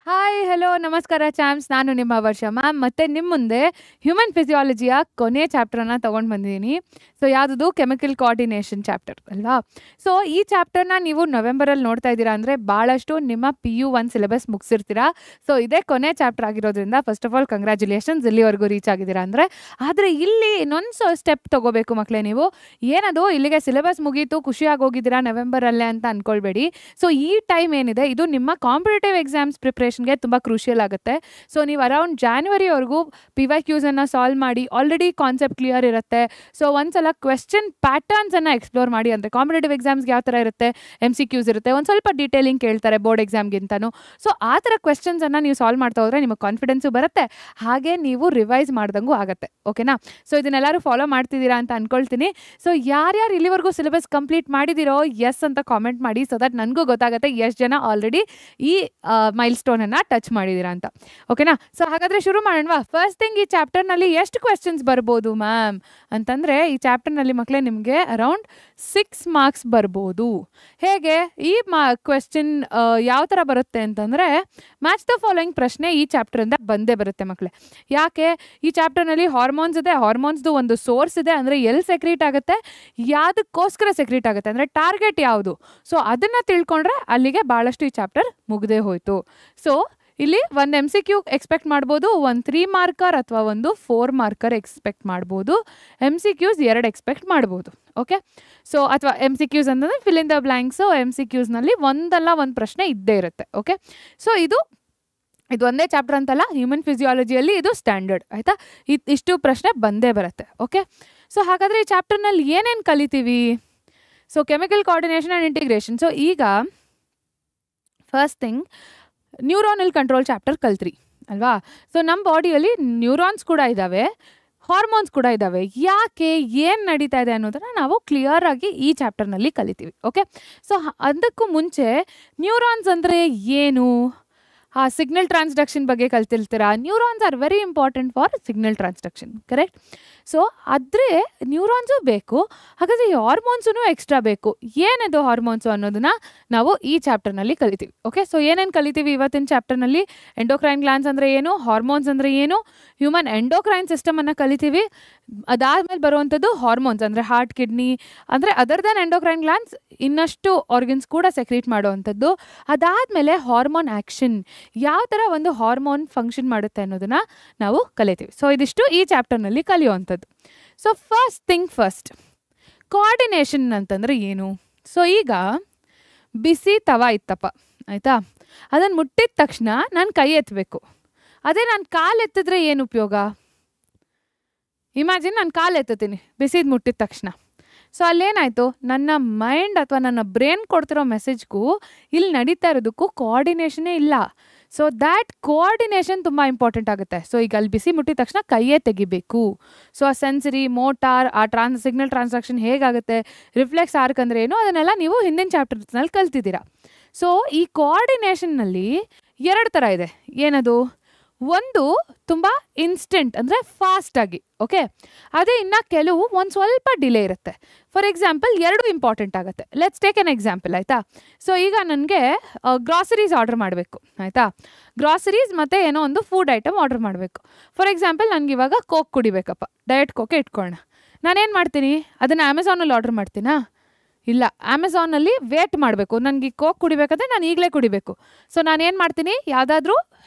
Hi hello ನಮಸ್ಕಾರ ಚಾಮ್ಸ್. ನಾನು ನಿಮ್ಮ ವರ್ಷ ಮ್ಯಾಮ್. ಮತ್ತೆ ನಿಮ್ಮ ಮುಂದೆ ಹ್ಯೂಮನ್ ಫಿಸಿಯಾಲಜಿಯ ಕೊನೆಯ ಚಾಪ್ಟರ್ನ ತೊಗೊಂಡು ಬಂದಿದ್ದೀನಿ. ಸೊ ಯಾವುದದು ಕೆಮಿಕಲ್ ಕೋಆರ್ಡಿನೇಷನ್ ಚಾಪ್ಟರ್ ಅಲ್ವಾ. ಸೊ ಈ ಚಾಪ್ಟರ್ನ ನೀವು ನವೆಂಬರಲ್ಲಿ ನೋಡ್ತಾ ಇದ್ದೀರಾ ಅಂದರೆ ಭಾಳಷ್ಟು ನಿಮ್ಮ PU1 ಸಿಲೆಬಸ್ ಮುಗಿಸಿರ್ತೀರಾ. ಸೊ ಇದೇ ಕೊನೆ ಚಾಪ್ಟರ್ ಆಗಿರೋದ್ರಿಂದ ಫಸ್ಟ್ ಆಫ್ ಆಲ್ ಕಂಗ್ರ್ಯಾಚುಲೇಷನ್ಸ್, ಇಲ್ಲಿವರೆಗೂ ರೀಚ್ ಆಗಿದ್ದೀರಾ ಅಂದರೆ. ಆದರೆ ಇಲ್ಲಿ ಇನ್ನೊಂದು ಸ್ಟೆಪ್ ತೊಗೋಬೇಕು ಮಕ್ಕಳೇ. ನೀವು ಏನದು ಇಲ್ಲಿಗೆ ಸಿಲೆಬಸ್ ಮುಗೀತು ಖುಷಿಯಾಗಿ ಹೋಗಿದ್ದೀರಾ ನವೆಂಬರಲ್ಲೇ ಅಂತ ಅಂದ್ಕೊಳ್ಬೇಡಿ. ಸೊ ಈ ಟೈಮ್ ಏನಿದೆ ಇದು ನಿಮ್ಮ ಕಾಂಪಿಟೇಟಿವ್ ಎಕ್ಸಾಮ್ಸ್ ಪ್ರಿಪ್ರೇಷನ್ಗೆ ತುಂಬ ಕ್ರೂಷಿಯಲ್ ಆಗುತ್ತೆ. ಸೊ ನೀವು ಅರೌಂಡ್ ಜಾನ್ವರಿವರೆಗೂ PYQs ಸಾಲ್ವ್ ಮಾಡಿ, ಆಲ್ರೆಡಿ ಕಾನ್ಸೆಪ್ಟ್ ಕ್ಲಿಯರ್ ಇರುತ್ತೆ. ಸೊ ಒಂದ್ಸಲ ಕ್ವೆಶ್ಚನ್ ಪ್ಯಾಟರ್ನ್ಸನ್ನು ಎಕ್ಸ್ಪ್ಲೋರ್ ಮಾಡಿ. ಅಂದರೆ ಕಾಂಪಿಟೇಟಿವ್ ಎಕ್ಸಾಮ್ಸ್ಗೆ ಯಾವ ಥರ ಇರುತ್ತೆ, MCQs ಇರುತ್ತೆ, ಒಂದು ಸ್ವಲ್ಪ ಡೀಟೇಲಿಂಗ್ ಕೇಳ್ತಾರೆ ಬೋರ್ಡ್ ಎಕ್ಸಾಮ್ಗಿಂತನೂ. ಸೊ ಆ ಥರ ಕ್ವೆಶ್ಚನ್ಸನ್ನು ನೀವು ಸಾಲ್ವ್ ಮಾಡ್ತಾ ಹೋದರೆ ನಿಮಗೆ ಕಾನ್ಫಿಡೆನ್ಸು ಬರುತ್ತೆ, ಹಾಗೆ ನೀವು ರಿವೈಸ್ ಮಾಡ್ದಂಗೂ ಆಗುತ್ತೆ. ಓಕೆನಾ. ಸೊ ಇದನ್ನೆಲ್ಲರೂ ಫಾಲೋ ಮಾಡ್ತಿದ್ದೀರಾ ಅಂತ ಅಂದ್ಕೊಳ್ತೀನಿ. ಸೊ ಯಾರ್ಯಾರು ಇಲ್ಲಿವರೆಗೂ ಸಿಲೆಬಸ್ ಕಂಪ್ಲೀಟ್ ಮಾಡಿದಿರೋ ಎಸ್ ಅಂತ ಕಾಮೆಂಟ್ ಮಾಡಿ, ಸೊ ದಟ್ ನನಗೂ ಗೊತ್ತಾಗುತ್ತೆ ಎಷ್ಟು ಜನ ಆಲ್ರೆಡಿ ಈ ಮೈಲ್ ಸ್ಟೋನನ್ನು ಟಚ್ ಮಾಡಿದ್ದೀರಾ ಅಂತ. ಓಕೆನಾ. ಸೊ ಹಾಗಾದರೆ ಶುರು ಮಾಡೋಣವಾ. ಫಸ್ಟ್ ಥಿಂಗ್, ಈ ಚಾಪ್ಟರ್ನಲ್ಲಿ ಎಷ್ಟು ಕ್ವೆಶ್ಚನ್ಸ್ ಬರ್ಬೋದು ಮ್ಯಾಮ್ ಅಂತಂದರೆ, ಈ ಚಾಪ್ಟರ್ನಲ್ಲಿ ಮಕ್ಕಳೇ ನಿಮಗೆ ಅರೌಂಡ್ 6 ಮಾರ್ಕ್ಸ್ ಬರ್ಬೋದು. ಹೇಗೆ ಈ ಕ್ವೆಶ್ಚನ್ ಯಾವ ಥರ ಬರುತ್ತೆ ಅಂತಂದರೆ, ಮ್ಯಾಚ್ ದ ಫಾಲೋಯಿಂಗ್ ಪ್ರಶ್ನೆ ಈ ಚಾಪ್ಟರಿಂದ ಬಂದೇ ಬರುತ್ತೆ ಮಕ್ಕಳೇ. ಯಾಕೆ ಈ ಚಾಪ್ಟರ್ನಲ್ಲಿ ಹಾರ್ಮೋನ್ಸ್ ಇದೆ, ಹಾರ್ಮೋನ್ಸ್ದು ಒಂದು ಸೋರ್ಸ್ ಇದೆ, ಅಂದರೆ ಎಲ್ಲಿ ಸೆಕ್ರೀಟ್ ಆಗುತ್ತೆ, ಯಾವುದಕ್ಕೋಸ್ಕರ ಸೆಕ್ರೀಟ್ ಆಗುತ್ತೆ, ಅಂದರೆ ಟಾರ್ಗೆಟ್ ಯಾವುದು. ಸೊ ಅದನ್ನು ತಿಳ್ಕೊಂಡ್ರೆ ಅಲ್ಲಿಗೆ ಭಾಳಷ್ಟು ಈ ಚಾಪ್ಟರ್ ಮುಗ್ದೇ ಹೋಯಿತು. ಸೊ ಇಲ್ಲಿ ಒಂದು MCQ ಎಕ್ಸ್ಪೆಕ್ಟ್ ಮಾಡ್ಬೋದು, ಒಂದು 3 ಮಾರ್ಕರ್ ಅಥವಾ ಒಂದು 4 ಮಾರ್ಕರ್ ಎಕ್ಸ್ಪೆಕ್ಟ್ ಮಾಡ್ಬೋದು. MCQs 2 ಎಕ್ಸ್ಪೆಕ್ಟ್ ಮಾಡ್ಬೋದು. ಓಕೆ. ಸೊ ಅಥವಾ MCQs ಅಂತಂದರೆ ಫಿಲ್ ಇನ್ ದ ಬ್ಲ್ಯಾಂಕ್ಸು. MCQಸ್ನಲ್ಲಿ ಒಂದಲ್ಲ ಒಂದು ಪ್ರಶ್ನೆ ಇದ್ದೇ ಇರುತ್ತೆ. ಓಕೆ. ಸೊ ಇದು ಒಂದೇ ಚಾಪ್ಟರ್ ಅಂತಲ್ಲ, ಹ್ಯೂಮನ್ ಫಿಸಿಯಾಲಜಿಯಲ್ಲಿ ಇದು ಸ್ಟ್ಯಾಂಡರ್ಡ್ ಆಯಿತಾ. ಇಷ್ಟು ಪ್ರಶ್ನೆ ಬಂದೇ ಬರುತ್ತೆ. ಓಕೆ. ಸೊ ಹಾಗಾದರೆ ಈ ಚಾಪ್ಟರ್ನಲ್ಲಿ ಏನೇನು ಕಲಿತೀವಿ. So chemical coordination and integration. So ಈಗ first thing, neuronal control chapter ಕಲ್ತ್ರಿ ಅಲ್ವಾ. ಸೊ ನಮ್ಮ ಬಾಡಿಯಲ್ಲಿ ನ್ಯೂರಾನ್ಸ್ ಕೂಡ ಇದ್ದಾವೆ, ಹಾರ್ಮೋನ್ಸ್ ಕೂಡ ಇದ್ದಾವೆ. ಯಾಕೆ, ಏನು ನಡೀತಾ ಇದೆ ಅನ್ನೋದನ್ನು ನಾವು ಕ್ಲಿಯರ್ ಆಗಿ ಈ ಚಾಪ್ಟರ್ನಲ್ಲಿ ಕಲಿತೀವಿ. ಓಕೆ. ಸೊ ಅದಕ್ಕೂ ಮುಂಚೆ ನ್ಯೂರಾನ್ಸ್ ಅಂದರೆ ಏನು, ಸಿಗ್ನಲ್ ಟ್ರಾನ್ಸ್ಡಕ್ಷನ್ ಬಗ್ಗೆ ಕಲ್ತಿರ್ತೀರಾ. Neurons are very important for signal transduction, correct. So ಆದರೆ ನ್ಯೂರಾನ್ಸು ಬೇಕು, ಹಾಗಾದರೆ ಈ ಹಾರ್ಮೋನ್ಸೂ ಎಕ್ಸ್ಟ್ರಾ ಬೇಕು. ಏನದು ಹಾರ್ಮೋನ್ಸು ಅನ್ನೋದನ್ನ ನಾವು ಈ ಚಾಪ್ಟರ್ನಲ್ಲಿ ಕಲಿತೀವಿ. ಓಕೆ. ಸೊ ಏನೇನು ಕಲಿತೀವಿ ಇವತ್ತಿನ ಚಾಪ್ಟರ್ನಲ್ಲಿ, ಎಂಡೋಕ್ರೈನ್ ಗ್ಲ್ಯಾಂಡ್ಸ್ ಅಂದರೆ ಏನು, ಹಾರ್ಮೋನ್ಸ್ ಅಂದರೆ ಏನು, ಹ್ಯೂಮನ್ ಎಂಡೋಕ್ರೈನ್ ಸಿಸ್ಟಮನ್ನು ಕಲಿತೀವಿ. ಅದಾದಮೇಲೆ ಬರುವಂಥದ್ದು ಹಾರ್ಮೋನ್ಸ್ ಅಂದರೆ ಹಾರ್ಟ್, ಕಿಡ್ನಿ, ಅಂದರೆ ಅದರ್ ದೆನ್ ಎಂಡೋಕ್ರೈನ್ ಗ್ಲ್ಯಾಂಡ್ಸ್ ಇನ್ನಷ್ಟು ಆರ್ಗನ್ಸ್ ಕೂಡ ಸೆಕ್ರೀಟ್ ಮಾಡುವಂಥದ್ದು. ಅದಾದಮೇಲೆ ಹಾರ್ಮೋನ್ ಆ್ಯಕ್ಷನ್, ಯಾವ ಥರ ಒಂದು ಹಾರ್ಮೋನ್ ಫಂಕ್ಷನ್ ಮಾಡುತ್ತೆ ಅನ್ನೋದನ್ನು ನಾವು ಕಲಿತೀವಿ. ಸೊ ಇದಿಷ್ಟು ಈ ಚಾಪ್ಟರ್ನಲ್ಲಿ ಕಲಿಯುವಂಥದ್ದು. So first thing first, coordination ಅಂತಂದರೆ ಏನು. ಸೊ ಈಗ ಬಿಸಿ ತವ ಇತ್ತಪ್ಪ ಆಯಿತಾ, ಅದನ್ನು ಮುಟ್ಟಿದ ತಕ್ಷಣ ನಾನು ಕೈ ಎತ್ತಬೇಕು. ಅದೇ ನಾನು ಕಾಲು ಎತ್ತಿದ್ರೆ ಏನು ಉಪಯೋಗ. ಇಮ್ಯಾಜಿನ್ ನಾನು ಕಾಲು ಎತ್ತುತ್ತೀನಿ ಬಿಸಿದು ಮುಟ್ಟಿದ ತಕ್ಷಣ. ಸೊ ಅಲ್ಲೇನಾಯಿತು, ನನ್ನ ಮೈಂಡ್ ಅಥವಾ ನನ್ನ ಬ್ರೈನ್ ಕೊಡ್ತಿರೋ ಮೆಸೇಜ್ಗೂ ಇಲ್ಲಿ ನಡೀತಾ ಇರೋದಕ್ಕೂ ಕೋಆರ್ಡಿನೇಷನೇ ಇಲ್ಲ. ಸೊ ದ್ಯಾಟ್ ಕೋಆರ್ಡಿನೇಷನ್ ತುಂಬ ಇಂಪಾರ್ಟೆಂಟ್ ಆಗುತ್ತೆ. ಸೊ ಈಗ ಅಲ್ಲಿ ಬಿಸಿ ಮುಟ್ಟಿದ ತಕ್ಷಣ ಕೈಯೇ ತೆಗಿಬೇಕು. ಸೊ ಆ ಸೆನ್ಸರಿ, ಮೋಟಾರ್, ಆ ಸಿಗ್ನಲ್ ಟ್ರಾನ್ಸಾಕ್ಷನ್ ಹೇಗಾಗುತ್ತೆ, ರಿಫ್ಲೆಕ್ಸ್ ಆರ್ಕ್ ಅಂದರೆ ಏನು, ಅದನ್ನೆಲ್ಲ ನೀವು ಹಿಂದಿನ ಚಾಪ್ಟರ್ಸ್ನಲ್ಲಿ ಕಲ್ತಿದ್ದೀರಾ. ಸೊ ಈ ಕೋಆರ್ಡಿನೇಷನ್ನಲ್ಲಿ 2 ಥರ ಇದೆ. ಏನದು, ಒಂದು ತುಂಬ ಇನ್ಸ್ಟೆಂಟ್ ಅಂದರೆ ಫಾಸ್ಟಾಗಿ. ಓಕೆ. ಅದೇ ಇನ್ನು ಕೆಲವು ಒಂದು ಸ್ವಲ್ಪ ಡಿಲೇ ಇರುತ್ತೆ. ಫಾರ್ ಎಕ್ಸಾಂಪಲ್ 2 ಇಂಪಾರ್ಟೆಂಟ್ ಆಗುತ್ತೆ. ಲೆಟ್ಸ್ ಟೇಕ್ ಎನ್ ಎಕ್ಸಾಂಪಲ್ ಆಯಿತಾ. ಸೊ ಈಗ ನನಗೆ ಗ್ರಾಸರೀಸ್ ಆರ್ಡರ್ ಮಾಡಬೇಕು ಆಯಿತಾ. ಗ್ರಾಸರೀಸ್ ಮತ್ತು ಏನೋ ಒಂದು ಫುಡ್ ಐಟಮ್ ಆರ್ಡರ್ ಮಾಡಬೇಕು. ಫಾರ್ ಎಕ್ಸಾಂಪಲ್ ನನಗೆ ಇವಾಗ ಕೋಕ್ ಕುಡಿಬೇಕಪ್ಪ, ಡಯಟ್ ಕೋಕೆ ಇಟ್ಕೊಳ್ಳೋಣ. ನಾನೇನು ಮಾಡ್ತೀನಿ, ಅದನ್ನು ಅಮೆಝಾನಲ್ಲಿ ಆರ್ಡರ್ ಮಾಡ್ತೀನಾ, ಇಲ್ಲ, ಅಮೆಝಾನಲ್ಲಿ ವೇಟ್ ಮಾಡಬೇಕು. ನನಗೆ ಕೋಕ್ ಕುಡಿಬೇಕಾದ್ರೆ ನಾನು ಈಗಲೇ ಕುಡಿಬೇಕು. ಸೊ ನಾನೇನು ಮಾಡ್ತೀನಿ, ಯಾವುದಾದ್ರೂ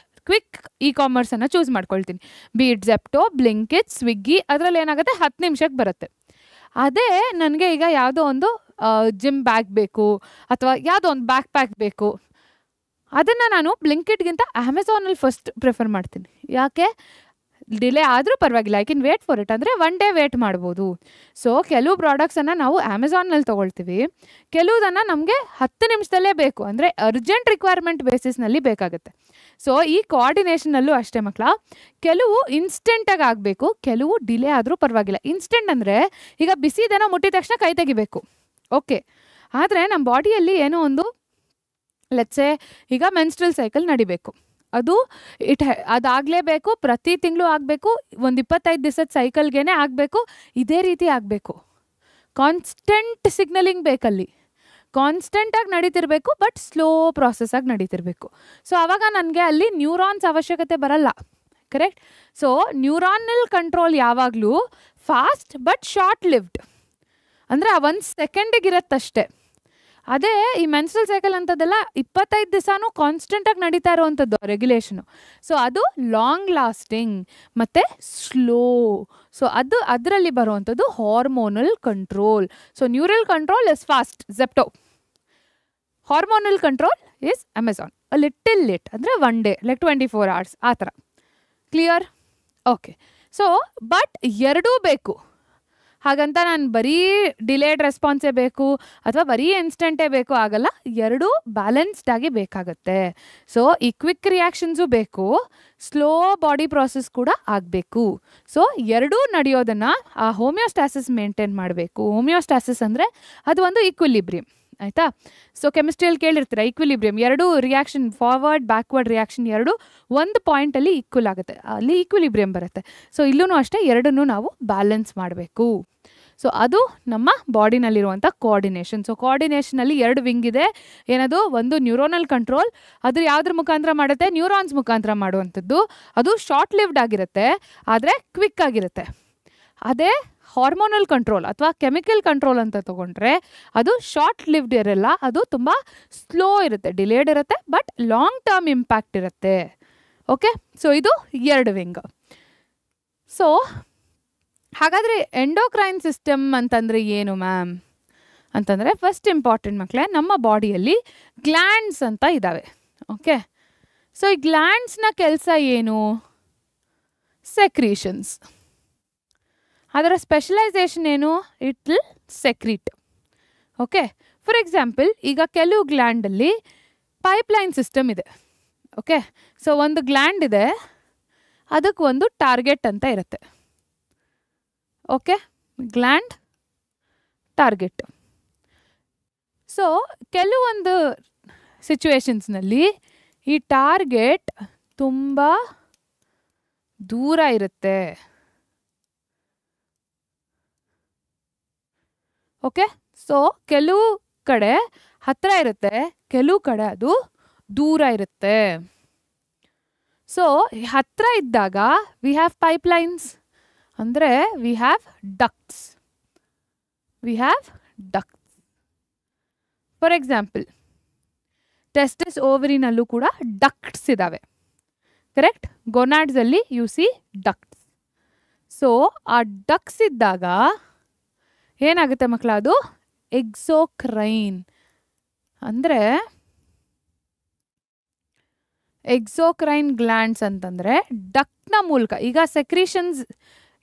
ಕ್ವಿಕ್ ಕಾಮರ್ಸನ್ನು ಚೂಸ್ ಮಾಡ್ಕೊಳ್ತೀನಿ. ಬೀಟ್ ಜೆಪ್ಟೋ, ಬ್ಲಿಂಕಿಟ್, ಸ್ವಿಗ್ಗಿ, ಅದರಲ್ಲಿ ಏನಾಗುತ್ತೆ 10 ನಿಮಿಷಕ್ಕೆ ಬರುತ್ತೆ. ಅದೇ ನನಗೆ ಈಗ ಯಾವುದೋ ಒಂದು ಜಿಮ್ ಬ್ಯಾಗ್ ಬೇಕು ಅಥವಾ ಯಾವುದೋ ಒಂದು ಬ್ಯಾಕ್ ಪ್ಯಾಕ್ ಬೇಕು, ಅದನ್ನು ನಾನು ಬ್ಲಿಂಕಿಟ್ಗಿಂತ ಅಮೆಝಾನಲ್ಲಿ ಫಸ್ಟ್ ಪ್ರಿಫರ್ ಮಾಡ್ತೀನಿ. ಯಾಕೆ, ಡಿಲೇ ಆದರೂ ಪರವಾಗಿಲ್ಲ, I can wait for it, ಅಂದರೆ 1 ಡೇ ವೇಟ್ ಮಾಡ್ಬೋದು. ಸೊ ಕೆಲವು ಪ್ರಾಡಕ್ಟ್ಸನ್ನು ನಾವು ಅಮೆಝಾನಲ್ಲಿ ತೊಗೊಳ್ತೀವಿ, ಕೆಲವುದನ್ನು ನಮಗೆ 10 ನಿಮಿಷದಲ್ಲೇ ಬೇಕು, ಅಂದರೆ ಅರ್ಜೆಂಟ್ ರಿಕ್ವೈರ್ಮೆಂಟ್ ಬೇಸಿಸ್ನಲ್ಲಿ ಬೇಕಾಗುತ್ತೆ. ಸೊ ಈ ಕೋಆರ್ಡಿನೇಷನಲ್ಲೂ ಅಷ್ಟೇ ಮಕ್ಕಳ, ಕೆಲವು ಇನ್ಸ್ಟೆಂಟಾಗಿ ಆಗಬೇಕು, ಕೆಲವು ಡಿಲೇ ಆದರೂ ಪರವಾಗಿಲ್ಲ. ಇನ್ಸ್ಟೆಂಟ್ ಅಂದರೆ ಈಗ ಬಿಸಿದೇನೋ ಮುಟ್ಟಿದ ತಕ್ಷಣ ಕೈ ತೆಗಿಬೇಕು. ಓಕೆ. ಆದರೆ ನಮ್ಮ ಬಾಡಿಯಲ್ಲಿ ಏನೋ ಒಂದು, ಲೆಟ್ಸೆ ಈಗ ಮೆನ್ಸ್ಟ್ರಲ್ ಸೈಕಲ್ ನಡಿಬೇಕು, ಅದು ಅದಾಗಲೇಬೇಕು, ಪ್ರತಿ ತಿಂಗಳು ಆಗಬೇಕು, ಒಂದು 25 ದಿವಸದ ಸೈಕಲ್ಗೇ ಆಗಬೇಕು, ಇದೇ ರೀತಿ ಆಗಬೇಕು. ಕಾನ್ಸ್ಟೆಂಟ್ ಸಿಗ್ನಲಿಂಗ್ ಬೇಕಲ್ಲಿ. ಕಾನ್ಸ್ಟೆಂಟಾಗಿ ನಡೀತಿರ್ಬೇಕು ಬಟ್ ಸ್ಲೋ ಪ್ರಾಸೆಸ್ಸಾಗಿ ನಡೀತಿರ್ಬೇಕು. ಸೊ ಆವಾಗ ನನಗೆ ಅಲ್ಲಿ ನ್ಯೂರಾನ್ಸ್ ಅವಶ್ಯಕತೆ ಬರಲ್ಲ. ಕರೆಕ್ಟ್. ಸೊ ನ್ಯೂರಾನಲ್ ಕಂಟ್ರೋಲ್ ಯಾವಾಗಲೂ ಫಾಸ್ಟ್ ಬಟ್ ಶಾರ್ಟ್ ಲಿವ್ಡ್, ಅಂದರೆ 1 ಸೆಕೆಂಡಿಗೆ ಇರತ್ತಷ್ಟೇ. ಅದೇ ಈ ಮೆನ್ಸ್ಟ್ರಲ್ ಸೈಕಲ್ ಅಂಥದ್ದೆಲ್ಲ 25 ದಿವಸನೂ ಕಾನ್ಸ್ಟೆಂಟಾಗಿ ನಡೀತಾ ಇರೋವಂಥದ್ದು ರೆಗ್ಯುಲೇಷನು. ಸೊ ಅದು ಲಾಂಗ್ ಲಾಸ್ಟಿಂಗ್ ಮತ್ತು ಸ್ಲೋ. ಸೊ ಅದರಲ್ಲಿ ಬರುವಂಥದ್ದು hormonal control. So neural control is fast, Zepto. Hormonal control is Amazon. A little late, ಅಂದರೆ 1 ಡೇ, ಲೈಕ್ 24 hours ಆ ಥರ. ಕ್ಲಿಯರ್? ಓಕೆ. ಸೊ ಬಟ್ ಎರಡೂ ಬೇಕು. ಹಾಗಂತ ನಾನು ಬರೀ ಡಿಲೇಡ್ ರೆಸ್ಪಾನ್ಸೇ ಬೇಕು ಅಥವಾ ಬರೀ ಇನ್ಸ್ಟೆಂಟೇ ಬೇಕು ಆಗಲ್ಲ. ಎರಡೂ ಬ್ಯಾಲೆನ್ಸ್ಡಾಗಿ ಬೇಕಾಗತ್ತೆ. ಸೊ ಈ ಕ್ವಿಕ್ ರಿಯಾಕ್ಷನ್ಸು ಬೇಕು, ಸ್ಲೋ ಬಾಡಿ ಪ್ರಾಸೆಸ್ ಕೂಡ ಆಗಬೇಕು. ಸೊ ಎರಡೂ ನಡೆಯೋದನ್ನು ಆ ಹೋಮಿಯೋಸ್ಟಾಸಿಸ್ ಮೇಂಟೈನ್ ಮಾಡಬೇಕು. ಹೋಮಿಯೋಸ್ಟಾಸಿಸ್ ಅಂದರೆ ಅದು ಒಂದು ಈಕ್ವಿಲಿಬ್ರಿಯಮ್, ಆಯಿತಾ. ಸೊ ಕೆಮಿಸ್ಟ್ರಿಯಲ್ಲಿ ಕೇಳಿರ್ತೀರ ಈಕ್ವಿಲಿಬ್ರಿಯಮ್, ಎರಡು ರಿಯಾಕ್ಷನ್ ಫಾರ್ವರ್ಡ್ ಬ್ಯಾಕ್ವರ್ಡ್ ರಿಯಾಕ್ಷನ್ ಎರಡು ಒಂದು ಪಾಯಿಂಟಲ್ಲಿ ಈಕ್ವಲ್ ಆಗುತ್ತೆ, ಅಲ್ಲಿ ಈಕ್ವಿಲಿಬ್ರಿಯಮ್ ಬರುತ್ತೆ. ಸೊ ಇಲ್ಲೂ ಅಷ್ಟೇ ಎರಡನ್ನೂ ನಾವು ಬ್ಯಾಲೆನ್ಸ್ ಮಾಡಬೇಕು. ಸೊ ಅದು ನಮ್ಮ ಬಾಡಿನಲ್ಲಿರುವಂಥ ಕೋಆರ್ಡಿನೇಷನ್. ಸೊ ಕೋಆರ್ಡಿನೇಷನಲ್ಲಿ 2 ವಿಂಗ್ ಇದೆ. ಏನದು? ಒಂದು ನ್ಯೂರೋನಲ್ ಕಂಟ್ರೋಲ್, ಅದು ಯಾವುದ್ರ ಮುಖಾಂತರ ಮಾಡುತ್ತೆ? ನ್ಯೂರಾನ್ಸ್ ಮುಖಾಂತರ ಮಾಡುವಂಥದ್ದು. ಅದು ಶಾರ್ಟ್ ಲಿವ್ಡ್ ಆಗಿರುತ್ತೆ ಆದರೆ ಕ್ವಿಕ್ ಆಗಿರುತ್ತೆ. ಅದೇ ಹಾರ್ಮೋನಲ್ ಕಂಟ್ರೋಲ್ ಅಥವಾ ಕೆಮಿಕಲ್ ಕಂಟ್ರೋಲ್ ಅಂತ ತೊಗೊಂಡ್ರೆ ಅದು ಶಾರ್ಟ್ ಲಿವ್ಡ್ ಇರಲ್ಲ, ಅದು ತುಂಬ ಸ್ಲೋ ಇರುತ್ತೆ, ಡಿಲೇಡ್ ಇರುತ್ತೆ, ಬಟ್ ಲಾಂಗ್ ಟರ್ಮ್ ಇಂಪ್ಯಾಕ್ಟ್ ಇರುತ್ತೆ. ಓಕೆ. ಸೊ ಇದು 2 ವಿಂಗ್. ಸೊ ಹಾಗಾದರೆ ಎಂಡೋಕ್ರೈನ್ ಸಿಸ್ಟಮ್ ಅಂತಂದರೆ ಏನು ಮ್ಯಾಮ್ ಅಂತಂದರೆ, ಫಸ್ಟ್ ಇಂಪಾರ್ಟೆಂಟ್ ಮಕ್ಕಳೇ, ನಮ್ಮ ಬಾಡಿಯಲ್ಲಿ ಗ್ಲ್ಯಾಂಡ್ಸ್ ಅಂತ ಇದ್ದಾವೆ. ಓಕೆ. ಸೊ ಈ ಗ್ಲ್ಯಾಂಡ್ಸ್ನ ಕೆಲಸ ಏನು? ಸೆಕ್ರೀಷನ್ಸ್. ಅದರ ಸ್ಪೆಷಲೈಸೇಷನ್ ಏನು? It will secrete. Okay. For example, ಈಗ ಕೆಲವು ಗ್ಲ್ಯಾಂಡಲ್ಲಿ ಪೈಪ್ಲೈನ್ ಸಿಸ್ಟಮ್ ಇದೆ. ಓಕೆ. ಸೊ ಒಂದು ಗ್ಲ್ಯಾಂಡ್ ಇದೆ, ಅದಕ್ಕೆ ಒಂದು ಟಾರ್ಗೆಟ್ ಅಂತ ಇರುತ್ತೆ. ಓಕೆ. Gland target. ಸೊ ಕೆಲವೊಂದು ಸಿಚುವೇಶನ್ಸ್ನಲ್ಲಿ ಈ ಟಾರ್ಗೆಟ್ ತುಂಬ ದೂರ ಇರುತ್ತೆ. ಓಕೆ. ಸೊ ಕೆಲವು ಕಡೆ ಹತ್ತಿರ ಇರುತ್ತೆ, ಕೆಲವು ಕಡೆ ಅದು ದೂರ ಇರುತ್ತೆ. ಸೊ ಹತ್ತಿರ ಇದ್ದಾಗ ವಿ ಹ್ಯಾವ್ ಪೈಪ್ಲೈನ್ಸ್, ಅಂದರೆ we have ducts. For example, testis ಓವರಿನಲ್ಲೂ ಕೂಡ ಡಕ್ಟ್ಸ್ ಇದ್ದಾವೆ. ಕರೆಕ್ಟ್. ಗೊನಾಡ್ಸಲ್ಲಿ ಯು ಸಿ ಡಕ್ಟ್ಸ್. ಸೊ ಆ ಡಕ್ಟ್ಸ್ ಇದ್ದಾಗ ಏನಾಗುತ್ತೆ ಮಕ್ಕಳ? ಅದು ಎಕ್ಸೋಕ್ರೈನ್. ಅಂದರೆ ಎಕ್ಸೋಕ್ರೈನ್ ಗ್ಲ್ಯಾಂಡ್ಸ್ ಅಂತಂದರೆ ಡಕ್ಟ್ನ ಮೂಲಕ, ಈಗ secretions,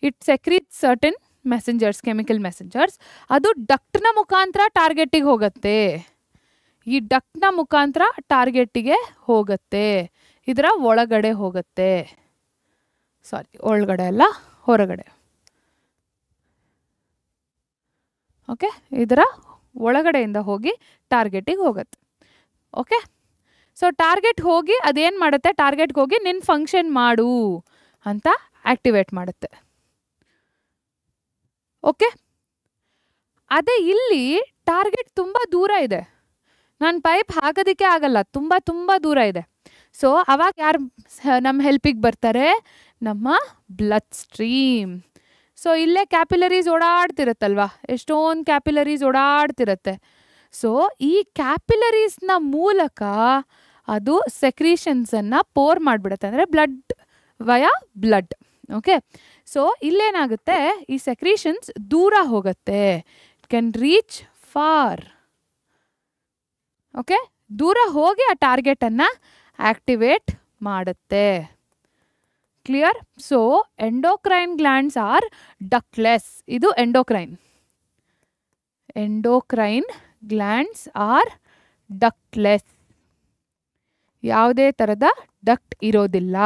it secrete certain messengers, chemical messengers, ಅದು ಡಕ್ಟ್ನ ಮುಖಾಂತರ ಟಾರ್ಗೆಟಿಗೆ ಹೋಗುತ್ತೆ. ಈ ಡಕ್ಟ್ನ ಮುಖಾಂತರ ಟಾರ್ಗೆಟಿಗೆ ಹೋಗುತ್ತೆ, ಇದರ ಒಳಗಡೆ ಹೋಗುತ್ತೆ. ಸಾರಿ, ಒಳಗಡೆ ಅಲ್ಲ, ಹೊರಗಡೆ. ಓಕೆ. ಇದರ ಒಳಗಡೆಯಿಂದ ಹೋಗಿ ಟಾರ್ಗೆಟಿಗೆ ಹೋಗುತ್ತೆ. ಓಕೆ. ಸೊ ಟಾರ್ಗೆಟ್ ಹೋಗಿ ಅದೇನು ಮಾಡುತ್ತೆ? ಟಾರ್ಗೆಟ್ಗೆ ಹೋಗಿ ನಿನ್ನ ಫಂಕ್ಷನ್ ಮಾಡು ಅಂತ ಆ್ಯಕ್ಟಿವೇಟ್ ಮಾಡುತ್ತೆ. ಓಕೆ. ಅದೇ ಇಲ್ಲಿ ಟಾರ್ಗೆಟ್ ತುಂಬ ದೂರ ಇದೆ, ನಾನು ಪೈಪ್ ಹಾಕೋದಕ್ಕೆ ಆಗಲ್ಲ, ತುಂಬ ತುಂಬ ದೂರ ಇದೆ. ಸೊ ಅವಾಗ ಯಾರು ನಮ್ಮ ಹೆಲ್ಪಿಗೆ ಬರ್ತಾರೆ? ನಮ್ಮ ಬ್ಲಡ್ ಸ್ಟ್ರೀಮ್. ಸೊ ಇಲ್ಲೇ ಕ್ಯಾಪಿಲರೀಸ್ ಓಡಾಡ್ತಿರತ್ತಲ್ವ, ಎಷ್ಟೊಂದು ಕ್ಯಾಪಿಲರೀಸ್ ಓಡಾಡ್ತಿರತ್ತೆ. ಸೊ ಈ ಕ್ಯಾಪಿಲರೀಸ್ನ ಮೂಲಕ ಅದು ಸೆಕ್ರೀಷನ್ಸನ್ನು ಪೋರ್ ಮಾಡಿಬಿಡುತ್ತೆ, ಅಂದರೆ blood via blood. Okay. So ಇಲ್ಲೇನಾಗುತ್ತೆ? ಈ ಸೆಕ್ರೀಷನ್ಸ್ ದೂರ ಹೋಗುತ್ತೆ, it can reach far. Okay. ದೂರ ಹೋಗಿ ಆ ಟಾರ್ಗೆಟನ್ನು ಆ್ಯಕ್ಟಿವೇಟ್ ಮಾಡುತ್ತೆ. Clear? So endocrine glands are ductless. ಇದು endocrine. Endocrine glands are ductless, ಯಾವುದೇ ಥರದ ಡಕ್ಟ್ ಇರೋದಿಲ್ಲ.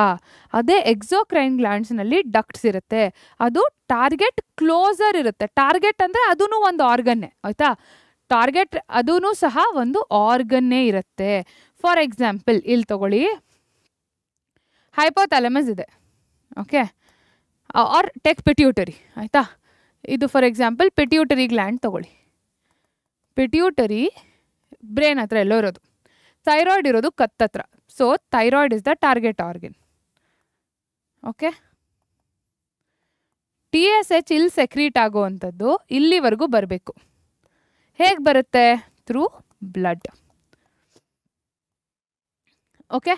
ಅದೇ ಎಕ್ಸೋಕ್ರೈನ್ ಗ್ಲ್ಯಾಂಡ್ಸ್ನಲ್ಲಿ ಡಕ್ಟ್ಸ್ ಇರುತ್ತೆ, ಅದು ಟಾರ್ಗೆಟ್ ಕ್ಲೋಸರ್ ಇರುತ್ತೆ. ಟಾರ್ಗೆಟ್ ಅಂದರೆ ಅದೂ ಒಂದು ಆರ್ಗನ್ನೇ, ಆಯಿತಾ. ಟಾರ್ಗೆಟ್ ಅದೂ ಸಹ ಒಂದು ಆರ್ಗನ್ನೇ ಇರುತ್ತೆ. ಫಾರ್ ಎಕ್ಸಾಂಪಲ್ ಇಲ್ಲಿ ತಗೊಳ್ಳಿ, ಹೈಪೋಥಾಲಮಸ್ ಇದೆ. ಓಕೆ. ಆರ್ ಟೆಕ್ ಪಿಟ್ಯೂಟರಿ, ಆಯಿತಾ. ಇದು ಫಾರ್ ಎಕ್ಸಾಂಪಲ್ ಪಿಟ್ಯೂಟರಿ ಗ್ಲ್ಯಾಂಡ್ ತಗೊಳ್ಳಿ. ಪಿಟ್ಯೂಟರಿ ಬ್ರೈನ್ ಹತ್ರ ಎಲ್ಲೋ ಇರೋದು. ಥೈರಾಯ್ಡ್ ಇರೋದು ಕತ್ತತ್ರ. So thyroid is the target organ. Okay, TSH ಇಲ್ಲಿ ಸೆಕ್ರೀಟ್ ಆಗುವಂಥದ್ದು ಇಲ್ಲಿವರೆಗೂ ಬರಬೇಕು. ಹೇಗೆ ಬರುತ್ತೆ? Through blood. ಓಕೆ,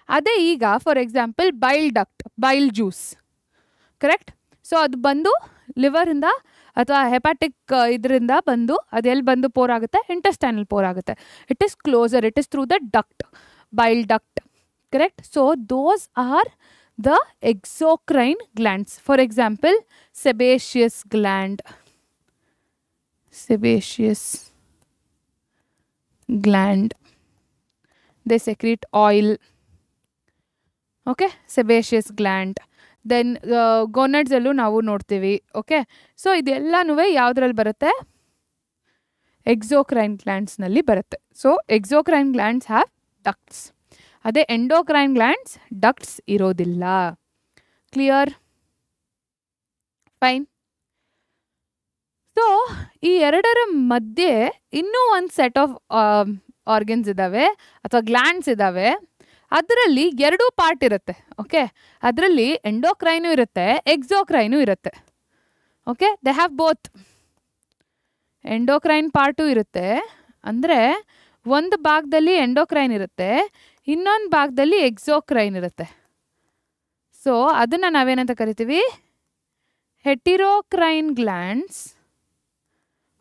ಅದೇ ಈಗ for example bile duct, bile juice, correct? So ಅದು ಬಂದು ಲಿವರಿಂದ ಅಥವಾ ಹೆಪಾಟಿಕ್ ಇದರಿಂದ ಬಂದು ಅದೆಲ್ಲಿ ಬಂದು ಪೋರ್ ಆಗುತ್ತೆ? ಇಂಟೆಸ್ಟೈನಲ್ ಪೋರ್ ಆಗುತ್ತೆ. It is closer, it is through the duct, bile duct, correct? So those are the exocrine glands. For example, sebaceous gland. Sebaceous gland. They secrete oil. Okay, sebaceous gland. Then gonads allu ನಾವು ನೋಡ್ತೀವಿ. Okay, so ಇದೆಲ್ಲನೂ ಯಾವುದ್ರಲ್ಲಿ ಬರುತ್ತೆ? exocrine glands ನಲ್ಲಿ ಬರುತ್ತೆ. So exocrine glands have ducts. ಅದೇ endocrine glands ducts ಇರೋದಿಲ್ಲ. Clear? Fine. So ಈ ಎರಡರ ಮಧ್ಯೆ ಇನ್ನೂ ಒಂದು ಸೆಟ್ ಆಫ್ ಆರ್ಗನ್ಸ್ ಇದ್ದಾವೆ ಅಥವಾ ಗ್ಲ್ಯಾಂಡ್ಸ್ ಇದ್ದಾವೆ. ಅದರಲ್ಲಿ ಎರಡೂ ಪಾರ್ಟ್ ಇರುತ್ತೆ. ಓಕೆ, ಅದರಲ್ಲಿ ಎಂಡೋಕ್ರೈನು ಇರುತ್ತೆ, ಎಕ್ಸೋಕ್ರೈನು ಇರುತ್ತೆ. Okay, they have both. Endocrine part ಇರುತ್ತೆ, ಅಂದರೆ ಒಂದು ಭಾಗದಲ್ಲಿ ಎಂಡೋಕ್ರೈನ್ ಇರುತ್ತೆ, ಇನ್ನೊಂದು ಭಾಗದಲ್ಲಿ ಎಕ್ಸೋಕ್ರೈನ್ ಇರುತ್ತೆ. ಸೊ ಅದನ್ನು ನಾವೇನಂತ ಕರಿತೀವಿ? Heterocrine glands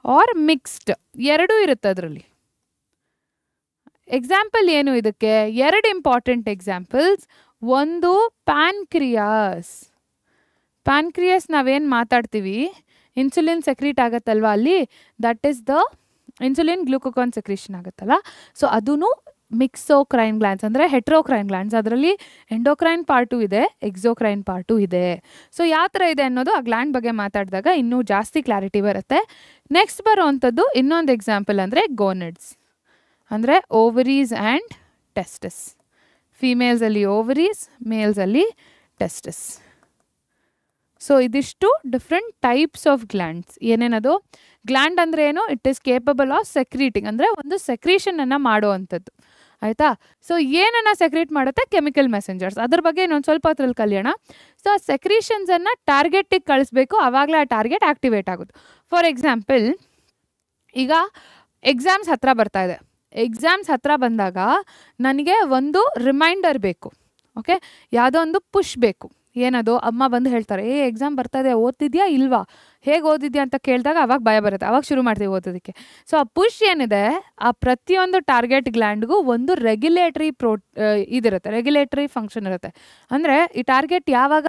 are mixed. ಎರಡೂ ಇರುತ್ತೆ ಅದರಲ್ಲಿ. ಎಕ್ಸಾಂಪಲ್ ಏನು ಇದಕ್ಕೆ? ಎರಡು ಇಂಪಾರ್ಟೆಂಟ್ ಎಕ್ಸಾಂಪಲ್ಸ್. ಒಂದು ಪ್ಯಾನ್ಕ್ರಿಯಾಸ್. ಪ್ಯಾನ್ಕ್ರಿಯಾಸ್ ನಾವೇನು ಮಾತಾಡ್ತೀವಿ, ಇನ್ಸುಲಿನ್ ಸೆಕ್ರೀಟ್ ಆಗತ್ತಲ್ವ ಅಲ್ಲಿ, that is the insulin glucagon secretion ಆಗುತ್ತಲ್ಲ. ಸೊ ಅದೂ ಮಿಕ್ಸೋಕ್ರೈನ್ ಗ್ಲ್ಯಾಂಡ್ಸ್, ಅಂದರೆ ಹೆಟ್ರೋಕ್ರೈನ್ ಗ್ಲ್ಯಾಂಡ್ಸ್. ಅದರಲ್ಲಿ ಎಂಡೋಕ್ರೈನ್ ಪಾರ್ಟು ಇದೆ, ಎಕ್ಸೋಕ್ರೈನ್ ಪಾರ್ಟು ಇದೆ. ಸೊ ಯಾವ ಥರ ಇದೆ ಅನ್ನೋದು ಆ ಗ್ಲ್ಯಾಂಡ್ ಬಗ್ಗೆ ಮಾತಾಡಿದಾಗ ಇನ್ನೂ ಜಾಸ್ತಿ ಕ್ಲಾರಿಟಿ ಬರುತ್ತೆ. ನೆಕ್ಸ್ಟ್ ಬರೋವಂಥದ್ದು ಇನ್ನೊಂದು ಎಕ್ಸಾಂಪಲ್ ಅಂದರೆ ಗೋನಡ್ಸ್, ಅಂದರೆ ಓವರೀಸ್ ಆ್ಯಂಡ್ ಟೆಸ್ಟಸ್. ಫೀಮೇಲ್ಸಲ್ಲಿ ಓವರೀಸ್, ಮೇಲ್ಸಲ್ಲಿ ಟೆಸ್ಟಸ್. ಸೊ ಇದಿಷ್ಟು ಡಿಫ್ರೆಂಟ್ ಟೈಪ್ಸ್ ಆಫ್ ಗ್ಲ್ಯಾಂಡ್ಸ್. ಏನೇನದು? ಗ್ಲ್ಯಾಂಡ್ ಅಂದರೆ ಏನು? It is capable of secreting, ಅಂದರೆ ಒಂದು ಸೆಕ್ರೀಷನನ್ನು ಮಾಡುವಂಥದ್ದು. ಆಯಿತಾ? ಸೊ ಏನನ್ನು ಸೆಕ್ರೀಟ್ ಮಾಡುತ್ತೆ? Chemical messengers. ಅದ್ರ ಬಗ್ಗೆ ಇನ್ನೊಂದು ಸ್ವಲ್ಪ ಹೊತ್ತಲ್ಲಿ ಕಲಿಯೋಣ. ಸೊ ಆ ಸೆಕ್ರೀಷನ್ಸನ್ನು ಟಾರ್ಗೆಟಿಗೆ ಕಳಿಸ್ಬೇಕು, ಆವಾಗಲೇ ಆ ಟಾರ್ಗೆಟ್ ಆಕ್ಟಿವೇಟ್ ಆಗುತ್ತೆ. ಫಾರ್ ಎಕ್ಸಾಂಪಲ್, ಈಗ ಎಕ್ಸಾಮ್ಸ್ ಹತ್ರ ಬರ್ತಾ ಇದೆ. ಎಕ್ಸಾಮ್ಸ್ ಹತ್ರ ಬಂದಾಗ ನನಗೆ ಒಂದು ರಿಮೈಂಡರ್ ಬೇಕು. ಓಕೆ, ಯಾವುದೋ ಒಂದು ಪುಷ್ ಬೇಕು. ಏನದು? ಅಮ್ಮ ಬಂದು ಹೇಳ್ತಾರೆ, ಎಕ್ಸಾಮ್ ಬರ್ತಾಯಿದೆ, ಓದ್ತಿದ್ಯಾ ಇಲ್ವಾ, ಹೇಗೆ ಓದಿದ್ಯಾ ಅಂತ ಕೇಳಿದಾಗ ಅವಾಗ ಭಯ ಬರುತ್ತೆ, ಅವಾಗ ಶುರು ಮಾಡ್ತೀವಿ ಓದೋದಕ್ಕೆ. ಸೊ ಆ ಪುಷ್ ಏನಿದೆ, ಆ ಪ್ರತಿಯೊಂದು ಟಾರ್ಗೆಟ್ ಗ್ಲ್ಯಾಂಡ್ಗೂ ಒಂದು ರೆಗ್ಯುಲೇಟರಿ ಇದಿರುತ್ತೆ, ರೆಗ್ಯುಲೇಟರಿ ಫಂಕ್ಷನ್ ಇರುತ್ತೆ. ಅಂದರೆ ಈ ಟಾರ್ಗೆಟ್ ಯಾವಾಗ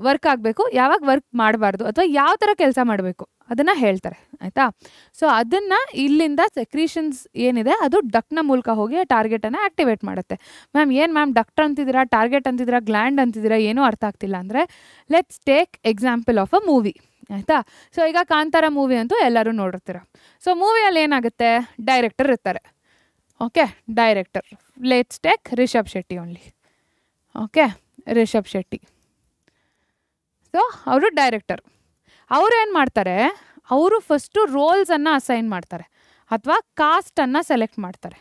ವರ್ಕ್ ಆಗಬೇಕು, ಯಾವಾಗ ವರ್ಕ್ ಮಾಡಬಾರ್ದು, ಅಥವಾ ಯಾವ ಥರ ಕೆಲಸ ಮಾಡಬೇಕು ಅದನ್ನು ಹೇಳ್ತಾರೆ. ಆಯಿತಾ? ಸೊ ಅದನ್ನು ಇಲ್ಲಿಂದ ಸೆಕ್ರೀಷನ್ಸ್ ಏನಿದೆ ಅದು ಡಕ್ಟ್ನ ಮೂಲಕ ಹೋಗಿ ಆ ಟಾರ್ಗೆಟನ್ನು ಆ್ಯಕ್ಟಿವೇಟ್ ಮಾಡುತ್ತೆ. ಮ್ಯಾಮ್ ಏನು ಮ್ಯಾಮ್ ಡಕ್ಟ್ ಅಂತಿದ್ದೀರಾ, ಟಾರ್ಗೆಟ್ ಅಂತಿದ್ದೀರಾ, ಗ್ಲ್ಯಾಂಡ್ ಅಂತಿದ್ದೀರಾ, ಏನೂ ಅರ್ಥ ಆಗ್ತಿಲ್ಲ ಅಂದರೆ, let's take example of a movie. ಆಯಿತಾ? ಸೊ ಈಗ ಕಾಂತಾರ ಮೂವಿ ಅಂತೂ ಎಲ್ಲರೂ ನೋಡಿರ್ತೀರ. ಸೊ ಮೂವಿಯಲ್ಲಿ ಏನಾಗುತ್ತೆ? ಡೈರೆಕ್ಟರ್ ಇರ್ತಾರೆ. Okay, director. Let's take Rishab Shetty only. Okay, Rishab Shetty. So ಅವರು ಡೈರೆಕ್ಟರ್. ಅವರು ಏನು ಮಾಡ್ತಾರೆ? ಅವರು ಫಸ್ಟು ರೋಲ್ಸನ್ನು ಅಸೈನ್ ಮಾಡ್ತಾರೆ ಅಥವಾ ಕಾಸ್ಟನ್ನು ಸೆಲೆಕ್ಟ್ ಮಾಡ್ತಾರೆ.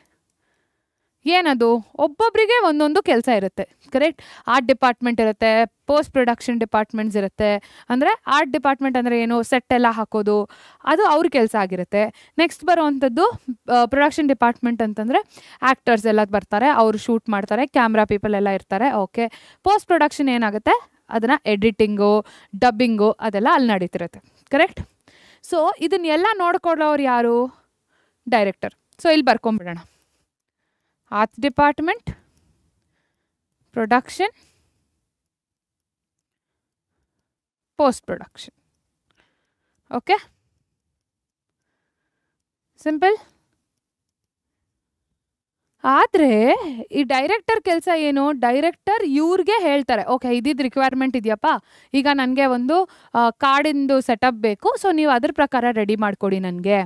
ಏನದು? ಒಬ್ಬೊಬ್ಬರಿಗೆ ಒಂದೊಂದು ಕೆಲಸ ಇರುತ್ತೆ. ಕರೆಕ್ಟ್? ಆರ್ಟ್ ಡಿಪಾರ್ಟ್ಮೆಂಟ್ ಇರುತ್ತೆ, ಪೋಸ್ಟ್ ಪ್ರೊಡಕ್ಷನ್ ಡಿಪಾರ್ಟ್ಮೆಂಟ್ಸ್ ಇರುತ್ತೆ. ಅಂದರೆ ಆರ್ಟ್ ಡಿಪಾರ್ಟ್ಮೆಂಟ್ ಅಂದರೆ ಏನು? ಸೆಟ್ ಎಲ್ಲ ಹಾಕೋದು, ಅದು ಅವ್ರ ಕೆಲಸ ಆಗಿರುತ್ತೆ. ನೆಕ್ಸ್ಟ್ ಬರೋವಂಥದ್ದು ಪ್ರೊಡಕ್ಷನ್ ಡಿಪಾರ್ಟ್ಮೆಂಟ್ ಅಂತಂದರೆ ಆ್ಯಕ್ಟರ್ಸ್ ಎಲ್ಲ ಬರ್ತಾರೆ, ಅವರು ಶೂಟ್ ಮಾಡ್ತಾರೆ, ಕ್ಯಾಮ್ರಾ ಪೀಪಲ್ ಎಲ್ಲ ಇರ್ತಾರೆ. ಓಕೆ, ಪೋಸ್ಟ್ ಪ್ರೊಡಕ್ಷನ್ ಏನಾಗುತ್ತೆ? ಅದನ್ನು ಎಡಿಟಿಂಗು, ಡಬ್ಬಿಂಗು ಅದೆಲ್ಲ ಅಲ್ಲಿ ನಡೀತಿರುತ್ತೆ. ಕರೆಕ್ಟ್? ಸೊ ಇದನ್ನೆಲ್ಲ ನೋಡ್ಕೊಳ್ಳೋರು ಯಾರು? ಡೈರೆಕ್ಟರ್. ಸೊ ಇಲ್ಲಿ ಬರ್ಕೊಂಬಿಡೋಣ. Art department, production, post production. Okay, simple. ಆದರೆ ಈ ಡೈರೆಕ್ಟರ್ ಕೆಲಸ ಏನು, ಡೈರೆಕ್ಟರ್ ಇವ್ರಿಗೆ ಹೇಳ್ತಾರೆ ಓಕೆ ಇದಿದ್ದು ರಿಕ್ವೈರ್ಮೆಂಟ್ ಇದೆಯಪ್ಪ, ಈಗ ನನಗೆ ಒಂದು ಕಾರ್ಡಿಂದು ಸೆಟಪ್ ಬೇಕು, ಸೊ ನೀವು ಅದ್ರ ಪ್ರಕಾರ ರೆಡಿ ಮಾಡಿಕೊಡಿ ನನಗೆ.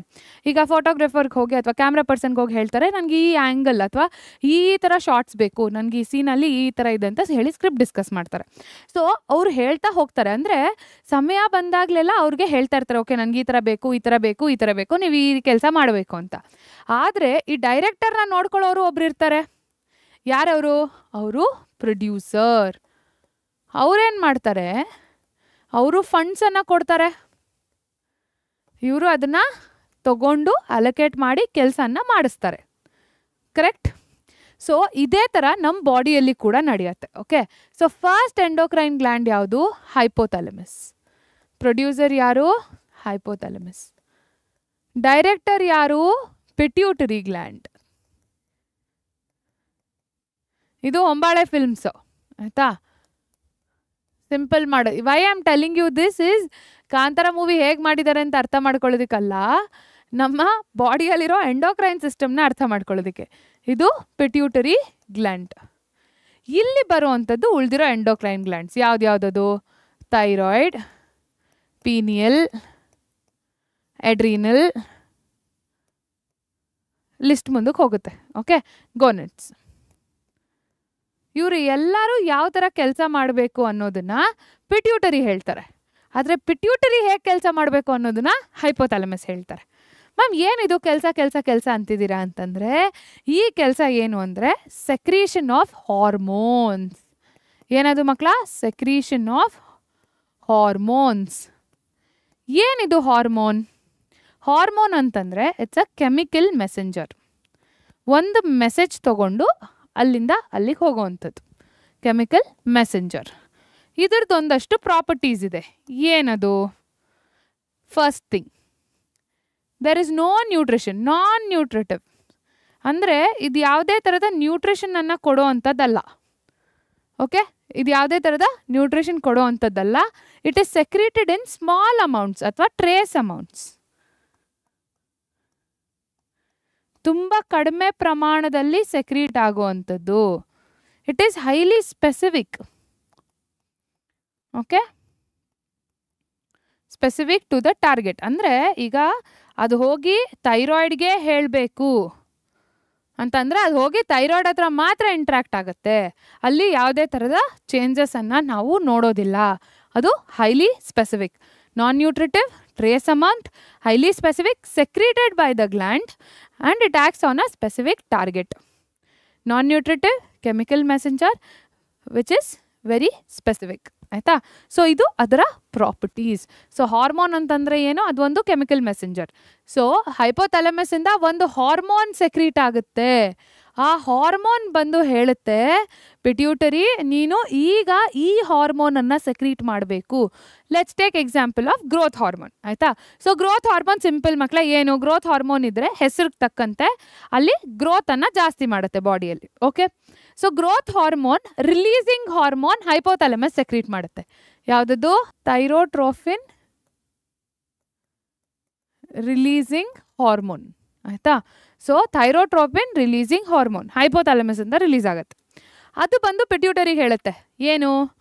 ಈಗ ಫೋಟೋಗ್ರಾಫರ್ಗೆ ಹೋಗಿ ಅಥವಾ ಕ್ಯಾಮ್ರಾ ಪರ್ಸನ್ಗೆ ಹೋಗಿ ಹೇಳ್ತಾರೆ ನನಗೆ ಈ ಆ್ಯಂಗಲ್ ಅಥವಾ ಈ ಥರ ಶಾರ್ಟ್ಸ್ ಬೇಕು, ನನಗೆ ಈ ಸೀನಲ್ಲಿ ಈ ಥರ ಇದೆ ಅಂತ ಹೇಳಿ ಸ್ಕ್ರಿಪ್ಟ್ ಡಿಸ್ಕಸ್ ಮಾಡ್ತಾರೆ. ಸೊ ಅವ್ರು ಹೇಳ್ತಾ ಹೋಗ್ತಾರೆ, ಅಂದರೆ ಸಮಯ ಬಂದಾಗಲೆಲ್ಲ ಅವ್ರಿಗೆ ಹೇಳ್ತಾ ಇರ್ತಾರೆ ಓಕೆ ನನಗೆ ಈ ಥರ ಬೇಕು, ಈ ಥರ ಬೇಕು, ಈ ಥರ ಬೇಕು, ನೀವು ಈ ಕೆಲಸ ಮಾಡಬೇಕು ಅಂತ. ಆದರೆ ಈ ಡೈರೆಕ್ಟರ್ನ ನೋಡ್ಕೊಳ್ಳೋರು ಒಬ್ರು ಇರ್ತಾರೆ. ಯಾರವರು? ಅವರು ಪ್ರೊಡ್ಯೂಸರ್. ಅವ್ರೇನು ಮಾಡ್ತಾರೆ, ಅವರು ಫಂಡ್ಸನ್ನು ಕೊಡ್ತಾರೆ, ಇವರು ಅದನ್ನು ತಗೊಂಡು ಅಲೋಕೇಟ್ ಮಾಡಿ ಕೆಲಸನ ಮಾಡಿಸ್ತಾರೆ. ಕರೆಕ್ಟ್? ಸೊ ಇದೇ ಥರ ನಮ್ಮ ಬಾಡಿಯಲ್ಲಿ ಕೂಡ ನಡೆಯುತ್ತೆ. Okay, so first endocrine gland ಯಾವುದು? ಹೈಪೋಥಾಲಮಸ್. ಪ್ರೊಡ್ಯೂಸರ್ ಯಾರು? ಹೈಪೋಥಾಲಮಸ್. ಡೈರೆಕ್ಟರ್ ಯಾರು? Pituitary gland. ಇದು ಹೊಂಬಾಳೆ ಫಿಲ್ಮ್ಸು, ಆಯಿತಾ? ಸಿಂಪಲ್ ಮಾಡು. Why I am telling you this is Kantara movie ಹೇಗೆ ಮಾಡಿದ್ದಾರೆ ಅಂತ ಅರ್ಥ ಮಾಡ್ಕೊಳ್ಳೋದಕ್ಕಲ್ಲ, ನಮ್ಮ ಬಾಡಿಯಲ್ಲಿರೋ ಎಂಡೋಕ್ರೈನ್ ಸಿಸ್ಟಮ್ನ ಅರ್ಥ ಮಾಡ್ಕೊಳ್ಳೋದಕ್ಕೆ. ಇದು ಪಿಟ್ಯೂಟರಿ ಗ್ಲ್ಯಾಂಡ್. ಇಲ್ಲಿ ಬರುವಂಥದ್ದು ಉಳಿದಿರೋ ಎಂಡೋಕ್ರೈನ್ ಗ್ಲ್ಯಾಂಡ್ಸ್ ಯಾವ್ದ್ಯಾವುದದು? ಥೈರಾಯ್ಡ್, ಪೀನಿಯಲ್, ಎಡ್ರಿನಲ್, ಲಿಸ್ಟ್ ಮುಂದಕ್ಕೆ ಹೋಗುತ್ತೆ. Okay, gonads. ಇವರು ಎಲ್ಲರೂ ಯಾವ ಥರ ಕೆಲಸ ಮಾಡಬೇಕು ಅನ್ನೋದನ್ನು ಪಿಟ್ಯೂಟರಿ ಹೇಳ್ತಾರೆ. ಆದರೆ ಪಿಟ್ಯೂಟರಿ ಹೇಗೆ ಕೆಲಸ ಮಾಡಬೇಕು ಅನ್ನೋದನ್ನ ಹೈಪೋಥಾಲಮಸ್ ಹೇಳ್ತಾರೆ. ಮ್ಯಾಮ್ ಏನಿದು ಕೆಲಸ ಕೆಲಸ ಕೆಲಸ ಅಂತಿದ್ದೀರಾ ಅಂತಂದರೆ, ಈ ಕೆಲಸ ಏನು ಅಂದರೆ ಸೆಕ್ರೀಷನ್ ಆಫ್ ಹಾರ್ಮೋನ್ಸ್. ಏನದು ಮಕ್ಕಳ? Secretion of hormones. ಏನಿದು ಹಾರ್ಮೋನ್? ಹಾರ್ಮೋನ್ ಅಂತಂದರೆ ಇಟ್ಸ್ ಅ ಕೆಮಿಕಲ್ ಮೆಸೆಂಜರ್. ಒಂದು ಮೆಸೇಜ್ ತಗೊಂಡು ಅಲ್ಲಿಂದ ಅಲ್ಲಿಗೆ ಹೋಗೋವಂಥದ್ದು ಕೆಮಿಕಲ್ ಮೆಸೆಂಜರ್. ಇದ್ರದ್ದು ಒಂದಷ್ಟು ಪ್ರಾಪರ್ಟೀಸ್ ಇದೆ. ಏನದು? First thing, there is no nutrition, non nutritive. ಅಂದರೆ ಇದು ಯಾವುದೇ ಥರದ ನ್ಯೂಟ್ರಿಷನನ್ನು ಕೊಡೋ ಅಂಥದ್ದಲ್ಲ. ಓಕೆ, ಇದು ಯಾವುದೇ ಥರದ ನ್ಯೂಟ್ರಿಷನ್ ಕೊಡೋ ಅಂಥದ್ದಲ್ಲ. It is secreted in small amounts ಅಥವಾ ಟ್ರೇಸ್ ಅಮೌಂಟ್ಸ್. ತುಂಬ ಕಡಿಮೆ ಪ್ರಮಾಣದಲ್ಲಿ ಸೆಕ್ರೀಟ್ ಆಗುವಂಥದ್ದು. It is highly specific. Okay, specific to the target. ಅಂದರೆ ಈಗ ಅದು ಹೋಗಿ ಥೈರಾಯ್ಡ್ಗೆ ಹೇಳಬೇಕು ಅಂತಂದರೆ ಅದು ಹೋಗಿ ಥೈರಾಯ್ಡ್ ಹತ್ರ ಮಾತ್ರ ಇಂಟ್ರ್ಯಾಕ್ಟ್ ಆಗುತ್ತೆ. ಅಲ್ಲಿ ಯಾವುದೇ ಥರದ ಚೇಂಜಸನ್ನು ನಾವು ನೋಡೋದಿಲ್ಲ. ಅದು highly specific, non nutritive, trace amount, highly specific, secreted by the gland, and it acts on a specific target. Non-nutritive, chemical messenger, which is very specific. ಆಯಿತಾ? ಸೊ ಇದು ಅದರ ಪ್ರಾಪರ್ಟೀಸ್. ಸೊ ಹಾರ್ಮೋನ್ ಅಂತಂದರೆ ಏನು? ಅದು ಒಂದು ಕೆಮಿಕಲ್ ಮೆಸೆಂಜರ್. ಸೊ ಹೈಪೋಥಾಲಮಸ್ಸಿಂದ ಒಂದು hormone secrete ಆಗುತ್ತೆ. ಆ ಹಾರ್ಮೋನ್ ಬಂದು ಹೇಳುತ್ತೆ ಪಿಟ್ಯೂಟರಿ ನೀನು ಈಗ ಈ ಹಾರ್ಮೋನನ್ನು ಸೆಕ್ರೀಟ್ ಮಾಡಬೇಕು. Let's take example of growth hormone. ಆಯಿತಾ? ಸೊ ಗ್ರೋತ್ ಹಾರ್ಮೋನ್ ಸಿಂಪಲ್ ಮಕ್ಕಳ ಏನು? ಗ್ರೋತ್ ಹಾರ್ಮೋನ್ ಇದ್ದರೆ ಹೆಸರಿಗೆ ತಕ್ಕಂತೆ ಅಲ್ಲಿ ಗ್ರೋತನ್ನು ಜಾಸ್ತಿ ಮಾಡುತ್ತೆ ಬಾಡಿಯಲ್ಲಿ. Okay, so growth hormone releasing hormone hypothalamus secrete ಮಾಡುತ್ತೆ. ಯಾವುದದು? ಥೈರೋಟ್ರೋಫಿನ್ ರಿಲೀಸಿಂಗ್ ಹಾರ್ಮೋನ್. ಆಯಿತಾ? ಸೊ ಥೈರೋಟ್ರೋಪಿನ್ ರಿಲೀಸಿಂಗ್ ಹಾರ್ಮೋನ್ ಹೈಪೋಥಾಲಮಸ್ಸಿಂದ ರಿಲೀಸ್ ಆಗುತ್ತೆ. ಅದು ಬಂದು ಪಿಟ್ಯೂಟರಿಗೆ ಹೇಳುತ್ತೆ ಏನು?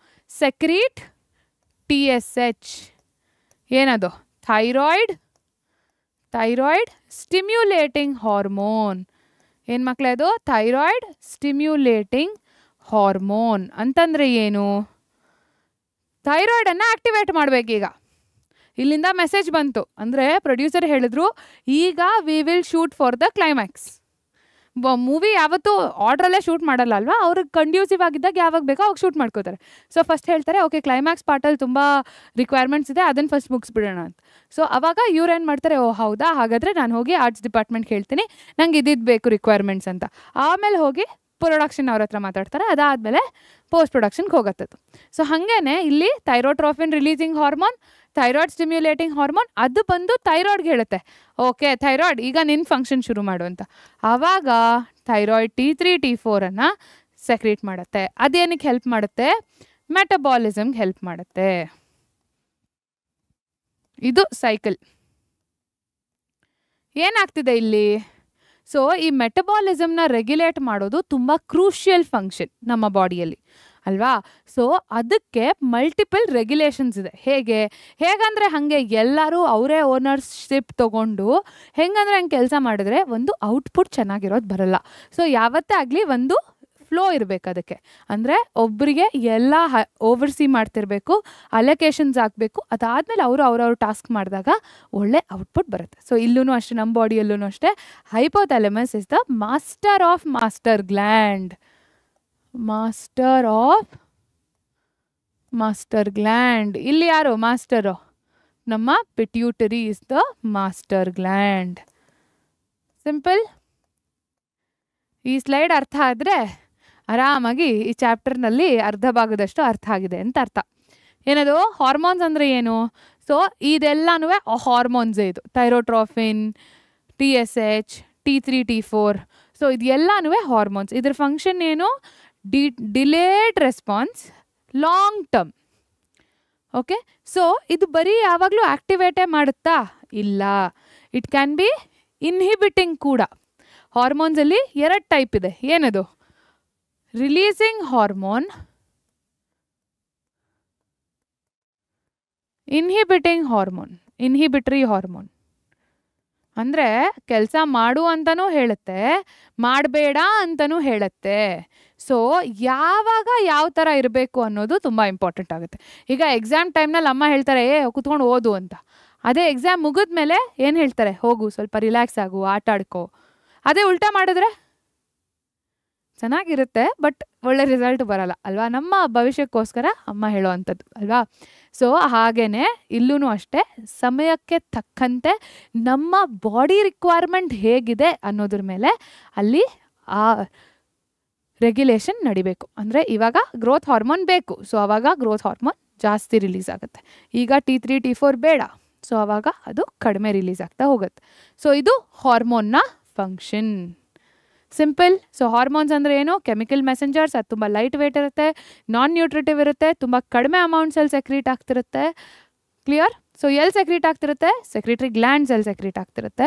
Secrete TSH. ಏನದು? Thyroid stimulating hormone. ಏನು ಮಕ್ಕಳೇ ಅದು? ಥೈರಾಯ್ಡ್ ಸ್ಟಿಮ್ಯುಲೇಟಿಂಗ್ ಹಾರ್ಮೋನ್ ಅಂತಂದರೆ ಏನು? ಥೈರಾಯ್ಡನ್ನು ಆಕ್ಟಿವೇಟ್ ಮಾಡಬೇಕೀಗ. ಇಲ್ಲಿಂದ ಮೆಸೇಜ್ ಬಂತು ಅಂದರೆ ಪ್ರೊಡ್ಯೂಸರ್ ಹೇಳಿದ್ರು ಈಗ we will shoot for the climax. Movie ಯಾವತ್ತೂ ಆರ್ಡ್ರಲ್ಲೇ ಶೂಟ್ ಮಾಡಲ್ಲ ಅಲ್ವಾ, ಅವ್ರಿಗೆ ಕಂಡ್ಯೂಸಿವ್ ಆಗಿದ್ದಾಗ ಯಾವಾಗ ಬೇಕೋ ಅವಾಗ ಶೂಟ್ ಮಾಡ್ಕೋತಾರೆ. ಸೊ ಫಸ್ಟ್ ಹೇಳ್ತಾರೆ ಓಕೆ ಕ್ಲೈಮ್ಯಾಕ್ಸ್ ಪಾರ್ಟಲ್ಲಿ ತುಂಬ ರಿಕ್ವೈರ್ಮೆಂಟ್ಸ್ ಇದೆ, ಅದನ್ನು ಫಸ್ಟ್ ಮುಗಿಸ್ಬಿಡೋಣ ಅಂತ. ಸೊ ಅವಾಗ ಇವ್ರು ಏನು ಮಾಡ್ತಾರೆ, ಓ ಹೌದಾ ಹಾಗಾದರೆ ನಾನು ಹೋಗಿ ಆರ್ಟ್ಸ್ ಡಿಪಾರ್ಟ್ಮೆಂಟ್ಗೆ ಹೇಳ್ತೀನಿ ನಂಗೆ ಇದಿದ್ದು ಬೇಕು ರಿಕ್ವೈರ್ಮೆಂಟ್ಸ್ ಅಂತ. ಆಮೇಲೆ ಹೋಗಿ ಪ್ರೊಡಕ್ಷನ್ ಅವ್ರ ಹತ್ರ ಮಾತಾಡ್ತಾರೆ. ಅದಾದಮೇಲೆ ಪೋಸ್ಟ್ ಪ್ರೊಡಕ್ಷನ್ಗೆ ಹೋಗತ್ತದು. ಸೊ ಹಾಗೇ ಇಲ್ಲಿ thyrotrophin releasing hormone, thyroid stimulating hormone, ಅದು ಬಂದು ಥೈರಾಯ್ಡ್ಗೆ ಹೇಳುತ್ತೆ ಓಕೆ ಥೈರಾಯ್ಡ್ ಈಗ ನಿನ್ನ ಫಂಕ್ಷನ್ ಶುರು ಮಾಡು ಅಂತ. ಆವಾಗ ಥೈರಾಯ್ಡ್ T3 T4 ಸೆಕ್ರೀಟ್ ಮಾಡುತ್ತೆ. ಅದೇನಕ್ಕೆ ಹೆಲ್ಪ್ ಮಾಡುತ್ತೆ? ಮೆಟಬಾಲಿಸಮ್ಗೆ ಹೆಲ್ಪ್ ಮಾಡುತ್ತೆ. ಇದು ಸೈಕಲ್. ಏನಾಗ್ತಿದೆ ಇಲ್ಲಿ? ಸೊ ಈ ಮೆಟಬಾಲಿಸಮ್ನ ರೆಗ್ಯುಲೇಟ್ ಮಾಡೋದು ತುಂಬ ಕ್ರೂಷಿಯಲ್ ಫಂಕ್ಷನ್ ನಮ್ಮ ಬಾಡಿಯಲ್ಲಿ ಅಲ್ವಾ. ಸೊ ಅದಕ್ಕೆ ಮಲ್ಟಿಪಲ್ ರೆಗ್ಯುಲೇಷನ್ಸ್ ಇದೆ. ಹೇಗಂದರೆ ಹಾಗೆ ಎಲ್ಲರೂ ಅವರೇ ಓನರ್ಶಿಪ್ ತೊಗೊಂಡು ಹೆಂಗಂದ್ರೆ ಹಂಗೆ ಕೆಲಸ ಮಾಡಿದ್ರೆ ಒಂದು ಔಟ್ಪುಟ್ ಚೆನ್ನಾಗಿರೋದು ಬರಲ್ಲ. ಸೊ ಯಾವತ್ತೇ ಆಗಲಿ ಒಂದು ಫ್ಲೋ ಇರಬೇಕು ಅದಕ್ಕೆ. ಅಂದರೆ ಒಬ್ಬರಿಗೆ ಎಲ್ಲ ಓವರ್ಸಿ ಮಾಡ್ತಿರ್ಬೇಕು, ಅಲೊಕೇಶನ್ಸ್ ಆಗಬೇಕು, ಅದಾದಮೇಲೆ ಅವ್ರವ್ರ ಟಾಸ್ಕ್ ಮಾಡಿದಾಗ ಒಳ್ಳೆ ಔಟ್ಪುಟ್ ಬರುತ್ತೆ. ಸೊ ಇಲ್ಲೂ ಅಷ್ಟೇ, ನಮ್ಮ ಬಾಡಿಯಲ್ಲೂ ಅಷ್ಟೇ hypothalamus is the master of master gland. Master gland ಇಲ್ಲಿ ಯಾರು ಮಾಸ್ಟರು? ನಮ್ಮ pituitary is the master gland. Simple. ಈ ಸ್ಲೈಡ್ ಅರ್ಥ ಆದರೆ ಆರಾಮಾಗಿ ಈ ಚಾಪ್ಟರ್ನಲ್ಲಿ ಅರ್ಧ ಭಾಗದಷ್ಟು ಅರ್ಥ ಆಗಿದೆ ಅಂತ ಅರ್ಥ. ಏನದು ಹಾರ್ಮೋನ್ಸ್ ಅಂದರೆ ಏನು? ಸೊ ಇದೆಲ್ಲನೂ ಹಾರ್ಮೋನ್ಸೇ. ಇದು thyrotrophin, TSH, T3, T4. So ಇದೆಲ್ಲನೂ ಹಾರ್ಮೋನ್ಸ್. ಇದ್ರ ಫಂಕ್ಷನ್ ಏನು? Delayed response, long term. Okay. So ಇದು ಬರೀ ಯಾವಾಗಲೂ ಆ್ಯಕ್ಟಿವೇಟೇ ಮಾಡುತ್ತಾ? ಇಲ್ಲ, ಇಟ್ ಕ್ಯಾನ್ ಬಿ ಇನ್ಹಿಬಿಟಿಂಗ್ ಕೂಡ. ಹಾರ್ಮೋನ್ಸಲ್ಲಿ 2 ಟೈಪ್ ಇದೆ. ಏನದು? Releasing hormone, inhibiting hormone. Inhibitory hormone ಅಂದರೆ ಕೆಲಸ ಮಾಡು ಅಂತಲೂ ಹೇಳುತ್ತೆ, ಮಾಡಬೇಡ ಅಂತಲೂ ಹೇಳುತ್ತೆ. ಸೊ ಯಾವಾಗ ಯಾವ ಥರ ಇರಬೇಕು ಅನ್ನೋದು ತುಂಬ ಇಂಪಾರ್ಟೆಂಟ್ ಆಗುತ್ತೆ. ಈಗ ಎಕ್ಸಾಮ್ ಟೈಮ್ನಲ್ಲಿ ಅಮ್ಮ ಹೇಳ್ತಾರೆ ಕೂತ್ಕೊಂಡು ಓದು ಅಂತ. ಅದೇ ಎಕ್ಸಾಮ್ ಮುಗಿದ್ಮೇಲೆ ಏನು ಹೇಳ್ತಾರೆ? ಹೋಗು ಸ್ವಲ್ಪ ರಿಲ್ಯಾಕ್ಸ್ ಆಗು, ಆಟ ಆಡ್ಕೋ. ಅದೇ ಉಲ್ಟಾ ಮಾಡಿದ್ರೆ ಚೆನ್ನಾಗಿರುತ್ತೆ, ಬಟ್ ಒಳ್ಳೆ ರಿಸಲ್ಟ್ ಬರಲ್ಲ ಅಲ್ವಾ. ನಮ್ಮ ಭವಿಷ್ಯಕ್ಕೋಸ್ಕರ ಅಮ್ಮ ಹೇಳೋ ಅಂಥದ್ದು ಅಲ್ವಾ. ಸೊ ಹಾಗೇ ಇಲ್ಲೂ ಅಷ್ಟೇ, ಸಮಯಕ್ಕೆ ತಕ್ಕಂತೆ ನಮ್ಮ ಬಾಡಿ ರಿಕ್ವೈರ್ಮೆಂಟ್ ಹೇಗಿದೆ ಅನ್ನೋದ್ರ ಮೇಲೆ ಅಲ್ಲಿ ಆ ರೆಗ್ಯುಲೇಷನ್ ನಡಿಬೇಕು. ಅಂದರೆ ಇವಾಗ ಗ್ರೋತ್ ಹಾರ್ಮೋನ್ ಬೇಕು, ಸೊ ಆವಾಗ ಗ್ರೋತ್ ಹಾರ್ಮೋನ್ ಜಾಸ್ತಿ ರಿಲೀಸ್ ಆಗುತ್ತೆ. ಈಗ T3, T4 ಬೇಡ, ಸೊ ಆವಾಗ ಅದು ಕಡಿಮೆ ರಿಲೀಸ್ ಆಗ್ತಾ ಹೋಗುತ್ತೆ. ಸೊ ಇದು ಹಾರ್ಮೋನ್ನ ಫಂಕ್ಷನ್. ಸಿಂಪಲ್. ಸೊ ಹಾರ್ಮೋನ್ಸ್ ಅಂದರೆ ಏನು? Chemical messengers. ಅದು ತುಂಬ ಲೈಟ್ ವೇಟ್ ಇರುತ್ತೆ, ನಾನ್ ನ್ಯೂಟ್ರಿಟಿವ್ ಇರುತ್ತೆ, ತುಂಬ ಕಡಿಮೆ ಅಮೌಂಟ್ಸಲ್ಲಿ ಸೆಕ್ರೀಟ್ ಆಗ್ತಿರುತ್ತೆ. ಕ್ಲಿಯರ್? ಸೊ ಎಲ್ಲಿ ಸೆಕ್ರೀಟ್ ಆಗ್ತಿರುತ್ತೆ? ಸೆಕ್ರಿಟರಿ ಗ್ಲ್ಯಾಂಡ್ಸಲ್ಲಿ ಸೆಕ್ರೀಟ್ ಆಗ್ತಿರುತ್ತೆ.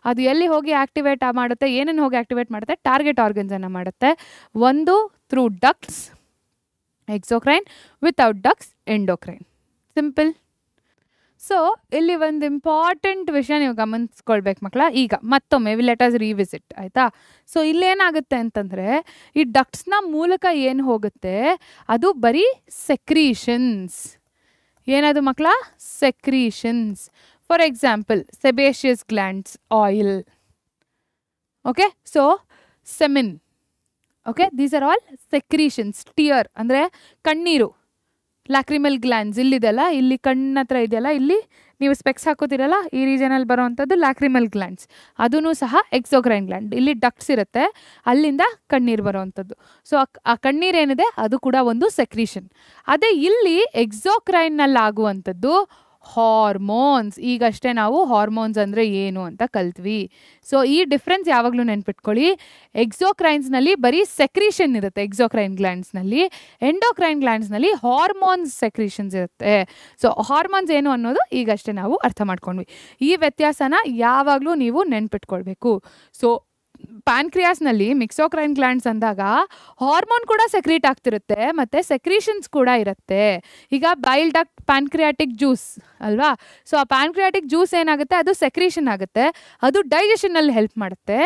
ಅದು ಎಲ್ಲಿ ಹೋಗಿ ಆ್ಯಕ್ಟಿವೇಟ್ ಮಾಡುತ್ತೆ? ಏನೇನು ಹೋಗಿ ಆ್ಯಕ್ಟಿವೇಟ್ ಮಾಡುತ್ತೆ? ಟಾರ್ಗೆಟ್ ಆರ್ಗನ್ಸನ್ನು ಮಾಡುತ್ತೆ. ಒಂದು through ducts exocrine, without ducts endocrine. Simple. So ಇಲ್ಲಿ ಒಂದು ಇಂಪಾರ್ಟೆಂಟ್ ವಿಷಯ ನೀವು ಗಮನಿಸ್ಕೊಳ್ಬೇಕು ಮಕ್ಕಳ. ಈಗ ಮತ್ತೊಮ್ಮೆ ಲೆಟ್ ಅಸ್ ರಿವಿಸಿಟ್, ಆಯಿತಾ? ಸೊ ಇಲ್ಲೇನಾಗುತ್ತೆ ಅಂತಂದರೆ ಈ ಡಕ್ಟ್ಸ್ನ ಮೂಲಕ ಏನು ಹೋಗುತ್ತೆ ಅದು ಬರೀ ಸೆಕ್ರೀಷನ್ಸ್. ಏನದು ಮಕ್ಕಳ? Secretions. For example sebaceous glands oil. Okay. So semen. Okay. These are all secretions. Tear ಅಂದರೆ ಕಣ್ಣೀರು. ಲ್ಯಾಕ್ರಿಮಲ್ ಗ್ಲ್ಯಾಂಡ್ಸ್ ಇಲ್ಲಿದೆಲ್ಲ, ಇಲ್ಲಿ ಕಣ್ಣ ಹತ್ರ ಇದೆಯಲ್ಲ, ಇಲ್ಲಿ ನೀವು ಸ್ಪೆಕ್ಸ್ ಹಾಕೋತಿರಲ್ಲ, ಈ ರೀಜನಲ್ಲಿ ಬರೋವಂಥದ್ದು ಲ್ಯಾಕ್ರಿಮಲ್ ಗ್ಲ್ಯಾಂಡ್ಸ್. ಅದೂ ಸಹ ಎಕ್ಸೋಕ್ರೈನ್ ಗ್ಲ್ಯಾಂಡ್. ಇಲ್ಲಿ ಡಕ್ಟ್ಸ್ ಇರುತ್ತೆ, ಅಲ್ಲಿಂದ ಕಣ್ಣೀರು ಬರೋವಂಥದ್ದು. ಸೊ ಆ ಕಣ್ಣೀರು ಏನಿದೆ ಅದು ಕೂಡ ಒಂದು ಸೆಕ್ರೀಷನ್. ಅದೇ ಇಲ್ಲಿ ಎಕ್ಸೋಕ್ರೈನ್ನಲ್ಲಿ ಆಗುವಂಥದ್ದು ಹಾರ್ಮೋನ್ಸ್. ಈಗಷ್ಟೇ ನಾವು ಹಾರ್ಮೋನ್ಸ್ ಅಂದರೆ ಏನು ಅಂತ ಕಲ್ತ್ವಿ. ಸೊ ಈ ಡಿಫ್ರೆನ್ಸ್ ಯಾವಾಗಲೂ ನೆನ್ಪಿಟ್ಕೊಳ್ಳಿ. ಎಕ್ಸೋಕ್ರೈನ್ಸ್ನಲ್ಲಿ ಬರೀ ಸೆಕ್ರೀಷನ್ ಇರುತ್ತೆ ಎಕ್ಸೋಕ್ರೈನ್ ಗ್ಲ್ಯಾಂಡ್ಸ್ನಲ್ಲಿ. ಎಂಡೋಕ್ರೈನ್ ಗ್ಲ್ಯಾಂಡ್ಸ್ನಲ್ಲಿ ಹಾರ್ಮೋನ್ಸ್ ಸೆಕ್ರೀಷನ್ಸ್ ಇರುತ್ತೆ. ಸೊ ಹಾರ್ಮೋನ್ಸ್ ಏನು ಅನ್ನೋದು ಈಗಷ್ಟೇ ನಾವು ಅರ್ಥ ಮಾಡ್ಕೊಂಡ್ವಿ. ಈ ವ್ಯತ್ಯಾಸನ ಯಾವಾಗಲೂ ನೀವು ನೆನ್ಪಿಟ್ಕೊಳ್ಬೇಕು. ಸೊ ಪ್ಯಾನ್ಕ್ರಿಯಾಸ್ನಲ್ಲಿ ಮಿಕ್ಸೋಕ್ರೈನ್ ಗ್ಲ್ಯಾಂಡ್ಸ್ ಅಂದಾಗ ಹಾರ್ಮೋನ್ ಕೂಡ ಸೆಕ್ರೀಟ್ ಆಗ್ತಿರುತ್ತೆ ಮತ್ತು ಸೆಕ್ರೀಷನ್ಸ್ ಕೂಡ ಇರುತ್ತೆ. ಈಗ ಬೈಲ್ ಡಕ್ಟ್ ಪ್ಯಾನ್ಕ್ರಿಯಾಟಿಕ್ ಜ್ಯೂಸ್ ಅಲ್ವಾ. ಸೊ ಆ ಪ್ಯಾನ್ಕ್ರಿಯಾಟಿಕ್ ಜ್ಯೂಸ್ ಏನಾಗುತ್ತೆ? ಅದು ಸೆಕ್ರೀಷನ್ ಆಗುತ್ತೆ, ಅದು ಡೈಜೆಷನ್ನಲ್ಲಿ ಹೆಲ್ಪ್ ಮಾಡುತ್ತೆ.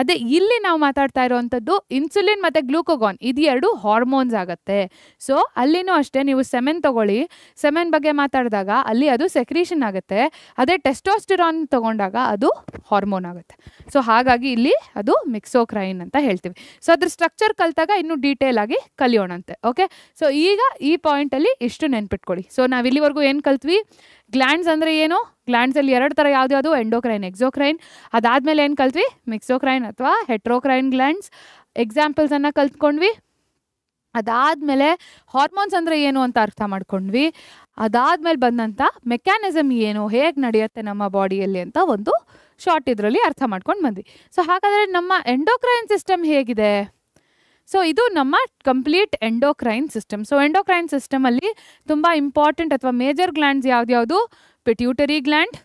ಅದೇ ಇಲ್ಲಿ ನಾವು ಮಾತಾಡ್ತಾ ಇರೋವಂಥದ್ದು ಇನ್ಸುಲಿನ್ ಮತ್ತು ಗ್ಲೂಕೋಗಾನ್, ಇದು 2 ಹಾರ್ಮೋನ್ಸ್ ಆಗುತ್ತೆ. ಸೊ ಅಲ್ಲಿನೂ ಅಷ್ಟೇ, ನೀವು ಸೆಮೆನ್ ತೊಗೊಳ್ಳಿ, ಸೆಮೆನ್ ಬಗ್ಗೆ ಮಾತಾಡಿದಾಗ ಅಲ್ಲಿ ಅದು ಸೆಕ್ರೀಷನ್ ಆಗುತ್ತೆ. ಅದೇ ಟೆಸ್ಟೋಸ್ಟಿರಾನ್ ತೊಗೊಂಡಾಗ ಅದು ಹಾರ್ಮೋನ್ ಆಗುತ್ತೆ. ಸೊ ಹಾಗಾಗಿ ಇಲ್ಲಿ ಅದು ಮಿಕ್ಸೋಕ್ರೈನ್ ಅಂತ ಹೇಳ್ತೀವಿ. ಸೊ ಅದ್ರ ಸ್ಟ್ರಕ್ಚರ್ ಕಲಿತಾಗ ಇನ್ನೂ ಡೀಟೇಲ್ ಆಗಿ ಕಲಿಯೋಣಂತೆ. ಓಕೆ. ಸೊ ಈಗ ಈ ಪಾಯಿಂಟಲ್ಲಿ ಇಷ್ಟು ನೆನ್ಪಿಟ್ಕೊಳ್ಳಿ. ಸೊ ನಾವು ಇಲ್ಲಿವರೆಗೂ ಏನು ಕಲ್ತ್ವಿ? ಗ್ಲ್ಯಾಂಡ್ಸ್ ಅಂದರೆ ಏನು? ಗ್ಲ್ಯಾಂಡ್ಸಲ್ಲಿ 2 ಥರ ಯಾವ್ದು? Endocrine, exocrine. ಅದಾದಮೇಲೆ ಏನು ಕಲ್ತ್ವಿ? ಮಿಕ್ಸೋಕ್ರೈನ್ ಅಥವಾ ಹೆಟ್ರೋಕ್ರೈನ್ ಗ್ಲ್ಯಾಂಡ್ಸ್ ಎಕ್ಸಾಂಪಲ್ಸನ್ನು ಕಲ್ತ್ಕೊಂಡ್ವಿ. ಅದಾದಮೇಲೆ ಹಾರ್ಮೋನ್ಸ್ ಅಂದರೆ ಏನು ಅಂತ ಅರ್ಥ ಮಾಡ್ಕೊಂಡ್ವಿ. ಅದಾದಮೇಲೆ ಬಂದಂಥ ಮೆಕ್ಯಾನಿಸಮ್ ಏನು, ಹೇಗೆ ನಡೆಯುತ್ತೆ ನಮ್ಮ ಬಾಡಿಯಲ್ಲಿ ಅಂತ ಒಂದು ಶಾರ್ಟ್ ಇದರಲ್ಲಿ ಅರ್ಥ ಮಾಡ್ಕೊಂಡು ಬಂದ್ವಿ. ಸೊ ಹಾಗಾದರೆ ನಮ್ಮ ಎಂಡೋಕ್ರೈನ್ ಸಿಸ್ಟಮ್ ಹೇಗಿದೆ? ಸೊ ಇದು ನಮ್ಮ complete endocrine system. So endocrine ಸಿಸ್ಟಮಲ್ಲಿ ತುಂಬ ಇಂಪಾರ್ಟೆಂಟ್ ಅಥವಾ ಮೇಜರ್ ಗ್ಲ್ಯಾಂಡ್ಸ್ ಯಾವ್ದ್ಯಾವುದು? Pituitary gland,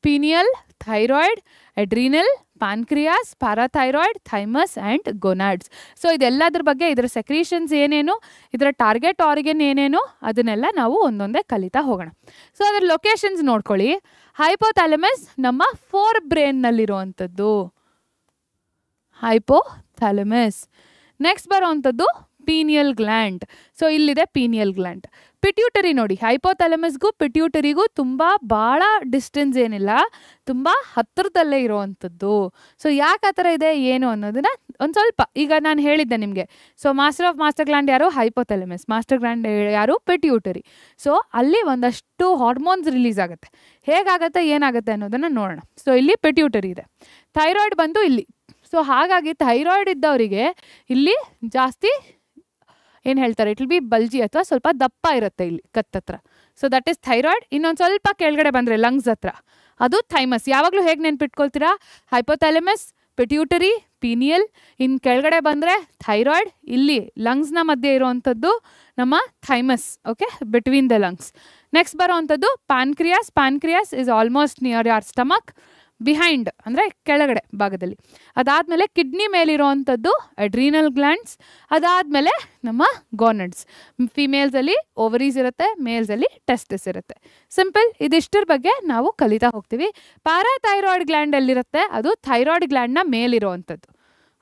pineal, thyroid, adrenal, pancreas, parathyroid, thymus and gonads. So ಇದೆಲ್ಲದ್ರ ಬಗ್ಗೆ, ಇದರ ಸೆಕ್ರೀಷನ್ಸ್ ಏನೇನು, ಇದರ ಟಾರ್ಗೆಟ್ ಆರ್ಗನ್ ಏನೇನು, ಅದನ್ನೆಲ್ಲ ನಾವು ಒಂದೊಂದೇ ಕಲಿತಾ ಹೋಗೋಣ. ಸೊ ಅದರ ಲೊಕೇಶನ್ಸ್ ನೋಡ್ಕೊಳ್ಳಿ. ಹೈಪೋಥಾಲಮಸ್ ನಮ್ಮ ಫೋರ್ ಬ್ರೈನ್ನಲ್ಲಿರುವಂಥದ್ದು, ಹೈಪೋಥಾಲಮಸ್. ನೆಕ್ಸ್ಟ್ ಬರೋವಂಥದ್ದು ಪೀನಿಯಲ್ ಗ್ಲ್ಯಾಂಡ್. ಸೊ ಇಲ್ಲಿದೆ ಪೀನಿಯಲ್ ಗ್ಲ್ಯಾಂಡ್. ಪಿಟ್ಯೂಟರಿ ನೋಡಿ, ಹೈಪೋಥಾಲಮಸ್ಗೂ ಪಿಟ್ಯೂಟರಿಗೂ ತುಂಬ ಭಾಳ ಡಿಸ್ಟೆನ್ಸ್ ಏನಿಲ್ಲ, ತುಂಬ ಹತ್ತಿರದಲ್ಲೇ ಇರೋವಂಥದ್ದು. ಸೊ ಯಾಕೆ ಆ ಥರ ಇದೆ ಏನು ಅನ್ನೋದನ್ನ ಒಂದು ಸ್ವಲ್ಪ ಈಗ ನಾನು ಹೇಳಿದ್ದೆ ನಿಮಗೆ. ಸೊ ಮಾಸ್ಟರ್ ಗ್ಲ್ಯಾಂಡ್ ಯಾರು? ಹೈಪೋಥಾಲಮಸ್. ಮಾಸ್ಟರ್ ಗ್ಲ್ಯಾಂಡ್ ಯಾರು? ಪಿಟ್ಯೂಟರಿ. ಸೊ ಅಲ್ಲಿ ಒಂದಷ್ಟು ಹಾರ್ಮೋನ್ಸ್ ರಿಲೀಸ್ ಆಗುತ್ತೆ. ಹೇಗಾಗುತ್ತೆ ಏನಾಗುತ್ತೆ ಅನ್ನೋದನ್ನು ನೋಡೋಣ. ಸೊ ಇಲ್ಲಿ ಪಿಟ್ಯೂಟರಿ ಇದೆ, ಥೈರಾಯ್ಡ್ ಬಂದು ಇಲ್ಲಿ. ಸೊ ಹಾಗಾಗಿ ಥೈರಾಯ್ಡ್ ಇದ್ದವರಿಗೆ ಇಲ್ಲಿ ಜಾಸ್ತಿ ಏನು ಹೇಳ್ತಾರೆ, ಇಟ್ ವಿಲ್ ಬಿ ಬಲ್ಜಿ ಅಥವಾ ಸ್ವಲ್ಪ ದಪ್ಪ ಇರುತ್ತೆ ಇಲ್ಲಿ ಕತ್ತತ್ರ. So that is thyroid. ಇನ್ನೊಂದು ಸ್ವಲ್ಪ ಕೆಳಗಡೆ ಬಂದರೆ ಲಂಗ್ಸ್ ಹತ್ರ ಅದು ಥೈಮಸ್. ಯಾವಾಗಲೂ ಹೇಗೆ ನೆನ್ಪಿಟ್ಕೊಳ್ತೀರಾ? Hypothalamus, pituitary, pineal. ಇನ್ನು ಕೆಳಗಡೆ ಬಂದರೆ ಥೈರಾಯ್ಡ್, ಇಲ್ಲಿ ಲಂಗ್ಸ್ನ ಮಧ್ಯೆ ಇರೋವಂಥದ್ದು ನಮ್ಮ thymus. Okay, between the lungs. Next ಬರೋವಂಥದ್ದು pancreas. Pancreas is almost near your stomach, behind ಅಂದರೆ ಕೆಳಗಡೆ ಭಾಗದಲ್ಲಿ. ಅದಾದಮೇಲೆ ಕಿಡ್ನಿ ಮೇಲಿರೋವಂಥದ್ದು ಅಡ್ರೀನಲ್ ಗ್ಲ್ಯಾಂಡ್ಸ್. ಅದಾದಮೇಲೆ ನಮ್ಮ ಗೋನಡ್ಸ್. ಫಿಮೇಲ್ಸಲ್ಲಿ ಓವರೀಸ್ ಇರುತ್ತೆ, ಮೇಲ್ಸಲ್ಲಿ ಟೆಸ್ಟಿಸ್ ಇರುತ್ತೆ. ಸಿಂಪಲ್. ಇದಿಷ್ಟರ ಬಗ್ಗೆ ನಾವು ಕಲಿತಾ ಹೋಗ್ತೀವಿ. ಪ್ಯಾರಾಥೈರಾಯ್ಡ್ ಗ್ಲ್ಯಾಂಡ್ ಎಲ್ಲಿರುತ್ತೆ? ಅದು ಥೈರಾಯ್ಡ್ ಗ್ಲ್ಯಾಂಡ್ನ ಮೇಲಿರೋವಂಥದ್ದು.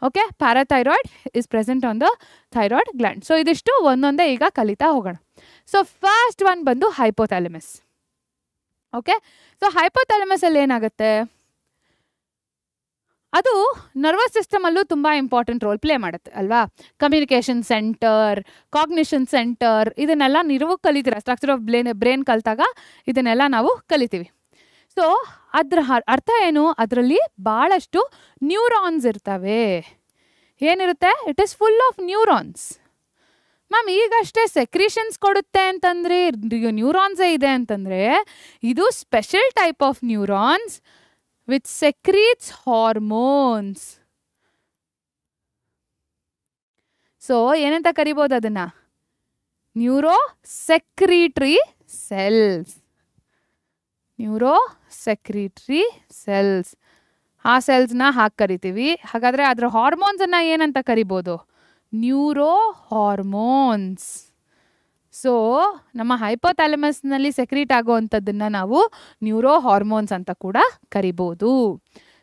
Okay, parathyroid is present on the thyroid gland. So ಇದಿಷ್ಟು ಒಂದೊಂದೇ ಈಗ ಕಲಿತಾ ಹೋಗೋಣ. ಸೊ ಫಸ್ಟ್ ಒನ್ ಬಂದು ಹೈಪೋಥಾಲಮಸ್. ಓಕೆ, ಸೊ ಹೈಪೋಥಾಲಮಸಲ್ಲಿ ಏನಾಗುತ್ತೆ, ಅದು ನರ್ವಸ್ ಸಿಸ್ಟಮಲ್ಲೂ ತುಂಬ ಇಂಪಾರ್ಟೆಂಟ್ ರೋಲ್ ಪ್ಲೇ ಮಾಡುತ್ತೆ ಅಲ್ವಾ. ಕಮ್ಯುನಿಕೇಷನ್ ಸೆಂಟರ್, ಕಾಗ್ನಿಷನ್ ಸೆಂಟರ್, ಇದನ್ನೆಲ್ಲ ನೀವು ಕಲಿತೀರ. ಸ್ಟ್ರಕ್ಚರ್ ಆಫ್ ಬ್ರೈನ್ ಕಲಿತಾಗ ಇದನ್ನೆಲ್ಲ ನಾವು ಕಲಿತೀವಿ. ಸೊ ಅದ್ರ ಅರ್ಥ ಏನು? ಅದರಲ್ಲಿ ಭಾಳಷ್ಟು ನ್ಯೂರಾನ್ಸ್ ಇರ್ತವೆ. ಏನಿರುತ್ತೆ? It is full of neurons. Ma'am ಈಗಷ್ಟೇ ಸೆಕ್ರೀಷನ್ಸ್ ಕೊಡುತ್ತೆ ಅಂತಂದರೆ, ನ್ಯೂರಾನ್ಸೇ ಇದೆ ಅಂತಂದರೆ, ಇದು special type of neurons which secretes hormones. So ಏನಂತ ಕರಿಬೋದು ಅದನ್ನ? Neuro secretory cells. Neuro secretory cells, ಆ ಸೆಲ್ಸ್ನ ಹಾಕಿ ಕರಿತೀವಿ. ಹಾಗಾದರೆ ಅದರ ಹಾರ್ಮೋನ್ಸನ್ನು ಏನಂತ ಕರಿಬೋದು? Neuro hormones. ಸೊ ನಮ್ಮ ಹೈಪೋಥಾಲಮಸ್ನಲ್ಲಿ ಸೆಕ್ರೀಟ್ ಆಗೋವಂಥದ್ದನ್ನು ನಾವು ನ್ಯೂರೋ ಹಾರ್ಮೋನ್ಸ್ ಅಂತ ಕೂಡ ಕರಿಬೋದು.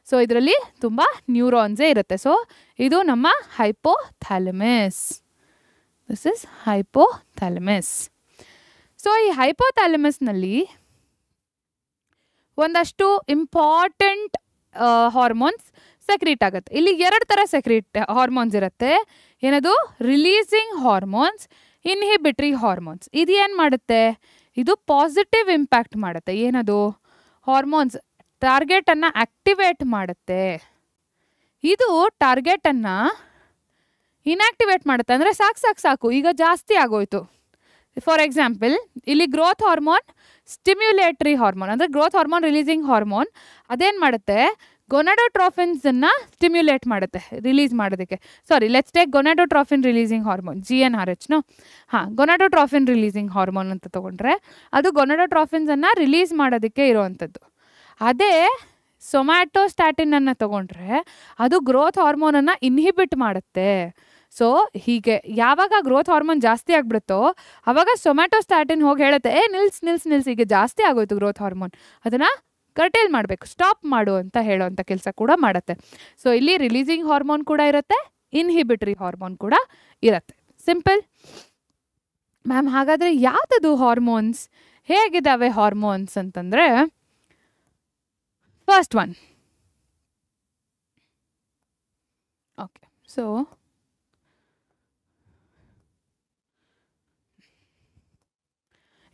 ಸೊ ಇದರಲ್ಲಿ ತುಂಬ ನ್ಯೂರಾನ್ಸೇ ಇರುತ್ತೆ. ಸೊ ಇದು ನಮ್ಮ hypothalamus. This is hypothalamus. So ಈ ಹೈಪೋಥಾಲಮಸ್ನಲ್ಲಿ ಒಂದಷ್ಟು ಇಂಪಾರ್ಟೆಂಟ್ ಹಾರ್ಮೋನ್ಸ್ ಸೆಕ್ರೀಟ್ ಆಗುತ್ತೆ. ಇಲ್ಲಿ ಎರಡು ಥರ ಹಾರ್ಮೋನ್ಸ್ ಇರುತ್ತೆ. ಏನದು? Releasing hormones, inhibitory hormones. ಇದು ಏನು ಮಾಡುತ್ತೆ? ಇದು ಪಾಸಿಟಿವ್ ಇಂಪ್ಯಾಕ್ಟ್ ಮಾಡುತ್ತೆ. ಏನದು? ಹಾರ್ಮೋನ್ಸ್ ಟಾರ್ಗೆಟನ್ನು ಆಕ್ಟಿವೇಟ್ ಮಾಡುತ್ತೆ. ಇದು ಟಾರ್ಗೆಟನ್ನು ಇನ್ಆಕ್ಟಿವೇಟ್ ಮಾಡುತ್ತೆ. ಅಂದರೆ ಸಾಕು ಈಗ ಜಾಸ್ತಿ ಆಗೋಯ್ತು. ಫಾರ್ ಎಕ್ಸಾಂಪಲ್ ಇಲ್ಲಿ ಗ್ರೋತ್ ಹಾರ್ಮೋನ್, ಸ್ಟಿಮ್ಯುಲೇಟ್ರಿ ಹಾರ್ಮೋನ್ ಅಂದರೆ ಗ್ರೋತ್ ಹಾರ್ಮೋನ್ ರಿಲೀಸಿಂಗ್ ಹಾರ್ಮೋನ್. ಅದೇನು ಮಾಡುತ್ತೆ? ಗೊನಾಡೋಟ್ರೋಫಿನ್ಸನ್ನು ಸ್ಟಿಮ್ಯುಲೇಟ್ ಮಾಡುತ್ತೆ ರಿಲೀಸ್ ಮಾಡೋದಕ್ಕೆ. Sorry, let's take gonadotrophin releasing hormone, GnRH. Gonadotrophin releasing hormone ಅಂತ ತೊಗೊಂಡ್ರೆ ಅದು ಗೊನಾಡೋಟ್ರೋಫಿನ್ಸನ್ನು ರಿಲೀಸ್ ಮಾಡೋದಕ್ಕೆ ಇರೋವಂಥದ್ದು. ಅದೇ ಸೊಮ್ಯಾಟೋಸ್ಟ್ಯಾಟಿನನ್ನು ತೊಗೊಂಡ್ರೆ ಅದು ಗ್ರೋತ್ ಹಾರ್ಮೋನನ್ನು ಇನ್ಹಿಬಿಟ್ ಮಾಡುತ್ತೆ. ಸೊ ಹೀಗೆ ಯಾವಾಗ ಗ್ರೋತ್ ಹಾರ್ಮೋನ್ ಜಾಸ್ತಿ ಆಗಿಬಿಡುತ್ತೋ ಆವಾಗ ಸೊಮ್ಯಾಟೋಸ್ಟ್ಯಾಟಿನ್ ಹೋಗಿ ಹೇಳುತ್ತೆ, ನಿಲ್ಸ್ ಈಗ ಜಾಸ್ತಿ ಆಗೋಯ್ತು ಗ್ರೋತ್ ಹಾರ್ಮೋನ್, ಅದನ್ನು ಕರ್ಟೇಲ್ ಮಾಡಬೇಕು, ಸ್ಟಾಪ್ ಮಾಡು ಅಂತ ಹೇಳೋವಂಥ ಕೆಲಸ ಕೂಡ ಮಾಡುತ್ತೆ. ಸೊ ಇಲ್ಲಿ ರಿಲೀಸಿಂಗ್ ಹಾರ್ಮೋನ್ ಕೂಡ ಇರುತ್ತೆ, ಇನ್ಹಿಬಿಟ್ರಿ ಹಾರ್ಮೋನ್ ಕೂಡ ಇರುತ್ತೆ. ಸಿಂಪಲ್. ಮ್ಯಾಮ್ ಹಾಗಾದರೆ ಯಾವುದದು ಹಾರ್ಮೋನ್ಸ್? ಹೇಗಿದ್ದಾವೆ ಹಾರ್ಮೋನ್ಸ್ ಅಂತಂದರೆ, ಫಸ್ಟ್ ಒನ್, ಓಕೆ, ಸೊ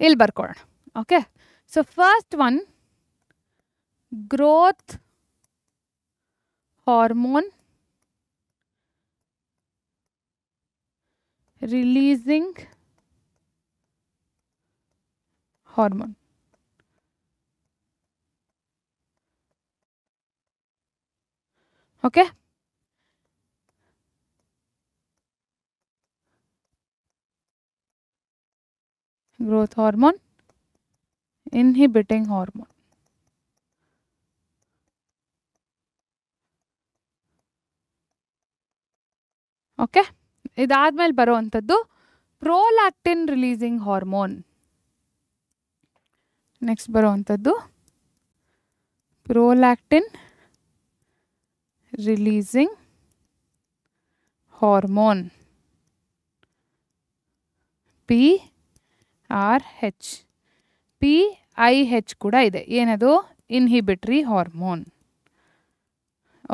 ಇಲ್ಲಿ ಬರ್ಕೊಳ್ಳೋಣ. Okay, so first one growth hormone releasing hormone. Okay, growth hormone, inhibiting hormone. Okay, ಇದಾದ್ಮೇಲೆ ಬರುವಂಥದ್ದು ಪ್ರೋಲ್ಯಾಕ್ಟಿನ್ ರಿಲೀಸಿಂಗ್ ಹಾರ್ಮೋನ್. ನೆಕ್ಸ್ಟ್ ಬರುವಂಥದ್ದು prolactin releasing hormone PRH. PIH ಕೂಡ ಇದೆ. ಏನದು? Inhibitory hormone.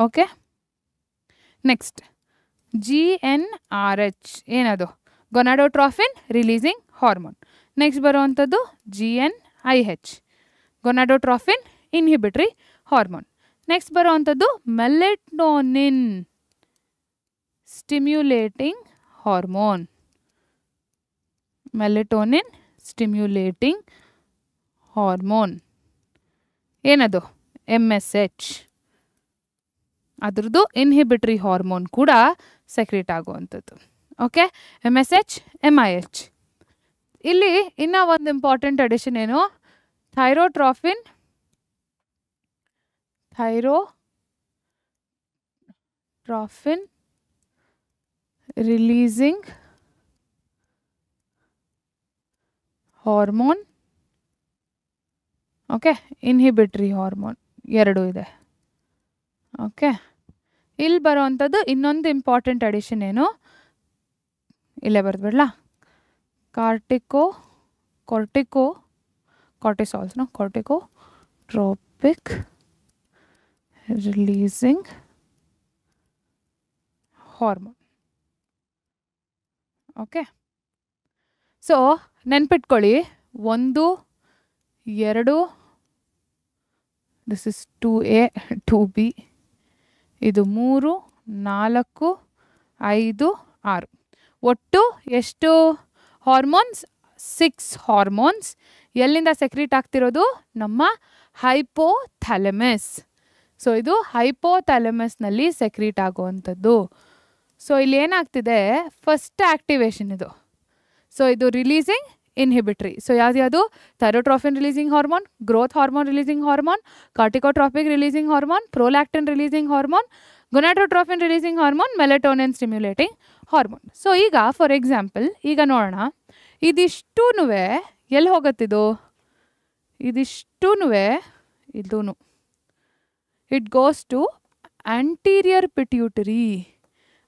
Okay, next GnRH. ಏನದು? Gonadotrophin releasing hormone. Next ಬರುವಂಥದ್ದು GnIH, gonadotrophin inhibitory hormone. Next ಬರುವಂಥದ್ದು melatonin stimulating hormone. Melatonin stimulating hormone ಏನದು? MSH. ಅದ್ರದ್ದು ಇನ್ಹಿಬಿಟರಿ ಹಾರ್ಮೋನ್ ಕೂಡ ಸೆಕ್ರೇಟ್ ಆಗುವಂಥದ್ದು. Okay, MSH, MIH. ಇಲ್ಲಿ ಇನ್ನೂ ಒಂದು ಇಂಪಾರ್ಟೆಂಟ್ ಅಡಿಷನ್ ಏನು? ಥೈರೋಟ್ರಾಫಿನ್ ರಿಲೀಸಿಂಗ್ ಹಾರ್ಮೋನ್. ಓಕೆ, ಇನ್ಹಿಬಿಟರಿ ಹಾರ್ಮೋನ್ ಎರಡು ಇದೆ. ಓಕೆ, ಇಲ್ಲಿ ಬರೋವಂಥದ್ದು ಇನ್ನೊಂದು ಇಂಪಾರ್ಟೆಂಟ್ ಅಡಿಷನ್ ಏನು? ಇಲ್ಲೇ ಬರೆದ್ಬಿಡ್ಲಾ? ಕಾರ್ಟಿಕೋಟ್ರೋಪಿಕ್ ರಿಲೀಸಿಂಗ್ ಹಾರ್ಮೋನ್. ಓಕೆ, ಸೊ ನೆನ್ಪಿಟ್ಕೊಳ್ಳಿ, 1, 2, ದಿಸ್ ಇಸ್ 2A 2B, ಇದು 3, 4, 5, 6. ಒಟ್ಟು ಎಷ್ಟು ಹಾರ್ಮೋನ್ಸ್? 6 ಹಾರ್ಮೋನ್ಸ್. ಎಲ್ಲಿಂದ ಸೆಕ್ರೀಟ್ ಆಗ್ತಿರೋದು? ನಮ್ಮ ಹೈಪೋಥಾಲಮಸ್. ಸೊ ಇದು ಹೈಪೋಥಾಲಮಸ್ನಲ್ಲಿ ಸೆಕ್ರೀಟ್ ಆಗುವಂಥದ್ದು. ಸೊ ಇಲ್ಲಿ ಏನಾಗ್ತಿದೆ? ಫಸ್ಟ್ ಆಕ್ಟಿವೇಶನ್ ಇದು. ಸೊ ಇದು ರಿಲೀಸಿಂಗ್ ಇನ್ಹಿಬಿಟರಿ. ಸೊ ಯಾವ್ದು? Thyrotrophin releasing hormone, growth hormone releasing hormone, corticotropic releasing hormone, prolactin releasing hormone, gonadotrophin releasing hormone, melatonin stimulating hormone. So ಈಗ ಫಾರ್ ಎಕ್ಸಾಂಪಲ್ ಈಗ ನೋಡೋಣ, ಇದಿಷ್ಟೂ ಎಲ್ಲಿ ಹೋಗುತ್ತಿದು? ಇದಿಷ್ಟೂ ಇದೂ it goes to anterior pituitary,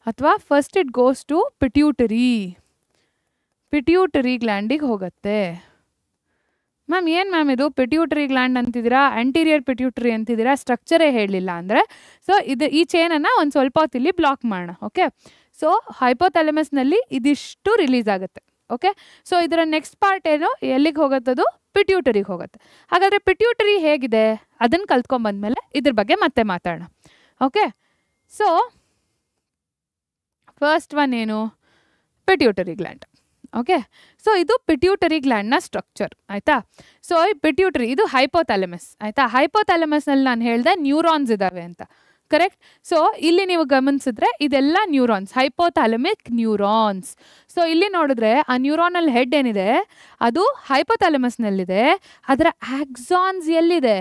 ಅಥವಾ first it goes to pituitary ಗ್ಲ್ಯಾಂಡಿಗೆ ಹೋಗುತ್ತೆ. ಮ್ಯಾಮ್ ಏನು ಮ್ಯಾಮ್ ಇದು ಪಿಟ್ಯೂಟರಿ ಗ್ಲ್ಯಾಂಡ್ ಅಂತಿದ್ದೀರಾ, ಆಂಟೀರಿಯರ್ ಪಿಟ್ಯೂಟರಿ ಅಂತಿದ್ದೀರಾ, ಸ್ಟ್ರಕ್ಚರೇ ಹೇಳಲಿಲ್ಲ ಅಂದರೆ? ಸೊ ಈ ಚೇನನ್ನು ಒಂದು ಸ್ವಲ್ಪ ಹೊತ್ತಿಲ್ಲಿ ಬ್ಲಾಕ್ ಮಾಡೋಣ. ಓಕೆ, ಸೊ ಹೈಪೋಥಾಲಮಸ್ನಲ್ಲಿ ಇದಿಷ್ಟು ರಿಲೀಸ್ ಆಗುತ್ತೆ. ಓಕೆ, ಸೊ ಇದರ ನೆಕ್ಸ್ಟ್ ಪಾರ್ಟ್ ಏನು? ಎಲ್ಲಿಗೆ ಹೋಗುತ್ತದು? ಪಿಟ್ಯೂಟರಿಗೆ ಹೋಗುತ್ತೆ. ಹಾಗಾದರೆ ಪಿಟ್ಯೂಟರಿ ಹೇಗಿದೆ ಅದನ್ನು ಕಲ್ತ್ಕೊಂಡ್ಬಂದ್ಮೇಲೆ ಇದ್ರ ಬಗ್ಗೆ ಮತ್ತೆ ಮಾತಾಡೋಣ. ಓಕೆ, ಸೊ ಫಸ್ಟ್ ಒನ್ ಏನು? Pituitary gland. ಓಕೆ, ಸೊ ಇದು ಪಿಟ್ಯೂಟರಿ ಗ್ಲ್ಯಾಂಡ್ನ ಸ್ಟ್ರಕ್ಚರ್ ಆಯಿತಾ. ಸೊ ಈ ಪಿಟ್ಯೂಟರಿ ಇದು ಹೈಪೋಥಾಲಮಸ್ ಆಯಿತಾ. ಹೈಪೋಥಾಲಮಸ್ನಲ್ಲಿ ನಾನು ಹೇಳಿದೆ ನ್ಯೂರಾನ್ಸ್ ಇದ್ದಾವೆ ಅಂತ, ಕರೆಕ್ಟ್. ಸೊ ಇಲ್ಲಿ ನೀವು ಗಮನಿಸಿದ್ರೆ ಇದೆಲ್ಲ ನ್ಯೂರಾನ್ಸ್, ಹೈಪೋಥಾಲಮಿಕ್ ನ್ಯೂರಾನ್ಸ್. ಸೊ ಇಲ್ಲಿ ನೋಡಿದ್ರೆ ಆ ನ್ಯೂರಾನಲ್ ಹೆಡ್ ಏನಿದೆ ಅದು ಹೈಪೋಥಾಲಮಸ್ನಲ್ಲಿದೆ. ಅದರ ಆಕ್ಸಾನ್ಸ್ ಎಲ್ಲಿದೆ?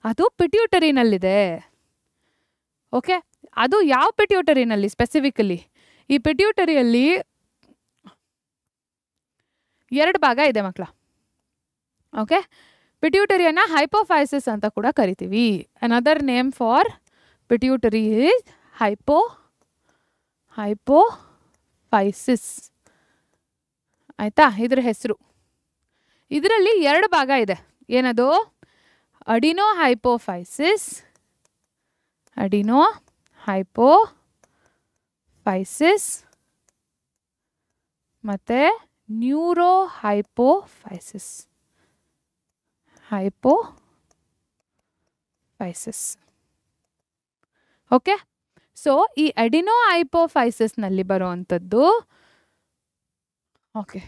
ಅದು ಪಿಟ್ಯೂಟರಿನಲ್ಲಿದೆ. ಓಕೆ, ಅದು ಯಾವ ಪಿಟ್ಯೂಟರಿನಲ್ಲಿ ಸ್ಪೆಸಿಫಿಕಲಿ? ಈ ಪಿಟ್ಯೂಟರಿಯಲ್ಲಿ 2 ಭಾಗ ಇದೆ ಮಕ್ಕಳ. ಓಕೆ, ಪಿಟ್ಯೂಟರಿಯನ್ನು ಹೈಪೋಫೈಸಿಸ್ ಅಂತ ಕೂಡ ಕರಿತೀವಿ. Another name for pituitary is hypophysis ಆಯಿತಾ, ಇದ್ರ ಹೆಸರು. ಇದರಲ್ಲಿ 2 ಭಾಗ ಇದೆ. ಏನದು? ಅಡಿನೋ ಹೈಪೋಫೈಸಿಸ್ ಮತ್ತು ನ್ಯೂರೋ ಹೈಪೋಫೈಸಿಸ್. ಓಕೆ, ಸೊ ಈ ಅಡಿನೋ ಹೈಪೋಫೈಸಿಸ್ನಲ್ಲಿ ಬರುವಂಥದ್ದು, ಓಕೆ,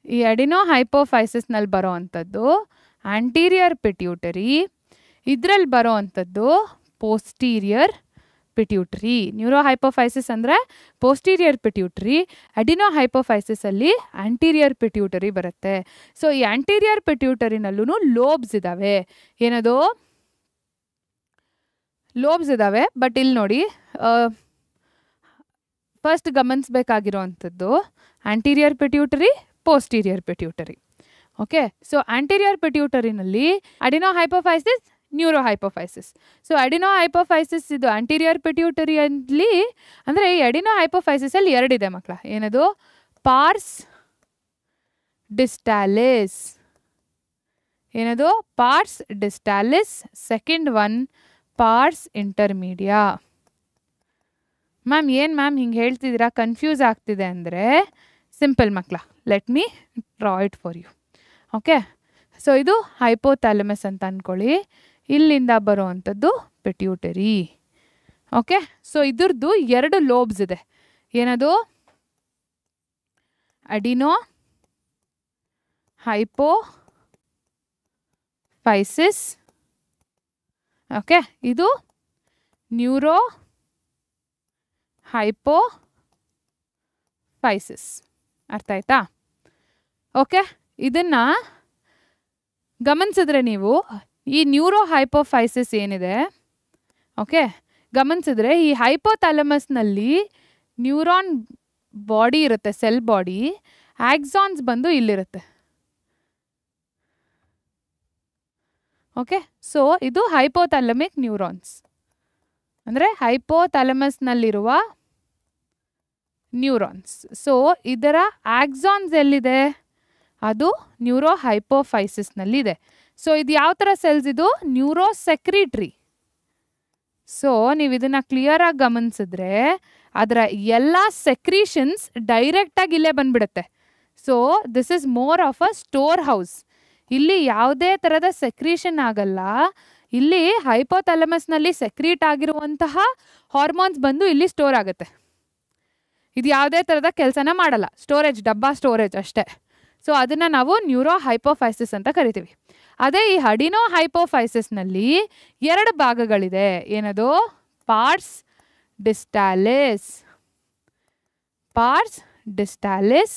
ಈ ಅಡಿನೋ ಹೈಪೋಫೈಸಿಸ್ನಲ್ಲಿ ಬರೋವಂಥದ್ದು ಆಂಟೀರಿಯರ್ ಪಿಟ್ಯೂಟರಿ. ಇದರಲ್ಲಿ ಬರೋವಂಥದ್ದು ಪೋಸ್ಟೀರಿಯರ್ ಪಿಟ್ಯೂಟರಿ. ನ್ಯೂರೋ ಹೈಪೋಫೈಸಿಸ್ ಅಂದರೆ ಪೋಸ್ಟೀರಿಯರ್ ಪಿಟ್ಯೂಟರಿ, ಅಡಿನೋ ಹೈಪೋಫೈಸಿಸಲ್ಲಿ ಆಂಟೀರಿಯರ್ ಪಿಟ್ಯೂಟರಿ ಬರುತ್ತೆ. ಸೊ ಈ ಆಂಟೀರಿಯರ್ ಪಿಟ್ಯೂಟರಿನಲ್ಲೂ ಲೋಬ್ಸ್ ಇದ್ದಾವೆ. ಏನದು? ಲೋಬ್ಸ್ ಇದ್ದಾವೆ. ಬಟ್ ಇಲ್ಲಿ ನೋಡಿ ಫಸ್ಟ್ ಗಮನಿಸಬೇಕಾಗಿರೋವಂಥದ್ದು anterior pituitary, posterior pituitary. Okay, so anterior ಪಿಟ್ಯೂಟರಿನಲ್ಲಿ adeno hypophysis, neuro hypophysis. So adeno hypophysis ಇದು ಆಂಟೀರಿಯರ್ ಪಿಟ್ಯೂಟರಿಯಲ್ಲಿ, ಅಂದರೆ ಈ ಅಡಿನೋ ಹೈಪೋಫೈಸಿಸಲ್ಲಿ ಎರಡಿದೆ ಮಕ್ಕಳ. ಏನದು? Pars distalis. ಏನದು? Pars distalis. Second one pars intermedia. Ma'am ಏನು ಮ್ಯಾಮ್ ಹಿಂಗೆ ಹೇಳ್ತಿದ್ದೀರಾ, ಕನ್ಫ್ಯೂಸ್ ಆಗ್ತಿದೆ ಅಂದರೆ ಸಿಂಪಲ್ ಮಕ್ಕಳ, let me draw it for you. Okay, so ಇದು ಹೈಪೋಥಾಲಮಸ್ ಅಂತ ಅಂದ್ಕೊಳ್ಳಿ. ಇಲ್ಲಿಂದ ಬರುವಂಥದ್ದು ಪಿಟ್ಯೂಟರಿ. ಓಕೆ, ಸೊ ಇದ್ರದ್ದು 2 ಲೋಬ್ಸ್ ಇದೆ. ಏನದು? ಅಡಿನೋ ಹೈಪೋಫೈಸಿಸ್. ಓಕೆ, ಇದು ನ್ಯೂರೋ ಹೈಪೋಫೈಸಿಸ್. ಅರ್ಥ ಆಯ್ತಾ? ಓಕೆ, ಇದನ್ನು ಗಮನಿಸಿದ್ರೆ ನೀವು ಈ ನ್ಯೂರೋ ಹೈಪೋಫೈಸಿಸ್ ಏನಿದೆ, ಓಕೆ, ಗಮನಿಸಿದ್ರೆ ಈ ಹೈಪೋಥಾಲಮಸ್ನಲ್ಲಿ ನ್ಯೂರಾನ್ ಬಾಡಿ ಇರುತ್ತೆ, ಸೆಲ್ ಬಾಡಿ. ಆಕ್ಸಾನ್ಸ್ ಬಂದು ಇಲ್ಲಿರುತ್ತೆ. ಓಕೆ, ಸೊ ಇದು ಹೈಪೋಥಾಲಮಿಕ್ ನ್ಯೂರಾನ್ಸ್, ಅಂದರೆ ಹೈಪೋಥಾಲಮಸ್ನಲ್ಲಿರುವ ನ್ಯೂರಾನ್ಸ್. ಸೊ ಇದರ ಆಕ್ಸಾನ್ಸ್ ಎಲ್ಲಿದೆ? ಅದು ನ್ಯೂರೋ ಹೈಪೋಫೈಸಿಸ್ನಲ್ಲಿದೆ. ಸೊ ಇದು ಯಾವ ಥರ ಸೆಲ್ಸ್? ಇದು ನ್ಯೂರೋ ಸೆಕ್ರಿಟ್ರಿ. ಸೊ ನೀವು ಇದನ್ನು ಕ್ಲಿಯರಾಗಿ ಗಮನಿಸಿದ್ರೆ ಅದರ ಎಲ್ಲ ಸೆಕ್ರೀಷನ್ಸ್ ಡೈರೆಕ್ಟಾಗಿ ಇಲ್ಲೇ ಬಂದ್ಬಿಡುತ್ತೆ. So this is more of a store house. ಇಲ್ಲಿ ಯಾವುದೇ ಥರದ ಸೆಕ್ರೀಷನ್ ಆಗಲ್ಲ. ಇಲ್ಲಿ ಹೈಪೋಥಾಲಮಸ್ನಲ್ಲಿ ಸೆಕ್ರೀಟ್ ಆಗಿರುವಂತಹ ಹಾರ್ಮೋನ್ಸ್ ಬಂದು ಇಲ್ಲಿ ಸ್ಟೋರ್ ಆಗುತ್ತೆ. ಇದು ಯಾವುದೇ ಥರದ ಕೆಲಸನ ಮಾಡಲ್ಲ, ಸ್ಟೋರೇಜ್, ಡಬ್ಬಾ ಸ್ಟೋರೇಜ್ ಅಷ್ಟೇ. ಸೊ ಅದನ್ನು ನಾವು ನ್ಯೂರೋ ಹೈಪೋಫೈಸಿಸ್ ಅಂತ ಕರಿತೀವಿ. ಅದೇ ಈ ಅಡಿನೋ ಹೈಪೋಫೈಸಿಸ್ನಲ್ಲಿ 2 ಭಾಗಗಳಿದೆ. ಏನದು? Pars distalis. Pars distalis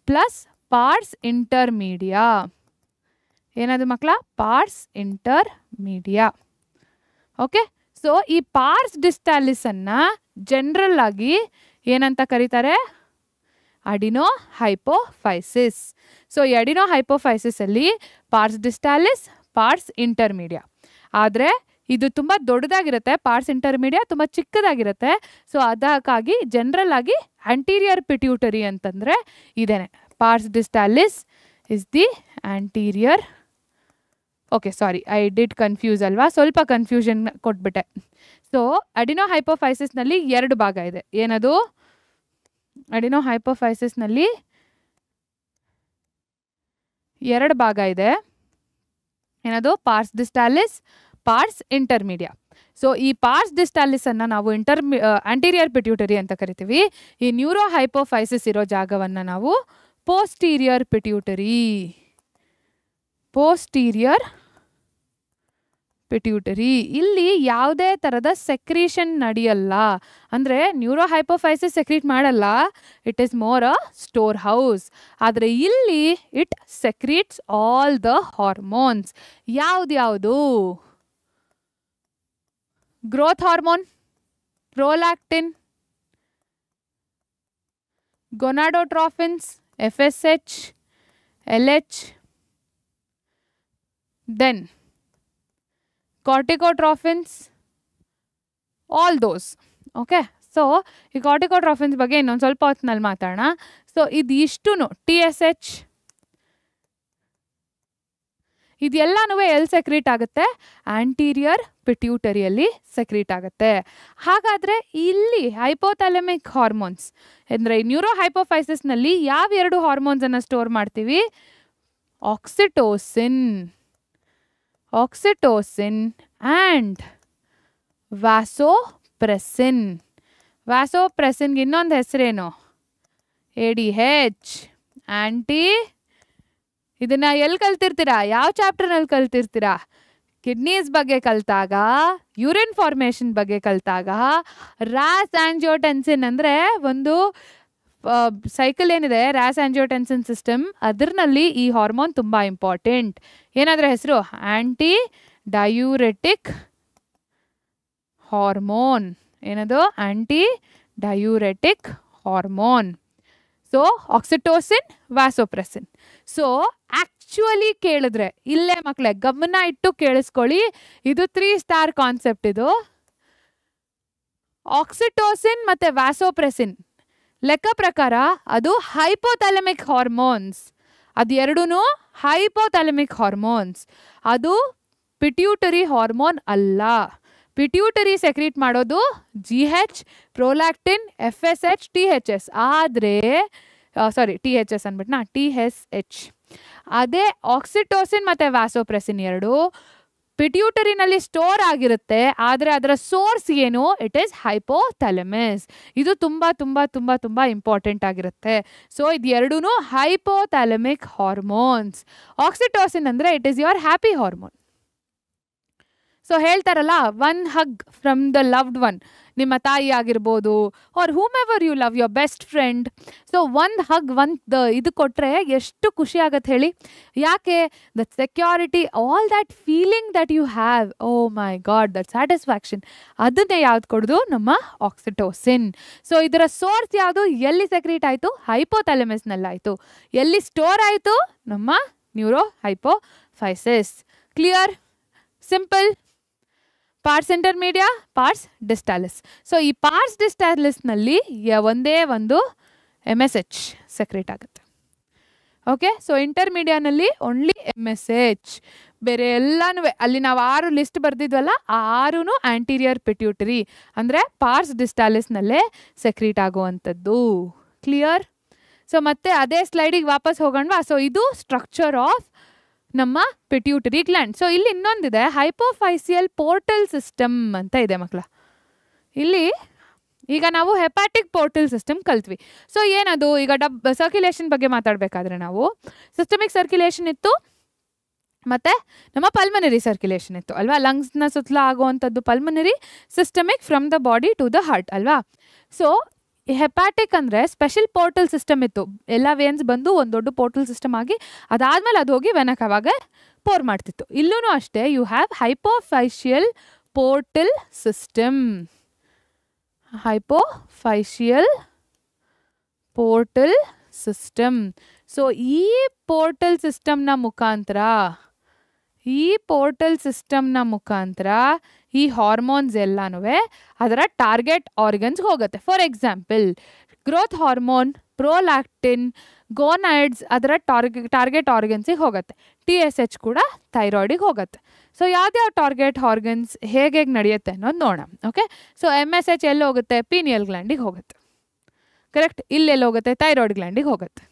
plus pars intermedia. ಏನದು ಮಕ್ಕಳ? Pars intermedia. ಓಕೆ, ಸೊ ಈ ಪಾರ್ಸ್ ಡಿಸ್ಟಾಲಿಸನ್ನು ಜನರಲ್ ಆಗಿ ಏನಂತ ಕರೀತಾರೆ? ಅಡಿನೋ ಹೈಪೋಫೈಸಿಸ್. ಸೊ ಈ ಅಡಿನೋ ಹೈಪೋಫೈಸಿಸಲ್ಲಿ ಪಾರ್ಸ್ ಡಿಸ್ಟಾಲಿಸ್, ಪಾರ್ಸ್ ಇಂಟರ್ಮೀಡಿಯಾ. ಆದರೆ ಇದು ತುಂಬ ದೊಡ್ಡದಾಗಿರುತ್ತೆ, ಪಾರ್ಸ್ ಇಂಟರ್ಮೀಡಿಯಾ ತುಂಬ ಚಿಕ್ಕದಾಗಿರುತ್ತೆ. ಸೊ ಅದಕ್ಕಾಗಿ ಜನರಲ್ ಆಗಿ ಆಂಟೀರಿಯರ್ ಪಿಟ್ಯೂಟರಿ ಅಂತಂದರೆ ಇದೇನೆ. Pars distalis is the anterior. Okay, sorry, I did confuse ಅಲ್ವಾ, ಸ್ವಲ್ಪ ಕನ್ಫ್ಯೂಷನ್ ಕೊಟ್ಬಿಟ್ಟೆ. ಸೊ ಅಡಿನೋ ಹೈಪೋಫೈಸಿಸ್ನಲ್ಲಿ 2 ಭಾಗ ಇದೆ. ಏನದು? ಅಡಿನೋ ಹೈಪೋಫೈಸಿಸ್ನಲ್ಲಿ 2 ಭಾಗ ಇದೆ. ಏನದು? Pars distalis, pars intermedia. So ಈ ಪಾರ್ಸ್ ಡಿಸ್ಟಾಲಿಸನ್ನು ನಾವು ಆಂಟೀರಿಯರ್ ಪಿಟ್ಯೂಟರಿ ಅಂತ ಕರಿತೀವಿ. ಈ ನ್ಯೂರೋ ಹೈಪೋಫೈಸಿಸ್ ಇರೋ ಜಾಗವನ್ನು ನಾವು ಪೋಸ್ಟೀರಿಯರ್ ಪಿಟ್ಯೂಟರಿ. Posterior pituitary. ಇಲ್ಲಿ ಯಾವುದೇ ಥರದ ಸೆಕ್ರೀಷನ್ ನಡೆಯಲ್ಲ. ಅಂದರೆ ನ್ಯೂರೋ ಹೈಪೋಫೈಸಿಸ್ ಸೆಕ್ರೀಟ್ ಮಾಡಲ್ಲ, it is more a store house. ಆದರೆ ಇಲ್ಲಿ it secretes all the hormones. ಯಾವ್ದ್ಯಾವುದು? Growth hormone, prolactin, gonadotropins, FSH, LH, then corticotropins, all those. Okay, so ಈ ಕಾರ್ಟಿಕೋಟ್ರಾಫಿನ್ಸ್ ಬಗ್ಗೆ ಇನ್ನೊಂದು ಸ್ವಲ್ಪ ಹೊತ್ತಿನಲ್ಲಿ ಮಾತಾಡೋಣ. ಸೊ ಇದಿಷ್ಟು TSH ಇದೆಲ್ಲನೂ ಎಲ್ಲಿ ಸೆಕ್ರೀಟ್ ಆಗುತ್ತೆ? ಆಂಟೀರಿಯರ್ ಪಿಟ್ಯೂಟರಿಯಲ್ಲಿ ಸೆಕ್ರೀಟ್ ಆಗುತ್ತೆ. ಹಾಗಾದರೆ ಇಲ್ಲಿ ಹೈಪೋಥಾಲಮಿಕ್ ಹಾರ್ಮೋನ್ಸ್ ಅಂದರೆ ನ್ಯೂರೋ ಹೈಪೋಫೈಸಿಸ್ನಲ್ಲಿ ಯಾವ 2 ಹಾರ್ಮೋನ್ಸನ್ನು ಸ್ಟೋರ್ ಮಾಡ್ತೀವಿ? Oxytocin and vasopressin. ವ್ಯಾಸೋಪ್ರೆಸಿನ್ಗೆ ಇನ್ನೊಂದು ಹೆಸರೇನು? ADH. ಆಂಟಿ. ಇದನ್ನು ಎಲ್ಲಿ ಕಲ್ತಿರ್ತೀರಾ? ಯಾವ ಚಾಪ್ಟರ್ನಲ್ಲಿ ಕಲ್ತಿರ್ತೀರಾ? ಕಿಡ್ನೀಸ್ ಬಗ್ಗೆ ಕಲಿತಾಗ, ಯೂರಿನ್ ಫಾರ್ಮೇಷನ್ ಬಗ್ಗೆ ಕಲಿತಾಗ, ರ್ಯಾಸ್ ಆಂಜಿಯೋಟೆನ್ಸಿನ್ ಅಂದರೆ ಒಂದು ಸೈಕಲ್ ಏನಿದೆ, ರ್ಯಾಸ್ ಆಂಜಿಯೋಟೆನ್ಸಿನ್ ಸಿಸ್ಟಮ್, ಅದರಲ್ಲಿ ಈ ಹಾರ್ಮೋನ್ ತುಂಬ ಇಂಪಾರ್ಟೆಂಟ್. ಏನಾದರೂ ಹೆಸರು? Anti diuretic hormone. ಏನದು? Anti diuretic hormone. So oxytocin, vasopressin. So actually ಕೇಳಿದ್ರೆ ಇಲ್ಲೇ ಮಕ್ಕಳೇ ಗಮನ ಇಟ್ಟು ಕೇಳಿಸ್ಕೊಳ್ಳಿ, ಇದು 3 ಸ್ಟಾರ್ ಕಾನ್ಸೆಪ್ಟ್. ಇದು ಆಕ್ಸಿಟೋಸಿನ್ ಮತ್ತು ವ್ಯಾಸೋಪ್ರೆಸಿನ್ ಲೆಕ್ಕ ಪ್ರಕಾರ ಅದು ಹೈಪೋಥಾಲಮಿಕ್ ಹಾರ್ಮೋನ್ಸ್. ಅದು ಎರಡೂ ಹೈಪೋಥಾಲಮಿಕ್ ಹಾರ್ಮೋನ್ಸ್. ಅದು ಪಿಟ್ಯೂಟರಿ ಹಾರ್ಮೋನ್ ಅಲ್ಲ. ಪಿಟ್ಯೂಟರಿ ಸೆಕ್ರೀಟ್ ಮಾಡೋದು GH, ಪ್ರೊಲ್ಯಾಕ್ಟಿನ್, FSH, THS. ಆದರೆ THS ಅಂದ್ಬಿಟ್ನಾ, TSH. ಅದೇ ಆಕ್ಸಿಟೋಸಿನ್ ಮತ್ತು ವ್ಯಾಸೋಪ್ರೆಸಿನ್ ಎರಡು ಪಿಟ್ಯೂಟರಿನಲ್ಲಿ ಸ್ಟೋರ್ ಆಗಿರುತ್ತೆ, ಆದರೆ ಅದರ ಸೋರ್ಸ್ ಏನು? It is hypothalamus. ಇದು ತುಂಬ ತುಂಬ ತುಂಬ ತುಂಬ ಇಂಪಾರ್ಟೆಂಟ್ ಆಗಿರುತ್ತೆ. ಸೊ ಇದು ಎರಡೂ ಹೈಪೋಥಾಲಮಿಕ್ ಹಾರ್ಮೋನ್ಸ್. ಆಕ್ಸಿಟೋಸಿನ್ ಅಂದರೆ it is your happy hormone. So ಹೇಳ್ತಾರಲ್ಲ, 1 hug from the loved one, ನಿಮ್ಮ ತಾಯಿ ಆಗಿರ್ಬೋದು, or whomever you love, your best friend. So 1 hug, ಇದು ಕೊಟ್ಟರೆ ಎಷ್ಟು ಖುಷಿ ಆಗತ್ತೆ ಹೇಳಿ. ಯಾಕೆ? That security, all that feeling that you have, oh my God, that satisfaction, ಅದನ್ನೇ ಯಾವ್ದು ಕೊಡೋದು? ನಮ್ಮ ಆಕ್ಸಿಟೋಸಿನ್. ಸೊ ಇದರ ಸೋರ್ಸ್ ಯಾವುದು? ಎಲ್ಲಿ ಸೆಕ್ರೀಟ್ ಆಯಿತು? ಹೈಪೋಥಾಲಮಸ್ನಲ್ಲಾಯಿತು. ಎಲ್ಲಿ ಸ್ಟೋರ್ ಆಯಿತು? ನಮ್ಮ neuro hypophysis. Clear? Simple. Pars intermedia, pars distalis. So ಈ ಪಾರ್ಸ್ ಡಿಸ್ಟಾಲಿಸ್ನಲ್ಲಿ ಒಂದೇ ಒಂದು MSH ಸೆಕ್ರೇಟ್ ಆಗುತ್ತೆ. ಓಕೆ, ಸೊ ಇಂಟರ್ಮೀಡಿಯಾನಲ್ಲಿ ಓನ್ಲಿ MSH. ಬೇರೆ ಎಲ್ಲನೂ ಅಲ್ಲಿ ನಾವು 6 ಲಿಸ್ಟ್ ಬರೆದಿದ್ವಲ್ಲ, ಆ 6 ಆಂಟೀರಿಯರ್ ಪಿಟ್ಯೂಟರಿ ಅಂದರೆ ಪಾರ್ಸ್ ಡಿಸ್ಟಾಲಿಸ್ನಲ್ಲೇ ಸೆಕ್ರೀಟ್ ಆಗುವಂಥದ್ದು. ಕ್ಲಿಯರ್? ಸೊ ಮತ್ತೆ ಅದೇ ಸ್ಲೈಡಿಗೆ ವಾಪಸ್ ಹೋಗೋಣವಾ? ಸೊ ಇದು ಸ್ಟ್ರಕ್ಚರ್ ಆಫ್ ನಮ್ಮ ಪಿಟ್ಯೂಟರಿ ಗ್ಲ್ಯಾಂಡ್. ಸೊ ಇಲ್ಲಿ ಇನ್ನೊಂದಿದೆ, ಹೈಪೋಫೈಸಿಯಲ್ ಪೋರ್ಟಲ್ ಸಿಸ್ಟಮ್ ಅಂತ ಇದೆ ಮಕ್ಕಳ. ಇಲ್ಲಿ ಈಗ ನಾವು ಹೆಪಾಟಿಕ್ ಪೋರ್ಟಲ್ ಸಿಸ್ಟಮ್ ಕಲ್ತ್ವಿ. ಸೊ ಏನದು? ಈಗ ಸರ್ಕ್ಯುಲೇಷನ್ ಬಗ್ಗೆ ಮಾತಾಡಬೇಕಾದ್ರೆ ನಾವು ಸಿಸ್ಟಮಿಕ್ ಸರ್ಕ್ಯುಲೇಷನ್ ಇತ್ತು, ಮತ್ತು ನಮ್ಮ ಪಲ್ಮನರಿ ಸರ್ಕ್ಯುಲೇಷನ್ ಇತ್ತು ಅಲ್ವಾ. ಲಂಗ್ಸ್ನ ಸುತ್ತಲ ಆಗುವಂಥದ್ದು pulmonary, systemic from the body to the heart ಅಲ್ವಾ. ಸೊ ಹೆಪಾಟಿಕ್ ಅಂದರೆ ಸ್ಪೆಷಲ್ ಪೋರ್ಟಲ್ ಸಿಸ್ಟಮ್ ಇತ್ತು. ಎಲ್ಲ ವೇನ್ಸ್ ಬಂದು ಒಂದು ದೊಡ್ಡ ಪೋರ್ಟಲ್ ಸಿಸ್ಟಮ್ ಆಗಿ ಅದಾದಮೇಲೆ ಅದು ಹೋಗಿ ವೆನಕ್ ಅವಾಗ ಪೋರ್ ಮಾಡ್ತಿತ್ತು. ಇಲ್ಲೂ ಅಷ್ಟೇ, you have hypophysial portal system. Hypophysial portal system. So ಈ ಪೋರ್ಟಲ್ ಸಿಸ್ಟಮ್ನ ಮುಖಾಂತರ ಈ ಹಾರ್ಮೋನ್ಸ್ ಎಲ್ಲನೂ ಅದರ ಟಾರ್ಗೆಟ್ ಆರ್ಗನ್ಸ್ಗೆ ಹೋಗುತ್ತೆ. For example, growth hormone, prolactin, gonads ಅದರ ಟಾರ್ಗೆಟ್ ಆರ್ಗನ್ಸಿಗೆ ಹೋಗುತ್ತೆ. TSH ಕೂಡ ಥೈರಾಯ್ಡಿಗೆ ಹೋಗುತ್ತೆ. ಸೊ ಯಾವ್ಯಾವ ಟಾರ್ಗೆಟ್ ಆರ್ಗನ್ಸ್ ಹೇಗೆ ನಡೆಯುತ್ತೆ ಅನ್ನೋದು ನೋಡೋಣ. ಓಕೆ, ಸೊ MSH ಎಲ್ಲಿ ಹೋಗುತ್ತೆ? ಪೀನಿಯಲ್ ಗ್ಲ್ಯಾಂಡಿಗೆ ಹೋಗುತ್ತೆ. ಕರೆಕ್ಟ್? ಇಲ್ಲೆಲ್ಲಿ ಹೋಗುತ್ತೆ? ಥೈರಾಯ್ಡ್ ಗ್ಲ್ಯಾಂಡಿಗೆ ಹೋಗುತ್ತೆ.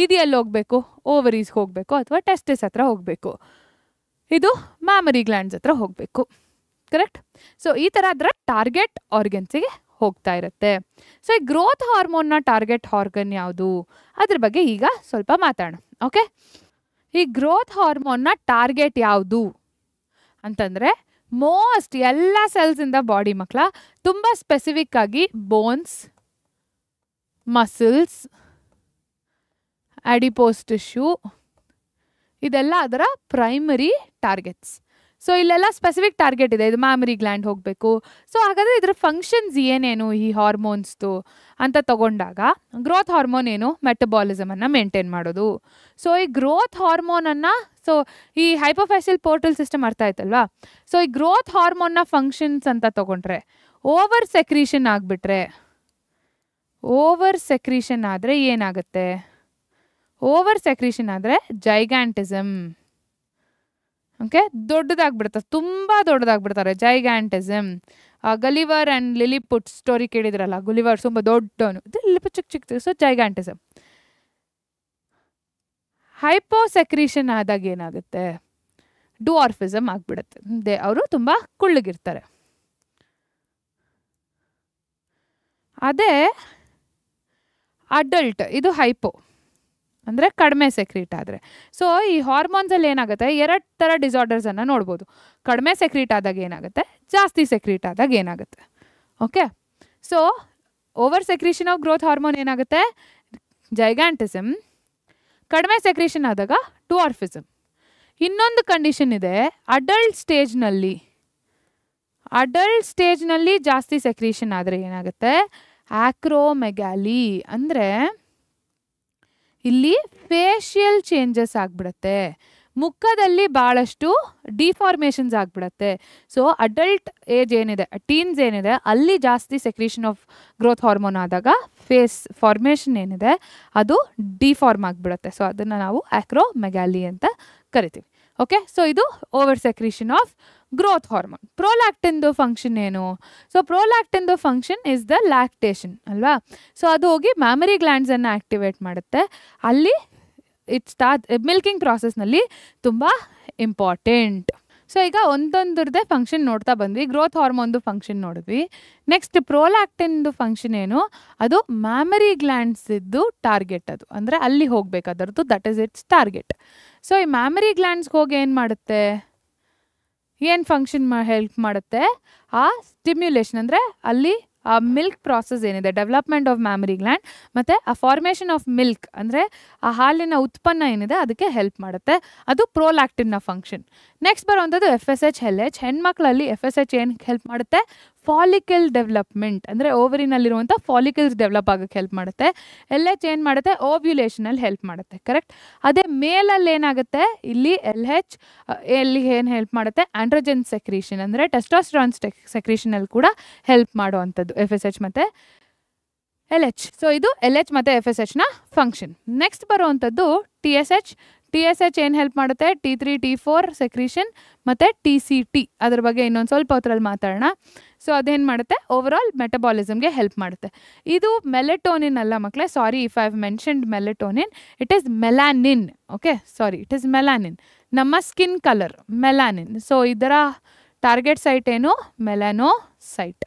ಇದು ಎಲ್ಲಿ ಹೋಗಬೇಕು? ಓವರೀಸ್ಗೆ ಹೋಗಬೇಕು ಅಥವಾ ಟೆಸ್ಟಿಸ್ ಹತ್ರ ಹೋಗಬೇಕು. ಇದು ಮ್ಯಾಮರಿ ಗ್ಲ್ಯಾಂಡ್ಸ್ ಹತ್ರ ಹೋಗಬೇಕು. ಕರೆಕ್ಟ್? ಸೊ ಈ ಥರ ಅದರ ಟಾರ್ಗೆಟ್ ಆರ್ಗನ್ಸಿಗೆ ಹೋಗ್ತಾ ಇರುತ್ತೆ. ಸೊ ಈ ಗ್ರೋತ್ ಹಾರ್ಮೋನ್ನ ಟಾರ್ಗೆಟ್ ಆರ್ಗನ್ ಯಾವುದು? ಅದ್ರ ಬಗ್ಗೆ ಈಗ ಸ್ವಲ್ಪ ಮಾತಾಡೋಣ. ಓಕೆ, ಈ ಗ್ರೋತ್ ಹಾರ್ಮೋನ್ನ ಟಾರ್ಗೆಟ್ ಯಾವುದು ಅಂತಂದರೆ ಮೋಸ್ಟ್ ಎಲ್ಲ ಸೆಲ್ಸಿಂದ ಬಾಡಿ ಮಕ್ಕಳ ತುಂಬ ಸ್ಪೆಸಿಫಿಕ್ ಆಗಿ ಬೋನ್ಸ್, ಮಸಲ್ಸ್, ಅಡಿಪೋಸ್ ಟಿಶ್ಯೂ, ಇದೆಲ್ಲ ಅದರ ಪ್ರೈಮರಿ ಟಾರ್ಗೆಟ್ಸ್. ಸೊ ಇಲ್ಲೆಲ್ಲ ಸ್ಪೆಸಿಫಿಕ್ ಟಾರ್ಗೆಟ್ ಇದೆ. ಇದು ಮ್ಯಾಮರಿ ಗ್ಲ್ಯಾಂಡ್ ಹೋಗಬೇಕು. ಸೊ ಹಾಗಾದರೆ ಇದರ ಫಂಕ್ಷನ್ಸ್ ಏನೇನು ಈ ಹಾರ್ಮೋನ್ಸ್ದು ಅಂತ ತಗೊಂಡಾಗ, ಗ್ರೋತ್ ಹಾರ್ಮೋನ್ ಏನು? ಮೆಟಬಾಲಿಸಮನ್ನು ಮೇಂಟೈನ್ ಮಾಡೋದು. ಸೊ ಈ ಗ್ರೋತ್ ಹಾರ್ಮೋನನ್ನು, ಸೊ ಈ ಹೈಪೋಫೈಸಿಯಲ್ ಪೋರ್ಟಲ್ ಸಿಸ್ಟಮ್ ಅರ್ಥ ಆಯ್ತಲ್ವಾ. ಸೊ ಈ ಗ್ರೋತ್ ಹಾರ್ಮೋನ್ನ ಫಂಕ್ಷನ್ಸ್ ಅಂತ ತಗೊಂಡ್ರೆ, ಓವರ್ ಸೆಕ್ರೀಷನ್ ಆದರೆ ಏನಾಗುತ್ತೆ? ಓವರ್ ಸೆಕ್ರೀಷನ್ ಆದರೆ ಜೈಗ್ಯಾಂಟಿಸಮ್. ಓಕೆ, ದೊಡ್ಡದಾಗ್ಬಿಡ್ತಾರೆ, ತುಂಬ ದೊಡ್ಡದಾಗ್ಬಿಡ್ತಾರೆ, ಜೈಗ್ಯಾಂಟಿಸಮ್. ಗಲಿವರ್ ಆ್ಯಂಡ್ ಲಿಲಿಪುಟ್ ಸ್ಟೋರಿ ಕೇಳಿದ್ರಲ್ಲ, ಗುಲಿವರ್ ತುಂಬ ದೊಡ್ಡವನು, ಲಿಲಿಪುಟ್ ಚಿಕ್ಕ ಚಿಕ್ಕ. ಸೊ ಜೈಗ್ಯಾಂಟಿಸಮ್. ಹೈಪೋಸೆಕ್ರೀಷನ್ ಆದಾಗ ಏನಾಗುತ್ತೆ? ಡುವಾರ್ಫಿಸಮ್ ಆಗಿಬಿಡುತ್ತೆ. ಅವರು ತುಂಬ ಕುಳ್ಳಗಿರ್ತಾರೆ. ಅದೇ ಅಡಲ್ಟ್, ಇದು ಹೈಪೋ ಅಂದರೆ ಕಡಿಮೆ ಸೆಕ್ರೀಟ್ ಆದರೆ. ಸೊ ಈ ಹಾರ್ಮೋನ್ಸಲ್ಲಿ ಏನಾಗುತ್ತೆ? 2 ಥರ ಡಿಸಾರ್ಡರ್ಸನ್ನು ನೋಡ್ಬೋದು. ಕಡಿಮೆ ಸೆಕ್ರೀಟ್ ಆದಾಗ ಏನಾಗುತ್ತೆ, ಜಾಸ್ತಿ ಸೆಕ್ರೀಟ್ ಆದಾಗ ಏನಾಗುತ್ತೆ. Okay, so over secretion of growth hormone ಏನಾಗುತ್ತೆ? ಜೈಗ್ಯಾಂಟಿಸಮ್. ಕಡಿಮೆ ಸೆಕ್ರೀಷನ್ ಆದಾಗ ಡುವಾರ್ಫಿಸಮ್. ಇನ್ನೊಂದು ಕಂಡೀಷನ್ ಇದೆ, ಅಡಲ್ಟ್ ಸ್ಟೇಜ್ನಲ್ಲಿ ಜಾಸ್ತಿ ಸೆಕ್ರೀಷನ್ ಆದರೆ ಏನಾಗುತ್ತೆ? ಆಕ್ರೋಮೆಗಾಲಿ ಅಂದರೆ ಇಲ್ಲಿ ಫೇಶಿಯಲ್ ಚೇಂಜಸ್ ಆಗಿಬಿಡುತ್ತೆ, ಮುಖದಲ್ಲಿ ಭಾಳಷ್ಟು ಡಿಫಾರ್ಮೇಷನ್ಸ್ ಆಗಿಬಿಡುತ್ತೆ. ಸೊ ಅಡಲ್ಟ್ ಏಜ್ ಏನಿದೆ, ಟೀನ್ಸ್ ಏನಿದೆ, ಅಲ್ಲಿ ಜಾಸ್ತಿ ಸೆಕ್ರೀಷನ್ ಆಫ್ ಗ್ರೋತ್ ಹಾರ್ಮೋನ್ ಆದಾಗ ಫೇಸ್ ಫಾರ್ಮೇಷನ್ ಏನಿದೆ ಅದು ಡಿಫಾರ್ಮ್ ಆಗಿಬಿಡುತ್ತೆ. ಸೊ ಅದನ್ನು ನಾವು ಆಕ್ರೋಮೆಗಾಲಿ ಅಂತ ಕರಿತೀವಿ. ಓಕೆ, ಸೊ ಇದು over secretion of growth hormone. ಪ್ರೊಲ್ಯಾಕ್ಟಿನ್ದು ಫಂಕ್ಷನ್ ಏನು? ಸೊ ಪ್ರೊಲ್ಯಾಕ್ಟಿನ್ದು ಫಂಕ್ಷನ್ ಇಸ್ ದ ಲ್ಯಾಕ್ಟೇಷನ್ ಅಲ್ವಾ. ಸೊ ಅದು ಹೋಗಿ ಮ್ಯಾಮರಿ ಗ್ಲ್ಯಾಂಡ್ಸನ್ನು ಆ್ಯಕ್ಟಿವೇಟ್ ಮಾಡುತ್ತೆ. ಅಲ್ಲಿ ಮಿಲ್ಕಿಂಗ್ ಪ್ರಾಸೆಸ್ನಲ್ಲಿ ತುಂಬ ಇಂಪಾರ್ಟೆಂಟ್. ಸೊ ಈಗ ಒಂದೊಂದ್ರದ್ದೇ ಫಂಕ್ಷನ್ ನೋಡ್ತಾ ಬಂದ್ವಿ. ಗ್ರೋತ್ ಹಾರ್ಮೋನ್ದು ಫಂಕ್ಷನ್ ನೋಡಿದ್ವಿ. ನೆಕ್ಸ್ಟ್ ಪ್ರೊಲ್ಯಾಕ್ಟಿನ್ದು ಫಂಕ್ಷನ್ ಏನು? ಅದು ಮ್ಯಾಮರಿ ಗ್ಲ್ಯಾಂಡ್ಸಿದ್ದು ಟಾರ್ಗೆಟ್, ಅದು ಅಂದರೆ ಅಲ್ಲಿ ಹೋಗ್ಬೇಕು ಅದರದ್ದು, that is it's target. So ಈ ಮ್ಯಾಮರಿ ಗ್ಲ್ಯಾಂಡ್ಸ್ಗೆ ಹೋಗಿ ಏನು ಮಾಡುತ್ತೆ, ಏನು ಫಂಕ್ಷನ್ ಹೆಲ್ಪ್ ಮಾಡುತ್ತೆ? ಆ ಸ್ಟಿಮ್ಯುಲೇಷನ್ ಅಂದರೆ ಅಲ್ಲಿ ಆ ಮಿಲ್ಕ್ ಪ್ರಾಸೆಸ್ ಏನಿದೆ, ಡೆವಲಪ್ಮೆಂಟ್ ಆಫ್ ಮ್ಯಾಮರಿ ಗ್ಲ್ಯಾಂಡ್ ಮತ್ತು ಆ ಫಾರ್ಮೇಷನ್ ಆಫ್ ಮಿಲ್ಕ್ ಅಂದರೆ ಆ ಹಾಲಿನ ಉತ್ಪನ್ನ ಏನಿದೆ ಅದಕ್ಕೆ ಹೆಲ್ಪ್ ಮಾಡುತ್ತೆ. ಅದು ಪ್ರೊಲ್ಯಾಕ್ಟಿನ್ನ ಫಂಕ್ಷನ್. ನೆಕ್ಸ್ಟ್ ಬರುವಂಥದ್ದು FSH LH. ಹೆಣ್ಮಕ್ಳಲ್ಲಿ FSH ಏನು ಹೆಲ್ಪ್ ಮಾಡುತ್ತೆ? ಫಾಲಿಕಲ್ ಡೆವಲಪ್ಮೆಂಟ್ ಅಂದರೆ ಓವರಿನಲ್ಲಿರುವಂಥ ಫಾಲಿಕಲ್ಸ್ ಡೆವಲಪ್ ಆಗೋಕ್ಕೆ ಹೆಲ್ಪ್ ಮಾಡುತ್ತೆ. LH ಏನು ಮಾಡುತ್ತೆ? ಓವ್ಯುಲೇಷನಲ್ಲಿ ಹೆಲ್ಪ್ ಮಾಡುತ್ತೆ. ಕರೆಕ್ಟ್. ಅದೇ ಮೇಲಲ್ಲಿ ಏನಾಗುತ್ತೆ? ಇಲ್ಲಿ LH ಎಲ್ಲಿ ಏನು ಹೆಲ್ಪ್ ಮಾಡುತ್ತೆ? ಆಂಡ್ರೋಜನ್ ಸೆಕ್ರೀಷನ್ ಅಂದರೆ ಟೆಸ್ಟೋಸ್ಟೆರಾನ್ ಸೆಕ್ರೀಷನಲ್ಲಿ ಕೂಡ ಹೆಲ್ಪ್ ಮಾಡುವಂಥದ್ದು FSH ಮತ್ತು LH. ಸೊ ಇದು LH ಮತ್ತು FSHನ ಫಂಕ್ಷನ್. ನೆಕ್ಸ್ಟ್ ಬರುವಂಥದ್ದು TSH. TSH ಏನು ಹೆಲ್ಪ್ ಮಾಡುತ್ತೆ? T3 T4 ಸೆಕ್ರೀಷನ್ ಮತ್ತು TCT. ಅದ್ರ ಬಗ್ಗೆ ಇನ್ನೊಂದು ಸ್ವಲ್ಪ ಹೊತ್ತರಲ್ಲಿ ಮಾತಾಡೋಣ. ಸೊ ಅದೇನು ಮಾಡುತ್ತೆ? ಓವರಾಲ್ ಮೆಟಬಾಲಿಸಮ್ಗೆ ಹೆಲ್ಪ್ ಮಾಡುತ್ತೆ. ಇದು ಮೆಲೆಟೋನಿನ್ ಅಲ್ಲ ಮಕ್ಕಳೇ, sorry if I have mentioned melatonin, it is melanin. Okay, sorry, it is melanin. ನಮ್ಮ ಸ್ಕಿನ್ ಕಲರ್ ಮೆಲಾನಿನ್. ಸೊ ಇದರ ಟಾರ್ಗೆಟ್ ಸೈಟ್ ಏನು? ಮೆಲಾನೋಸೈಟ್.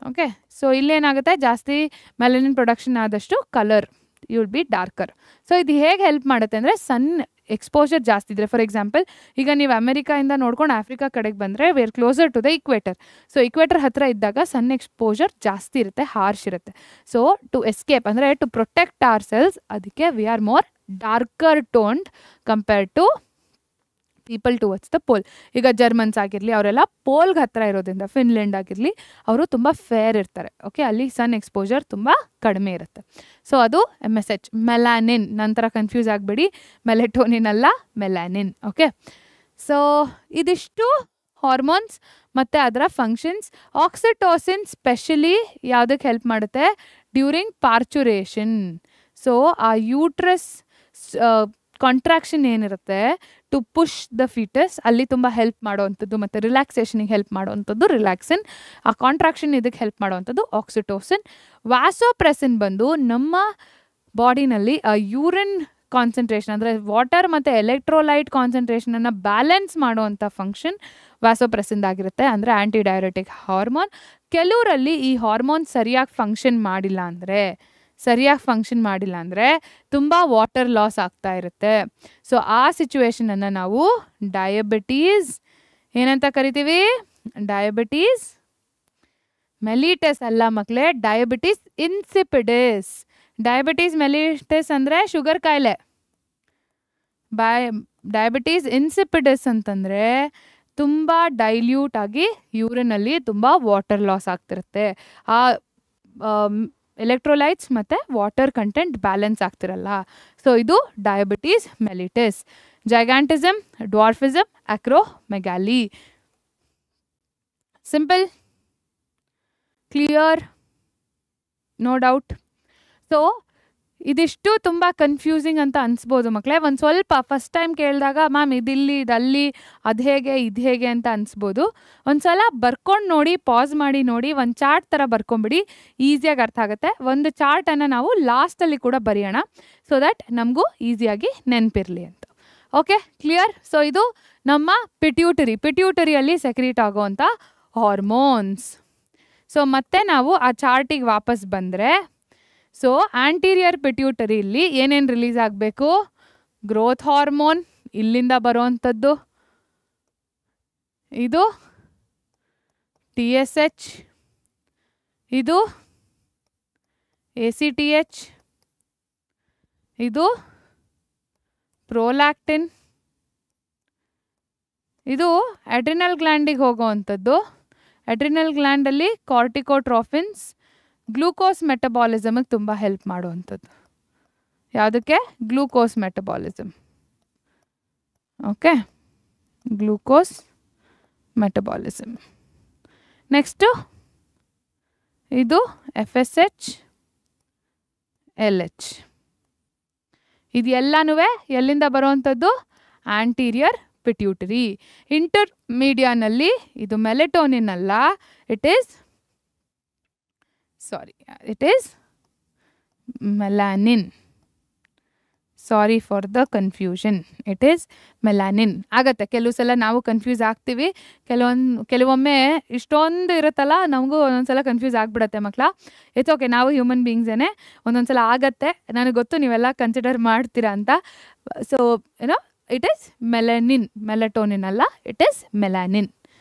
ಓಕೆ, ಸೊ ಇಲ್ಲೇನಾಗುತ್ತೆ? ಜಾಸ್ತಿ ಮೆಲನಿನ್ ಪ್ರೊಡಕ್ಷನ್ ಆದಷ್ಟು colour you will be darker. So ಇದು ಹೇಗೆ help ಮಾಡುತ್ತೆ ಅಂದರೆ ಸನ್ ಎಕ್ಸ್ಪೋಜರ್ ಜಾಸ್ತಿ ಇದ್ದರೆ, ಫಾರ್ ಎಕ್ಸಾಂಪಲ್ ಈಗ ನೀವು ಅಮೆರಿಕಾಯಿಂದ ನೋಡ್ಕೊಂಡು ಆಫ್ರಿಕಾ ಕಡೆಗೆ ಬಂದರೆ we are closer to the equator. So equator ಹತ್ರ ಇದ್ದಾಗ ಸನ್ ಎಕ್ಸ್ಪೋಜರ್ ಜಾಸ್ತಿ ಇರುತ್ತೆ, ಹಾರ್ಶ್ ಇರುತ್ತೆ. ಸೊ ಟು ಎಸ್ಕೇಪ್ ಅಂದರೆ ಟು ಪ್ರೊಟೆಕ್ಟ್ ಅವರ್ ಸೆಲ್ಸ್, ಅದಕ್ಕೆ we are more darker toned compared to people towards the pole. ಈಗ ಜರ್ಮನ್ಸ್ ಆಗಿರಲಿ ಅವರೆಲ್ಲ ಪೋಲ್ಗೆ ಹತ್ತಿರ ಇರೋದ್ರಿಂದ, ಫಿನ್ಲೆಂಡ್ ಆಗಿರಲಿ ಅವರು ತುಂಬ ಫೇರ್ ಇರ್ತಾರೆ. ಓಕೆ, ಅಲ್ಲಿ ಸನ್ ಎಕ್ಸ್ಪೋಜರ್ ತುಂಬ ಕಡಿಮೆ ಇರುತ್ತೆ. ಸೊ ಅದು MSH ಮೆಲಾನಿನ್. ನಂತರ ಕನ್ಫ್ಯೂಸ್ ಆಗಬೇಡಿ, ಮೆಲೆಟೋನಿನ್ ಅಲ್ಲ, ಮೆಲಾನಿನ್. ಓಕೆ, ಸೊ ಇದಿಷ್ಟು ಹಾರ್ಮೋನ್ಸ್ ಮತ್ತು ಅದರ ಫಂಕ್ಷನ್ಸ್. ಆಕ್ಸಿಟೋಸಿನ್ ಸ್ಪೆಷಲಿ ಯಾವುದಕ್ಕೆ ಹೆಲ್ಪ್ ಮಾಡುತ್ತೆ? During parturition. ಸೊ ಆ ಯೂಟ್ರಸ್ ಕಾಂಟ್ರಾಕ್ಷನ್ ಏನಿರುತ್ತೆ ಟು ಪುಷ್ ದ ಫೀಟಸ್, ಅಲ್ಲಿ ತುಂಬ ಹೆಲ್ಪ್ ಮಾಡೋವಂಥದ್ದು ಮತ್ತು ರಿಲ್ಯಾಕ್ಸೇಷನಿಗೆ ಹೆಲ್ಪ್ ಮಾಡೋವಂಥದ್ದು ರಿಲ್ಯಾಕ್ಸಿನ್. ಆ ಕಾಂಟ್ರಾಕ್ಷನ್ ಇದಕ್ಕೆ ಹೆಲ್ಪ್ ಮಾಡೋವಂಥದ್ದು ಆಕ್ಸಿಟೋಸಿನ್. ವ್ಯಾಸೋಪ್ರೆಸಿನ್ ಬಂದು ನಮ್ಮ ಬಾಡಿನಲ್ಲಿ ಆ ಯೂರಿನ್ ಕಾನ್ಸಂಟ್ರೇಷನ್ ಅಂದರೆ ವಾಟರ್ ಮತ್ತು ಎಲೆಕ್ಟ್ರೋಲೈಟ್ ಕಾನ್ಸಂಟ್ರೇಷನನ್ನು ಬ್ಯಾಲೆನ್ಸ್ ಮಾಡುವಂಥ ಫಂಕ್ಷನ್ ವ್ಯಾಸೋಪ್ರೆಸಿನ್ದಾಗಿರುತ್ತೆ, ಅಂದರೆ ಆ್ಯಂಟಿ ಡಯಾರೆಟಿಕ್ ಹಾರ್ಮೋನ್. ಕೆಲವರಲ್ಲಿ ಈ ಹಾರ್ಮೋನ್ ಸರಿಯಾಗಿ ಫಂಕ್ಷನ್ ಮಾಡಿಲ್ಲ ಅಂದರೆ ತುಂಬ ವಾಟರ್ ಲಾಸ್ ಆಗ್ತಾ ಇರುತ್ತೆ. ಸೊ ಆ ಸಿಚುವೇಶನನ್ನು ನಾವು ಡಯಾಬಿಟೀಸ್ ಏನಂತ ಕರಿತೀವಿ? ಡಯಾಬಿಟೀಸ್ ಮೆಲಿಟಸ್ ಅಲ್ಲ ಮಕ್ಕಳೇ, ಡಯಾಬಿಟೀಸ್ ಇನ್ಸಿಪಿಡಿಸ್. ಡಯಾಬಿಟೀಸ್ ಮೆಲಿಟಸ್ ಅಂದರೆ ಶುಗರ್ ಕಾಯಿಲೆ. ಡಯಾಬಿಟೀಸ್ ಇನ್ಸಿಪಿಡಿಸ್ ಅಂತಂದರೆ ತುಂಬ ಡೈಲ್ಯೂಟ್ ಆಗಿ ಯೂರಿನಲ್ಲಿ ತುಂಬ ವಾಟರ್ ಲಾಸ್ ಆಗ್ತಿರುತ್ತೆ. ಆ ಎಲೆಕ್ಟ್ರೋಲೈಟ್ಸ್ ಮತ್ತು ವಾಟರ್ ಕಂಟೆಂಟ್ ಬ್ಯಾಲೆನ್ಸ್ ಆಗ್ತಿರಲ್ಲ. ಸೊ ಇದು diabetes mellitus. Gigantism, dwarfism, acromegaly. Simple, clear, no doubt. So ಇದಿಷ್ಟು ತುಂಬ ಕನ್ಫ್ಯೂಸಿಂಗ್ ಅಂತ ಅನಿಸ್ಬೋದು ಮಕ್ಕಳೇ. ಒಂದು ಸ್ವಲ್ಪ ಫಸ್ಟ್ ಟೈಮ್ ಕೇಳಿದಾಗ ಮ್ಯಾಮ್ ಇದಿಲ್ಲಿ ಇದಲ್ಲಿ ಅದು ಹೇಗೆ ಇದು ಹೇಗೆ ಅಂತ ಅನಿಸ್ಬೋದು. ಒಂದು ಸಲ ಬರ್ಕೊಂಡು ನೋಡಿ, ಪಾಸ್ ಮಾಡಿ ನೋಡಿ, ಒಂದು ಚಾರ್ಟ್ ಥರ ಬರ್ಕೊಂಬಿಡಿ, ಈಸಿಯಾಗಿ ಅರ್ಥ ಆಗುತ್ತೆ. ಒಂದು ಚಾರ್ಟನ್ನು ನಾವು ಲಾಸ್ಟಲ್ಲಿ ಕೂಡ ಬರೆಯೋಣ, ಸೊ ದ್ಯಾಟ್ ನಮಗೂ ಈಸಿಯಾಗಿ ನೆನಪಿರಲಿ ಅಂತ. Okay, clear. ಸೊ ಇದು ನಮ್ಮ ಪಿಟ್ಯೂಟರಿಯಲ್ಲಿ ಸೆಕ್ರೀಟ್ ಆಗೋವಂಥ ಹಾರ್ಮೋನ್ಸ್. ಸೊ ಮತ್ತೆ ನಾವು ಆ ಚಾರ್ಟಿಗೆ ವಾಪಸ್ ಬಂದರೆ, ಸೊ ಆಂಟೀರಿಯರ್ ಪಿಟ್ಯೂಟರಿಯಲ್ಲಿ ಏನೇನು ರಿಲೀಸ್ ಆಗಬೇಕು? ಗ್ರೋತ್ ಹಾರ್ಮೋನ್ ಇಲ್ಲಿಂದ ಬರೋವಂಥದ್ದು, ಇದು TSH, ಇದು ACTH, ಇದು ಪ್ರೊಲ್ಯಾಕ್ಟಿನ್, ಇದು ಅಡ್ರಿನಲ್ ಗ್ಲ್ಯಾಂಡಿಗೆ ಹೋಗೋವಂಥದ್ದು. ಅಡ್ರಿನಲ್ ಗ್ಲ್ಯಾಂಡಲ್ಲಿ ಕಾರ್ಟಿಕೋಟ್ರೋಫಿನ್ಸ್, ಗ್ಲೂಕೋಸ್ ಮೆಟಬಾಲಿಸಮ್ಗೆ ತುಂಬ ಹೆಲ್ಪ್ ಮಾಡುವಂಥದ್ದು. ಯಾವುದಕ್ಕೆ? Glucose metabolism. Okay, glucose metabolism. Next ಇದು FSH LH. ಇದು ಎಲ್ಲನೂ ಎಲ್ಲಿಂದ ಬರುವಂಥದ್ದು? Anterior pituitary. ಇಂಟರ್ಮೀಡಿಯಾನಲ್ಲಿ ಇದು ಮೆಲೆಟೋನಿನ್ ಅಲ್ಲ, it is melanin. Sorry for the confusion, it is melanin. ಆಗತ್ತೆ, ಕೆಲವು ಸಲ ನಾವು ಕನ್ಫ್ಯೂಸ್ ಆಗ್ತೀವಿ, ಕೆಲವೊಮ್ಮೆ ಇಷ್ಟೊಂದು ಇರುತ್ತಲ್ಲ, ನಮಗೂ ಒಂದೊಂದ್ಸಲ ಕನ್ಫ್ಯೂಸ್ ಆಗಿಬಿಡತ್ತೆ ಮಕ್ಕಳ. ಇಟ್ಸ್ ಓಕೆ, ನಾವು ಹ್ಯೂಮನ್ ಬೀಯಿಂಗ್ಸೇನೆ, ಒಂದೊಂದ್ಸಲ ಆಗತ್ತೆ. ನನಗೆ ಗೊತ್ತು ನೀವೆಲ್ಲ ಕನ್ಸಿಡರ್ ಮಾಡ್ತೀರಾ ಅಂತ. ಸೊ ಏನೋ ಇಟ್ ಈಸ್ ಮೆಲನಿನ್, ಮೆಲಟೋನಿನ್ ಅಲ್ಲ, it is melanin.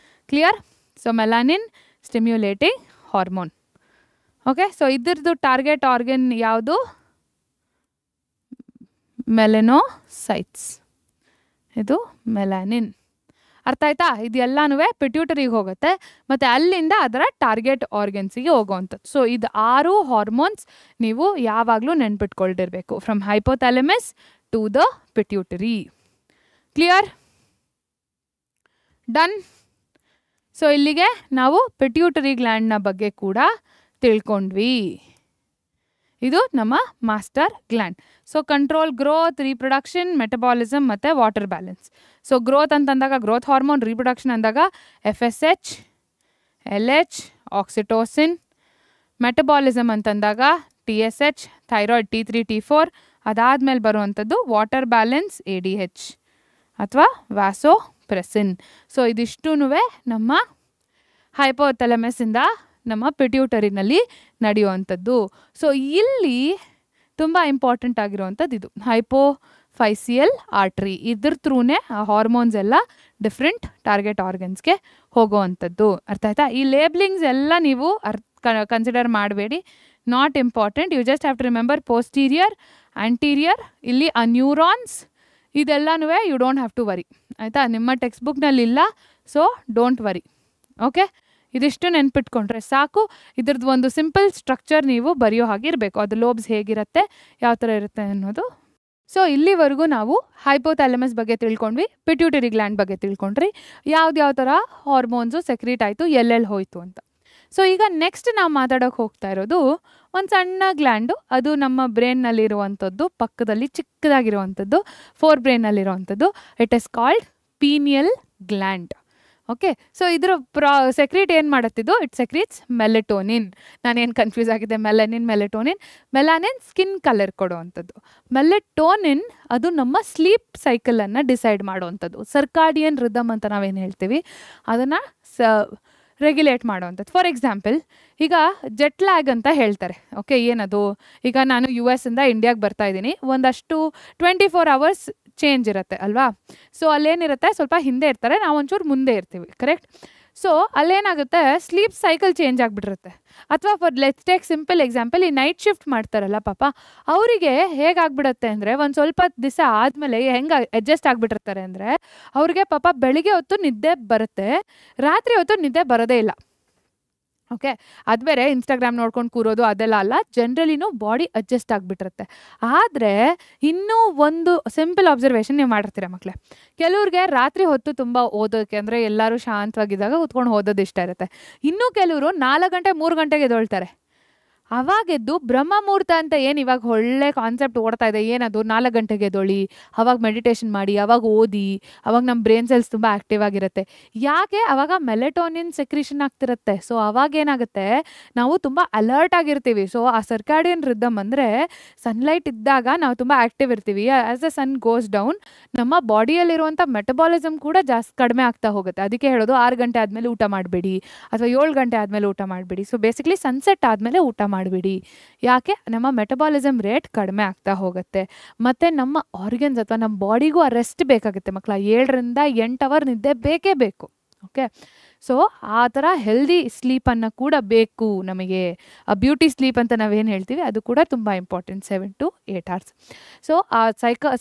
Clear? So melanin stimulating hormone. Okay, so ಇದ್ರದ್ದು ಟಾರ್ಗೆಟ್ ಆರ್ಗನ್ ಯಾವುದು? ಮೆಲನೋಸೈಟ್ಸ್. ಇದು ಮೆಲಾನಿನ್. ಅರ್ಥ ಆಯ್ತಾ? ಇದೆಲ್ಲನೂ ಪಿಟ್ಯೂಟರಿಗೆ ಹೋಗುತ್ತೆ ಮತ್ತು ಅಲ್ಲಿಂದ ಅದರ ಟಾರ್ಗೆಟ್ ಆರ್ಗನ್ಸಿಗೆ ಹೋಗುವಂಥದ್ದು. ಸೊ ಇದು 6 ಹಾರ್ಮೋನ್ಸ್ ನೀವು ಯಾವಾಗಲೂ ನೆನ್ಪಿಟ್ಕೊಳ್ತಿರ್ಬೇಕು, from hypothalamus to the pituitary. Clear? Done. So ಇಲ್ಲಿಗೆ ನಾವು ಪಿಟ್ಯೂಟರಿ ಗ್ಲ್ಯಾಂಡ್ನ ಬಗ್ಗೆ ಕೂಡ ತಿಳ್ಕೊಂಡ್ವಿ. ಇದು ನಮ್ಮ master gland. So control growth, reproduction, metabolism ಮತ್ತು ವಾಟರ್ ಬ್ಯಾಲೆನ್ಸ್. ಸೊ ಗ್ರೋತ್ ಅಂತಂದಾಗ ಗ್ರೋತ್ ಹಾರ್ಮೋನ್, ರೀಪ್ರೊಡಕ್ಷನ್ ಅಂದಾಗ FSH LH ಆಕ್ಸಿಟೋಸಿನ್, ಮೆಟಬಾಲಿಸಮ್ ಅಂತಂದಾಗ TSH ಥೈರಾಯ್ಡ್ T3 T4, ಅದಾದಮೇಲೆ ಬರುವಂಥದ್ದು ವಾಟರ್ ಬ್ಯಾಲೆನ್ಸ್ ADH ಅಥವಾ ವ್ಯಾಸೋಪ್ರೆಸಿನ್. ಸೊ ಇದಿಷ್ಟೂ ನಮ್ಮ ಹೈಪೋಥಾಲಮಸ್ಸಿಂದ ನಮ್ಮ ಪಿಟ್ಯೂಟರಿನಲ್ಲಿ ನಡೆಯುವಂಥದ್ದು. ಸೊ ಇಲ್ಲಿ ತುಂಬ ಇಂಪಾರ್ಟೆಂಟ್ ಆಗಿರುವಂಥದ್ದು ಇದು ಹೈಪೋಫೈಸಿಯಲ್ ಆರ್ಟ್ರಿ. ಇದ್ರ ಥ್ರೂನೇ ಆ ಹಾರ್ಮೋನ್ಸ್ ಎಲ್ಲ ಡಿಫ್ರೆಂಟ್ ಟಾರ್ಗೆಟ್ ಆರ್ಗನ್ಸ್ಗೆ ಹೋಗೋವಂಥದ್ದು. ಅರ್ಥ ಆಯ್ತಾ? ಈ ಲೇಬ್ಲಿಂಗ್ಸ್ ಎಲ್ಲ ನೀವು ಕನ್ಸಿಡರ್ ಮಾಡಬೇಡಿ, not important. You just have to remember posterior, anterior, ಇಲ್ಲಿ ಆ ನ್ಯೂರಾನ್ಸ್, ಇದೆಲ್ಲನೂ you don't have to worry. ಆಯಿತಾ? ನಿಮ್ಮ ಟೆಕ್ಸ್ಟ್ ಬುಕ್ನಲ್ಲಿ ಇಲ್ಲ, ಸೊ ಡೋಂಟ್ ವರಿ. ಓಕೆ, ಇದಿಷ್ಟು ನೆನ್ಪಿಟ್ಕೊಂಡ್ರೆ ಸಾಕು. ಇದ್ರದ್ದು ಒಂದು ಸಿಂಪಲ್ ಸ್ಟ್ರಕ್ಚರ್ ನೀವು ಬರೆಯೋ ಹಾಗೆ ಇರಬೇಕು. ಅದು ಲೋಬ್ಸ್ ಹೇಗಿರುತ್ತೆ, ಯಾವ ಥರ ಇರುತ್ತೆ ಅನ್ನೋದು. ಸೊ ಇಲ್ಲಿವರೆಗೂ ನಾವು ಹೈಪೋಥಾಲಮಸ್ ಬಗ್ಗೆ ತಿಳ್ಕೊಂಡ್ವಿ, ಪಿಟ್ಯೂಟರಿ ಗ್ಲ್ಯಾಂಡ್ ಬಗ್ಗೆ ತಿಳ್ಕೊಂಡ್ರಿ, ಯಾವ ಥರ ಹಾರ್ಮೋನ್ಸು ಸೆಕ್ರೀಟ್ ಆಯಿತು, ಎಲ್ಲೆಲ್ಲಿ ಹೋಯಿತು ಅಂತ. ಸೊ ಈಗ ನೆಕ್ಸ್ಟ್ ನಾವು ಮಾತಾಡೋಕೆ ಹೋಗ್ತಾ ಇರೋದು ಒಂದು ಸಣ್ಣ ಗ್ಲ್ಯಾಂಡು. ಅದು ನಮ್ಮ ಬ್ರೈನ್ನಲ್ಲಿರುವಂಥದ್ದು, ಪಕ್ಕದಲ್ಲಿ ಚಿಕ್ಕದಾಗಿರುವಂಥದ್ದು, ಫೋರ್ ಬ್ರೈನ್ನಲ್ಲಿರುವಂಥದ್ದು. It is called pineal gland. Okay, so ಇದ್ರ ಸೆಕ್ರೀಟ್ ಏನು ಮಾಡುತ್ತಿದ್ದು? It secretes melatonin. ನಾನೇನು ಕನ್ಫ್ಯೂಸ್ ಆಗಿದೆ, ಮೆಲೆಟೋನಿನ್. ಮೆಲಾನಿನ್ ಸ್ಕಿನ್ ಕಲರ್ ಕೊಡುವಂಥದ್ದು. ಮೆಲೆಟೋನಿನ್ ಅದು ನಮ್ಮ ಸ್ಲೀಪ್ ಸೈಕಲನ್ನು ಡಿಸೈಡ್ ಮಾಡುವಂಥದ್ದು. ಸರ್ಕಾಡಿಯನ್ ರಿದಮ್ ಅಂತ ನಾವೇನು ಹೇಳ್ತೀವಿ, ಅದನ್ನು ರೆಗ್ಯುಲೇಟ್ ಮಾಡುವಂಥದ್ದು. ಫಾರ್ ಎಕ್ಸಾಂಪಲ್, ಈಗ ಜೆಟ್ ಲ್ಯಾಗ್ ಅಂತ ಹೇಳ್ತಾರೆ. ಓಕೆ, ಏನದು? ಈಗ ನಾನು US ಇಂದ ಇಂಡಿಯಾಗೆ ಬರ್ತಾ ಇದ್ದೀನಿ, ಒಂದಷ್ಟು 24 hours ಚೇಂಜ್ ಇರುತ್ತೆ ಅಲ್ವಾ? ಸೊ ಅಲ್ಲೇನಿರುತ್ತೆ, ಸ್ವಲ್ಪ ಹಿಂದೆ ಇರ್ತಾರೆ, ನಾವು ಒಂಚೂರು ಮುಂದೆ ಇರ್ತೀವಿ, ಕರೆಕ್ಟ್? ಸೊ ಅಲ್ಲೇನಾಗುತ್ತೆ, ಸ್ಲೀಪ್ ಸೈಕಲ್ ಚೇಂಜ್ ಆಗಿಬಿಟ್ಟಿರುತ್ತೆ. ಅಥವಾ for let's take simple example, ಈ ನೈಟ್ ಶಿಫ್ಟ್ ಮಾಡ್ತಾರಲ್ಲ ಪಾಪ, ಅವರಿಗೆ ಹೇಗಾಗ್ಬಿಡುತ್ತೆ ಅಂದರೆ, ಒಂದು ಸ್ವಲ್ಪ ದಿವಸ ಆದಮೇಲೆ ಹೆಂಗೆ ಅಡ್ಜಸ್ಟ್ ಆಗಿಬಿಟ್ಟಿರ್ತಾರೆ ಅಂದರೆ, ಅವ್ರಿಗೆ ಪಾಪ ಬೆಳಿಗ್ಗೆ ಹೊತ್ತು ನಿದ್ದೆ ಬರುತ್ತೆ, ರಾತ್ರಿ ಹೊತ್ತು ನಿದ್ದೆ ಬರೋದೇ ಇಲ್ಲ. ಓಕೆ, ಅದು ಬೇರೆ ಇನ್ಸ್ಟಾಗ್ರಾಮ್ ನೋಡ್ಕೊಂಡು ಕೂರೋದು ಅದೆಲ್ಲ ಅಲ್ಲ, ಜನರಲಿನೂ ಬಾಡಿ ಅಡ್ಜಸ್ಟ್ ಆಗಿಬಿಟ್ಟಿರುತ್ತೆ. ಆದರೆ ಇನ್ನೂ ಒಂದು ಸಿಂಪಲ್ ಅಬ್ಸರ್ವೇಷನ್ ನೀವು ಮಾಡಿರ್ತೀರ ಮಕ್ಕಳೇ, ಕೆಲವ್ರಿಗೆ ರಾತ್ರಿ ಹೊತ್ತು ತುಂಬ ಓದೋಕ್ಕೆ, ಅಂದರೆ ಎಲ್ಲರೂ ಶಾಂತವಾಗಿದ್ದಾಗ ಕೂತ್ಕೊಂಡು ಓದೋದು ಇಷ್ಟ ಇರುತ್ತೆ. ಇನ್ನೂ ಕೆಲವರು 4 ಗಂಟೆ 3 ಗಂಟೆಗೆ ಎದ್ದೇಳ್ತಾರೆ. ಅವಾಗೆದ್ದು ಬ್ರಹ್ಮ ಮುಹೂರ್ತ ಅಂತ ಏನು ಇವಾಗ ಒಳ್ಳೆ ಕಾನ್ಸೆಪ್ಟ್ ಓಡ್ತಾ ಇದೆ, ಏನದು 4 ಗಂಟೆಗೆ ಎದ್ದೇಳಿ, ಅವಾಗ ಮೆಡಿಟೇಷನ್ ಮಾಡಿ, ಅವಾಗ ಓದಿ, ಅವಾಗ ನಮ್ಮ ಬ್ರೈನ್ ಸೆಲ್ಸ್ ತುಂಬ ಆ್ಯಕ್ಟಿವ್ ಆಗಿರುತ್ತೆ. ಯಾಕೆ? ಅವಾಗ ಮೆಲೆಟೋನಿನ್ ಸೆಕ್ರೀಷನ್ ಆಗ್ತಿರುತ್ತೆ. ಸೊ ಅವಾಗ ಏನಾಗುತ್ತೆ, ನಾವು ತುಂಬ ಅಲರ್ಟ್ ಆಗಿರ್ತೀವಿ. ಸೊ ಆ ಸರ್ಕಾಡಿಯನ್ ರಿದಮ್ ಅಂದರೆ ಸನ್ಲೈಟ್ ಇದ್ದಾಗ ನಾವು ತುಂಬ ಆ್ಯಕ್ಟಿವ್ ಇರ್ತೀವಿ. As the sun goes down, ನಮ್ಮ ಬಾಡಿಯಲ್ಲಿರುವಂಥ ಮೆಟಬಾಲಿಸಮ್ ಕೂಡ ಜಾಸ್ತಿ ಕಡಿಮೆ ಆಗ್ತಾ ಹೋಗುತ್ತೆ. ಅದಕ್ಕೆ ಹೇಳೋದು 6 ಗಂಟೆ ಆದಮೇಲೆ ಊಟ ಮಾಡಬೇಡಿ, ಅಥವಾ 7 ಗಂಟೆ ಆದಮೇಲೆ ಊಟ ಮಾಡಬೇಡಿ. ಸೊ ಬೇಸಿಕ್ಲಿ ಸನ್ಸೆಟ್ ಆದಮೇಲೆ ಊಟ ಮಾಡಬೇಡಿ. ಯಾಕೆ? ನಮ್ಮ ಮೆಟಬಾಲಿಸಮ್ ರೇಟ್ ಕಡಿಮೆ ಆಗ್ತಾ ಹೋಗುತ್ತೆ. ಮತ್ತು ನಮ್ಮ ಆರ್ಗನ್ಸ್ ಅಥವಾ ನಮ್ಮ ಬಾಡಿಗೂ ಆ ರೆಸ್ಟ್ ಬೇಕಾಗುತ್ತೆ ಮಕ್ಕಳ. 7 ರಿಂದ 8 ಅವರ್ ನಿದ್ದೆ ಬೇಕೇ ಬೇಕು. ಓಕೆ, ಸೊ ಆ ಥರ ಹೆಲ್ದಿ ಸ್ಲೀಪನ್ನು ಕೂಡ ಬೇಕು ನಮಗೆ. ಬ್ಯೂಟಿ ಸ್ಲೀಪ್ ಅಂತ ನಾವೇನು ಹೇಳ್ತೀವಿ ಅದು ಕೂಡ ತುಂಬ ಇಂಪಾರ್ಟೆಂಟ್, 7 to 8 hours. ಸೊ ಆ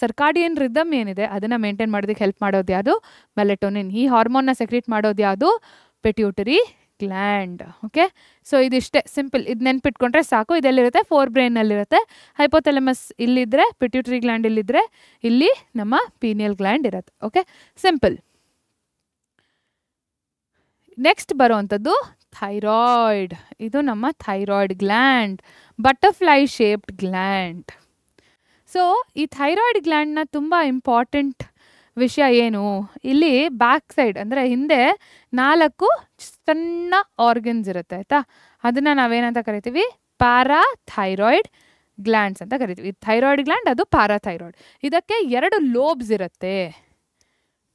ಸರ್ಕಾಡಿಯನ್ ರಿದಮ್ ಏನಿದೆ ಅದನ್ನು ಮೇಂಟೈನ್ ಮಾಡೋದಕ್ಕೆ ಹೆಲ್ಪ್ ಮಾಡೋದು ಯಾವುದು? ಮೆಲೆಟೋನಿನ್. ಈ ಹಾರ್ಮೋನ್ನ ಸೆಕ್ರೀಟ್ ಮಾಡೋದು ಯಾವುದು? Pituitary gland. ಓಕೆ, ಸೊ ಇದಿಷ್ಟೇ ಸಿಂಪಲ್. ಇದು ನೆನ್ಪಿಟ್ಕೊಂಡ್ರೆ ಸಾಕು. ಇದೆಲ್ಲಿರುತ್ತೆ? ಫೋರ್ ಬ್ರೈನಲ್ಲಿರುತ್ತೆ. ಹೈಪೋಥಾಲಮಸ್ ಇಲ್ಲಿದ್ದರೆ, ಪಿಟ್ಯೂಟರಿ ಗ್ಲ್ಯಾಂಡ್ ಇಲ್ಲಿದ್ದರೆ, ಇಲ್ಲಿ ನಮ್ಮ ಪೀನಿಯಲ್ ಗ್ಲ್ಯಾಂಡ್ ಇರುತ್ತೆ. Okay, simple. ನೆಕ್ಸ್ಟ್ ಬರುವಂಥದ್ದು ಥೈರಾಯ್ಡ್. ಇದು ನಮ್ಮ thyroid gland, butterfly shaped gland. So ಈ ಥೈರಾಯ್ಡ್ ಗ್ಲ್ಯಾಂಡ್ನ ತುಂಬ ಇಂಪಾರ್ಟೆಂಟ್ ವಿಷಯ ಏನು? ಇಲ್ಲಿ ಬ್ಯಾಕ್ ಸೈಡ್ ಅಂದರೆ ಹಿಂದೆ 4 ಸಣ್ಣ ಆರ್ಗನ್ಸ್ ಇರುತ್ತೆ ಆಯಿತಾ. ಅದನ್ನು ನಾವೇನಂತ ಕರಿತೀವಿ? ಪ್ಯಾರಾಥೈರಾಯ್ಡ್ ಗ್ಲ್ಯಾಂಡ್ಸ್ ಅಂತ ಕರಿತೀವಿ. ಥೈರಾಯ್ಡ್ ಗ್ಲ್ಯಾಂಡ್ ಅದು ಪ್ಯಾರಾಥೈರಾಯ್ಡ್. ಇದಕ್ಕೆ 2 ಲೋಬ್ಸ್ ಇರುತ್ತೆ,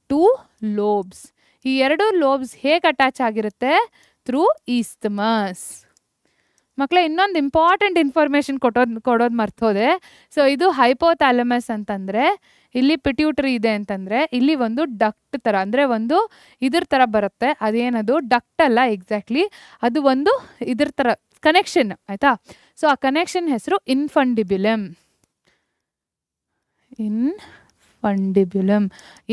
2 ಲೋಬ್ಸ್. ಈ 2 ಲೋಬ್ಸ್ ಹೇಗೆ ಅಟ್ಯಾಚ್ ಆಗಿರುತ್ತೆ? ಥ್ರೂ ಈಸ್ತಮಸ್. ಮಕ್ಕಳೇ, ಇನ್ನೊಂದು ಇಂಪಾರ್ಟೆಂಟ್ ಇನ್ಫಾರ್ಮೇಷನ್ ಕೊಡೋದು ಮರ್ತೋದೆ. ಸೊ ಇದು ಹೈಪೋಥಾಲಮಸ್ ಅಂತಂದರೆ, ಇಲ್ಲಿ ಪಿಟ್ಯೂಟರಿ ಇದೆ ಅಂತಂದರೆ, ಇಲ್ಲಿ ಒಂದು ಡಕ್ಟ್ ಥರ ಅಂದರೆ ಒಂದು ಇದ್ರ ಥರ ಬರುತ್ತೆ. ಅದೇನದು ಡಕ್ಟ್ ಅಲ್ಲ ಎಕ್ಸಾಕ್ಟ್ಲಿ, ಅದು ಒಂದು ಇದ್ರ ಥರ ಕನೆಕ್ಷನ್ ಆಯಿತಾ. ಸೊ ಆ ಕನೆಕ್ಷನ್ ಹೆಸರು ಇನ್ಫಂಡಿಬ್ಯುಲಮ್. ಇನ್ಫಂಡಿಬ್ಯುಲಮ್.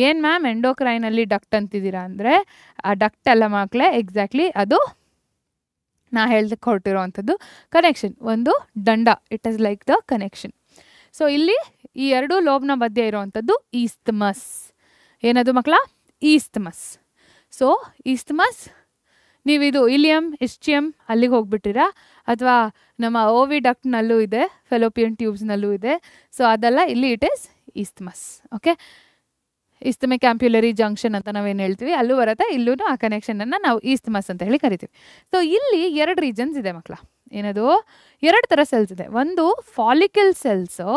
ಏನು ಮ್ಯಾಮ್ ಎಂಡೋಕ್ರೈನಲ್ಲಿ ಡಕ್ಟ್ ಅಂತಿದ್ದೀರಾ ಅಂದರೆ, ಆ ಡಕ್ಟ್ ಅಲ್ಲ ಮಕ್ಕಳೇ, ಎಕ್ಸಾಕ್ಟ್ಲಿ ಅದು ನಾ ಹೇಳ್ದಕ್ಕೆ ಹೊರಟಿರೋವಂಥದ್ದು ಕನೆಕ್ಷನ್, ಒಂದು ದಂಡ. It is like the connection. So ಇಲ್ಲಿ ಈ 2 ಲೋಬ್ನ ಮಧ್ಯೆ ಇರುವಂಥದ್ದು ಈಸ್ತಮಸ್. ಏನದು ಮಕ್ಕಳ? ಈಸ್ತಮಸ್. ಸೊ ಈಸ್ತಮಸ್, ನೀವಿದು ಇಲಿಯಮ್, ಇಸ್ಚಿಯಮ್ ಅಲ್ಲಿಗೆ ಹೋಗ್ಬಿಟ್ಟಿರಾ, ಅಥವಾ ನಮ್ಮ ಓವಿಡಕ್ಟ್ನಲ್ಲೂ ಇದೆ, ಫೆಲೋಪಿಯನ್ ಟ್ಯೂಬ್ಸ್ನಲ್ಲೂ ಇದೆ. ಸೊ ಅದೆಲ್ಲ ಇಲ್ಲಿ it is ಈಸ್ತಮಸ್. Okay, ಈಸ್ತಮಿಕ್ ampullary junction ಅಂತ ನಾವೇನು ಹೇಳ್ತೀವಿ, ಅಲ್ಲೂ ಬರುತ್ತೆ. ಇಲ್ಲೂ ಆ ಕನೆಕ್ಷನನ್ನು ನಾವು ಈಸ್ತಮಸ್ ಅಂತ ಹೇಳಿ ಕರಿತೀವಿ. ಸೊ ಇಲ್ಲಿ 2 ರೀಜನ್ಸ್ ಇದೆ ಮಕ್ಕಳ. ಏನದು? 2 ಥರ ಸೆಲ್ಸ್ ಇದೆ. ಒಂದು ಫಾಲಿಕಲ್ ಸೆಲ್ಸು,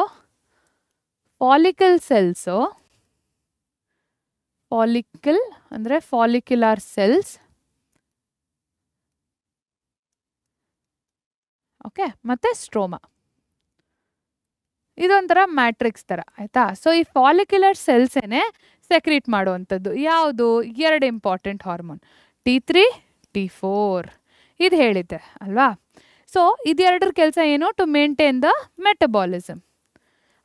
ಫಾಲಿಕಲ್ ಅಂದರೆ ಫಾಲಿಕ್ಯುಲರ್ ಸೆಲ್ಸ್. ಓಕೆ, ಮತ್ತು ಸ್ಟ್ರೋಮಾ. ಇದೊಂಥರ ಮ್ಯಾಟ್ರಿಕ್ಸ್ ಥರ ಆಯಿತಾ. ಸೊ ಈ ಫಾಲಿಕ್ಯುಲರ್ ಸೆಲ್ಸೇನೆ ಸೆಕ್ರೀಟ್ ಮಾಡುವಂಥದ್ದು ಯಾವುದು? 2 ಇಂಪಾರ್ಟೆಂಟ್ ಹಾರ್ಮೋನ್, T3, T4. ಇದು ಹೇಳಿದ್ದೆ ಅಲ್ವಾ. ಸೊ ಇದೆರಡರ ಕೆಲಸ ಏನು? To maintain the metabolism.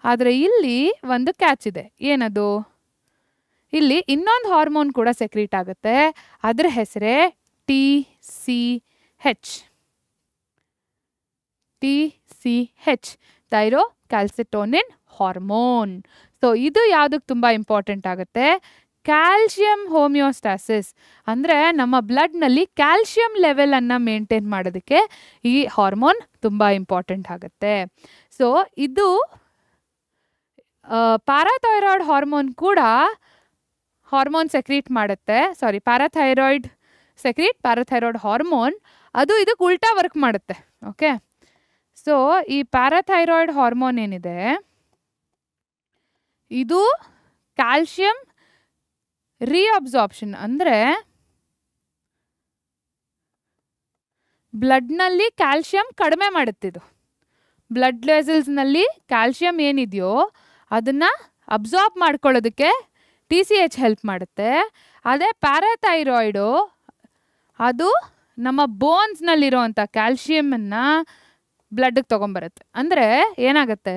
ಆದರೆ ಇಲ್ಲಿ ಒಂದು ಕ್ಯಾಚ್ ಇದೆ. ಏನದು? ಇಲ್ಲಿ ಇನ್ನೊಂದು ಹಾರ್ಮೋನ್ ಕೂಡ ಸೆಕ್ರೀಟ್ ಆಗುತ್ತೆ. ಅದರ ಹೆಸರೇ TCH. Thyrocalcitonin hormone. So ಇದು ಯಾವುದಕ್ಕೆ ತುಂಬ ಇಂಪಾರ್ಟೆಂಟ್ ಆಗುತ್ತೆ? ಕ್ಯಾಲ್ಶಿಯಂ ಹೋಮಿಯೋಸ್ಟಾಸಿಸ್ ಅಂದರೆ ನಮ್ಮ ಬ್ಲಡ್ನಲ್ಲಿ ಕ್ಯಾಲ್ಶಿಯಂ ಲೆವೆಲನ್ನು ಮೇಂಟೈನ್ ಮಾಡೋದಕ್ಕೆ ಈ ಹಾರ್ಮೋನ್ ತುಂಬ ಇಂಪಾರ್ಟೆಂಟ್ ಆಗುತ್ತೆ. ಸೊ ಇದು ಪ್ಯಾರಾಥೈರಾಯ್ಡ್ ಹಾರ್ಮೋನ್ ಕೂಡ ಹಾರ್ಮೋನ್ ಸೆಕ್ರೀಟ್ ಮಾಡುತ್ತೆ. ಪ್ಯಾರಾಥೈರಾಯ್ಡ್ ಹಾರ್ಮೋನ್ ಅದು ಇದಕ್ಕೆ ಉಲ್ಟಾ ವರ್ಕ್ ಮಾಡುತ್ತೆ. ಓಕೆ, ಸೊ ಈ ಪ್ಯಾರಾಥೈರಾಯ್ಡ್ ಹಾರ್ಮೋನ್ ಏನಿದೆ, ಇದು ಕ್ಯಾಲ್ಶಿಯಂ ರೀಅಬ್ಸಾರ್ಪ್ಷನ್ ಅಂದರೆ ಬ್ಲಡ್ನಲ್ಲಿ ಕ್ಯಾಲ್ಶಿಯಂ ಕಡಿಮೆ ಮಾಡುತ್ತಿದ್ದು. ಬ್ಲಡ್ ವೆಸಲ್ಸ್ನಲ್ಲಿ ಕ್ಯಾಲ್ಶಿಯಂ ಏನಿದೆಯೋ ಅದನ್ನು ಅಬ್ಸಾರ್ಬ್ ಮಾಡ್ಕೊಳ್ಳೋದಕ್ಕೆ TCH ಹೆಲ್ಪ್ ಮಾಡುತ್ತೆ. ಅದೇ ಪ್ಯಾರಾಥೈರಾಯ್ಡು ಅದು ನಮ್ಮ ಬೋನ್ಸ್ನಲ್ಲಿರೋವಂಥ ಕ್ಯಾಲ್ಶಿಯಮನ್ನು ಬ್ಲಡ್ಗೆ ತೊಗೊಂಬರುತ್ತೆ. ಅಂದರೆ ಏನಾಗುತ್ತೆ,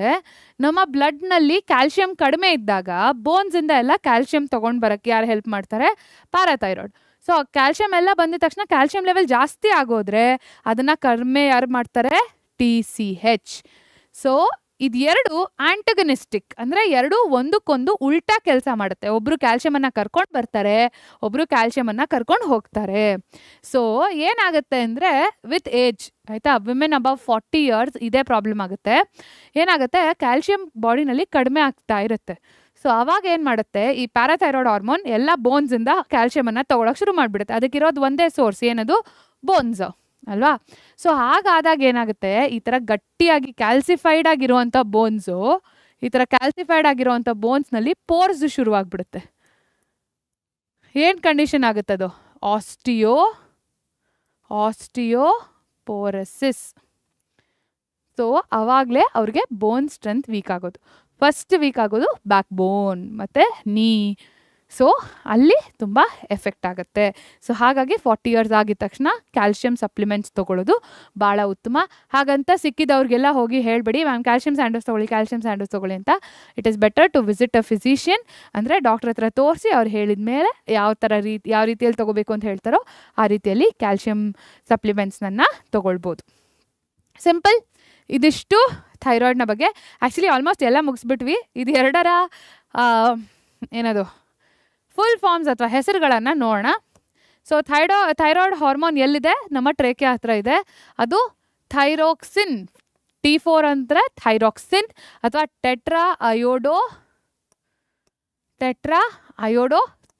ನಮ್ಮ ಬ್ಲಡ್ನಲ್ಲಿ ಕ್ಯಾಲ್ಶಿಯಂ ಕಡಿಮೆ ಇದ್ದಾಗ ಬೋನ್ಸಿಂದ ಎಲ್ಲ ಕ್ಯಾಲ್ಶಿಯಂ ತೊಗೊಂಡು ಬರೋಕ್ಕೆ ಯಾರು ಹೆಲ್ಪ್ ಮಾಡ್ತಾರೆ? ಪ್ಯಾರಾಥೈರಾಯ್ಡ್. ಸೊ ಕ್ಯಾಲ್ಶಿಯಂ ಎಲ್ಲ ಬಂದಿದ ತಕ್ಷಣ ಕ್ಯಾಲ್ಶಿಯಂ ಲೆವೆಲ್ ಜಾಸ್ತಿ ಆಗೋದ್ರೆ ಅದನ್ನು ಕಡಿಮೆ ಯಾರು ಮಾಡ್ತಾರೆ? TCH. ಸೊ ಇದು 2 ಆಂಟಗನಿಸ್ಟಿಕ್ ಅಂದರೆ 2 ಒಂದಕ್ಕೊಂದು ಉಲ್ಟಾ ಕೆಲಸ ಮಾಡುತ್ತೆ. ಒಬ್ಬರು ಕ್ಯಾಲ್ಶಿಯಮನ್ನು ಕರ್ಕೊಂಡು ಬರ್ತಾರೆ, ಒಬ್ಬರು ಕ್ಯಾಲ್ಶಿಯಮನ್ನು ಕರ್ಕೊಂಡು ಹೋಗ್ತಾರೆ. ಸೊ ಏನಾಗುತ್ತೆ ಅಂದರೆ ವಿತ್ ಏಜ್ ಆಯಿತಾ, ವಿಮೆನ್ ಅಬವ್ 40 ಇಯರ್ಸ್ ಇದೇ ಪ್ರಾಬ್ಲಮ್ ಆಗುತ್ತೆ. ಏನಾಗುತ್ತೆ, ಕ್ಯಾಲ್ಶಿಯಂ ಬಾಡಿನಲ್ಲಿ ಕಡಿಮೆ ಆಗ್ತಾ ಇರುತ್ತೆ. ಸೊ ಅವಾಗ ಏನು ಮಾಡುತ್ತೆ, ಈ ಪ್ಯಾರಾಥೈರಾಯ್ಡ್ ಹಾರ್ಮೋನ್ ಎಲ್ಲ ಬೋನ್ಸಿಂದ ಕ್ಯಾಲ್ಶಿಯಮನ್ನು ತೊಗೊಳಕ್ಕೆ ಶುರು ಮಾಡಿಬಿಡುತ್ತೆ. ಅದಕ್ಕಿರೋದು ಒಂದೇ ಸೋರ್ಸ್, ಏನದು? ಬೋನ್ಸ್ ಅಲ್ವಾ. ಸೊ ಹಾಗಾದಾಗ ಏನಾಗುತ್ತೆ, ಈ ಥರ ಗಟ್ಟಿಯಾಗಿ ಕ್ಯಾಲ್ಸಿಫೈಡ್ ಆಗಿರುವಂಥ ಬೋನ್ಸು, ಈ ಥರ ಕ್ಯಾಲ್ಸಿಫೈಡ್ ಆಗಿರುವಂಥ ಬೋನ್ಸ್ನಲ್ಲಿ ಪೋರ್ಸ್ ಶುರುವಾಗ್ಬಿಡುತ್ತೆ. ಏನು ಕಂಡೀಷನ್ ಆಗುತ್ತದು? ಆಸ್ಟಿಯೋಪೋರೋಸಿಸ್. ಸೊ ಅವಾಗಲೇ ಅವ್ರಿಗೆ ಬೋನ್ ಸ್ಟ್ರೆಂತ್ ವೀಕ್ ಆಗೋದು. ಫಸ್ಟ್ ವೀಕ್ ಆಗೋದು ಬ್ಯಾಕ್ ಬೋನ್ ಮತ್ತು ನೀ, ಸೊ ಅಲ್ಲಿ ತುಂಬ ಎಫೆಕ್ಟ್ ಆಗುತ್ತೆ. ಸೊ ಹಾಗಾಗಿ 40 ಇಯರ್ಸ್ ಆಗಿದ ತಕ್ಷಣ ಕ್ಯಾಲ್ಶಿಯಂ ಸಪ್ಲಿಮೆಂಟ್ಸ್ ತೊಗೊಳ್ಳೋದು ಭಾಳ ಉತ್ತಮ. ಹಾಗಂತ ಸಿಕ್ಕಿದವ್ರಿಗೆಲ್ಲ ಹೋಗಿ ಹೇಳಬೇಡಿ ಮ್ಯಾಮ್ ಕ್ಯಾಲ್ಶಿಯಂ ಸ್ಯಾಂಡಲ್ಸ್ ತೊಗೊಳ್ಳಿ ಅಂತ. It is better to visit a physician, ಅಂದರೆ ಡಾಕ್ಟ್ರ್ ಹತ್ರ ತೋರಿಸಿ ಅವ್ರು ಹೇಳಿದ ಮೇಲೆ ಯಾವ ರೀತಿಯಲ್ಲಿ ತೊಗೋಬೇಕು ಅಂತ ಹೇಳ್ತಾರೋ ಆ ರೀತಿಯಲ್ಲಿ ಕ್ಯಾಲ್ಶಿಯಂ ಸಪ್ಲಿಮೆಂಟ್ಸ್ನನ್ನು ತೊಗೊಳ್ಬೋದು. ಸಿಂಪಲ್. ಇದಿಷ್ಟು ಥೈರಾಯ್ಡ್ನ ಬಗ್ಗೆ. ಆ್ಯಕ್ಚುಲಿ ಆಲ್ಮೋಸ್ಟ್ ಎಲ್ಲ ಮುಗಿಸ್ಬಿಟ್ವಿ. ಇದು ಎರಡರ ಏನದು ಫುಲ್ ಫಾರ್ಮ್ಸ್ ಅಥವಾ ಹೆಸರುಗಳನ್ನು ನೋಡೋಣ. ಸೊ ಥೈರಾಯ್ಡ್ ಹಾರ್ಮೋನ್ ಎಲ್ಲಿದೆ? ನಮ್ಮ ಟ್ರೇಕೆ ಹತ್ರ ಇದೆ. ಅದು ಥೈರೋಕ್ಸಿನ್, T4 ಅಂದರೆ ಥೈರಾಕ್ಸಿನ್ ಅಥವಾ ಟೆಟ್ರಾ ಅಯೋಡೋ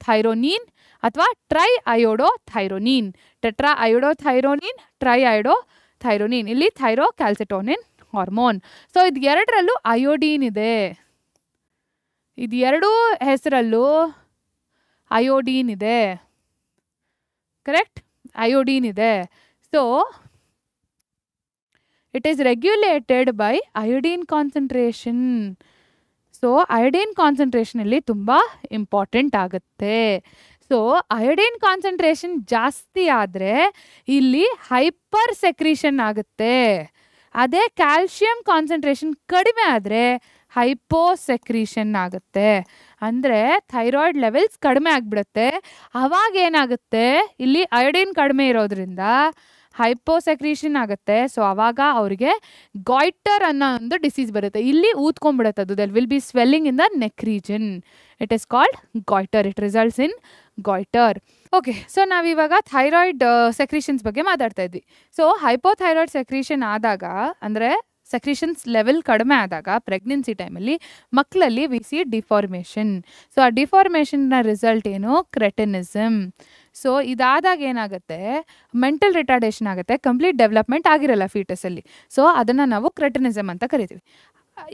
ಥೈರೋನೀನ್ ಅಥವಾ triiodothyronine. Tetraiodothyronine, triiodothyronine. ಇಲ್ಲಿ ಥೈರೋಕ್ಯಾಲ್ಸಿಟೋನಿನ್ ಹಾರ್ಮೋನ್. ಸೊ ಇದು ಎರಡರಲ್ಲೂ ಅಯೋಡೀನ್ ಇದೆ. ಇದು ಎರಡೂ ಹೆಸರಲ್ಲೂ ಅಯೋಡೀನ್ ಇದೆ. ಕರೆಕ್ಟ್? ಅಯೋಡೀನ್ ಇದೆ. So it is regulated by iodine concentration. So iodine concentration ಇಲ್ಲಿ ತುಂಬ ಇಂಪಾರ್ಟೆಂಟ್ ಆಗುತ್ತೆ. ಸೊ ಅಯೋಡೀನ್ ಕಾನ್ಸಂಟ್ರೇಷನ್ ಜಾಸ್ತಿ ಆದರೆ ಇಲ್ಲಿ ಹೈಪರ್ ಸೆಕ್ರೀಷನ್ ಆಗುತ್ತೆ. ಅದೇ ಕ್ಯಾಲ್ಶಿಯಂ ಕಾನ್ಸಂಟ್ರೇಷನ್ ಕಡಿಮೆ ಆದರೆ ಹೈಪೋಸೆಕ್ರೀಷನ್ ಆಗುತ್ತೆ. ಅಂದರೆ ಥೈರಾಯ್ಡ್ ಲೆವೆಲ್ಸ್ ಕಡಿಮೆ ಆಗಿಬಿಡುತ್ತೆ. ಆವಾಗ ಏನಾಗುತ್ತೆ, ಇಲ್ಲಿ ಅಯೋಡಿನ್ ಕಡಿಮೆ ಇರೋದ್ರಿಂದ ಹೈಪೋಸೆಕ್ರೀಷನ್ ಆಗುತ್ತೆ. ಸೊ ಆವಾಗ ಅವರಿಗೆ ಗಾಯ್ಟರ್ ಅನ್ನೋ ಒಂದು ಡಿಸೀಸ್ ಬರುತ್ತೆ. ಇಲ್ಲಿ ಊದ್ಕೊಂಡ್ಬಿಡುತ್ತೆ ಅದು. There will be swelling in the neck region. It is called goitre. It results in goitre. Okay, so ನಾವಿವಾಗ ಥೈರಾಯ್ಡ್ ಸೆಕ್ರೀಷನ್ಸ್ ಬಗ್ಗೆ ಮಾತಾಡ್ತಾ ಇದ್ವಿ. ಸೊ ಹೈಪೋಥೈರಾಯ್ಡ್ ಸೆಕ್ರೀಷನ್ ಆದಾಗ, ಅಂದರೆ ಸೆಕ್ರೀಷನ್ಸ್ ಲೆವೆಲ್ ಕಡಿಮೆ ಆದಾಗ ಪ್ರೆಗ್ನೆನ್ಸಿ ಟೈಮಲ್ಲಿ ಮಕ್ಕಳಲ್ಲಿ ವಿ ಸಿ ಡಿಫಾರ್ಮೇಷನ್. ಸೊ ಆ ಡಿಫಾರ್ಮೇಷನ್ನ ರಿಸಲ್ಟ್ ಏನು? ಕ್ರೆಟಿನಿಸಮ್. ಸೊ ಇದಾದಾಗ ಏನಾಗುತ್ತೆ, ಮೆಂಟಲ್ ರಿಟಾರ್ಡೇಷನ್ ಆಗುತ್ತೆ. ಕಂಪ್ಲೀಟ್ ಡೆವಲಪ್ಮೆಂಟ್ ಆಗಿರಲ್ಲ ಫೀಟಸಲ್ಲಿ. ಸೊ ಅದನ್ನು ನಾವು ಕ್ರೆಟಿನಿಸಮ್ ಅಂತ ಕರಿತೀವಿ.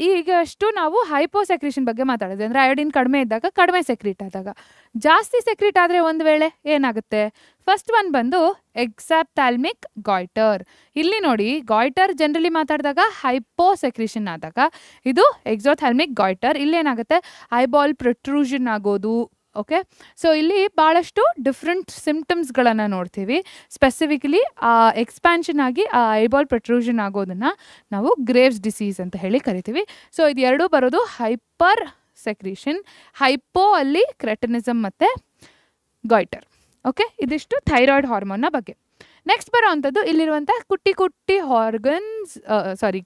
ಈಗಷ್ಟು ನಾವು ಹೈಪೋಸೆಕ್ರೀಷನ್ ಬಗ್ಗೆ ಮಾತಾಡಿದ್ವಿ. ಅಂದರೆ ಅಯೋಡಿನ್ ಕಡಿಮೆ ಇದ್ದಾಗ, ಕಡಿಮೆ ಸೆಕ್ರೀಟ್ ಆದಾಗ. ಜಾಸ್ತಿ ಸೆಕ್ರೀಟ್ ಆದರೆ ಒಂದು ವೇಳೆ ಏನಾಗುತ್ತೆ? ಫಸ್ಟ್ ಒನ್ ಬಂದು ಎಕ್ಸಾಪ್ಥಾಲ್ಮಿಕ್ ಗಾಯ್ಟರ್. ಇಲ್ಲಿ ನೋಡಿ, ಗಾಯ್ಟರ್ ಜನರಲಿ ಮಾತಾಡಿದಾಗ ಹೈಪೋಸೆಕ್ರೀಷನ್ ಆದಾಗ, ಇದು ಎಕ್ಸೋಥಾಲ್ಮಿಕ್ ಗಾಯ್ಟರ್. ಇಲ್ಲೇನಾಗುತ್ತೆ? ಐಬಾಲ್ ಪ್ರೊಟ್ರೂಷನ್ ಆಗೋದು. ಓಕೆ, ಸೊ ಇಲ್ಲಿ ಭಾಳಷ್ಟು ಡಿಫ್ರೆಂಟ್ ಸಿಂಪ್ಟಮ್ಸ್ಗಳನ್ನು ನೋಡ್ತೀವಿ. ಸ್ಪೆಸಿಫಿಕಲಿ ಎಕ್ಸ್ಪ್ಯಾನ್ಷನ್ ಆಗಿ ಆ ಐಬಾಲ್ ಪ್ರೊಟ್ರೂಷನ್ ಆಗೋದನ್ನು ನಾವು ಗ್ರೇವ್ಸ್ ಡಿಸೀಸ್ ಅಂತ ಹೇಳಿ ಕರಿತೀವಿ. ಸೊ ಇದು ಎರಡೂ ಬರೋದು ಹೈಪರ್ ಸೆಕ್ರೀಷನ್. ಹೈಪೋ ಅಲ್ಲಿ ಕ್ರೆಟಿನಿಸಮ್ ಮತ್ತು ಗಾಯ್ಟರ್. ಓಕೆ, ಇದಿಷ್ಟು ಥೈರಾಯ್ಡ್ ಹಾರ್ಮೋನ್ನ ಬಗ್ಗೆ. ನೆಕ್ಸ್ಟ್ ಬರೋ ಅಂಥದ್ದು ಇಲ್ಲಿರುವಂಥ ಕುಟ್ಟಿ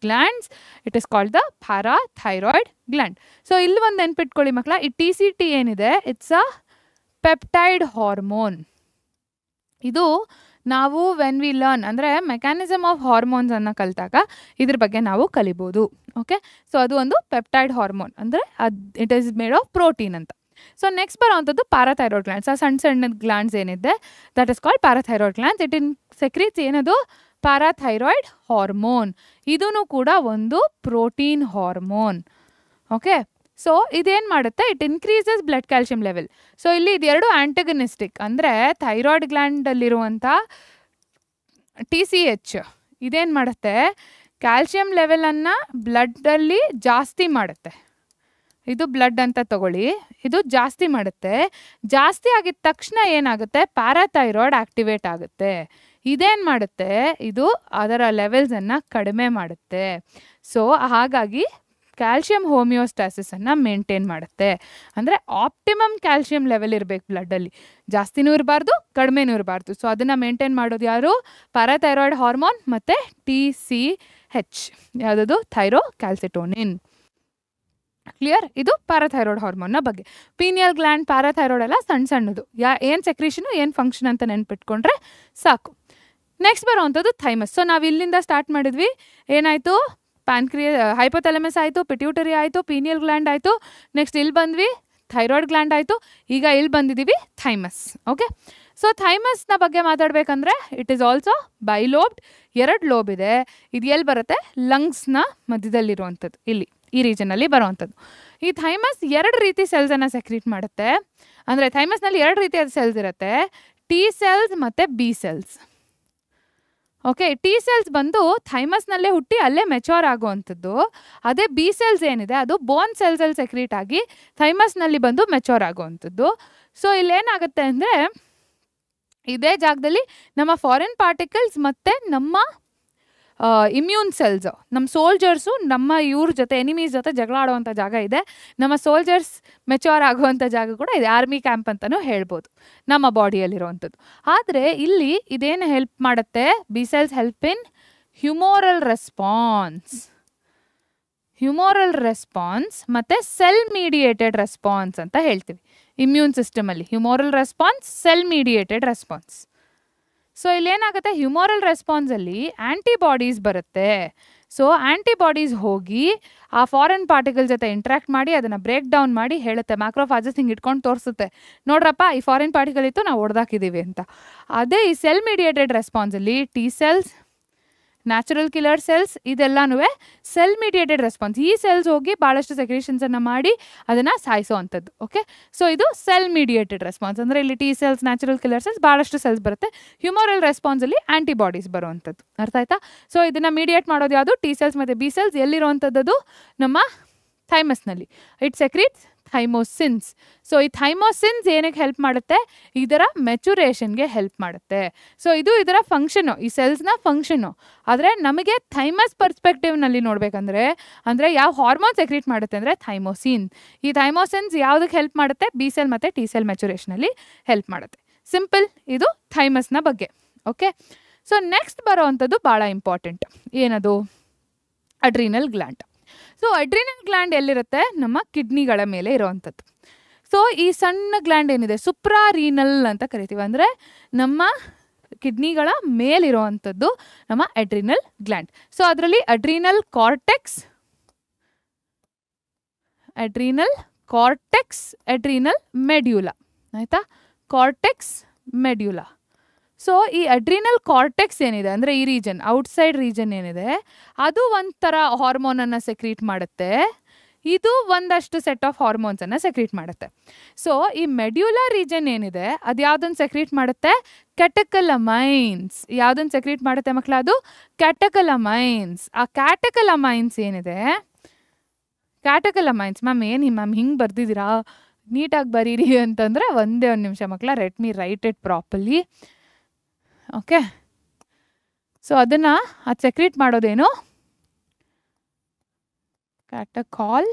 glands. It is called the parathyroid gland. So ಇಲ್ಲಿ ಒಂದು ನೆನ್ಪಿಟ್ಕೊಳ್ಳಿ ಮಕ್ಕಳ, ಈ TCT ಏನಿದೆ, ಇಟ್ಸ್ ಅ ಪೆಪ್ಟೈಡ್ ಹಾರ್ಮೋನ್. ಇದು ನಾವು ವೆನ್ ವಿ ಲರ್ನ್, ಅಂದರೆ ಮೆಕ್ಯಾನಿಸಮ್ ಆಫ್ ಹಾರ್ಮೋನ್ಸ್ ಅನ್ನು ಕಲಿತಾಗ ಇದ್ರ ಬಗ್ಗೆ ನಾವು ಕಲಿಬೋದು. ಓಕೆ, ಸೊ ಅದು ಒಂದು ಪೆಪ್ಟೈಡ್ ಹಾರ್ಮೋನ್, ಅಂದರೆ it is made of protein ಅಂತ. ಸೊ ನೆಕ್ಸ್ಟ್ ಬರೋವಂಥದ್ದು ಪ್ಯಾರಾಥೈರಾಯ್ಡ್ ಗ್ಲ್ಯಾಂಡ್ಸ್. ಆ ಸಣ್ಣ ಗ್ಲ್ಯಾಂಡ್ಸ್ ಏನಿದೆ, that is called parathyroid glands. It in secretes ಏನದು? Parathyroid hormone. ಇದೂ ಕೂಡ ಒಂದು ಪ್ರೋಟೀನ್ ಹಾರ್ಮೋನ್. ಓಕೆ, ಸೊ ಇದೇನು ಮಾಡುತ್ತೆ? It increases blood calcium level. So ಇಲ್ಲಿ ಇದೆರಡು ಆ್ಯಂಟಗನಿಸ್ಟಿಕ್. ಅಂದರೆ ಥೈರಾಯ್ಡ್ ಗ್ಲ್ಯಾಂಡಲ್ಲಿರುವಂಥ TCH ಇದೇನು ಮಾಡುತ್ತೆ? ಕ್ಯಾಲ್ಶಿಯಂ ಲೆವೆಲನ್ನು ಬ್ಲಡ್ಡಲ್ಲಿ ಜಾಸ್ತಿ ಮಾಡುತ್ತೆ. ಇದು ಬ್ಲಡ್ ಅಂತ ತಗೊಳ್ಳಿ, ಇದು ಜಾಸ್ತಿ ಮಾಡುತ್ತೆ. ಜಾಸ್ತಿ ಆಗಿದ ತಕ್ಷಣ ಏನಾಗುತ್ತೆ? ಪ್ಯಾರಾಥೈರಾಯ್ಡ್ ಆಕ್ಟಿವೇಟ್ ಆಗುತ್ತೆ. ಇದೇನು ಮಾಡುತ್ತೆ? ಇದು ಅದರ ಲೆವೆಲ್ಸನ್ನು ಕಡಿಮೆ ಮಾಡುತ್ತೆ. ಸೊ ಹಾಗಾಗಿ ಕ್ಯಾಲ್ಶಿಯಂ ಹೋಮಿಯೋಸ್ಟಾಸಿಸನ್ನು ಮೇಂಟೈನ್ ಮಾಡುತ್ತೆ. ಅಂದರೆ ಆಪ್ಟಿಮಮ್ ಕ್ಯಾಲ್ಶಿಯಂ ಲೆವೆಲ್ ಇರಬೇಕು ಬ್ಲಡ್ಡಲ್ಲಿ. ಜಾಸ್ತಿನೂ ಇರಬಾರ್ದು, ಕಡಿಮೆನೂ ಇರಬಾರ್ದು. ಸೊ ಅದನ್ನು ಮೇಂಟೈನ್ ಮಾಡೋದು ಯಾರು? ಪ್ಯಾರಾಥೈರಾಯ್ಡ್ ಹಾರ್ಮೋನ್ ಮತ್ತು TCH, ಯಾವುದದು? ಥೈರೋಕ್ಯಾಲ್ಸಿಟೋನಿನ್. ಕ್ಲಿಯರ್? ಇದು ಪ್ಯಾರಾಥೈರಾಯ್ಡ್ ಹಾರ್ಮೋನ್ನ ಬಗ್ಗೆ. ಪೀನಿಯಲ್ ಗ್ಲ್ಯಾಂಡ್, ಪ್ಯಾರಾಥೈರಾಯ್ಡ್ ಎಲ್ಲ ಸಣ್ಣದು. ಏನು ಸೆಕ್ರೀಷನು, ಏನು ಫಂಕ್ಷನ್ ಅಂತ ನೆನ್ಪಿಟ್ಕೊಂಡ್ರೆ ಸಾಕು. Next ಬರೋವಂಥದ್ದು thymus. ಸೊ ನಾವು ಇಲ್ಲಿಂದ ಸ್ಟಾರ್ಟ್ ಮಾಡಿದ್ವಿ. ಏನಾಯಿತು? ಹೈಪೋಥಾಲಮಸ್ ಆಯಿತು, ಪಿಟ್ಯೂಟರಿ ಆಯಿತು, ಪೀನಿಯಲ್ ಗ್ಲ್ಯಾಂಡ್ ಆಯಿತು. ನೆಕ್ಸ್ಟ್ ಇಲ್ಲಿ ಬಂದ್ವಿ, ಥೈರಾಯ್ಡ್ ಗ್ಲ್ಯಾಂಡ್ ಆಯಿತು. ಈಗ ಇಲ್ಲಿ ಬಂದಿದ್ದೀವಿ ಥೈಮಸ್. ಓಕೆ, ಸೊ ಥೈಮಸ್ನ ಬಗ್ಗೆ ಮಾತಾಡಬೇಕಂದ್ರೆ ಇಟ್ ಈಸ್ ಆಲ್ಸೋ ಬೈಲೋಬ್ಡ್. 2 ಲೋಬ್ ಇದೆ. ಇದು ಎಲ್ಲಿ ಬರುತ್ತೆ? ಲಂಗ್ಸ್ನ ಮಧ್ಯದಲ್ಲಿರುವಂಥದ್ದು, ಇಲ್ಲಿ ಈ ರೀಜನಲ್ಲಿ ಬರೋವಂಥದ್ದು. ಈ ಥೈಮಸ್ 2 ರೀತಿ ಸೆಲ್ಸನ್ನು ಸೆಕ್ರೀಟ್ ಮಾಡುತ್ತೆ. ಅಂದರೆ ಥೈಮಸ್ನಲ್ಲಿ 2 ರೀತಿಯಾದ ಸೆಲ್ಸ್ ಇರುತ್ತೆ, T ಸೆಲ್ಸ್ ಮತ್ತು B cells. Okay, T cells ಬಂದು ಥೈಮಸ್ನಲ್ಲೇ ಹುಟ್ಟಿ ಅಲ್ಲೇ ಮೆಚೋರ್ ಆಗುವಂಥದ್ದು. ಅದೇ ಬಿ ಸೆಲ್ಸ್ ಏನಿದೆ ಅದು ಬೋನ್ ಸೆಲ್ಸಲ್ಲಿ ಸೆಕ್ರೀಟ್ ಆಗಿ ಥೈಮಸ್ನಲ್ಲಿ ಬಂದು ಮೆಚೋರ್ ಆಗುವಂಥದ್ದು. ಸೊ ಇಲ್ಲೇನಾಗುತ್ತೆ ಅಂದರೆ ಇದೇ ಜಾಗದಲ್ಲಿ ನಮ್ಮ ಫಾರಿನ್ ಪಾರ್ಟಿಕಲ್ಸ್ ಮತ್ತು ನಮ್ಮ ಇಮ್ಯೂನ್ ಸೆಲ್ಸು, ನಮ್ಮ ಸೋಲ್ಜರ್ಸು ನಮ್ಮ ಇವ್ರ ಜೊತೆ ಎನಿಮೀಸ್ ಜೊತೆ ಜಗಳ ಆಡುವಂಥ ಜಾಗ ಇದೆ. ನಮ್ಮ ಸೋಲ್ಜರ್ಸ್ ಮೆಚೋರ್ ಆಗುವಂಥ ಜಾಗ ಕೂಡ ಇದೆ, ಆರ್ಮಿ ಕ್ಯಾಂಪ್ ಅಂತಲೂ ಹೇಳ್ಬೋದು ನಮ್ಮ ಬಾಡಿಯಲ್ಲಿರುವಂಥದ್ದು. ಆದರೆ ಇಲ್ಲಿ ಇದೇನು ಹೆಲ್ಪ್ ಮಾಡುತ್ತೆ, B cells help in humoral response ಮತ್ತು ಸೆಲ್ ಮೀಡಿಯೇಟೆಡ್ ರೆಸ್ಪಾನ್ಸ್ ಅಂತ ಹೇಳ್ತೀವಿ ಇಮ್ಯೂನ್ ಸಿಸ್ಟಮಲ್ಲಿ. Humoral response, cell mediated response. So ಇಲ್ಲೇನಾಗುತ್ತೆ, ಹ್ಯುಮೋರಲ್ ರೆಸ್ಪಾನ್ಸಲ್ಲಿ ಆ್ಯಂಟಿಬಾಡೀಸ್ ಬರುತ್ತೆ. ಸೊ ಆ್ಯಂಟಿಬಾಡೀಸ್ ಹೋಗಿ ಆ ಫಾರಿನ್ ಪಾರ್ಟಿಕಲ್ ಜೊತೆ ಇಂಟ್ರ್ಯಾಕ್ಟ್ ಮಾಡಿ ಅದನ್ನು ಬ್ರೇಕ್ ಡೌನ್ ಮಾಡಿ ಹೇಳುತ್ತೆ, ಮ್ಯಾಕ್ರೋಫಾಜಸ್ ಹಿಂಗೆ ಇಟ್ಕೊಂಡು ತೋರಿಸುತ್ತೆ, ನೋಡ್ರಪ್ಪ ಈ ಫಾರಿನ್ ಪಾರ್ಟಿಕಲ್ ಇತ್ತು ನಾವು ಹೊಡೆದಾಕಿದ್ದೀವಿ ಅಂತ. ಅದೇ ಈ ಸೆಲ್ ಮೀಡಿಯೇಟೆಡ್ ರೆಸ್ಪಾನ್ಸಲ್ಲಿ T cells, natural killer cells ಇದೆಲ್ಲನೂ ಸೆಲ್ ಮೀಡಿಯೇಟೆಡ್ ರೆಸ್ಪಾನ್ಸ್. ಈ ಸೆಲ್ಸ್ ಹೋಗಿ ಭಾಳಷ್ಟು ಸೆಕ್ರೇಷನ್ಸನ್ನು ಮಾಡಿ ಅದನ್ನು ಸಾಯಿಸೋ ಅಂಥದ್ದು. ಓಕೆ, ಸೊ ಇದು ಸೆಲ್ ಮೀಡಿಯೇಟೆಡ್ ರೆಸ್ಪಾನ್ಸ್. ಅಂದರೆ ಇಲ್ಲಿ T cells, natural killer cells, ಭಾಳಷ್ಟು ಸೆಲ್ಸ್ ಬರುತ್ತೆ. ಹ್ಯುಮೋರಲ್ ರೆಸ್ಪಾನ್ಸಲ್ಲಿ ಆ್ಯಂಟಿಬಾಡೀಸ್ ಬರುವಂಥದ್ದು. ಅರ್ಥ ಆಯ್ತಾ? ಸೊ ಇದನ್ನು ಮೀಡಿಯೇಟ್ ಮಾಡೋದು ಯಾವುದು, ಟಿ ಸೆಲ್ಸ್ ಮತ್ತು ಬಿ ಸೆಲ್ಸ್. ಎಲ್ಲಿರುವಂಥದ್ದು, ನಮ್ಮ ಥೈಮಸ್ನಲ್ಲಿ. It secretes thymosins. ಸೊ ಈ ಥೈಮೋಸಿನ್ಸ್ ಏನಕ್ಕೆ ಹೆಲ್ಪ್ ಮಾಡುತ್ತೆ, ಇದರ ಮೆಚುರೇಷನ್ಗೆ ಹೆಲ್ಪ್ ಮಾಡುತ್ತೆ. ಸೊ ಇದು ಇದರ ಫಂಕ್ಷನು, ಈ ಸೆಲ್ಸ್ನ ಫಂಕ್ಷನು. ಆದರೆ ನಮಗೆ ಥೈಮಸ್ ಪರ್ಸ್ಪೆಕ್ಟಿವ್ನಲ್ಲಿ ನೋಡಬೇಕಂದ್ರೆ ಅಂದರೆ ಯಾವ ಹಾರ್ಮೋನ್ ಸೆಕ್ರೀಟ್ ಮಾಡುತ್ತೆ ಅಂದರೆ ಥೈಮೋಸಿನ್. ಈ ಥೈಮೋಸಿನ್ಸ್ ಯಾವುದಕ್ಕೆ ಹೆಲ್ಪ್ ಮಾಡುತ್ತೆ, ಬಿ ಸೆಲ್ ಮತ್ತು ಟಿ ಸೆಲ್ ಮೆಚುರೇಷನಲ್ಲಿ ಹೆಲ್ಪ್ ಮಾಡುತ್ತೆ. ಸಿಂಪಲ್, ಇದು ಥೈಮಸ್ನ ಬಗ್ಗೆ. ಓಕೆ, ಸೊ ನೆಕ್ಸ್ಟ್ ಬರೋವಂಥದ್ದು ಭಾಳ ಇಂಪಾರ್ಟೆಂಟ್. ಏನದು, adrenal gland. So adrenal gland ಎಲ್ಲಿರುತ್ತೆ, ನಮ್ಮ ಕಿಡ್ನಿಗಳ ಮೇಲೆ ಇರೋವಂಥದ್ದು. ಸೊ ಈ ಸಣ್ಣ ಗ್ಲ್ಯಾಂಡ್ ಏನಿದೆ ಸುಪ್ರಾರೀನಲ್ ಅಂತ ಕರಿತೀವಿ, ಅಂದರೆ ನಮ್ಮ ಕಿಡ್ನಿಗಳ ಮೇಲಿರುವಂಥದ್ದು ನಮ್ಮ ಅಡ್ರಿನಲ್ ಗ್ಲ್ಯಾಂಡ್. ಸೊ ಅದರಲ್ಲಿ ಅಡ್ರಿನಲ್ ಕಾರ್ಟೆಕ್ಸ್, ಅಡ್ರಿನಲ್ ಮೆಡ್ಯುಲಾ. ಆಯಿತಾ, ಕಾರ್ಟೆಕ್ಸ್, ಮೆಡ್ಯುಲಾ. ಸೊ ಈ ಅಡ್ರಿನಲ್ ಕಾರ್ಟೆಕ್ಸ್ ಏನಿದೆ ಅಂದರೆ ಈ ರೀಜನ್, ಔಟ್ಸೈಡ್ ರೀಜನ್ ಏನಿದೆ ಅದು ಒಂಥರ ಹಾರ್ಮೋನನ್ನು ಸೆಕ್ರೀಟ್ ಮಾಡುತ್ತೆ. ಇದು ಒಂದಷ್ಟು ಸೆಟ್ ಆಫ್ ಹಾರ್ಮೋನ್ಸನ್ನು ಸೆಕ್ರೀಟ್ ಮಾಡುತ್ತೆ. ಸೊ ಈ ಮೆಡ್ಯುಲಾ ರೀಜನ್ ಏನಿದೆ ಅದು ಯಾವುದನ್ನು ಸೆಕ್ರೀಟ್ ಮಾಡುತ್ತೆ, ಕ್ಯಾಟೆಕಲಮೈನ್ಸ್. ಯಾವುದನ್ನು ಸೆಕ್ರೀಟ್ ಮಾಡುತ್ತೆ ಮಕ್ಕಳ, ಅದು ಕ್ಯಾಟೆಕಲಮೈನ್ಸ್. ಆ ಕ್ಯಾಟೆಕಲಮೈನ್ಸ್ ಏನಿದೆ, ಕ್ಯಾಟೆಕಲಮೈನ್ಸ್ ಮ್ಯಾಮ್ ಏನು ಮ್ಯಾಮ್ ಹಿಂಗೆ ಬರ್ದಿದ್ದೀರಾ, ನೀಟಾಗಿ ಬರೀರಿ ಅಂತಂದರೆ ಒಂದೇ ಒಂದು ನಿಮಿಷ ಮಕ್ಕಳ, let me right it properly. Okay, so ಅದನ್ನು ಅದು ಸೆಕ್ರೀಟ್ ಮಾಡೋದೇನು, ಕ್ಯಾಟಕಾಲ್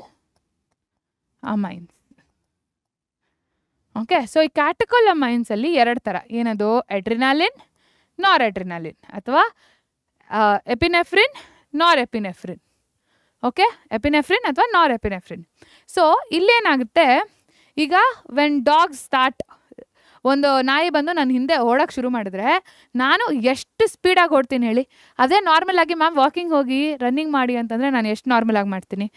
ಅಮೈನ್ಸ್. ಓಕೆ, ಸೊ ಈ ಕ್ಯಾಟಕಾಲ್ ಅಮೈನ್ಸಲ್ಲಿ ಎರಡು ಥರ, ಏನದು, ಅಡ್ರಿನಾಲಿನ್, ನಾರ್ ಅಡ್ರಿನಾಲಿನ್, ಅಥವಾ ಎಪಿನೆಫ್ರಿನ್, ನಾರ್ ಎಪಿನೆಫ್ರಿನ್. ಓಕೆ, ಎಪಿನೆಫ್ರಿನ್ ಅಥವಾ ನಾರ್ ಎಪಿನೆಫ್ರಿನ್. ಸೊ ಇಲ್ಲೇನಾಗುತ್ತೆ, ಈಗ ವೆನ್ ಡಾಗ್ಸ್ ಸ್ಟಾರ್ಟ್, ಒಂದು ನಾಯಿ ಬಂದು ನನ್ನ ಹಿಂದೆ ಓಡೋಕ್ಕೆ ಶುರು ಮಾಡಿದ್ರೆ ನಾನು ಎಷ್ಟು ಸ್ಪೀಡಾಗಿ ಓಡ್ತೀನಿ ಹೇಳಿ. ಅದೇ ನಾರ್ಮಲಾಗಿ ಮ್ಯಾಮ್ ವಾಕಿಂಗ್ ಹೋಗಿ ರನ್ನಿಂಗ್ ಮಾಡಿ ಅಂತಂದರೆ ನಾನು ಎಷ್ಟು ನಾರ್ಮಲಾಗಿ ಮಾಡ್ತೀನಿ.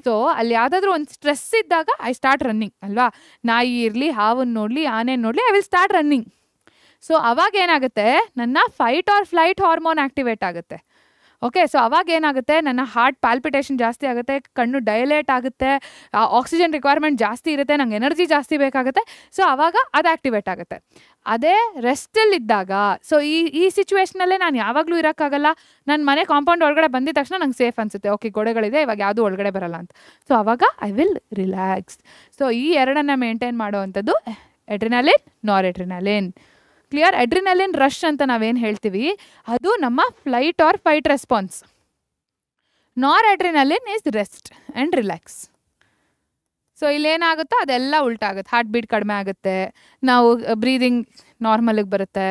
ಸೊ ಅಲ್ಲಿ ಯಾವುದಾದ್ರೂ ಒಂದು ಸ್ಟ್ರೆಸ್ ಇದ್ದಾಗ ಐ ಸ್ಟಾರ್ಟ್ ರನ್ನಿಂಗ್ ಅಲ್ವಾ. ನಾಯಿ ಇರಲಿ, ಹಾವನ್ನು ನೋಡಲಿ, ಆನೆ ನೋಡಲಿ, I will start running. So ಅವಾಗ ಏನಾಗುತ್ತೆ, ನನ್ನ fight R flight hormone activate ಆಗುತ್ತೆ. ಓಕೆ, ಸೊ ಅವಾಗ ಏನಾಗುತ್ತೆ, ನನ್ನ ಹಾರ್ಟ್ ಪ್ಯಾಲ್ಪಿಟೇಷನ್ ಜಾಸ್ತಿ ಆಗುತ್ತೆ, ಕಣ್ಣು ಡೈಲೇಟ್ ಆಗುತ್ತೆ, ಆಕ್ಸಿಜನ್ ರಿಕ್ವೈರ್ಮೆಂಟ್ ಜಾಸ್ತಿ ಇರುತ್ತೆ, ನಂಗೆ ಎನರ್ಜಿ ಜಾಸ್ತಿ ಬೇಕಾಗುತ್ತೆ. ಸೊ ಆವಾಗ ಅದು ಆ್ಯಕ್ಟಿವೇಟ್ ಆಗುತ್ತೆ. ಅದೇ ರೆಸ್ಟಲ್ಲಿದ್ದಾಗ, ಸೊ ಈ ಸಿಚುವೇಷನಲ್ಲೇ ನಾನು ಯಾವಾಗಲೂ ಇರೋಕ್ಕಾಗಲ್ಲ, ನನ್ನ ಮನೆ ಕಾಂಪೌಂಡ್ ಒಳಗಡೆ ಬಂದಿದ ತಕ್ಷಣ ನಂಗೆ ಸೇಫ್ ಅನಿಸುತ್ತೆ, ಓಕೆ ಗೋಡೆಗಳಿದೆ ಇವಾಗ ಯಾವುದೂ ಒಳಗಡೆ ಬರಲ್ಲ ಅಂತ. ಸೊ ಆವಾಗ ಐ ವಿಲ್ ರಿಲ್ಯಾಕ್ಸ್. ಸೊ ಈ ಎರಡನ್ನು ಮೇಂಟೈನ್ ಮಾಡುವಂಥದ್ದು adrenaline, nor adrenaline. Clear. Adrenaline rush ಅಂತ ನಾವೇನು ಹೇಳ್ತೀವಿ ಅದು ನಮ್ಮ flight or fight response. Nor adrenaline is rest and relax. So ಇಲ್ಲೇನಾಗುತ್ತೋ ಅದೆಲ್ಲ ಉಲ್ಟಾಗುತ್ತೆ, ಹಾರ್ಟ್ ಬೀಟ್ ಕಡಿಮೆ ಆಗುತ್ತೆ, ನಾವು ಬ್ರೀದಿಂಗ್ ನಾರ್ಮಲಿಗೆ ಬರುತ್ತೆ.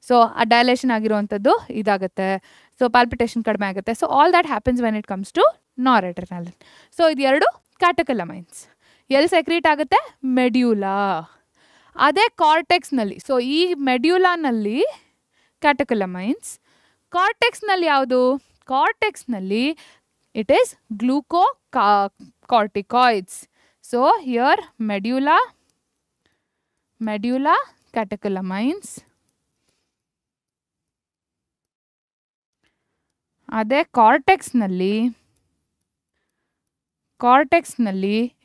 ಸೊ ಆ ಡೈಲೇಷನ್ ಆಗಿರುವಂಥದ್ದು ಇದಾಗುತ್ತೆ, ಸೊ ಪಾಲ್ಪಿಟೇಷನ್ ಕಡಿಮೆ ಆಗುತ್ತೆ. So all that happens when it comes to noradrenaline. So ಇದು ಎರಡು ಕ್ಯಾಟೆಕಲಮೈನ್ಸ್. ಎಲ್ಲಿ ಸೆಕ್ರೀಟ್ ಆಗುತ್ತೆ, ಮೆಡ್ಯುಲಾ. ಅದೇ ಕಾರ್ಟೆಕ್ಸ್ನಲ್ಲಿ, ಸೊ ಈ ಮೆಡ್ಯುಲಾನಲ್ಲಿ ಕ್ಯಾಟೆಕಲಮೈನ್ಸ್, ಕಾರ್ಟೆಕ್ಸ್ನಲ್ಲಿ ಯಾವುದು, ಕಾರ್ಟೆಕ್ಸ್ನಲ್ಲಿ it is glucocorticoids. So here medulla, catecholamines. ಅದೇ ಕಾರ್ಟೆಕ್ಸ್ನಲ್ಲಿ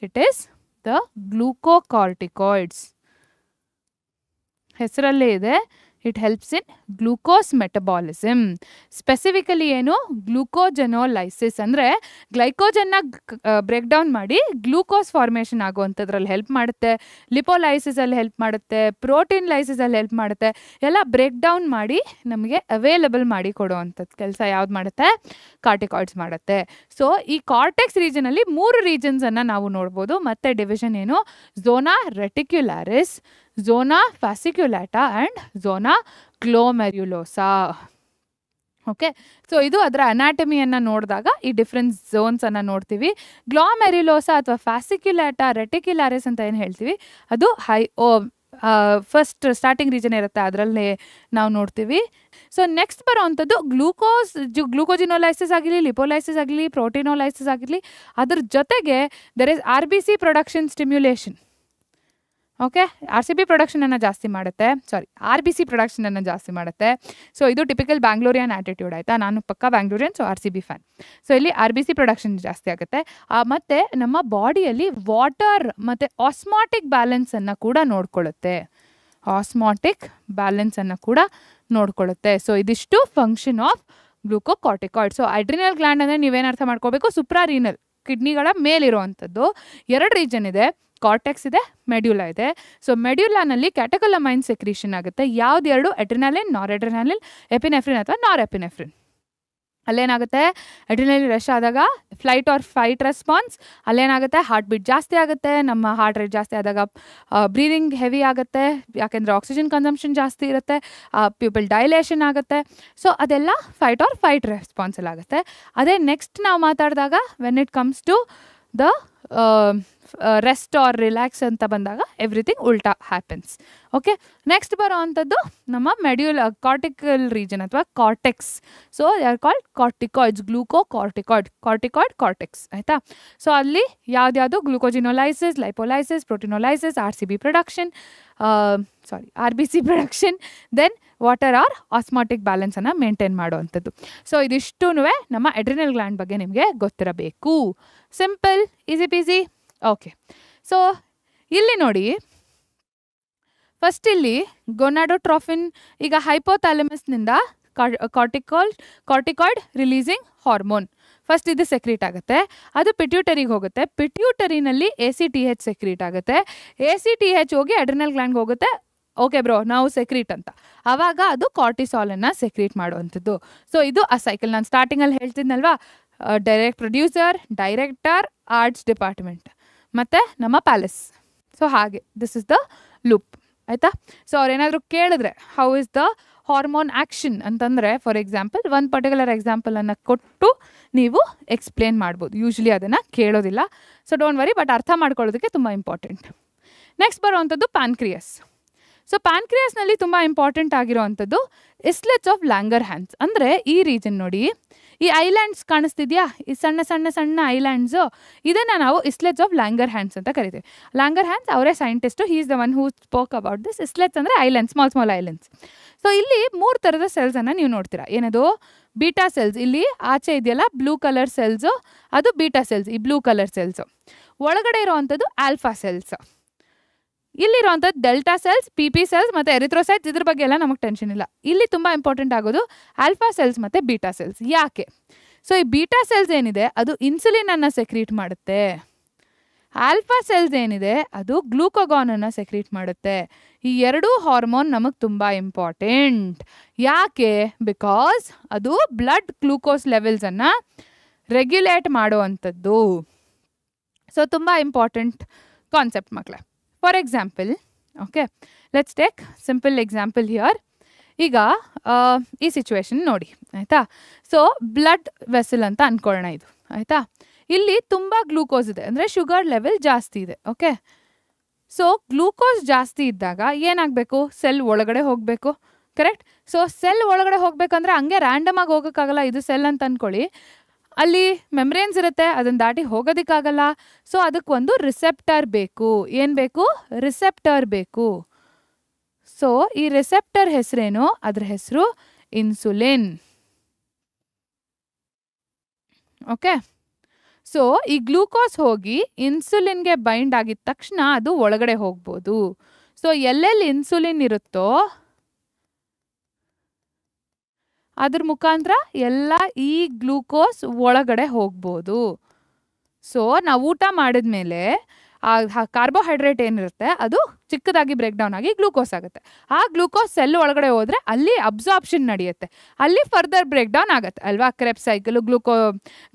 ಇಟ್ ಈಸ್ ದ ಗ್ಲೂಕೋಕಾರ್ಟಿಕಾಯ್ಡ್ಸ್. ಹೆಸರಲ್ಲೇ ಇದೆ, it helps in glucose metabolism. Specifically ಏನು, ಗ್ಲೂಕೋಜೆನೋಲೈಸಿಸ್ ಅಂದರೆ ಗ್ಲೈಕೋಜನ್ನ ಬ್ರೇಕ್ ಡೌನ್ ಮಾಡಿ ಗ್ಲೂಕೋಸ್ ಫಾರ್ಮೇಷನ್ ಆಗುವಂಥದ್ರಲ್ಲಿ ಹೆಲ್ಪ್ ಮಾಡುತ್ತೆ. ಲಿಪೋಲೈಸಿಸಲ್ಲಿ ಹೆಲ್ಪ್ ಮಾಡುತ್ತೆ, ಪ್ರೋಟೀನ್ ಲೈಸಿಸಲ್ಲಿ ಹೆಲ್ಪ್ ಮಾಡುತ್ತೆ. ಎಲ್ಲ ಬ್ರೇಕ್ ಡೌನ್ ಮಾಡಿ ನಮಗೆ ಅವೈಲಬಲ್ ಮಾಡಿ ಕೊಡುವಂಥದ್ದು ಕೆಲಸ ಯಾವ್ದು ಮಾಡುತ್ತೆ, ಕಾರ್ಟಿಕಾಯ್ಡ್ಸ್ ಮಾಡುತ್ತೆ. ಸೊ ಈ ಕಾರ್ಟೆಕ್ಸ್ ರೀಜನಲ್ಲಿ 3 ರೀಜನ್ಸನ್ನು ನಾವು ನೋಡ್ಬೋದು. ಮತ್ತೆ ಡಿವಿಷನ್ ಏನು, zona reticularis, zona fasciculata and zona glomerulosa. Okay, so ಇದು ಅದರ ಅನಾಟಮಿಯನ್ನು ನೋಡಿದಾಗ ಈ ಡಿಫ್ರೆಂಟ್ ಝೋನ್ಸನ್ನು ನೋಡ್ತೀವಿ. ಗ್ಲೋಮೆರ್ಯುಲೋಸಾ ಅಥವಾ ಫ್ಯಾಸಿಕ್ಯುಲಾಟಾ ರೆಟಿಕ್ಯುಲಾರಿಸ್ ಅಂತ ಏನು ಹೇಳ್ತೀವಿ, ಅದು ಫಸ್ಟ್ ಸ್ಟಾರ್ಟಿಂಗ್ ರೀಜನ್ ಇರುತ್ತೆ, ಅದರಲ್ಲೇ ನಾವು ನೋಡ್ತೀವಿ. ಸೊ ನೆಕ್ಸ್ಟ್ ಬರೋವಂಥದ್ದು ಗ್ಲೂಕೋಜಿನೋಲೈಸಿಸ್ ಆಗಿರಲಿ, ಲಿಪೋಲೈಸಿಸ್ ಆಗಲಿ, ಪ್ರೋಟೀನೋಲೈಸಿಸ್ ಆಗಿರಲಿ, ಅದ್ರ ಜೊತೆಗೆ there is RBC production stimulation. Okay, RBC ಪ್ರೊಡಕ್ಷನನ್ನು ಜಾಸ್ತಿ ಮಾಡುತ್ತೆ. ಸೊ ಇದು ಟಿಪಿಕಲ್ ಬ್ಯಾಂಗ್ಳೂರಿಯನ್ ಆ್ಯಟಿಟ್ಯೂಡ್ ಆಯಿತಾ. ನಾನು ಪಕ್ಕ ಬ್ಯಾಂಗ್ಳೂರಿಯನ್, ಸೊ RCB ಫ್ಯಾನ್. ಸೊ ಇಲ್ಲಿ RBC ಪ್ರೊಡಕ್ಷನ್ ಜಾಸ್ತಿ ಆಗುತ್ತೆ. ಮತ್ತು ನಮ್ಮ ಬಾಡಿಯಲ್ಲಿ ವಾಟರ್ ಮತ್ತು ಆಸ್ಮಾಟಿಕ್ ಬ್ಯಾಲೆನ್ಸನ್ನು ಕೂಡ ನೋಡ್ಕೊಳ್ಳುತ್ತೆ. ಸೊ ಇದಿಷ್ಟು function of glucocorticoid. So adrenal gland ಅಂದರೆ ನೀವೇನು ಅರ್ಥ ಮಾಡ್ಕೋಬೇಕು, ಸುಪ್ರಾರೀನಲ್ ಕಿಡ್ನಿಗಳ ಮೇಲಿರುವಂಥದ್ದು 2 ರೀಜನ್ ಇದೆ, ಕಾರ್ಟೆಕ್ಸ್ ಇದೆ, ಮೆಡ್ಯುಲಾ ಇದೆ. ಸೊ ಮೆಡ್ಯುಲಾನಲ್ಲಿ ಕ್ಯಾಟೆಕೊಲಮೈನ್ ಸೆಕ್ರೀಷನ್ ಆಗುತ್ತೆ. ಯಾವ್ದು 2, ಅಡ್ರಿನಾಲಿನ್, ನಾರ್ ಅಡ್ರಿನಾಲಿನ್, ಎಪಿನೆಫ್ರಿನ್ ಅಥವಾ ನಾರ್ ಎಪಿನೆಫ್ರಿನ್. ಅಲ್ಲೇನಾಗುತ್ತೆ, ಅಡ್ರಿನಾಲಿನ್ ರಶ್ ಆದಾಗ ಫ್ಲೈಟ್ ಆರ್ ಫೈಟ್ ರೆಸ್ಪಾನ್ಸ್, ಅಲ್ಲೇನಾಗುತ್ತೆ ಹಾರ್ಟ್ ಬೀಟ್ ಜಾಸ್ತಿ ಆಗುತ್ತೆ. ನಮ್ಮ ಹಾರ್ಟ್ ರೇಟ್ ಜಾಸ್ತಿ ಆದಾಗ ಬ್ರೀದಿಂಗ್ ಹೆವಿ ಆಗುತ್ತೆ, ಯಾಕೆಂದರೆ ಆಕ್ಸಿಜನ್ ಕನ್ಸಂಪ್ಷನ್ ಜಾಸ್ತಿ ಇರುತ್ತೆ, ಪ್ಯೂಪಲ್ ಡೈಲೇಷನ್ ಆಗುತ್ತೆ. ಸೊ ಅದೆಲ್ಲ ಫೈಟ್ ಆರ್ ಫೈಟ್ ರೆಸ್ಪಾನ್ಸಲ್ಲಿ ಆಗುತ್ತೆ. ಅದೇ ನೆಕ್ಸ್ಟ್ ನಾವು ಮಾತಾಡಿದಾಗ when it comes to the rest or relax ಅಂತ ಬಂದಾಗ ಎವ್ರಿಥಿಂಗ್ ಉಲ್ಟಾ ಹ್ಯಾಪನ್ಸ್. ಓಕೆ, ನೆಕ್ಸ್ಟ್ ಬರೋ ಅಂಥದ್ದು ನಮ್ಮ ಕಾರ್ಟಿಕಲ್ ರೀಜನ್ ಅಥವಾ cortex. So they are called corticoids, corticoid, ಆಯಿತಾ. ಸೊ ಅಲ್ಲಿ ಯಾವ್ದ್ಯಾವುದು glycogenolysis, lipolysis, proteinolysis, RBC production, then water or osmotic ಬ್ಯಾಲೆನ್ಸನ್ನು ಮೇಂಟೈನ್ ಮಾಡುವಂಥದ್ದು. ಸೊ ಇದಿಷ್ಟೂ ನಮ್ಮ ಅಡ್ರಿನಲ್ ಗ್ಲ್ಯಾಂಡ್ ಬಗ್ಗೆ ನಿಮಗೆ ಗೊತ್ತಿರಬೇಕು. Simple, easy peasy. Okay, so ಇಲ್ಲಿ ನೋಡಿ, ಫಸ್ಟ್ ಇಲ್ಲಿ ಗೊನಾಡೋಟ್ರಾಫಿನ್ ಈಗ ಹೈಪೋಥಾಲಮಸ್ನಿಂದ ಕಾರ್ಟಿಕಾಯ್ಡ್ ರಿಲೀಸಿಂಗ್ ಹಾರ್ಮೋನ್ ಫಸ್ಟ್ ಇದು ಸೆಕ್ರೀಟ್ ಆಗುತ್ತೆ, ಅದು ಪಿಟ್ಯೂಟರಿಗೆ ಹೋಗುತ್ತೆ. ಪಿಟ್ಯೂಟರಿನಲ್ಲಿ ACTH ಸೆಕ್ರೀಟ್ ಆಗುತ್ತೆ. ACTH ಹೋಗಿ ಅಡ್ರಿನಲ್ ಗ್ಲ್ಯಾಂಡ್ಗೆ ಹೋಗುತ್ತೆ. ಓಕೆ ಬ್ರೋ, ನಾವು ಸೆಕ್ರೀಟ್ ಅಂತ, ಆವಾಗ ಅದು ಕಾರ್ಟಿಸಾಲನ್ನು ಸೆಕ್ರೀಟ್ ಮಾಡುವಂಥದ್ದು. ಸೊ ಇದು ಆ ಸೈಕಲ್ ನಾನು ಸ್ಟಾರ್ಟಿಂಗಲ್ಲಿ ಹೇಳ್ತಿದ್ನಲ್ವಾ, direct producer, director, arts department ಮತ್ತು ನಮ್ಮ ಪ್ಯಾಲೇಸ್. ಸೊ ಹಾಗೆ ದಿಸ್ ಇಸ್ ದ ಲೂಪ್, ಆಯಿತಾ. ಸೊ ಅವ್ರೇನಾದರೂ ಕೇಳಿದ್ರೆ how is the hormone action ಅಂತಂದರೆ, ಫಾರ್ ಎಕ್ಸಾಂಪಲ್ ಒಂದು ಪರ್ಟಿಕ್ಯುಲರ್ ಎಕ್ಸಾಂಪಲನ್ನು ಕೊಟ್ಟು ನೀವು ಎಕ್ಸ್ಪ್ಲೇನ್ ಮಾಡ್ಬೋದು. ಯೂಶ್ವಲಿ ಅದನ್ನು ಕೇಳೋದಿಲ್ಲ, ಸೊ ಡೋಂಟ್ ವರಿ, ಬಟ್ ಅರ್ಥ ಮಾಡ್ಕೊಳ್ಳೋದಕ್ಕೆ ತುಂಬ ಇಂಪಾರ್ಟೆಂಟ್. ನೆಕ್ಸ್ಟ್ ಬರುವಂಥದ್ದು ಪ್ಯಾನ್ಕ್ರಿಯಸ್. ಸೊ ಪ್ಯಾನ್ಕ್ರಿಯಸ್ನಲ್ಲಿ ತುಂಬ ಇಂಪಾರ್ಟೆಂಟ್ ಆಗಿರೋವಂಥದ್ದು ಇಸ್ಲೆಟ್ಸ್ ಆಫ್ ಲ್ಯಾಂಗರ್ಹ್ಯಾನ್ಸ್. ಅಂದರೆ ಈ ರೀಜನ್ ನೋಡಿ, ಈ ಐಲ್ಯಾಂಡ್ಸ್ ಕಾಣಿಸ್ತಿದೆಯಾ, ಈ ಸಣ್ಣ ಸಣ್ಣ ಸಣ್ಣ ಐಲ್ಯಾಂಡ್ಸು, ಇದನ್ನು ನಾವು ಇಸ್ಲೆಟ್ಸ್ ಆಫ್ ಲ್ಯಾಂಗರ್ಹ್ಯಾನ್ಸ್ ಅಂತ ಕರಿತೀವಿ. ಲ್ಯಾಂಗರ್ಹ್ಯಾನ್ಸ್ ಅವರೇ scientist, he is the one who spoke about this. Islets ಅಂದರೆ ಐಲ್ಯಾಂಡ್ಸ್, ಸ್ಮಾಲ್ ಐಲ್ಯಾಂಡ್ಸ್. ಸೊ ಇಲ್ಲಿ 3 ಥರದ ಸೆಲ್ಸನ್ನು ನೀವು ನೋಡ್ತೀರಾ. ಏನದು, ಬೀಟಾ ಸೆಲ್ಸ್, ಇಲ್ಲಿ ಆಚೆ ಇದೆಯಲ್ಲ ಬ್ಲೂ ಕಲರ್ ಸೆಲ್ಸು, ಅದು ಬೀಟಾ ಸೆಲ್ಸ್, ಈ ಬ್ಲೂ ಕಲರ್ ಸೆಲ್ಸು. ಒಳಗಡೆ ಇರೋವಂಥದ್ದು ಆಲ್ಫಾ ಸೆಲ್ಸ್. ಇಲ್ಲಿರುವಂಥದ್ದು ಡೆಲ್ಟಾ ಸೆಲ್ಸ್, PP ಸೆಲ್ಸ್ ಮತ್ತು ಎರಿಥ್ರೋಸೈಟ್ಸ್. ಇದ್ರ ಬಗ್ಗೆ ಎಲ್ಲ ನಮಗೆ ಟೆನ್ಷನ್ ಇಲ್ಲ. ಇಲ್ಲಿ ತುಂಬ ಇಂಪಾರ್ಟೆಂಟ್ ಆಗೋದು ಆಲ್ಫಾ ಸೆಲ್ಸ್ ಮತ್ತು ಬೀಟಾ ಸೆಲ್ಸ್. ಯಾಕೆ? ಸೊ ಈ ಬೀಟಾ ಸೆಲ್ಸ್ ಏನಿದೆ ಅದು ಇನ್ಸುಲಿನನ್ನು ಸೆಕ್ರೀಟ್ ಮಾಡುತ್ತೆ. ಆಲ್ಫಾ ಸೆಲ್ಸ್ ಏನಿದೆ ಅದು ಗ್ಲೂಕೋಗಾನನ್ನು ಸೆಕ್ರೀಟ್ ಮಾಡುತ್ತೆ. ಈ 2 ಹಾರ್ಮೋನ್ ನಮಗೆ ತುಂಬ ಇಂಪಾರ್ಟೆಂಟ್. ಯಾಕೆ? ಬಿಕಾಸ್ ಅದು ಬ್ಲಡ್ ಗ್ಲೂಕೋಸ್ ಲೆವೆಲ್ಸನ್ನು ರೆಗ್ಯುಲೇಟ್ ಮಾಡುವಂಥದ್ದು. ಸೊ ತುಂಬ ಇಂಪಾರ್ಟೆಂಟ್ ಕಾನ್ಸೆಪ್ಟ್ ಮಕ್ಕಳೇ. For example, okay, let's take simple example here. ಈಗ ಈ ಸಿಚುವೇಶನ್ ನೋಡಿ, ಆಯಿತಾ. ಸೊ ಬ್ಲಡ್ ವೆಸಲ್ ಅಂತ ಅಂದ್ಕೊಳ್ಳೋಣ ಇದು, ಆಯಿತಾ. ಇಲ್ಲಿ ತುಂಬ ಗ್ಲೂಕೋಸ್ ಇದೆ, ಅಂದರೆ ಶುಗರ್ ಲೆವೆಲ್ ಜಾಸ್ತಿ ಇದೆ. ಓಕೆ, ಸೊ ಗ್ಲೂಕೋಸ್ ಜಾಸ್ತಿ ಇದ್ದಾಗ ಏನಾಗಬೇಕು, ಸೆಲ್ ಒಳಗಡೆ ಹೋಗಬೇಕು, ಕರೆಕ್ಟ್. ಸೊ ಸೆಲ್ ಒಳಗಡೆ ಹೋಗ್ಬೇಕಂದ್ರೆ ಹಂಗೆ ರ್ಯಾಂಡಮ್ ಆಗಿ ಹೋಗೋಕ್ಕಾಗಲ್ಲ. ಇದು ಸೆಲ್ ಅಂತ ಅಂದ್ಕೊಳ್ಳಿ, ಅಲ್ಲಿ ಮೆಮ್ರೇನ್ಸ್ ಇರುತ್ತೆ, ಅದನ್ನು ದಾಟಿ ಹೋಗೋದಕ್ಕಾಗಲ್ಲ. ಸೊ ಅದಕ್ಕೊಂದು ರಿಸೆಪ್ಟರ್ ಬೇಕು. ಏನು ಬೇಕು? ರಿಸೆಪ್ಟರ್ ಬೇಕು. ಸೊ ಈ ರಿಸೆಪ್ಟರ್ ಹೆಸರೇನು? ಅದ್ರ ಹೆಸರು ಇನ್ಸುಲಿನ್. ಓಕೆ, ಸೊ ಈ ಗ್ಲೂಕೋಸ್ ಹೋಗಿ ಇನ್ಸುಲಿನ್ಗೆ ಬೈಂಡ್ ಆಗಿದ ತಕ್ಷಣ ಅದು ಒಳಗಡೆ ಹೋಗ್ಬೋದು. ಸೊ ಎಲ್ಲೆಲ್ಲಿ ಇನ್ಸುಲಿನ್ ಇರುತ್ತೋ ಅದ್ರ ಮುಖಾಂತರ ಎಲ್ಲ ಈ ಗ್ಲೂಕೋಸ್ ಒಳಗಡೆ ಹೋಗ್ಬೋದು. ಸೊ ನಾವು ಊಟ ಮಾಡಿದ್ಮೇಲೆ ಆ ಕಾರ್ಬೋಹೈಡ್ರೇಟ್ ಏನಿರುತ್ತೆ ಅದು ಚಿಕ್ಕದಾಗಿ ಬ್ರೇಕ್ ಡೌನ್ ಆಗಿ ಗ್ಲೂಕೋಸ್ ಆಗುತ್ತೆ. ಆ ಗ್ಲೂಕೋಸ್ ಸೆಲ್ ಒಳಗಡೆ ಹೋದರೆ ಅಲ್ಲಿ ಅಬ್ಸಾರ್ಪ್ಷನ್ ನಡೆಯುತ್ತೆ, ಅಲ್ಲಿ ಫರ್ದರ್ ಬ್ರೇಕ್ ಡೌನ್ ಆಗುತ್ತೆ ಅಲ್ವಾ. ಕ್ರೆಬ್ ಸೈಕಲು,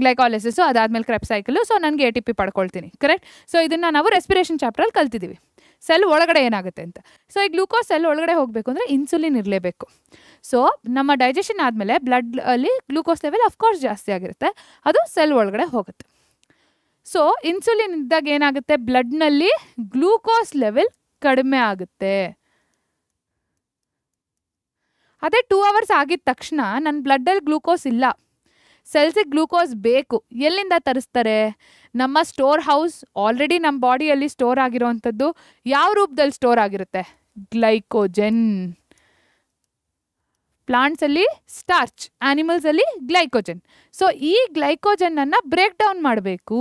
ಗ್ಲೈಕಾಲಿಸಿಸು, ಅದಾದಮೇಲೆ ಕ್ರೆಬ್ ಸೈಕಲು. ಸೊ ನನಗೆ ATP ಪಡ್ಕೊಳ್ತೀನಿ, ಕರೆಕ್ಟ್. ಸೊ ಇದನ್ನು ನಾವು ರೆಸ್ಪಿರೇಷನ್ ಚಾಪ್ಟ್ರಲ್ಲಿ ಕಲ್ತಿದ್ದೀವಿ, ಸೆಲ್ ಒಳಗಡೆ ಏನಾಗುತ್ತೆ ಅಂತ. ಸೊ ಈ ಗ್ಲೂಕೋಸ್ ಸೆಲ್ ಒಳಗಡೆ ಹೋಗಬೇಕು ಅಂದರೆ ಇನ್ಸುಲಿನ್ ಇರಲೇಬೇಕು. ಸೊ ನಮ್ಮ ಡೈಜೆಷನ್ ಆದಮೇಲೆ ಬ್ಲಡ್ ಅಲ್ಲಿ ಗ್ಲೂಕೋಸ್ ಲೆವೆಲ್ ಅಫ್ಕೋರ್ಸ್ ಜಾಸ್ತಿ ಆಗಿರುತ್ತೆ, ಅದು ಸೆಲ್ ಒಳಗಡೆ ಹೋಗುತ್ತೆ. ಸೊ ಇನ್ಸುಲಿನ್ ಇದ್ದಾಗ ಏನಾಗುತ್ತೆ, ಬ್ಲಡ್ನಲ್ಲಿ ಗ್ಲೂಕೋಸ್ ಲೆವೆಲ್ ಕಡಿಮೆ ಆಗುತ್ತೆ. ಅದೇ 2 hours ಆಗಿದ ತಕ್ಷಣ ನನ್ನ ಬ್ಲಡ್ಡಲ್ಲಿ ಗ್ಲೂಕೋಸ್ ಇಲ್ಲ, ಸೆಲ್ಸಿಗೆ ಗ್ಲೂಕೋಸ್ ಬೇಕು. ಎಲ್ಲಿಂದ ತರಿಸ್ತಾರೆ? ನಮ್ಮ ಸ್ಟೋರ್ ಹೌಸ್ ಆಲ್ರೆಡಿ ನಮ್ಮ ಬಾಡಿಯಲ್ಲಿ ಸ್ಟೋರ್ ಆಗಿರೋವಂಥದ್ದು ಯಾವ ರೂಪದಲ್ಲಿ ಸ್ಟೋರ್ ಆಗಿರುತ್ತೆ? ಗ್ಲೈಕೋಜನ್. ಪ್ಲಾಂಟ್ಸಲ್ಲಿ ಸ್ಟಾರ್ಚ್, ಆ್ಯನಿಮಲ್ಸಲ್ಲಿ ಗ್ಲೈಕೋಜನ್. ಸೊ ಈ ಗ್ಲೈಕೋಜನನ್ನು ಬ್ರೇಕ್ ಡೌನ್ ಮಾಡಬೇಕು,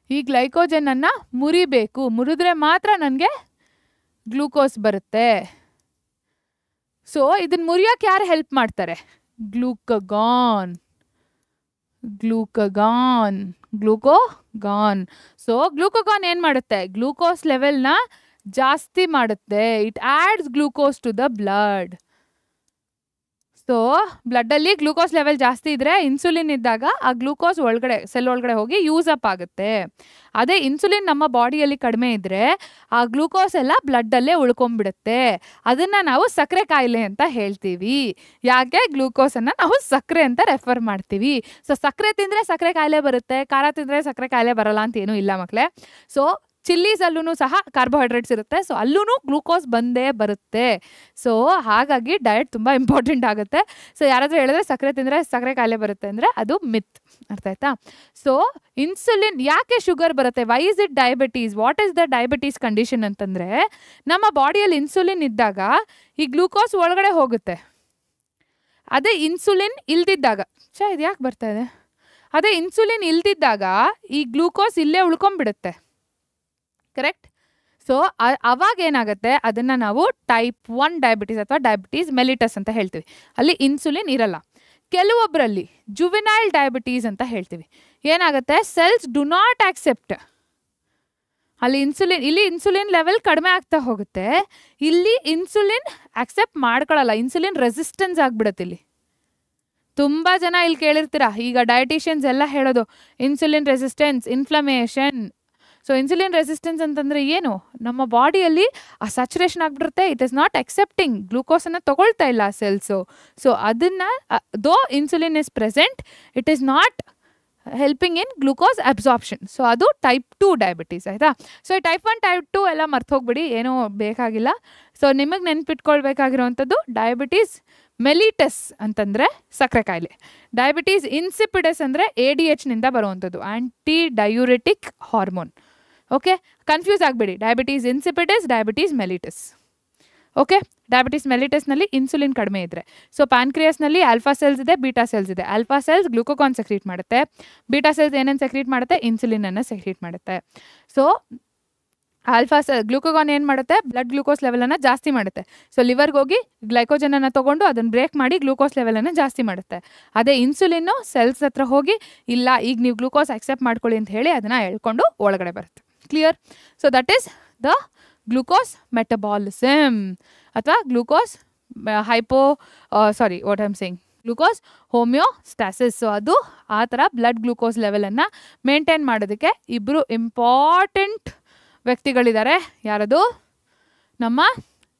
ಈ ಗ್ಲೈಕೋಜನನ್ನು ಮುರಿಬೇಕು. ಮುರಿದ್ರೆ ಮಾತ್ರ ನನಗೆ ಗ್ಲೂಕೋಸ್ ಬರುತ್ತೆ. ಸೊ ಇದನ್ನು ಮುರಿಯೋಕೆ ಯಾರು ಹೆಲ್ಪ್ ಮಾಡ್ತಾರೆ? ಗ್ಲೂಕಗಾನ್. ಸೊ ಗ್ಲೂಕಗಾನ್ ಏನು ಮಾಡುತ್ತೆ? ಗ್ಲೂಕೋಸ್ ಲೆವೆಲ್ನ ಜಾಸ್ತಿ ಮಾಡುತ್ತೆ. It adds glucose to the blood. So ಬ್ಲಡ್ಡಲ್ಲಿ ಗ್ಲೂಕೋಸ್ ಲೆವೆಲ್ ಜಾಸ್ತಿ ಇದ್ದರೆ ಇನ್ಸುಲಿನ್ ಇದ್ದಾಗ ಆ ಗ್ಲೂಕೋಸ್ ಒಳಗಡೆ ಸೆಲ್ ಒಳಗಡೆ ಹೋಗಿ ಯೂಸ್ ಅಪ್ ಆಗುತ್ತೆ. ಅದೇ ಇನ್ಸುಲಿನ್ ನಮ್ಮ ಬಾಡಿಯಲ್ಲಿ ಕಡಿಮೆ ಇದ್ದರೆ ಆ ಗ್ಲೂಕೋಸ್ ಎಲ್ಲ ಬ್ಲಡ್ಡಲ್ಲೇ ಉಳ್ಕೊಂಡ್ಬಿಡುತ್ತೆ. ಅದನ್ನು ನಾವು ಸಕ್ಕರೆ ಕಾಯಿಲೆ ಅಂತ ಹೇಳ್ತೀವಿ. ಯಾಕೆ? ಗ್ಲೂಕೋಸನ್ನು ನಾವು ಸಕ್ಕರೆ ಅಂತ ರೆಫರ್ ಮಾಡ್ತೀವಿ. ಸೊ ಸಕ್ಕರೆ ತಿಂದರೆ ಸಕ್ಕರೆ ಕಾಯಿಲೆ ಬರುತ್ತೆ, ಖಾರ ತಿಂದರೆ ಸಕ್ಕರೆ ಕಾಯಿಲೆ ಬರಲ್ಲ ಅಂತ ಏನೂ ಇಲ್ಲ ಮಕ್ಕಳೇ. ಸೊ ಚಿಲ್ಲೀಸಲ್ಲೂ ಸಹ ಕಾರ್ಬೋಹೈಡ್ರೇಟ್ಸ್ ಇರುತ್ತೆ, ಸೊ ಅಲ್ಲೂ ಗ್ಲೂಕೋಸ್ ಬಂದೇ ಬರುತ್ತೆ. ಸೊ ಹಾಗಾಗಿ ಡಯಟ್ ತುಂಬ ಇಂಪಾರ್ಟೆಂಟ್ ಆಗುತ್ತೆ. ಸೊ ಯಾರಾದರೂ ಹೇಳಿದ್ರೆ ಸಕ್ಕರೆ ತಿಂದರೆ ಸಕ್ಕರೆ ಕಾಯಿಲೆ ಬರುತ್ತೆ ಅಂದರೆ ಅದು ಮಿತ್, ಅರ್ಥ ಆಯ್ತಾ? ಸೊ ಇನ್ಸುಲಿನ್ ಯಾಕೆ ಶುಗರ್ ಬರುತ್ತೆ? Why is it diabetes? What is the diabetes condition ಅಂತಂದರೆ, ನಮ್ಮ ಬಾಡಿಯಲ್ಲಿ ಇನ್ಸುಲಿನ್ ಇದ್ದಾಗ ಈ ಗ್ಲೂಕೋಸ್ ಒಳಗಡೆ ಹೋಗುತ್ತೆ. ಅದೇ ಇನ್ಸುಲಿನ್ ಇಲ್ದಿದ್ದಾಗ, ಇದು ಯಾಕೆ ಬರ್ತಾ ಇದೆ? ಅದೇ ಇನ್ಸುಲಿನ್ ಇಲ್ದಿದ್ದಾಗ ಈ ಗ್ಲೂಕೋಸ್ ಇಲ್ಲೇ ಉಳ್ಕೊಂಡ್ಬಿಡುತ್ತೆ, ಕರೆಕ್ಟ್. ಸೊ ಅವಾಗ ಏನಾಗುತ್ತೆ, ಅದನ್ನು ನಾವು ಟೈಪ್ 1 ಡಯಾಬಿಟೀಸ್ ಅಥವಾ ಡಯಾಬಿಟೀಸ್ ಮೆಲಿಟಸ್ ಅಂತ ಹೇಳ್ತೀವಿ. ಅಲ್ಲಿ ಇನ್ಸುಲಿನ್ ಇರಲ್ಲ. ಕೆಲವೊಬ್ಬರಲ್ಲಿ ಜುವೆನೈಲ್ ಡಯಾಬಿಟೀಸ್ ಅಂತ ಹೇಳ್ತೀವಿ. ಏನಾಗುತ್ತೆ, ಸೆಲ್ಸ್ ಡು ನಾಟ್ ಆಕ್ಸೆಪ್ಟ್. ಅಲ್ಲಿ ಇಲ್ಲಿ ಇನ್ಸುಲಿನ್ ಲೆವೆಲ್ ಕಡಿಮೆ ಆಗ್ತಾ ಹೋಗುತ್ತೆ, ಇಲ್ಲಿ ಇನ್ಸುಲಿನ್ ಆಕ್ಸೆಪ್ಟ್ ಮಾಡ್ಕೊಳ್ಳಲ್ಲ, ಇನ್ಸುಲಿನ್ ರೆಸಿಸ್ಟೆನ್ಸ್ ಆಗಿಬಿಡುತ್ತೆ. ಇಲ್ಲಿ ತುಂಬ ಜನ ಇಲ್ಲಿ ಕೇಳಿರ್ತೀರ, ಈಗ ಡಯಟಿಷಿಯನ್ಸ್ ಎಲ್ಲ ಹೇಳೋದು insulin resistance, inflammation. So insulin resistance ಅಂತಂದರೆ ಏನು? ನಮ್ಮ ಬಾಡಿಯಲ್ಲಿ ಆ ಸ್ಯಾಚುರೇಷನ್ ಆಗಿಬಿಡುತ್ತೆ, ಇಟ್ ಇಸ್ ನಾಟ್ ಅಕ್ಸೆಪ್ಟಿಂಗ್, ಗ್ಲೂಕೋಸನ್ನು ತೊಗೊಳ್ತಾ ಇಲ್ಲ ಸೆಲ್ಸು. ಸೊ ಅದನ್ನು ದೋ insulin is present, it is not helping in glucose absorption. So ಅದು ಟೈಪ್ 2 ಡಯಾಬಿಟೀಸ್, ಆಯಿತಾ? ಸೊ ಈ ಟೈಪ್ 1 ಟೈಪ್ 2 ಎಲ್ಲ ಮರ್ತೋಗ್ಬಿಡಿ, ಏನೂ ಬೇಕಾಗಿಲ್ಲ. ಸೊ ನಿಮಗೆ ನೆನ್ಪಿಟ್ಕೊಳ್ಬೇಕಾಗಿರೋವಂಥದ್ದು ಡಯಾಬಿಟೀಸ್ ಮೆಲಿಟಸ್ ಅಂತಂದರೆ ಸಕ್ಕರೆ ಕಾಯಿಲೆ. ಡಯಾಬಿಟೀಸ್ ಇನ್ಸಿಪಿಡಸ್ ಅಂದರೆ ADHನಿಂದ ಬರುವಂಥದ್ದು, anti diuretic hormone. Okay, confuse ಆಗಬೇಡಿ, diabetes insipidus, diabetes mellitus. Okay, diabetes ಮೆಲಿಟಸ್ನಲ್ಲಿ ಇನ್ಸುಲಿನ್ ಕಡಿಮೆ ಇದ್ದರೆ. ಸೊ ಪ್ಯಾನ್ಕ್ರಿಯಸ್ನಲ್ಲಿ ಆಲ್ಫಾ ಸೆಲ್ಸ್ ಇದೆ, ಬೀಟಾ ಸೆಲ್ಸ್ ಇದೆ. ಆಲ್ಫಾ ಸೆಲ್ಸ್ ಗ್ಲೂಕೋಕಾನ್ ಸೆಕ್ರೀಟ್ ಮಾಡುತ್ತೆ, ಬೀಟಾ ಸೆಲ್ಸ್ ಏನೇನು ಸೆಕ್ರೀಟ್ ಮಾಡುತ್ತೆ? ಇನ್ಸುಲಿನನ್ನು ಸೆಕ್ರೀಟ್ ಮಾಡುತ್ತೆ. ಸೊ ಗ್ಲೂಕೋಗಾನ್ ಏನು ಮಾಡುತ್ತೆ? ಬ್ಲಡ್ ಗ್ಲೂಕೋಸ್ ಲೆವೆಲನ್ನು ಜಾಸ್ತಿ ಮಾಡುತ್ತೆ. ಸೊ ಲಿವರ್ಗೆ ಹೋಗಿ ಗ್ಲೈಕೋಜನನ್ನು ತೊಗೊಂಡು ಅದನ್ನು ಬ್ರೇಕ್ ಮಾಡಿ ಗ್ಲೂಕೋಸ್ ಲೆವೆಲನ್ನು ಜಾಸ್ತಿ ಮಾಡುತ್ತೆ. ಅದೇ ಇನ್ಸುಲಿನ್ನು ಸೆಲ್ಸ್ ಹತ್ರ ಹೋಗಿ ಇಲ್ಲ, ಈಗ ನೀವು ಗ್ಲೂಕೋಸ್ ಅಕ್ಸೆಪ್ಟ್ ಮಾಡ್ಕೊಳ್ಳಿ ಅಂತ ಹೇಳಿ ಅದನ್ನು ಎಳ್ಕೊಂಡು ಒಳಗಡೆ ಬರುತ್ತೆ. Clear? So that is the glucose metabolism ಅಥವಾ ಗ್ಲೂಕೋಸ್ ಗ್ಲೂಕೋಸ್ ಹೋಮಿಯೋಸ್ಟಾಸಿಸ್. ಸೊ ಅದು ಆ ಥರ ಬ್ಲಡ್ ಗ್ಲೂಕೋಸ್ ಲೆವೆಲನ್ನು ಮೇಂಟೈನ್ ಮಾಡೋದಕ್ಕೆ ಇಬ್ಬರು ಇಂಪಾರ್ಟೆಂಟ್ ವ್ಯಕ್ತಿಗಳಿದ್ದಾರೆ. ಯಾರದು? ನಮ್ಮ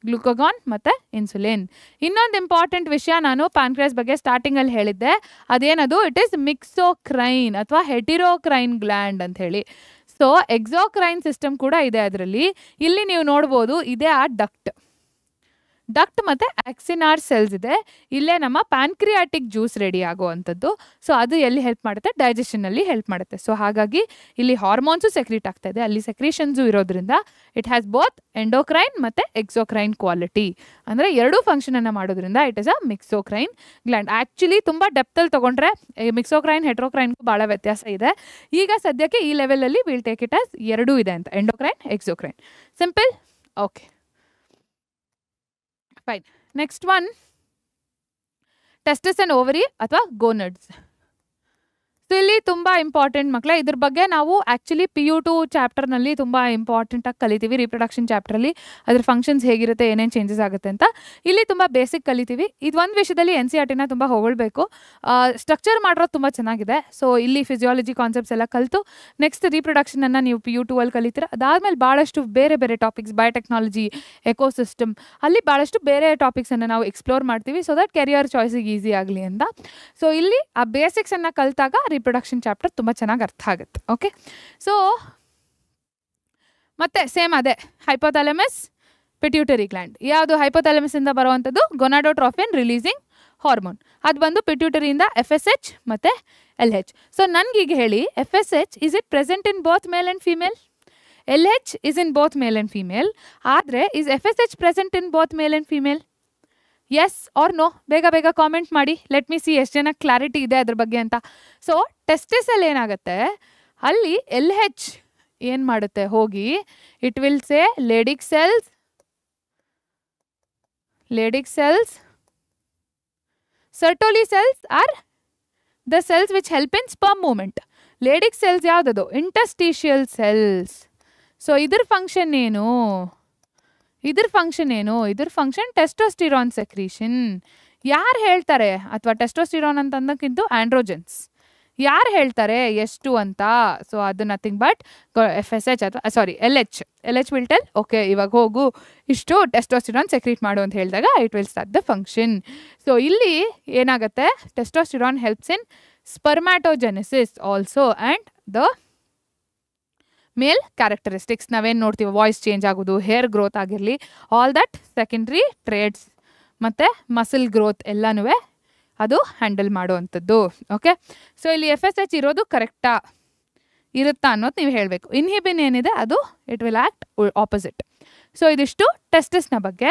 ಗ್ಲೂಕೋಗಾನ್ ಮತ್ತು ಇನ್ಸುಲಿನ್. ಇನ್ನೊಂದು ಇಂಪಾರ್ಟೆಂಟ್ ವಿಷಯ ನಾನು ಪ್ಯಾನ್ಕ್ರಿಯಾಸ್ ಬಗ್ಗೆ ಸ್ಟಾರ್ಟಿಂಗಲ್ಲಿ ಹೇಳಿದ್ದೆ, ಅದೇನದು? ಇಟ್ ಈಸ್ ಮಿಕ್ಸೋಕ್ರೈನ್ ಅಥವಾ ಹೆಟಿರೋಕ್ರೈನ್ ಗ್ಲ್ಯಾಂಡ್ ಅಂತ ಹೇಳಿ. ಸೊ ಎಕ್ಸೋಕ್ರೈನ್ ಸಿಸ್ಟಮ್ ಕೂಡ ಇದೆ ಅದರಲ್ಲಿ. ಇಲ್ಲಿ ನೀವು ನೋಡ್ಬೋದು, ಇದೇ ಆ ಡಕ್ಟ್ ಮತ್ತು ಆಕ್ಸಿನಾರ್ ಸೆಲ್ಸ್ ಇದೆ. ಇಲ್ಲೇ ನಮ್ಮ ಪ್ಯಾನ್ಕ್ರಿಯಾಟಿಕ್ ಜ್ಯೂಸ್ ರೆಡಿ ಆಗುವಂಥದ್ದು. ಸೊ ಅದು ಎಲ್ಲಿ ಹೆಲ್ಪ್ ಮಾಡುತ್ತೆ? ಡೈಜೆಷನಲ್ಲಿ ಹೆಲ್ಪ್ ಮಾಡುತ್ತೆ. ಸೊ ಹಾಗಾಗಿ ಇಲ್ಲಿ ಹಾರ್ಮೋನ್ಸು ಸೆಕ್ರೀಟ್ ಆಗ್ತಾ ಇದೆ, ಅಲ್ಲಿ ಸೆಕ್ರೀಷನ್ಸು ಇರೋದ್ರಿಂದ ಇಟ್ ಹ್ಯಾಸ್ ಬೋತ್ ಎಂಡೋಕ್ರೈನ್ ಮತ್ತು ಎಕ್ಸೋಕ್ರೈನ್ ಕ್ವಾಲಿಟಿ. ಅಂದರೆ ಎರಡೂ ಫಂಕ್ಷನನ್ನು ಮಾಡೋದ್ರಿಂದ it is a mixocrine gland. Actually ತುಂಬ ಡೆಪ್ತಲ್ಲಿ ತೊಗೊಂಡ್ರೆ ಮಿಕ್ಸೋಕ್ರೈನ್ ಹೆಟ್ರೋಕ್ರೈನ್ಗೂ ಭಾಳ ವ್ಯತ್ಯಾಸ ಇದೆ. ಈಗ ಸದ್ಯಕ್ಕೆ ಈ ಲೆವೆಲಲ್ಲಿ ವಿಲ್ ಟೇಕ್ ಇಟ್ ಆಸ್ ಎರಡೂ ಇದೆ ಅಂತ, endocrine, exocrine. Simple? Okay, fine. Next one, testis and ovary ಅಥವಾ ಗೋನಡ್ಸ್. ಸೊ ಇಲ್ಲಿ ತುಂಬ ಇಂಪಾರ್ಟೆಂಟ್ ಮಕ್ಕಳೇ, ಇದ್ರ ಬಗ್ಗೆ ನಾವು ಆ್ಯಕ್ಚುಲಿ PU2 ಚಾಪ್ಟರ್ನಲ್ಲಿ ತುಂಬ ಇಂಪಾರ್ಟೆಂಟಾಗಿ ಕಲಿತೀವಿ. ರೀಪ್ರೊಡಕ್ಷನ್ ಚಾಪ್ಟ್ರಲ್ಲಿ ಅದ್ರ ಫಂಕ್ಷನ್ಸ್ ಹೇಗಿರುತ್ತೆ, ಏನೇನು ಚೇಂಜಸ್ ಆಗುತ್ತೆ ಅಂತ ಇಲ್ಲಿ ತುಂಬ ಬೇಸಿಕ್ ಕಲಿತೀವಿ. ಇದೊಂದು ವಿಷಯದಲ್ಲಿ NCERTನ ತುಂಬ ಹೊಗಳ್ಬೇಕು, ಸ್ಟ್ರಕ್ಚರ್ ಮಾಡಿರೋದು ತುಂಬ ಚೆನ್ನಾಗಿದೆ. ಸೊ ಇಲ್ಲಿ ಫಿಸಿಯಾಲಜಿ ಕಾನ್ಸೆಪ್ಟ್ಸ್ ಎಲ್ಲ ಕಲಿತು ನೆಕ್ಸ್ಟ್ ರೀಪ್ರೊಡಕ್ಷನನ್ನು ನೀವು PU2 ಅಲ್ಲಿ ಕಲಿತೀರ. ಅದಾದಮೇಲೆ ಭಾಳಷ್ಟು ಬೇರೆ ಬೇರೆ ಟಾಪಿಕ್ಸ್, ಬಯೋಟೆಕ್ನಾಲಜಿ, ಎಕೋಸಿಸ್ಟಮ್, ಅಲ್ಲಿ ಭಾಳಷ್ಟು ಬೇರೆ ಟಾಪಿಕ್ಸನ್ನು ನಾವು ಎಕ್ಸ್ಪ್ಲೋರ್ ಮಾಡ್ತೀವಿ ಸೊ ದಟ್ ಕೆರಿಯರ್ ಚಾಯ್ಸಿಗೆ ಈಸಿ ಆಗಲಿ ಅಂತ. ಸೊ ಇಲ್ಲಿ ಆ ಬೇಸಿಕ್ಸನ್ನು ಕಲಿತಾಗ ರೀಪ್ರೊಡಕ್ಷನ್ ಚಾಪ್ಟರ್ ತುಂಬ ಚೆನ್ನಾಗಿ ಅರ್ಥ ಆಗುತ್ತೆ. ಓಕೆ, ಸೊ ಮತ್ತೆ ಸೇಮ್ ಅದೇ ಹೈಪೋಥಾಲಮಸ್, ಪಿಟ್ಯೂಟರಿ ಗ್ಲ್ಯಾಂಡ್. ಯಾವುದು ಹೈಪೋಥಾಲಮಸಿಂದ ಬರುವಂಥದ್ದು ಗೊನಾಡೋಟ್ರೋಫಿನ್ ರಿಲೀಸಿಂಗ್ ಹಾರ್ಮೋನ್, ಅದು ಬಂದು ಪಿಟ್ಯೂಟರಿಯಿಂದ FSH ಮತ್ತು LH. ಸೊ ನನಗೀಗ ಹೇಳಿ, FSH is it present in both male and female? LH is in both male and female. ಆದರೆ is FSH present in both male and female? Yes or no? ಬೇಗ ಬೇಗ comment ಮಾಡಿ, let me C ಎಷ್ಟು ಜನ clarity ಇದೆ ಅದ್ರ ಬಗ್ಗೆ ಅಂತ. ಸೊ ಟೆಸ್ಟಿಸಲ್ಲಿ ಏನಾಗುತ್ತೆ, ಅಲ್ಲಿ LH ಏನು ಮಾಡುತ್ತೆ, ಹೋಗಿ it will say Leydig cells Sertoli cells are the cells which help in sperm movement. Leydig cells ಯಾವುದದು? Interstitial cells. ಸೊ ಇದ್ರ ಫಂಕ್ಷನ್ ಏನು? ಇದ್ರ ಫಂಕ್ಷನ್ ಟೆಸ್ಟೋಸ್ಟಿರಾನ್ ಸೆಕ್ರೀಷನ್. ಯಾರು ಹೇಳ್ತಾರೆ? ಅಥವಾ ಟೆಸ್ಟೋಸ್ಟಿರಾನ್ ಅಂತ ಅನ್ನೋಕ್ಕಿಂತ ಆಂಡ್ರೋಜನ್ಸ್ ಯಾರು ಹೇಳ್ತಾರೆ ಎಷ್ಟು ಅಂತ? ಸೊ ಅದು ನಥಿಂಗ್ ಬಟ್ FSH ಅಥವಾ LH ವಿಲ್ ಟೆಲ್, ಓಕೆ ಇವಾಗ ಹೋಗು ಇಷ್ಟು ಟೆಸ್ಟೋಸ್ಟಿರಾನ್ ಸೆಕ್ರೀಟ್ ಮಾಡು ಅಂತ ಹೇಳಿದಾಗ it will start the function. So ಇಲ್ಲಿ ಏನಾಗುತ್ತೆ, testosterone helps in spermatogenesis also and the male characteristics. ನಾವೇನು ನೋಡ್ತೀವಿ, ವಾಯ್ಸ್ ಚೇಂಜ್ ಆಗೋದು, ಹೇರ್ ಗ್ರೋತ್ ಆಗಿರಲಿ, ಆಲ್ ದಟ್ ಸೆಕೆಂಡ್ರಿ ಟ್ರೇಡ್ಸ್ ಮತ್ತು ಮಸಲ್ ಗ್ರೋತ್ ಎಲ್ಲನೂ ಅದು ಹ್ಯಾಂಡಲ್ ಮಾಡುವಂಥದ್ದು. ಓಕೆ, ಸೊ ಇಲ್ಲಿ FSH ಇರೋದು ಕರೆಕ್ಟಾ ಇರುತ್ತಾ ಅನ್ನೋದು ನೀವು ಹೇಳಬೇಕು. ಇನ್ಹಿಬಿನ್ ಏನಿದೆ ಅದು it will act opposite. So ಇದಿಷ್ಟು ಟೆಸ್ಟಿಸ್ನ ಬಗ್ಗೆ.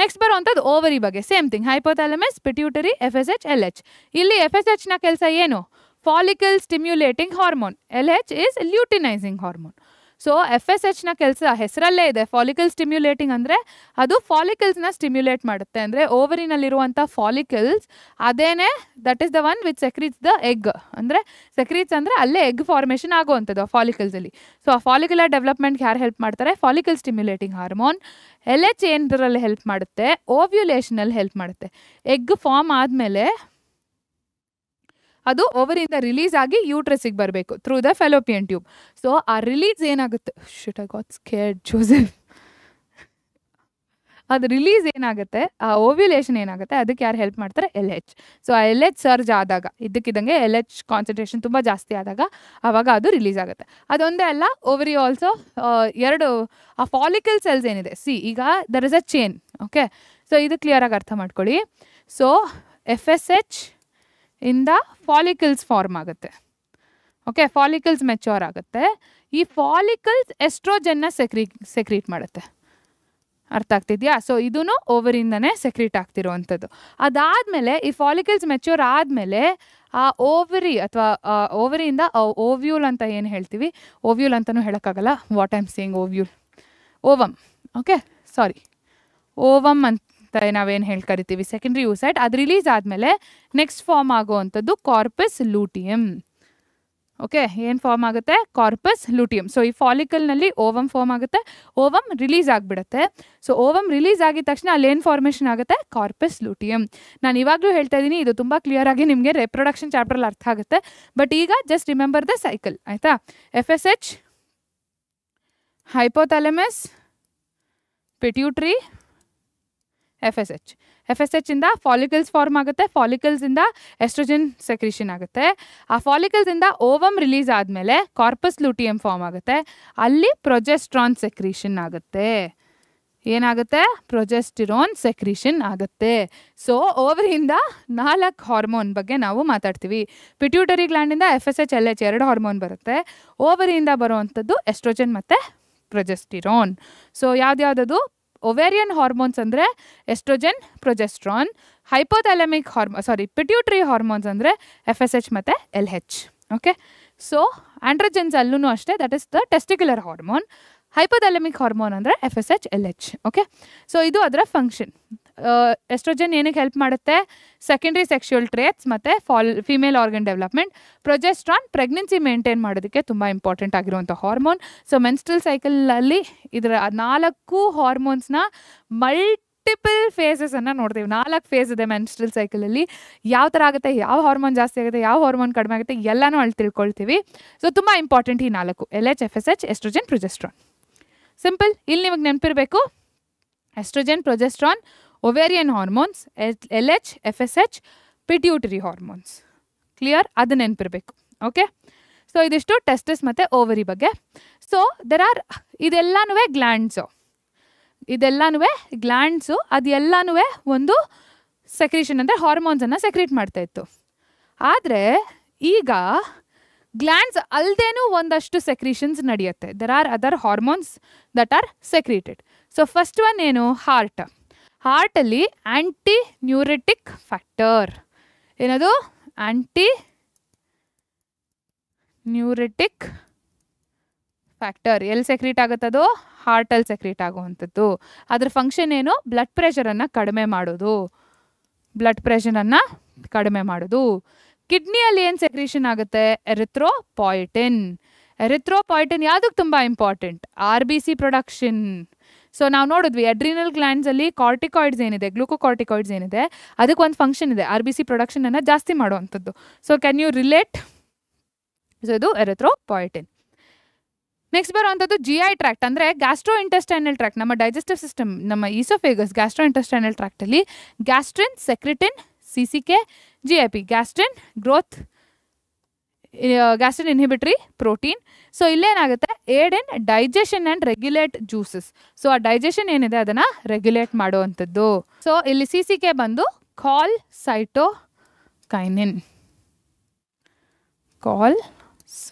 ನೆಕ್ಸ್ಟ್ ಬರುವಂಥದ್ದು ಓವರಿ ಬಗ್ಗೆ. Same thing, hypothalamus, pituitary, FSH, LH. ಇಲ್ಲಿ FSHನ ಕೆಲಸ ಏನು? Follicle stimulating hormone. LH is luteinizing hormone. So FSHನ ಕೆಲಸ ಹೆಸರಲ್ಲೇ ಇದೆ, ಫಾಲಿಕಲ್ ಸ್ಟಿಮ್ಯುಲೇಟಿಂಗ್ ಅಂದರೆ ಅದು ಫಾಲಿಕಲ್ಸ್ನ ಸ್ಟಿಮ್ಯುಲೇಟ್ ಮಾಡುತ್ತೆ. ಅಂದರೆ ಓವರಿನಲ್ಲಿರುವಂಥ ಫಾಲಿಕಲ್ಸ್ ಅದೇನೇ, that is the one which secretes the egg. ಅಂದರೆ ಸೆಕ್ರೀಟ್ಸ್ ಅಂದರೆ ಅಲ್ಲೇ ಎಗ್ ಫಾರ್ಮೇಷನ್ ಆಗುವಂಥದ್ದು ಆ ಫಾಲಿಕಲ್ಸಲ್ಲಿ. ಸೊ ಆ ಫಾಲಿಕ್ಯುಲರ್ ಡೆವಲಪ್ಮೆಂಟ್ಗೆ ಯಾರು ಹೆಲ್ಪ್ ಮಾಡ್ತಾರೆ? Follicle stimulating hormone. LH ಏನರಲ್ಲಿ ಹೆಲ್ಪ್ ಮಾಡುತ್ತೆ? ಓವ್ಯುಲೇಷನಲ್ಲಿ ಹೆಲ್ಪ್ ಮಾಡುತ್ತೆ. ಎಗ್ ಫಾರ್ಮ್ ಆದಮೇಲೆ ಅದು ಓವರಿಂದ ರಿಲೀಸ್ ಆಗಿ ಯೂಟ್ರಸಿಗೆ ಬರಬೇಕು through the fallopian tube. So ಆ ರಿಲೀಸ್ ಏನಾಗುತ್ತೆ, shit I got scared Joseph, ಅದು ರಿಲೀಸ್ ಏನಾಗುತ್ತೆ, ಆ ಓವ್ಯುಲೇಷನ್ ಏನಾಗುತ್ತೆ, ಅದಕ್ಕೆ ಯಾರು ಹೆಲ್ಪ್ ಮಾಡ್ತಾರೆ? LH. ಸೊ ಆ LH ಸರ್ಜ್ ಆದಾಗ, ಇದ್ದಕ್ಕಿದ್ದಂಗೆ LH ಕಾನ್ಸಂಟ್ರೇಷನ್ ತುಂಬ ಜಾಸ್ತಿ ಆದಾಗ ಆವಾಗ ಅದು ರಿಲೀಸ್ ಆಗುತ್ತೆ. ಅದೊಂದೇ ಅಲ್ಲ, ಓವರಿ ಆಲ್ಸೋ ಎರಡು ಆ ಫಾಲಿಕಲ್ ಸೆಲ್ಸ್ ಏನಿದೆ, ಈಗ there is a chain. Okay, so ಇದು ಕ್ಲಿಯರಾಗಿ ಅರ್ಥ ಮಾಡ್ಕೊಳ್ಳಿ. ಸೊ FSH ಇಂದ ಫಾಲಿಕಲ್ಸ್ ಫಾರ್ಮ್ ಆಗುತ್ತೆ. ಓಕೆ, ಫಾಲಿಕಲ್ಸ್ ಮೆಚ್ಯೂರ್ ಆಗುತ್ತೆ. ಈ ಫಾಲಿಕಲ್ಸ್ ಎಸ್ಟ್ರೋಜನ್ನ ಸೆಕ್ರೀಟ್ ಮಾಡುತ್ತೆ. ಅರ್ಥ ಆಗ್ತಿದೆಯಾ? ಸೊ ಇದೂ ಓವರಿಂದನೇ ಸೆಕ್ರೀಟ್ ಆಗ್ತಿರೋವಂಥದ್ದು. ಅದಾದಮೇಲೆ ಈ ಫಾಲಿಕಲ್ಸ್ ಮೆಚ್ಯೂರ್ ಆದಮೇಲೆ ಆ ಓವರಿ ಅಥವಾ ಓವರಿಯಿಂದ ಓವ್ಯೂಲ್ ಅಂತ ಏನು ಹೇಳ್ತೀವಿ, ಓವ್ಯೂಲ್ ಅಂತಲೂ ಹೇಳೋಕ್ಕಾಗಲ್ಲ, what I'm saying ovum. Okay, sorry, ovum ಅಂತ ನಾವೇನು ಹೇಳಿ ಕರಿತೀವಿ, ಸೆಕೆಂಡ್ರಿ ಯೂಸೈಟ್. ಅದು ರಿಲೀಸ್ ಆದಮೇಲೆ ನೆಕ್ಸ್ಟ್ ಫಾರ್ಮ್ ಆಗುವಂಥದ್ದು ಕಾರ್ಪಸ್ ಲೂಟಿಯಮ್. ಓಕೆ, ಏನು ಫಾರ್ಮ್ ಆಗುತ್ತೆ? ಕಾರ್ಪಸ್ ಲೂಟಿಯಮ್. ಸೊ ಈ ಫಾಲಿಕಲ್ನಲ್ಲಿ ಓವಮ್ ಫಾರ್ಮ್ ಆಗುತ್ತೆ, ಓವಮ್ ರಿಲೀಸ್ ಆಗಿಬಿಡುತ್ತೆ. ಸೊ ಓವಮ್ ರಿಲೀಸ್ ಆಗಿದ ತಕ್ಷಣ ಅಲ್ಲಿ ಏನು ಫಾರ್ಮೇಷನ್ ಆಗುತ್ತೆ? ಕಾರ್ಪಸ್ ಲೂಟಿಯಮ್. ನಾನು ಇವಾಗಲೂ ಹೇಳ್ತಾ ಇದ್ದೀನಿ, ಇದು ತುಂಬ ಕ್ಲಿಯರಾಗಿ ನಿಮಗೆ ರಿಪ್ರೊಡಕ್ಷನ್ ಚಾಪ್ಟ್ರಲ್ಲಿ ಅರ್ಥ ಆಗುತ್ತೆ. ಬಟ್ ಈಗ ಜಸ್ಟ್ ರಿಮೆಂಬರ್ ದ ಸೈಕಲ್, ಆಯಿತಾ? FSH, ಹೈಪೋಥಾಲಮಸ್, ಪಿಟ್ಯೂಟ್ರಿ, FSH ಇಂದ ಫಾಲಿಕಲ್ಸ್ ಫಾರ್ಮ್ ಆಗುತ್ತೆ, ಫಾಲಿಕಲ್ಸಿಂದ ಎಸ್ಟ್ರೋಜನ್ ಸೆಕ್ರೀಷನ್ ಆಗುತ್ತೆ. ಆ ಫಾಲಿಕಲ್ಸಿಂದ ಓವಮ್ ರಿಲೀಸ್ ಆದಮೇಲೆ ಕಾರ್ಪಸ್ ಲೂಟಿಯಮ್ ಫಾರ್ಮ್ ಆಗುತ್ತೆ, ಅಲ್ಲಿ ಪ್ರೊಜೆಸ್ಟ್ರಾನ್ ಸೆಕ್ರೀಷನ್ ಆಗುತ್ತೆ. ಏನಾಗುತ್ತೆ? ಪ್ರೊಜೆಸ್ಟಿರೋನ್ ಸೆಕ್ರೀಷನ್ ಆಗುತ್ತೆ. ಸೊ ಓವರಿಂದ 4 ಹಾರ್ಮೋನ್ ಬಗ್ಗೆ ನಾವು ಮಾತಾಡ್ತೀವಿ. ಪಿಟ್ಯೂಟರಿ ಗ್ಲ್ಯಾಂಡಿಂದ FSH, LH 2 ಹಾರ್ಮೋನ್ ಬರುತ್ತೆ. ಓವರಿಯಿಂದ ಬರುವಂಥದ್ದು ಎಸ್ಟ್ರೋಜನ್ ಮತ್ತು ಪ್ರೊಜೆಸ್ಟಿರೋನ್. ಸೊ ಯಾವ್ದ್ಯಾವ್ದದು? ಒವೇರಿಯನ್ ಹಾರ್ಮೋನ್ಸ್ ಅಂದರೆ ಎಸ್ಟ್ರೋಜನ್, ಪ್ರೊಜೆಸ್ಟ್ರಾನ್. ಹೈಪೋಥಾಲಮಿಕ್ ಪಿಟ್ಯೂಟರಿ ಹಾರ್ಮೋನ್ಸ್ ಅಂದರೆ FSH ಮತ್ತು LH. ಓಕೆ, ಸೊ ಆಂಡ್ರೋಜನ್ಸ್ ಅಲ್ಲೂ ಅಷ್ಟೇ, that is the testicular hormone. Hypothalamic hormone ಅಂದರೆ FSH, LH. ಓಕೆ, ಸೊ ಇದು ಅದರ ಫಂಕ್ಷನ್. ಎಸ್ಟ್ರೋಜನ್ ಏನಕ್ಕೆ ಹೆಲ್ಪ್ ಮಾಡುತ್ತೆ? ಸೆಕೆಂಡ್ರಿ ಸೆಕ್ಷುವಲ್ ಟ್ರೇಟ್ಸ್ ಮತ್ತು female organ development. Progesterone pregnancy maintain ಮಾಡೋದಕ್ಕೆ ತುಂಬ ಇಂಪಾರ್ಟೆಂಟ್ ಆಗಿರುವಂಥ ಹಾರ್ಮೋನ್. ಸೊ ಮೆನ್ಸ್ಟ್ರಲ್ ಸೈಕಲಲ್ಲಿ ಇದರ 4 ಹಾರ್ಮೋನ್ಸ್ನ ಮಲ್ಟಿಪಲ್ ಫೇಸಸನ್ನು ನೋಡ್ತೀವಿ. 4 ಫೇಸ್ ಇದೆ ಮೆನ್ಸ್ಟ್ರಲ್ ಸೈಕಲಲ್ಲಿ. ಯಾವ ಥರ ಆಗುತ್ತೆ, ಯಾವ ಹಾರ್ಮೋನ್ ಜಾಸ್ತಿ ಆಗುತ್ತೆ, ಯಾವ ಹಾರ್ಮೋನ್ ಕಡಿಮೆ ಆಗುತ್ತೆ, ಎಲ್ಲನೂ ಅಲ್ಲಿ ತಿಳ್ಕೊಳ್ತೀವಿ. ಸೊ ತುಂಬ ಇಂಪಾರ್ಟೆಂಟ್ ಈ 4: LH, FSH, estrogen, progesterone. Simple. ಇಲ್ಲಿ ನಿಮಗೆ ನೆನಪಿರಬೇಕು, estrogen, progesterone, ovarian hormones, LH, FSH, pituitary hormones. Clear? ಅದು ನೆನಪಿರಬೇಕು. ಓಕೆ. ಸೊ ಇದಿಷ್ಟು ಟೆಸ್ಟಿಸ್ ಮತ್ತು ಓವರಿ ಬಗ್ಗೆ. ಸೊ ಇದೆಲ್ಲನೂ ಗ್ಲ್ಯಾಂಡ್ಸು, ಅದೆಲ್ಲನೂ ಒಂದು ಸೆಕ್ರೀಷನ್ ಅಂದರೆ ಹಾರ್ಮೋನ್ಸನ್ನು ಸೆಕ್ರೀಟ್ ಮಾಡ್ತಾಯಿತ್ತು. ಆದರೆ ಈಗ ಗ್ಲ್ಯಾಂಡ್ಸ್ ಅಲ್ಲದೇನೂ ಒಂದಷ್ಟು ಸೆಕ್ರೀಷನ್ಸ್ ನಡೆಯುತ್ತೆ. There are other hormones that are secreted. So first one ಏನು? ಹಾರ್ಟಲ್ಲಿ ಆ್ಯಂಟಿ ನ್ಯೂರೆಟಿಕ್ ಫ್ಯಾಕ್ಟರ್. ಏನದು? ಆ್ಯಂಟಿ ನ್ಯೂರೆಟಿಕ್ ಫ್ಯಾಕ್ಟರ್. ಎಲ್ಲಿ ಸೆಕ್ರೀಟ್ ಆಗುತ್ತದು? ಹಾರ್ಟಲ್ಲಿ ಸೆಕ್ರೀಟ್ ಆಗುವಂಥದ್ದು. ಅದ್ರ ಫಂಕ್ಷನ್ ಏನು? ಬ್ಲಡ್ ಪ್ರೆಷರನ್ನು ಕಡಿಮೆ ಮಾಡೋದು. ಕಿಡ್ನಿಯಲ್ಲಿ ಏನು ಸೆಕ್ರೀಷನ್ ಆಗುತ್ತೆ? ಎರಿಥ್ರೋಪಾಯ್ಟಿನ್ ಯಾವುದಕ್ಕೆ ತುಂಬ ಇಂಪಾರ್ಟೆಂಟ್? RBC production. ಸೊ ನಾವು ನೋಡಿದ್ವಿ ಅಡ್ರಿನಲ್ ಗ್ಲ್ಯಾಂಡ್ಸಲ್ಲಿ ಕಾರ್ಟಿಕಾಯ್ಡ್ಸ್ ಏನಿದೆ, ಗ್ಲೂಕೋಕಾರ್ಟಿಕಾಯ್ಡ್ಸ್ ಏನಿದೆ, ಅದಕ್ಕೆ ಒಂದು ಫಂಕ್ಷನ್ ಇದೆ, RBC ಪ್ರೊಡಕ್ಷನನ್ನು ಜಾಸ್ತಿ ಮಾಡುವಂಥದ್ದು. So can you relate? So ಇದು ಎರಿಥ್ರೋಪಾಯ್ಟಿನ್. ನೆಕ್ಸ್ಟ್ ಬರುವಂಥದ್ದು GI ಟ್ರ್ಯಾಕ್ಟ್, ಅಂದರೆ ಗ್ಯಾಸ್ಟ್ರೋ ಇಂಟೆಸ್ಟೈನಲ್ ಟ್ರ್ಯಾಕ್ಟ್. ನಮ್ಮ ಡೈಜೆಸ್ಟಿವ್ ಸಿಸ್ಟಮ್, ನಮ್ಮ ಈಸೋಫೇಗಸ್, ಗ್ಯಾಸ್ಟ್ರೋ ಇಂಟೆಸ್ಟೈನಲ್ ಟ್ರ್ಯಾಕ್ಟಲ್ಲಿ gastrin, secretin, CCK, GIP, gastrin inhibitory protein. So ಇಲ್ಲೇನಾಗುತ್ತೆ? Aid in digestion and regulate juices. So ಆ digestion ಏನಿದೆ ಅದನ್ನು ರೆಗ್ಯುಲೇಟ್ ಮಾಡುವಂಥದ್ದು. ಸೊ ಇಲ್ಲಿ CCK ಬಂದು cholecystokinin.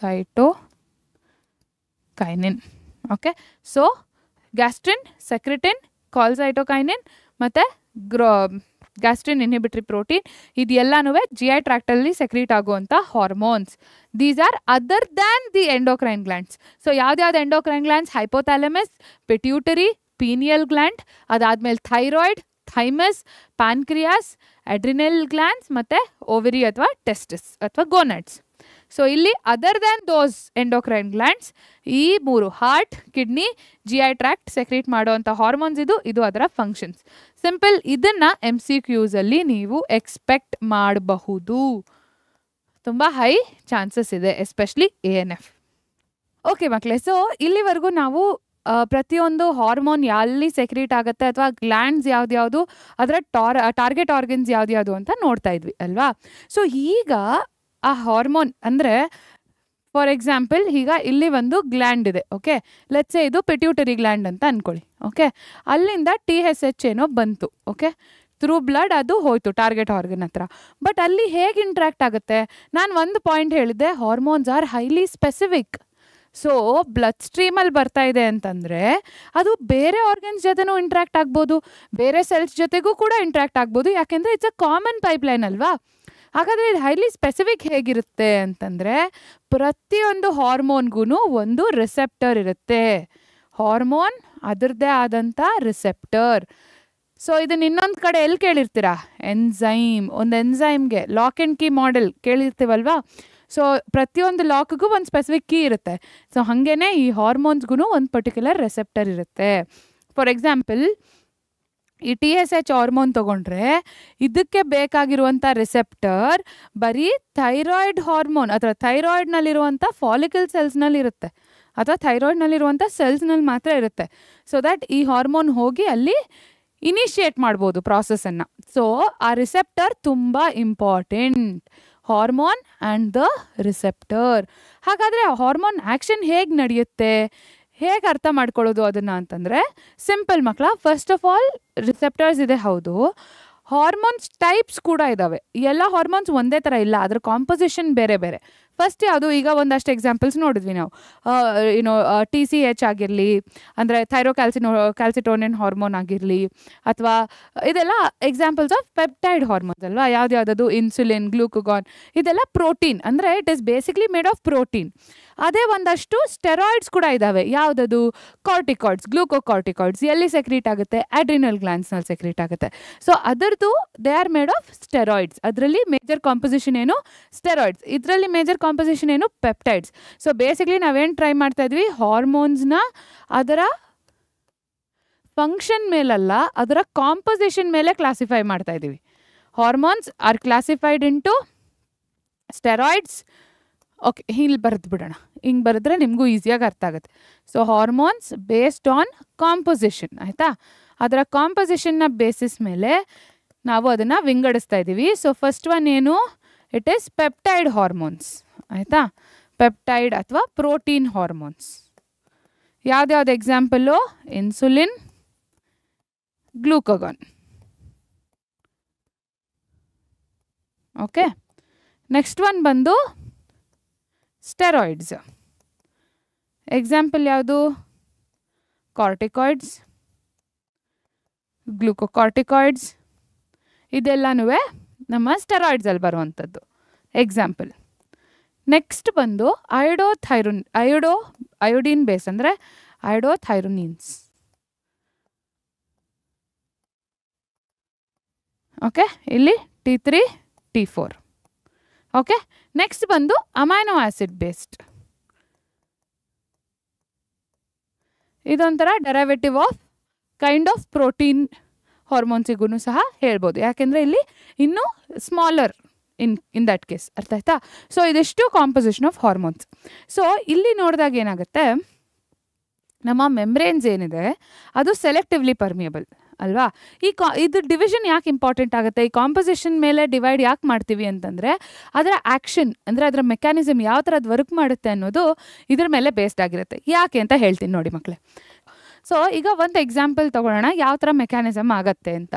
Okay. So gastrin, secretin, cholecystokinin ಮತ್ತು ಗ್ಯಾಸ್ಟ್ರಿನ್ ಇನ್ಹಿಬಿಟರಿ ಪ್ರೋಟೀನ್, ಇದೆಲ್ಲನೂ GI ಟ್ರ್ಯಾಕ್ಟಲ್ಲಿ ಸೆಕ್ರೀಟ್ ಆಗುವಂಥ hormones. These are other than the endocrine glands. So ಯಾವ್ದು endocrine glands? Hypothalamus, pituitary, pineal gland, ಅದಾದಮೇಲೆ thyroid, thymus, pancreas, adrenal glands ಮತ್ತು ovary ಅಥವಾ testis ಅಥವಾ gonads. So ಇಲ್ಲಿ other than those endocrine glands, ಈ 3 heart, kidney, GI tract secrete ಮಾಡುವಂಥ hormones ಇದು ಅದರ ಫಂಕ್ಷನ್ಸ್. ಸಿಂಪಲ್. ಇದನ್ನು MCQಸಲ್ಲಿ ನೀವು ಎಕ್ಸ್ಪೆಕ್ಟ್ ಮಾಡಬಹುದು. ತುಂಬ ಹೈ ಚಾನ್ಸಸ್ ಇದೆ, ಎಸ್ಪೆಷಲಿ ANF. ಓಕೆ ಮಕ್ಕಳೇ, ಸೊ ಇಲ್ಲಿವರೆಗೂ ನಾವು ಪ್ರತಿಯೊಂದು ಹಾರ್ಮೋನ್ ಎಲ್ಲಿ ಸೆಕ್ರೀಟ್ ಆಗುತ್ತೆ ಅಥವಾ ಗ್ಲ್ಯಾಂಡ್ಸ್ ಯಾವ್ದು, ಅದರ ಟಾರ್ಗೆಟ್ ಆರ್ಗನ್ಸ್ ಯಾವ್ದು ಅಂತ ನೋಡ್ತಾ ಇದ್ವಿ ಅಲ್ವಾ. ಸೊ ಈಗ ಆ ಹಾರ್ಮೋನ್ ಅಂದರೆ ಫಾರ್ ಎಕ್ಸಾಂಪಲ್ ಈಗ ಇಲ್ಲಿ ಒಂದು ಗ್ಲ್ಯಾಂಡ್ ಇದೆ. ಓಕೆ, ಲೆಟ್ಸ್ ಸೇ ಇದು ಪಿಟ್ಯೂಟರಿ ಗ್ಲ್ಯಾಂಡ್ ಅಂತ ಅಂದ್ಕೊಳ್ಳಿ. ಓಕೆ, ಅಲ್ಲಿಂದ TSH ಏನೋ ಬಂತು. ಓಕೆ, ಥ್ರೂ ಬ್ಲಡ್ ಅದು ಹೋಯ್ತು ಟಾರ್ಗೆಟ್ ಆರ್ಗನ್ ಹತ್ರ. ಬಟ್ ಅಲ್ಲಿ ಹೇಗೆ ಇಂಟ್ರ್ಯಾಕ್ಟ್ ಆಗುತ್ತೆ? ನಾನು ಒಂದು ಪಾಯಿಂಟ್ ಹೇಳಿದ್ದೆ, hormones are highly specific. So blood ಸ್ಟ್ರೀಮಲ್ಲಿ ಬರ್ತಾ ಇದೆ ಅಂತಂದರೆ ಅದು ಬೇರೆ ಆರ್ಗನ್ಸ್ ಜೊತೆನೂ ಇಂಟ್ರ್ಯಾಕ್ಟ್ ಆಗ್ಬೋದು, ಬೇರೆ ಸೆಲ್ಸ್ ಜೊತೆಗೂ ಕೂಡ ಇಂಟ್ರ್ಯಾಕ್ಟ್ ಆಗ್ಬೋದು. ಯಾಕೆಂದರೆ ಇಟ್ಸ್ ಅ ಕಾಮನ್ ಪೈಪ್ಲೈನ್ ಅಲ್ವಾ. ಹಾಗಾದರೆ ಇದು ಹೈಲಿ ಸ್ಪೆಸಿಫಿಕ್ ಹೇಗಿರುತ್ತೆ ಅಂತಂದರೆ, ಪ್ರತಿಯೊಂದು ಹಾರ್ಮೋನ್ಗೂ ಒಂದು ರಿಸೆಪ್ಟರ್ ಇರುತ್ತೆ. ಹಾರ್ಮೋನ್ ಅದರದ್ದೇ ಆದಂಥ ರಿಸೆಪ್ಟರ್. ಸೊ ಇದನ್ನ ಇನ್ನೊಂದು ಕಡೆ ಎಲ್ಲಿ ಕೇಳಿರ್ತೀರಾ? ಎನ್ಸೈಮ್. ಒಂದು ಎನ್ಸೈಮ್ಗೆ ಲಾಕ್ ಆ್ಯಂಡ್ ಕೀ ಮಾಡೆಲ್ ಕೇಳಿರ್ತೀವಲ್ವಾ. ಸೊ ಪ್ರತಿಯೊಂದು ಲಾಕ್ಗೂ ಒಂದು ಸ್ಪೆಸಿಫಿಕ್ ಕೀ ಇರುತ್ತೆ. ಸೊ ಹಾಗೇ ಈ ಹಾರ್ಮೋನ್ಸ್ಗೂ ಒಂದು ಪರ್ಟಿಕ್ಯುಲರ್ ರೆಸೆಪ್ಟರ್ ಇರುತ್ತೆ. ಫಾರ್ ಎಕ್ಸಾಂಪಲ್ ಈ TSH ಹಾರ್ಮೋನ್ ತೊಗೊಂಡ್ರೆ ಇದಕ್ಕೆ ಬೇಕಾಗಿರುವಂಥ ರಿಸೆಪ್ಟರ್ ಬರೀ ಥೈರಾಯ್ಡ್ ಹಾರ್ಮೋನ್ ಅಥವಾ ಥೈರಾಯ್ಡ್ನಲ್ಲಿರುವಂಥ ಫಾಲಿಕಲ್ ಸೆಲ್ಸ್ನಲ್ಲಿ ಇರುತ್ತೆ, ಅಥವಾ ಥೈರಾಯ್ಡ್ನಲ್ಲಿರುವಂಥ ಸೆಲ್ಸ್ನಲ್ಲಿ ಮಾತ್ರ ಇರುತ್ತೆ. ಸೊ ದ್ಯಾಟ್ ಈ ಹಾರ್ಮೋನ್ ಹೋಗಿ ಅಲ್ಲಿ ಇನಿಷಿಯೇಟ್ ಮಾಡ್ಬೋದು ಪ್ರಾಸೆಸನ್ನು. ಸೊ ಆ ರಿಸೆಪ್ಟರ್ ತುಂಬ important. Hormone and the receptor. ಹಾಗಾದರೆ ಹಾರ್ಮೋನ್ ಆ್ಯಕ್ಷನ್ ಹೇಗೆ ನಡೆಯುತ್ತೆ, ಹೇಗೆ ಅರ್ಥ ಮಾಡ್ಕೊಳ್ಳೋದು ಅದನ್ನು ಅಂತಂದರೆ ಸಿಂಪಲ್ ಮಕ್ಕಳ. ಫಸ್ಟ್ ಆಫ್ ಆಲ್ ರಿಸೆಪ್ಟರ್ಸ್ ಇದೆ, ಹೌದು. ಹಾರ್ಮೋನ್ಸ್ ಟೈಪ್ಸ್ ಕೂಡ ಇದ್ದಾವೆ. ಎಲ್ಲ ಹಾರ್ಮೋನ್ಸ್ ಒಂದೇ ಥರ ಇಲ್ಲ, ಅದರ ಕಾಂಪೊಸಿಷನ್ ಬೇರೆ ಬೇರೆ. ಫಸ್ಟ್ ಯಾವುದು, ಈಗ ಒಂದಷ್ಟು ಎಕ್ಸಾಂಪಲ್ಸ್ ನೋಡಿದ್ವಿ ನಾವು. TCH ಆಗಿರಲಿ, ಅಂದರೆ ಕ್ಯಾಲ್ಸಿಟೋನಿನ್ ಹಾರ್ಮೋನ್ ಆಗಿರಲಿ, ಅಥವಾ ಇದೆಲ್ಲ ಎಕ್ಸಾಂಪಲ್ಸ್ ಆಫ್ ಪೆಪ್ಟೈಡ್ ಹಾರ್ಮೋನ್ಸ್ ಅಲ್ವಾ. ಯಾವ್ದು ಇನ್ಸುಲಿನ್, ಗ್ಲೂಕೋಗಾನ್, ಇದೆಲ್ಲ ಪ್ರೋಟೀನ್, ಅಂದರೆ it is basically made of protein. ಅದೇ ಒಂದಷ್ಟು ಸ್ಟೆರಾಯ್ಡ್ಸ್ ಕೂಡ ಇದ್ದಾವೆ. ಯಾವುದದು? ಕಾರ್ಟಿಕಾಯ್ಡ್ಸ್, ಗ್ಲೂಕೋಕಾರ್ಟಿಕಾಯ್ಡ್ಸ್. ಎಲ್ಲಿ ಸೆಕ್ರೀಟ್ ಆಗುತ್ತೆ? ಅಡ್ರಿನಲ್ ಗ್ಲ್ಯಾಂಡ್ಸ್ನಲ್ಲಿ ಸೆಕ್ರೀಟ್ ಆಗುತ್ತೆ. ಸೊ ಅದರದ್ದು they are made of steroids. ಅದರಲ್ಲಿ ಮೇಜರ್ ಕಾಂಪೊಸಿಷನ್ ಏನು? ಸ್ಟೆರಾಯ್ಡ್ಸ್. ಇದರಲ್ಲಿ ಮೇಜರ್ ಕಾಂಪೊಸಿಷನ್ ಏನು? ಪೆಪ್ಟೈಡ್ಸ್. ಸೊ ಬೇಸಿಕ್ಲಿ ನಾವೇನು ಟ್ರೈ ಮಾಡ್ತಾ ಇದ್ವಿ? ಹಾರ್ಮೋನ್ಸ್ನ ಅದರ ಫಂಕ್ಷನ್ ಮೇಲಲ್ಲ, ಅದರ ಕಾಂಪೊಸಿಷನ್ ಮೇಲೆ ಕ್ಲಾಸಿಫೈ ಮಾಡ್ತಾ ಇದ್ದೀವಿ. Hormones are classified into steroids. Okay, ಇಲ್ಲಿ ಬರೆದು ಬಿಡೋಣ. ಹಿಂಗೆ ಬರೆದ್ರೆ ನಿಮಗೂ ಈಸಿಯಾಗಿ ಅರ್ಥ ಆಗುತ್ತೆ. So hormones based on composition, ಆಯಿತಾ? ಅದರ ಕಾಂಪೊಸಿಷನ್ನ ಬೇಸಿಸ್ ಮೇಲೆ ನಾವು ಅದನ್ನು ವಿಂಗಡಿಸ್ತಾ ಇದ್ದೀವಿ. ಸೊ ಫಸ್ಟ್ ಒನ್ ಏನು? ಇಟ್ ಈಸ್ ಪೆಪ್ಟೈಡ್ ಹಾರ್ಮೋನ್ಸ್, ಆಯಿತಾ? ಪೆಪ್ಟೈಡ್ ಅಥವಾ ಪ್ರೋಟೀನ್ ಹಾರ್ಮೋನ್ಸ್. ಯಾವ್ದ್ಯಾವ್ದು example? Insulin, glucagon. Okay, next one ಬಂದು ಸ್ಟೆರಾಯ್ಡ್ಸ್. ಎಕ್ಸಾಂಪಲ್ ಯಾವುದು? ಕಾರ್ಟಿಕಾಯ್ಡ್ಸ್, ಗ್ಲೂಕೋಕಾರ್ಟಿಕಾಯ್ಡ್ಸ್. ಇದೆಲ್ಲನೂ ನಮ್ಮ ಸ್ಟೆರಾಯ್ಡ್ಸಲ್ಲಿ ಬರುವಂಥದ್ದು ಎಕ್ಸಾಂಪಲ್. ನೆಕ್ಸ್ಟ್ ಬಂದು ಅಯೋಡಿನ್ ಬೇಸ್, ಅಂದರೆ ಅಯೋಡೋಥೈರೋನಿನ್ಸ್. ಓಕೆ, ಇಲ್ಲಿ T3, T4. ಓಕೆ, ನೆಕ್ಸ್ಟ್ ಬಂದು ಅಮೈನೋ ಆಸಿಡ್ ಬೇಸ್ಡ್. ಇದೊಂಥರ ಡೆರೈವೇಟಿವ್ ಆಫ್ ಕೈಂಡ್ ಆಫ್ ಪ್ರೋಟೀನ್ ಹಾರ್ಮೋನ್ಸಿಗೂ ಸಹ ಹೇಳ್ಬೋದು, ಯಾಕೆಂದರೆ ಇಲ್ಲಿ ಇನ್ನೂ ಸ್ಮಾಲರ್ ಇನ್ ದಟ್ ಕೇಸ್. ಅರ್ಥ ಆಯ್ತಾ? ಸೊ ಇದಿಷ್ಟು ಕಾಂಪೊಸಿಷನ್ ಆಫ್ ಹಾರ್ಮೋನ್ಸ್. ಸೊ ಇಲ್ಲಿ ನೋಡಿದಾಗ ಏನಾಗುತ್ತೆ, ನಮ್ಮ ಮೆಮ್ಬ್ರೇನ್ಸ್ ಏನಿದೆ ಅದು ಸೆಲೆಕ್ಟಿವ್ಲಿ ಪರ್ಮಿಯಬಲ್ ಅಲ್ವಾ. ಇದು ಡಿವಿಷನ್ ಯಾಕೆ ಇಂಪಾರ್ಟೆಂಟ್ ಆಗುತ್ತೆ? ಈ ಕಾಂಪೊಸಿಷನ್ ಮೇಲೆ ಡಿವೈಡ್ ಯಾಕೆ ಮಾಡ್ತೀವಿ ಅಂತಂದರೆ ಅದರ ಆ್ಯಕ್ಷನ್, ಅಂದರೆ ಅದರ ಮೆಕ್ಯಾನಿಸಮ್ ಯಾವ ಥರ ಅದು ವರ್ಕ್ ಮಾಡುತ್ತೆ ಅನ್ನೋದು ಇದ್ರ ಮೇಲೆ ಬೇಸ್ಡ್ ಆಗಿರುತ್ತೆ. ಯಾಕೆ ಅಂತ ಹೇಳ್ತೀನಿ ನೋಡಿ ಮಕ್ಕಳೇ. ಸೊ ಈಗ ಒಂದು ಎಕ್ಸಾಂಪಲ್ ತೊಗೊಳ್ಳೋಣ ಯಾವ ಥರ ಮೆಕ್ಯಾನಿಸಮ್ ಆಗುತ್ತೆ ಅಂತ.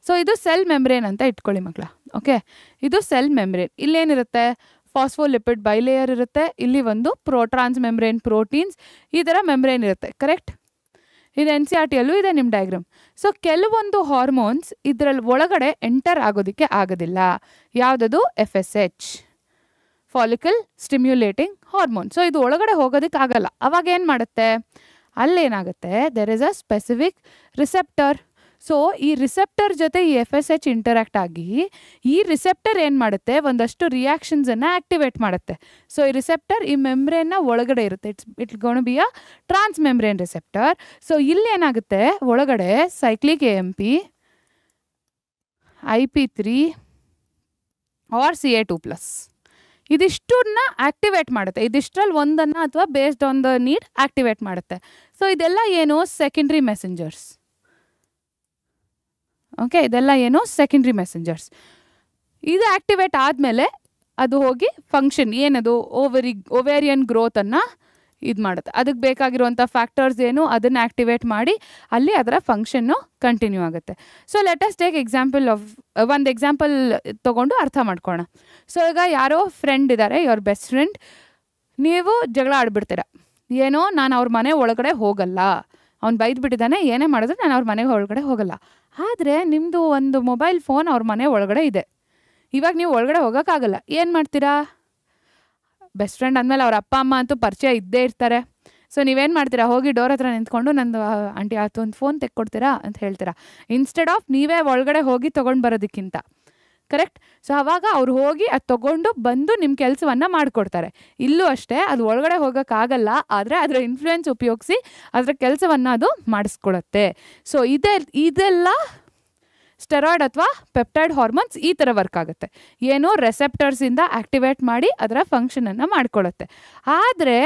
ಸೊ ಇದು ಸೆಲ್ ಮೆಮ್ಬ್ರೇನ್ ಅಂತ ಇಟ್ಕೊಳ್ಳಿ ಮಕ್ಕಳ. ಓಕೆ, ಇದು ಸೆಲ್ ಮೆಮ್ಬ್ರೇನ್. ಇಲ್ಲೇನಿರುತ್ತೆ? ಫಾಸ್ಫೋಲಿಪಿಡ್ ಬೈಲೇಯರ್ ಇರುತ್ತೆ. ಇಲ್ಲಿ ಒಂದು ಟ್ರಾನ್ಸ್ ಮೆಮ್ಬ್ರೇನ್ ಪ್ರೋಟೀನ್ಸ್, ಈ ಥರ ಮೆಮ್ಬ್ರೇನ್ ಇರುತ್ತೆ. ಕರೆಕ್ಟ್? ಇದು NCERTಯಲ್ಲೂ ಇದೆ ನಿಮ್ಮ ಡಯಾಗ್ರಾಮ್. ಸೊ ಕೆಲವೊಂದು ಹಾರ್ಮೋನ್ಸ್ ಇದರಲ್ಲಿ ಒಳಗಡೆ ಎಂಟರ್ ಆಗೋದಕ್ಕೆ ಆಗೋದಿಲ್ಲ. ಯಾವುದದು? FSH, follicle stimulating hormone. So ಇದು ಒಳಗಡೆ ಹೋಗೋದಕ್ಕೆ ಆಗಲ್ಲ. ಅವಾಗ ಏನು ಮಾಡುತ್ತೆ? ಅಲ್ಲೇನಾಗುತ್ತೆ? There is a specific receptor. So ಈ ರಿಸೆಪ್ಟರ್ ಜೊತೆ ಈ FSH ಇಂಟರಾಕ್ಟ್ ಆಗಿ ಈ ರಿಸೆಪ್ಟರ್ ಏನು ಮಾಡುತ್ತೆ? ಒಂದಷ್ಟು ರಿಯಾಕ್ಷನ್ಸನ್ನು ಆ್ಯಕ್ಟಿವೇಟ್ ಮಾಡುತ್ತೆ. ಸೊ ಈ ರಿಸೆಪ್ಟರ್ ಈ ಮೆಮ್ಬ್ರೇನ್ನ ಒಳಗಡೆ ಇರುತ್ತೆ. It's gonna be a transmembrane receptor. So ಇಲ್ಲಿ ಏನಾಗುತ್ತೆ? ಒಳಗಡೆ cyclic AMP, IP3 or CA2+, ಇದಿಷ್ಟನ್ನ ಆ್ಯಕ್ಟಿವೇಟ್ ಮಾಡುತ್ತೆ. ಇದಿಷ್ಟರಲ್ಲಿ ಒಂದನ್ನು ಅಥವಾ based on the need activate ಮಾಡುತ್ತೆ. ಸೊ ಇದೆಲ್ಲ ಏನು? Secondary messengers. ಓಕೆ, ಇದೆಲ್ಲ ಏನು? Secondary messengers. ಇದು ಆ್ಯಕ್ಟಿವೇಟ್ ಆದಮೇಲೆ ಅದು ಹೋಗಿ ಫಂಕ್ಷನ್ ಏನದು? ಓವೇರಿಯನ್ ಗ್ರೋತನ್ನು ಇದು ಮಾಡುತ್ತೆ. ಅದಕ್ಕೆ ಬೇಕಾಗಿರುವಂಥ ಫ್ಯಾಕ್ಟರ್ಸ್ ಏನು ಅದನ್ನು ಆ್ಯಕ್ಟಿವೇಟ್ ಮಾಡಿ ಅಲ್ಲಿ ಅದರ ಫಂಕ್ಷನ್ನು ಕಂಟಿನ್ಯೂ ಆಗುತ್ತೆ. So let us take example of ಒಂದು ಎಕ್ಸಾಂಪಲ್ ತೊಗೊಂಡು ಅರ್ಥ ಮಾಡ್ಕೊಳ್ಳೋಣ. ಸೊ ಈಗ ಯಾರೋ ಫ್ರೆಂಡ್ ಇದ್ದಾರೆ, ಯುವರ್ ಬೆಸ್ಟ್ ಫ್ರೆಂಡ್. ನೀವು ಜಗಳ ಆಡ್ಬಿಡ್ತೀರ. ಏನೋ ನಾನು ಅವ್ರ ಮನೆ ಒಳಗಡೆ ಹೋಗಲ್ಲ, ಅವ್ನು ಬೈದ್ಬಿಟ್ಟಿದ್ದಾನೆ, ಏನೇ ಮಾಡಿದ್ರು ನಾನು ಅವ್ರ ಮನೆಗೆ ಒಳಗಡೆ ಹೋಗಲ್ಲ. ಆದರೆ ನಿಮ್ಮದು ಒಂದು ಮೊಬೈಲ್ ಫೋನ್ ಅವ್ರ ಮನೆ ಒಳಗಡೆ ಇದೆ. ಇವಾಗ ನೀವು ಒಳಗಡೆ ಹೋಗೋಕ್ಕಾಗಲ್ಲ. ಏನು ಮಾಡ್ತೀರಾ? ಬೆಸ್ಟ್ ಫ್ರೆಂಡ್ ಅಂದಮೇಲೆ ಅವ್ರ ಅಪ್ಪ ಅಮ್ಮ ಅಂತೂ ಪರಿಚಯ ಇದ್ದೇ ಇರ್ತಾರೆ. ಸೊ ನೀವೇನು ಮಾಡ್ತೀರಾ? ಹೋಗಿ ಡೋರ್ ಹತ್ರ ನಿಂತ್ಕೊಂಡು ನಂದು ಆಂಟಿ ಆತೊಂದು ಫೋನ್ ತೆಕ್ಕೊಡ್ತೀರಾ ಅಂತ ಹೇಳ್ತೀರಾ, ಇನ್ಸ್ಟೆಡ್ ಆಫ್ ನೀವೇ ಒಳಗಡೆ ಹೋಗಿ ತೊಗೊಂಡು ಬರೋದಕ್ಕಿಂತ. ಕರೆಕ್ಟ್? ಸೊ ಆವಾಗ ಅವ್ರು ಹೋಗಿ ಅದು ತೊಗೊಂಡು ಬಂದು ನಿಮ್ಮ ಕೆಲಸವನ್ನು ಮಾಡಿಕೊಡ್ತಾರೆ. ಇಲ್ಲೂ ಅಷ್ಟೇ, ಅದು ಒಳಗಡೆ ಹೋಗೋಕ್ಕಾಗಲ್ಲ, ಆದರೆ ಅದರ ಇನ್ಫ್ಲೂಯೆನ್ಸ್ ಉಪಯೋಗಿಸಿ ಅದರ ಕೆಲಸವನ್ನು ಅದು ಮಾಡಿಸ್ಕೊಳುತ್ತೆ. ಸೊ ಇದೆಲ್ಲ ಸ್ಟೆರಾಯ್ಡ್ ಅಥವಾ ಪೆಪ್ಟೈಡ್ ಹಾರ್ಮೋನ್ಸ್ ಈ ಥರ ವರ್ಕ್ ಆಗುತ್ತೆ. ಏನೋ ರೆಸೆಪ್ಟರ್ಸಿಂದ ಆ್ಯಕ್ಟಿವೇಟ್ ಮಾಡಿ ಅದರ ಫಂಕ್ಷನನ್ನು ಮಾಡಿಕೊಳ್ಳುತ್ತೆ. ಆದರೆ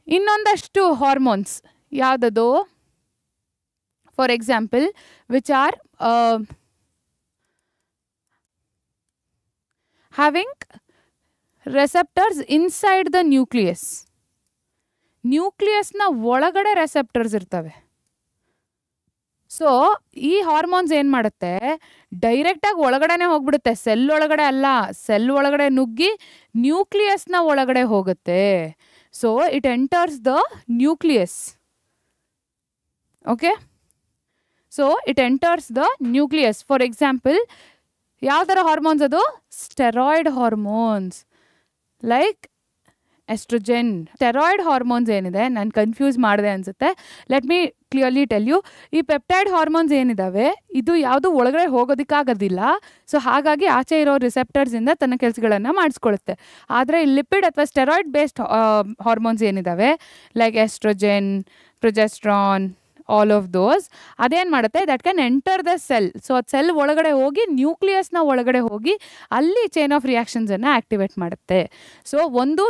ಇನ್ನೊಂದಷ್ಟು ಹಾರ್ಮೋನ್ಸ್ ಯಾವುದದು? For example which are having receptors inside the nucleus. ನ್ಯೂಕ್ಲಿಯಸ್ನ ಒಳಗಡೆ ರೆಸೆಪ್ಟರ್ಸ್ ಇರ್ತವೆ. ಸೊ ಈ ಹಾರ್ಮೋನ್ಸ್ ಏನು ಮಾಡುತ್ತೆ, ಡೈರೆಕ್ಟಾಗಿ ಒಳಗಡೆನೆ ಹೋಗ್ಬಿಡುತ್ತೆ, ಸೆಲ್ ಒಳಗಡೆ ಅಲ್ಲ, ಸೆಲ್ ಒಳಗಡೆ ನುಗ್ಗಿ ನ್ಯೂಕ್ಲಿಯಸ್ನ ಒಳಗಡೆ ಹೋಗುತ್ತೆ. So it enters the nucleus. Okay, so it enters the nucleus. For example, ಯಾವ ಥರ ಹಾರ್ಮೋನ್ಸ್ ಅದು? Steroid hormones like estrogen. Steroid hormones ಏನಿದೆ, ನಾನು ಕನ್ಫ್ಯೂಸ್ ಮಾಡಿದೆ ಅನಿಸುತ್ತೆ, let me clearly tell you. ಈ ಪೆಪ್ಟೈಡ್ ಹಾರ್ಮೋನ್ಸ್ ಏನಿದ್ದಾವೆ, ಇದು ಯಾವುದು ಒಳಗಡೆ ಹೋಗೋದಕ್ಕಾಗೋದಿಲ್ಲ. ಸೊ ಹಾಗಾಗಿ ಆಚೆ ಇರೋ ರಿಸೆಪ್ಟರ್ಸಿಂದ ತನ್ನ ಕೆಲಸಗಳನ್ನು ಮಾಡಿಸ್ಕೊಳ್ಳುತ್ತೆ. ಆದರೆ ಈ ಲಿಪಿಡ್ ಅಥವಾ ಸ್ಟೆರಾಯ್ಡ್ ಬೇಸ್ಡ್ ಹಾರ್ಮೋನ್ಸ್ ಏನಿದ್ದಾವೆ like estrogen, progesterone, all of those, ಅದೇನು ಮಾಡುತ್ತೆ, that can enter the cell. So ಅದು ಸೆಲ್ ಒಳಗಡೆ ಹೋಗಿ ನ್ಯೂಕ್ಲಿಯಸ್ನ ಒಳಗಡೆ ಹೋಗಿ ಅಲ್ಲಿ ಚೈನ್ ಆಫ್ ರಿಯಾಕ್ಷನ್ಸನ್ನು ಆ್ಯಕ್ಟಿವೇಟ್ ಮಾಡುತ್ತೆ. ಸೊ ಒಂದು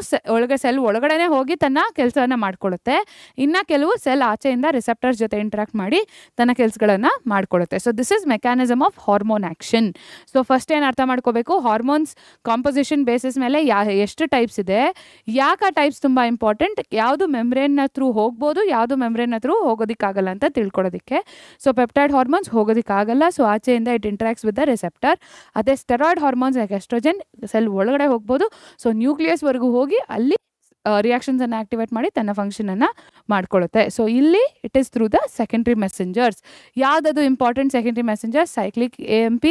ಸೆಲ್ ಒಳಗಡೆ ಹೋಗಿ ತನ್ನ ಕೆಲಸವನ್ನು ಮಾಡ್ಕೊಳ್ಳುತ್ತೆ, ಇನ್ನು ಕೆಲವು ಸೆಲ್ ಆಚೆಯಿಂದ ರಿಸೆಪ್ಟರ್ಸ್ ಜೊತೆ ಇಂಟ್ರಾಕ್ಟ್ ಮಾಡಿ ತನ್ನ ಕೆಲಸಗಳನ್ನು ಮಾಡ್ಕೊಳ್ಳುತ್ತೆ. So this is mechanism of hormone action. So first ಏನು ಅರ್ಥ ಮಾಡ್ಕೋಬೇಕು, ಹಾರ್ಮೋನ್ಸ್ ಕಾಂಪೋಸಿಷನ್ ಬೇಸಿಸ್ ಮೇಲೆ ಎಷ್ಟು ಟೈಪ್ಸ್ ಇದೆ, ಯಾಕೆ ಆ ಟೈಪ್ಸ್ ತುಂಬ ಇಂಪಾರ್ಟೆಂಟ್, ಯಾವುದು ಮೆಮ್ಬ್ರೇನ್ನ ಥ್ರೂ ಹೋಗ್ಬೋದು, ಯಾವುದು ಮೆಮ್ಬ್ರೇನ್ನ ಥ್ರೂ ಹೋಗೋದಕ್ಕಾಗಲ್ಲ ಅಂತ ತಿಳ್ಕೊಳ್ಳೋದಕ್ಕೆ. ಸೊ ಪೆಪ್ಟೈಡ್ ಹಾರ್ಮೋನ್ಸ್ ಹೋಗೋದಕ್ಕಾಗಲ್ಲ, ಸೊ ಆಚೆಯಿಂದ it interacts with the receptor. ಅದೇ steroid hormones like estrogen cell ಒಳಗಡೆ ಹೋಗ್ಬೋದು, ಸೊ ನ್ಯೂಕ್ಲಿಯಸ್ವರೆಗೂ ಹೋಗಿ ಅಲ್ಲಿ ರಿಯಾಕ್ಷನ್ಸನ್ನು ಆ್ಯಕ್ಟಿವೇಟ್ ಮಾಡಿ ತನ್ನ ಫಂಕ್ಷನನ್ನು ಮಾಡ್ಕೊಳ್ಳುತ್ತೆ. ಸೊ ಇಲ್ಲಿ it is through the secondary messengers. ಯಾವುದದು important secondary messengers? Cyclic AMP,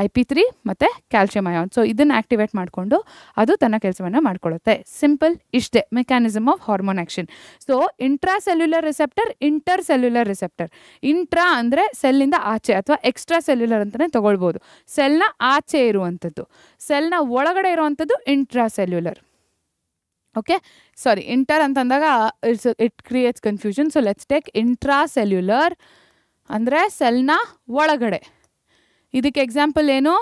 IP3 ಮತ್ತು ಕ್ಯಾಲ್ಸಿಯಂ ಅಯಾನ್. ಸೊ ಇದನ್ನು ಆ್ಯಕ್ಟಿವೇಟ್ ಮಾಡಿಕೊಂಡು ಅದು ತನ್ನ ಕೆಲಸವನ್ನು ಮಾಡ್ಕೊಳ್ಳುತ್ತೆ. ಸಿಂಪಲ್ ಇಷ್ಟೇ mechanism of hormone action. So intracellular receptor, intercellular receptor. Intra ಅಂದರೆ ಸೆಲ್ಲಿಂದ ಆಚೆ ಅಥವಾ ಎಕ್ಸ್ಟ್ರಾ ಸೆಲ್ಯುಲರ್ ಅಂತಲೇ ತೊಗೊಳ್ಬೋದು. ಸೆಲ್ನ ಆಚೆ ಇರುವಂಥದ್ದು, ಸೆಲ್ನ ಒಳಗಡೆ ಇರುವಂಥದ್ದು intracellular. Okay, sorry, inter ಅಂತಂದಾಗ it creates confusion. So let's take intracellular ಅಂದರೆ ಸೆಲ್ನ ಒಳಗಡೆ. ಇದಕ್ಕೆ ಎಕ್ಸಾಂಪಲ್ ಏನು?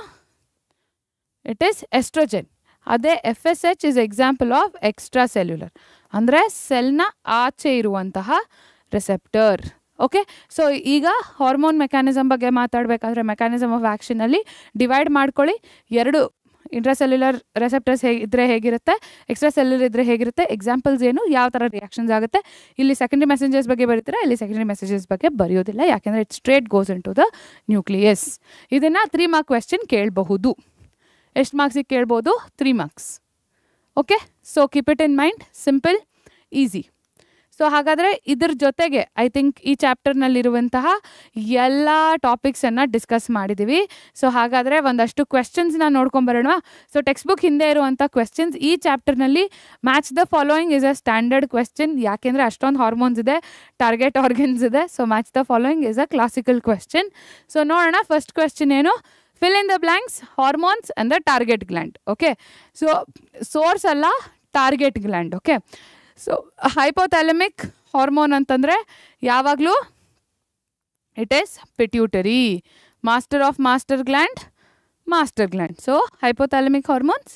It is estrogen. ಅದೇ FSH is example of extracellular ಅಂದರೆ ಸೆಲ್ನ ಆಚೆ ಇರುವಂತಹ ರಿಸೆಪ್ಟರ್. ಓಕೆ, ಸೊ ಈಗ ಹಾರ್ಮೋನ್ ಮೆಕ್ಯಾನಿಸಮ್ ಬಗ್ಗೆ ಮಾತಾಡಬೇಕಾದ್ರೆ ಮೆಕ್ಯಾನಿಸಮ್ ಆಫ್ ಆ್ಯಕ್ಷನಲ್ಲಿ ಡಿವೈಡ್ ಮಾಡ್ಕೊಳ್ಳಿ. ಎರಡು ಇಂಟ್ರಾಸೆಲ್ಯುಲರ್ ರೆಸೆಪ್ಟರ್ಸ್ ಇದ್ದರೆ ಹೇಗಿರುತ್ತೆ, ಎಕ್ಸ್ಟ್ರಾ ಸೆಲ್ಯುಲರ್ ಇದ್ದರೆ ಹೇಗಿರುತ್ತೆ, ಎಕ್ಸಾಂಪಲ್ಸ್ ಏನು, ಯಾವ ಥರ ರಿಯಾಕ್ಷನ್ಸ್ ಆಗುತ್ತೆ. ಇಲ್ಲಿ ಸೆಕೆಂಡ್ರಿ ಮೆಸೇಜಸ್ ಬಗ್ಗೆ ಬರೀತಾರೆ, ಇಲ್ಲಿ ಸೆಕೆಂಡ್ರಿ ಮೆಸೇಜಸ್ ಬಗ್ಗೆ ಬರೆಯೋದಿಲ್ಲ, ಯಾಕೆಂದರೆ it straight goes into the nucleus. ಇದನ್ನು 3 ಮಾರ್ಕ್ ಕ್ವೆಶ್ಚನ್ ಕೇಳಬಹುದು. ಎಷ್ಟು ಮಾರ್ಕ್ಸಿಗೆ ಕೇಳ್ಬೋದು? 3 marks. Okay, so keep it in mind, simple, easy. So ಹಾಗಾದರೆ ಇದ್ರ ಜೊತೆಗೆ ಐ ಥಿಂಕ್ ಈ ಚಾಪ್ಟರ್ನಲ್ಲಿರುವಂತಹ ಎಲ್ಲ ಟಾಪಿಕ್ಸನ್ನು ಡಿಸ್ಕಸ್ ಮಾಡಿದ್ದೀವಿ. ಸೊ ಹಾಗಾದರೆ ಒಂದಷ್ಟು ಕ್ವೆಶ್ಚನ್ಸ್ನ ನೋಡ್ಕೊಂಬರೋಣ. ಸೊ ಟೆಕ್ಸ್ಟ್ ಬುಕ್ ಹಿಂದೆ ಇರುವಂಥ ಕ್ವೆಶ್ಚನ್ಸ್ ಈ ಚಾಪ್ಟರ್ನಲ್ಲಿ match the following is a standard question, ಯಾಕೆಂದರೆ ಅಷ್ಟೊಂದು ಹಾರ್ಮೋನ್ಸ್ ಇದೆ, ಟಾರ್ಗೆಟ್ ಆರ್ಗನ್ಸ್ ಇದೆ. So match the following is a classical question. So ನೋಡೋಣ, ಫಸ್ಟ್ ಕ್ವೆಶ್ಚನ್ ಏನು? Fill in the blanks, hormones and the target gland. Okay, so source ಅಲ್ಲ, target gland. Okay, so hypothalamic hormone ಅಂತಂದರೆ ಯಾವಾಗಲೂ it is pituitary. Master of master gland, master gland. So hypothalamic hormones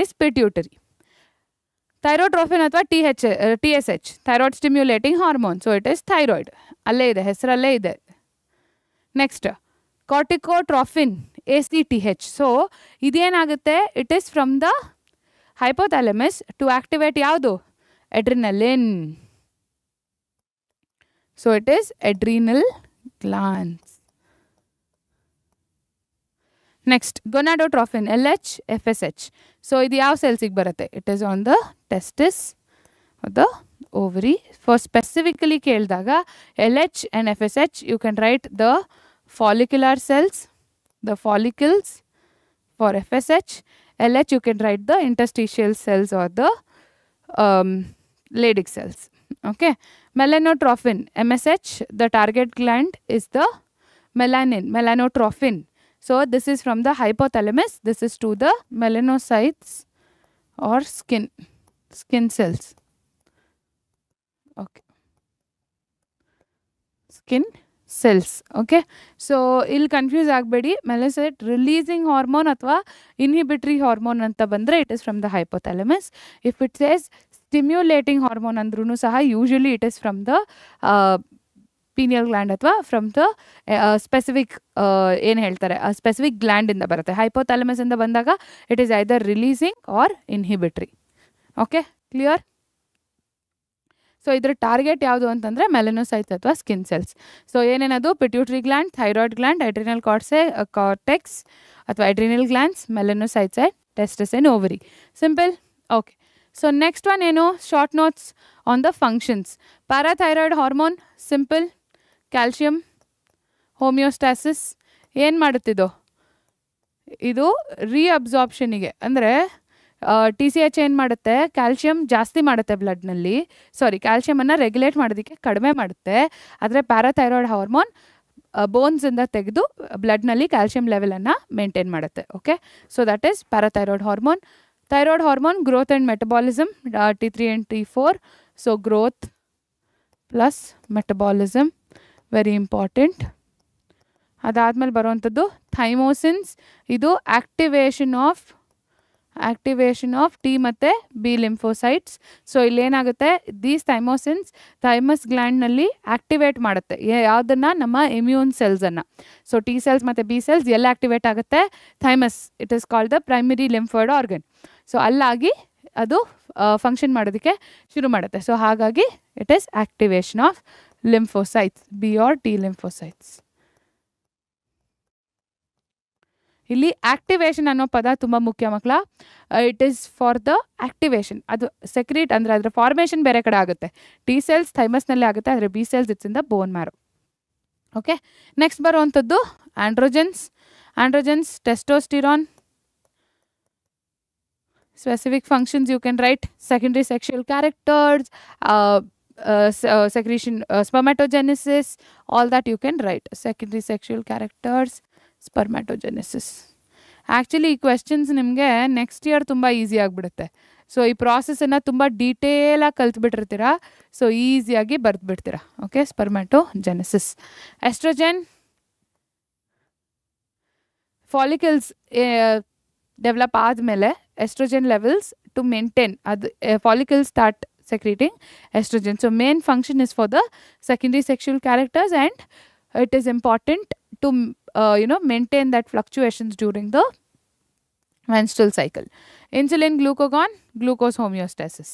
is pituitary. Thyrotrophin ಅಥವಾ TSH, thyroid stimulating hormone. So it is thyroid, ಅಲ್ಲೇ ಇದೆ, ಹೆಸರಲ್ಲೇ ಇದೆ. Next corticotrophin, ACTH. So ಇದೇನಾಗುತ್ತೆ, it is from the hypothalamus to activate ಯಾವುದು? adrenaline. So it is adrenal glands. Next gonadotrophin, LH, FSH. So ಇದು ಯಾವ ಸೆಲ್ಸಿಗೆ ಬರುತ್ತೆ? It is on the testis or the ovary. For specifically ಕೇಳಿದಾಗ LH and FSH, you can write the follicular cells, the follicles. For FSH, LH, you can write the interstitial cells or the Leydig cells. Okay, melanotrophin, MSH, the target gland is the melanotrophin. So this is from the hypothalamus, this is to the melanocytes or skin cells. Okay, skin cells. Okay, so ಇಲ್ಲಿ confuse ಆಗಬೇಡಿ, melanocyte releasing hormone ಅಥವಾ inhibitory hormone ಅಂತ ಬಂದರೆ it is from the hypothalamus. If it says stimulating hormone ಅಂದ್ರೂ ಸಹ usually it is from the pineal gland ಅಥವಾ from the specific ಏನು ಹೇಳ್ತಾರೆ ಸ್ಪೆಸಿಫಿಕ್ ಗ್ಲ್ಯಾಂಡಿಂದ ಬರುತ್ತೆ. ಹೈಪೋಥಾಲಮಸ್ ಇಂದ ಬಂದಾಗ it is either releasing or inhibitory. Okay, clear? So ಇದ್ರ ಟಾರ್ಗೆಟ್ ಯಾವುದು ಅಂತಂದರೆ ಮೆಲನೋಸೈಟ್ಸ್ ಅಥವಾ ಸ್ಕಿನ್ ಸೆಲ್ಸ್. ಸೊ ಏನೇನದು pituitary gland, thyroid gland, adrenal cortex ಅಥವಾ adrenal glands, melanocytes and testis and ovary. Simple. Okay. So next one ಏನು, short notes on the functions. Parathyroid hormone, simple. Calcium homeostasis ಏನು ಮಾಡುತ್ತಿದ್ದು, ಇದು ರೀಅಬ್ಸಾರ್ಪ್ಷನಿಗೆ ಅಂದರೆ TCH ಏನು ಮಾಡುತ್ತೆ, calcium ಜಾಸ್ತಿ ಮಾಡುತ್ತೆ ಬ್ಲಡ್ನಲ್ಲಿ, ಕ್ಯಾಲ್ಶಿಯಮನ್ನು ರೆಗ್ಯುಲೇಟ್ ಮಾಡೋದಕ್ಕೆ ಕಡಿಮೆ ಮಾಡುತ್ತೆ. ಆದರೆ ಪ್ಯಾರಾಥೈರಾಯ್ಡ್ ಹಾರ್ಮೋನ್ ಬೋನ್ಸಿಂದ ತೆಗೆದು ಬ್ಲಡ್ನಲ್ಲಿ ಕ್ಯಾಲ್ಶಿಯಂ ಲೆವೆಲನ್ನು ಮೇಂಟೈನ್ ಮಾಡುತ್ತೆ. Okay, so that is parathyroid hormone. Thyroid hormone growth and metabolism, T3 and T4. So growth plus metabolism very important. ಅದಾದಮೇಲೆ ಬರುವಂಥದ್ದು ಥೈಮೋಸಿನ್ಸ್. ಇದು ಆಕ್ಟಿವೇಶನ್ ಆಫ್ T ಮತ್ತು B ಲಿಂಫೋಸೈಟ್ಸ್. ಸೊ ಇಲ್ಲೇನಾಗುತ್ತೆ, ದೀಸ್ ಥೈಮೋಸಿನ್ಸ್ ಥೈಮಸ್ ಗ್ಲ್ಯಾಂಡ್ನಲ್ಲಿ activate ಮಾಡುತ್ತೆ ಯಾವುದನ್ನು, ನಮ್ಮ immune ಸೆಲ್ಸನ್ನು. ಸೊ T ಸೆಲ್ಸ್ ಮತ್ತು B ಸೆಲ್ಸ್ ಎಲ್ಲ ಆಕ್ಟಿವೇಟ್ ಆಗುತ್ತೆ, thymus. It is called the primary lymphoid organ. So ಅಲ್ಲಾಗಿ ಅದು ಫಂಕ್ಷನ್ ಮಾಡೋದಕ್ಕೆ ಶುರು ಮಾಡುತ್ತೆ. ಸೊ ಹಾಗಾಗಿ it is activation of lymphocytes, B or T lymphocytes. ಇಲ್ಲಿ ಆಕ್ಟಿವೇಶನ್ ಅನ್ನೋ ಪದ ತುಂಬ ಮುಖ್ಯ ಮಕ್ಕಳ. It is for the activation. ಅದು ಸೆಕ್ರೀಟ್ ಅಂದರೆ ಅದರ ಫಾರ್ಮೇಷನ್ ಬೇರೆ ಕಡೆ ಆಗುತ್ತೆ. T ಸೆಲ್ಸ್ ಥೈಮಸ್ನಲ್ಲೇ ಆಗುತ್ತೆ, ಆದರೆ B cells it's in the bone marrow. Okay, next ಬರುವಂಥದ್ದು androgens, testosterone. Specific functions you can write: secondary sexual characters, secretion, spermatogenesis, all that you can write. Secondary sexual characters, spermatogenesis. Actually ಈ questions ನಿಮಗೆ next year ತುಂಬ easy ಆಗಿಬಿಡುತ್ತೆ. So ಈ ಪ್ರಾಸೆಸನ್ನು ತುಂಬ ಡೀಟೇಲಾಗಿ ಕಲ್ತ್ಬಿಟ್ಟಿರ್ತೀರ, ಸೊ ಈಸಿಯಾಗಿ ಬರೆದ್ಬಿಡ್ತೀರ. Okay, spermatogenesis. Estrogen, follicles develop ಆದಮೇಲೆ ಎಸ್ಟ್ರೋಜನ್ ಲೆವೆಲ್ಸ್ ಟು ಮೇಂಟೈನ್ ಅದು follicles start secreting estrogen. So main function is for the secondary sexual characters, and it is important to maintain that fluctuations during the menstrual cycle. Insulin, glucagon, glucose homeostasis.